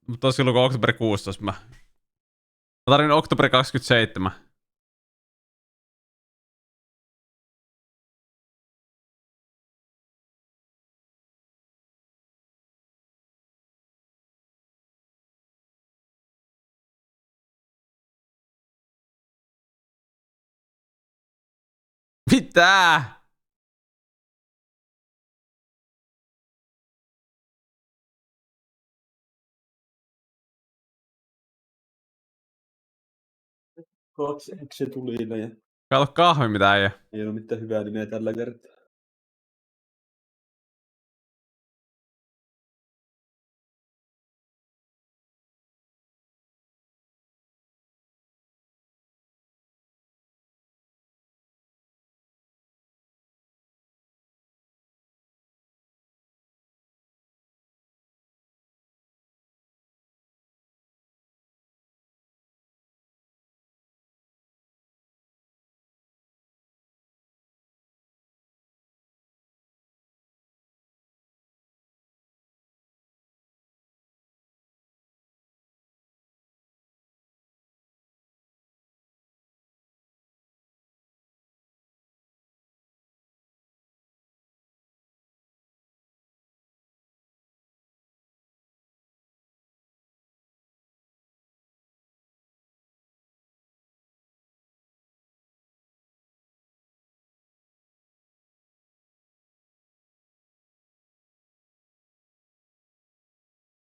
Mutta olisiko silloin Oktober 16 mä tarvin Oktober 27. Mitä? Kaksi se tuli ja... Kato kahvi mitä äijä. Ei ole mitään hyvää nimeä tällä kertaa.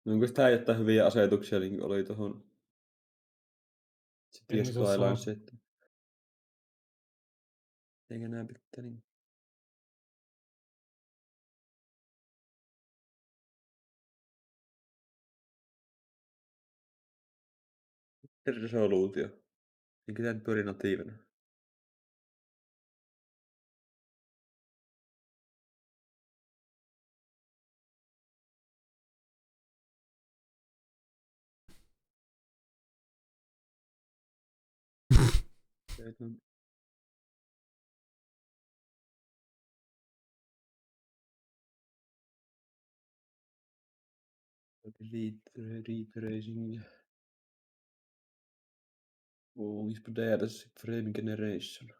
No onko tää jotain hyviä asetuksia, niin kuin oli tuohon City Skylines, että... Eikä nää pitää niin... Resoluutio. Eikä tää nyt pyöri natiivina. Retracing. Onko data frame generation?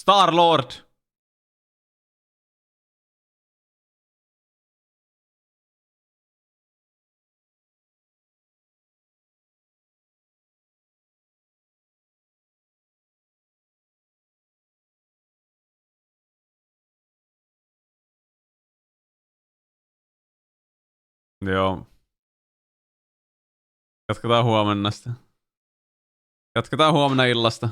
Star-Lord! Joo. Jatketaan huomenna sitä. Jatketaan huomenna illasta.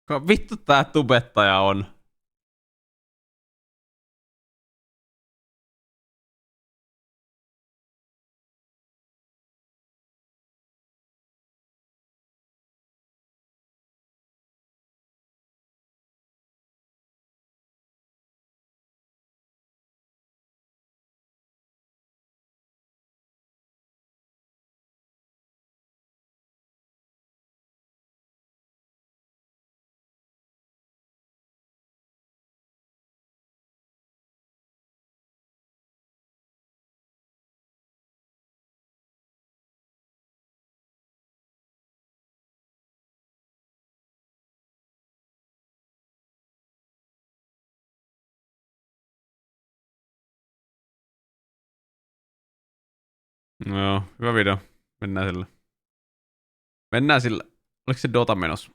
Kuka vittu tää tubettaja on? No joo, hyvä video. Mennään sillä. Mennään sillä. Oliko se Dota menossa?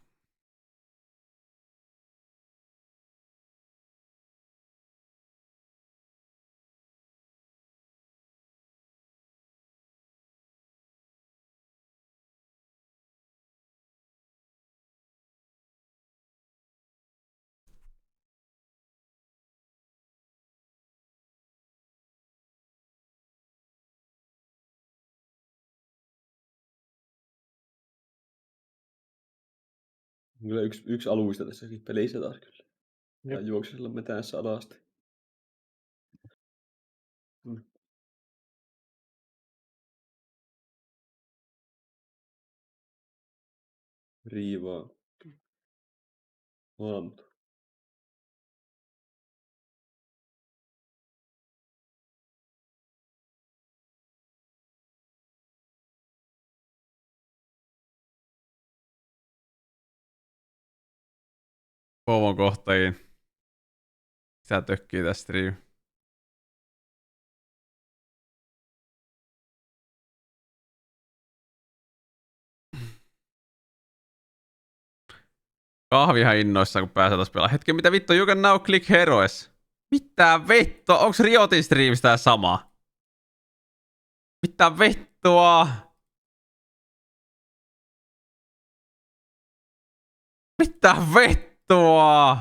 Kyllä yksi aluista tässäkin pelissä taas kyllä. Ja Jep. juoksella metäässä alasti. Riivaa. Aamuta. Pouvon kohtajiin. Sä tökkii tästä striimi. Kahvi ihan innoissaan, kun pääsee taas pelaamaan. Hetken, mitä vittu, you can now click heroes. Mitä vittua? Onks Riotin streamista tää sama? Mitä vittua? Mitä vittua?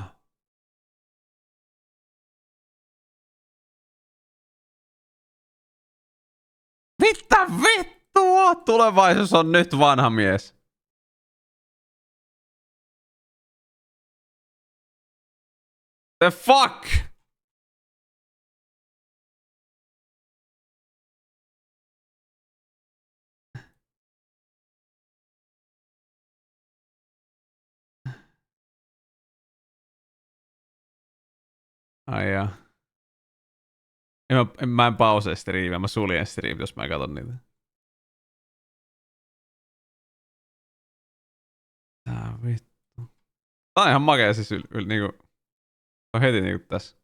Mitä vittua? Tulevaisuus on nyt, vanha mies. The fuck? Ai jaa. Mä en pausee striimiä, mä suljen striimit, jos mä katon niitä. Tää vittu. Tää on ihan makea siis niinku. On heti niinku tässä.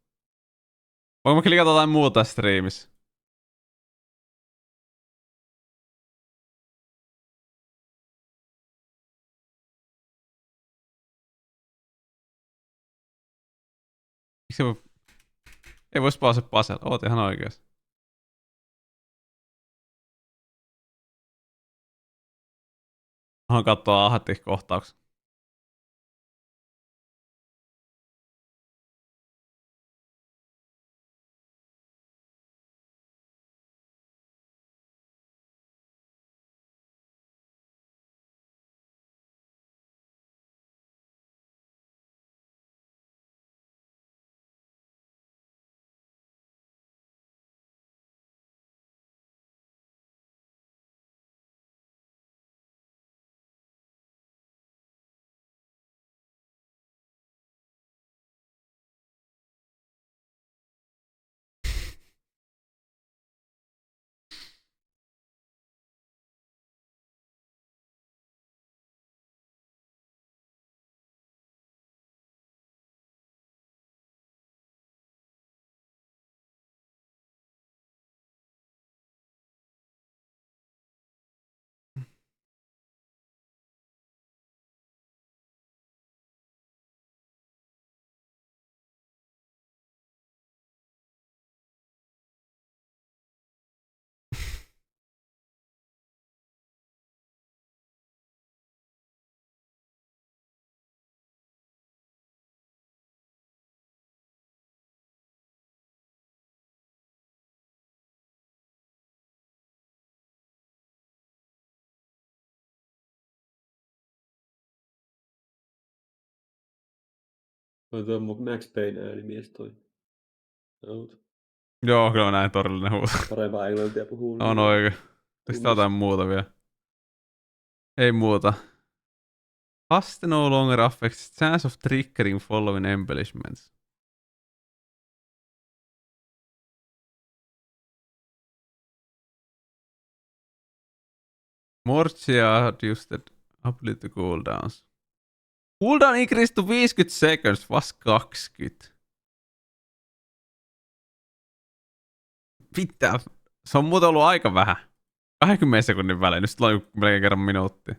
Voinko mä klikata jotain muuta tässä striimissä? Miksi se voi... Ei vois pausea pasel. Oot ihan oikeas. Haluan katsoa Ahatti-kohtauksen. Tuo on mun Max Payne äänimies toi. Out. Joo, kyllä mä näin todellinen huuto. Parempaa englantia puhuu. On oikein. Onko jotain muuta vielä? Ei muuta. Haste no longer affects chance of triggering following embellishments. Morcia adjusted ability cooldowns. Cooldown increased to 50 seconds, vast 20. Mitä? Se on muuten ollut aika vähän. 20 sekunnin välein, nyt tulee melkein kerran minuutti.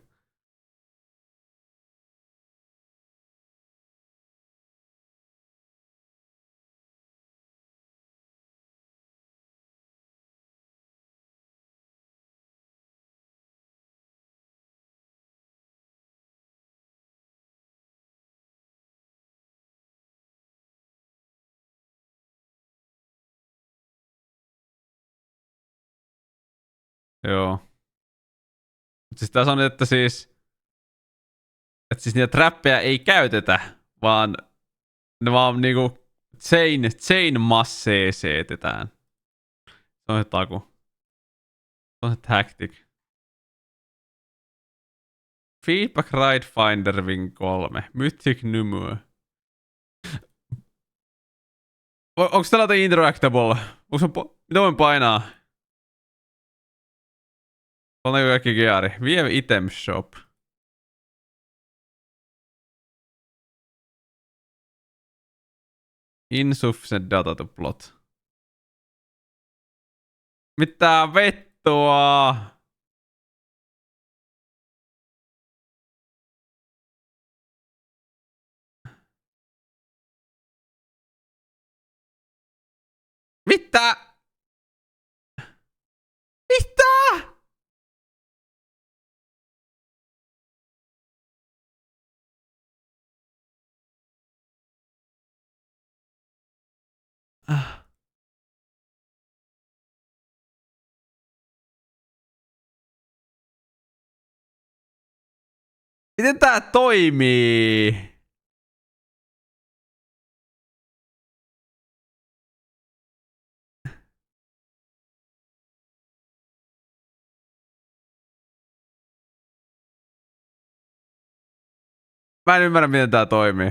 Joo. Siis tässä on, että siis niitä trappeja ei käytetä, vaan ne vaan niinku chain massee seetetään. Se on se taku. Se on se tactic. Feedback Ride Finder Wing 3. Mythic Numue. Onks täällä jotain interactable? Mitä voin painaa? On kaikki geari. Vie item shop. Insufficient data to plot. Mitä vettua? Mitä? Mitä? Miten tää toimii? Mä en ymmärrä, miten tää toimii.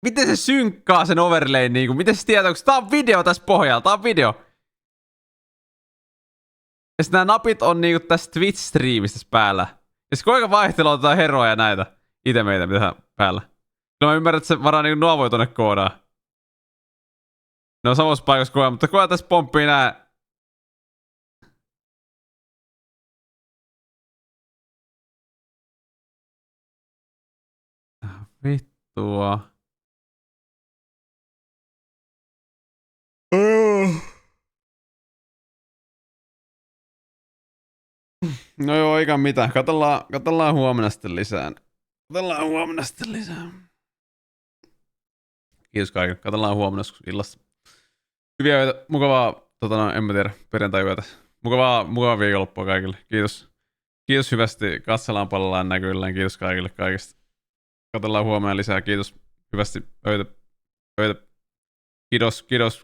Miten se synkkaa sen overlayn niinku? Miten se tietää, kun tää on video tässä pohjalla? Tää on video. Ja sit nää napit on niinku tässä Twitch-striimissä päällä. Ja sit kuinka vaihtelua otetaan heroa ja näitä itemeitä, mitä on päällä. No mä ymmärrän, että se varaa niinku nuo voi tonne koodaa. Ne on samassa paikassa kuin mutta kuinka tässä pomppii nää. Vittua. No joo, eikä mitään. Katellaan huomenna sitten lisää. Kiitos kaikille. Katellaan huomenna illassa. Hyviä öitä. Mukavaa, en mä tiedä, perjantai-yötä. Mukavaa viikonloppua kaikille. Kiitos. Kiitos hyvästi. Katsellaan, palellaan näkyillään. Kiitos kaikille kaikesta. Katellaan huomenna lisää. Kiitos hyvästi. Öitä.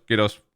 Kiitos.